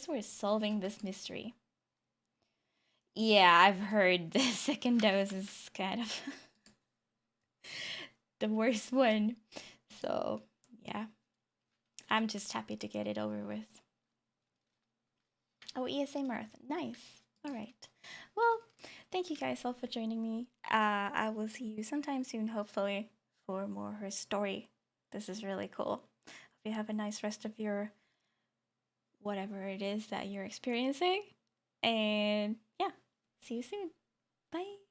we're solving this mystery. Yeah, I've heard the second dose is kind of the worst one. So, yeah. I'm just happy to get it over with. Oh, ESA Marathon. Nice. All right. Well, thank you guys all for joining me. I will see you sometime soon, hopefully, for more Her Story. This is really cool. Hope you have a nice rest of your whatever it is that you're experiencing. And yeah, see you soon. Bye.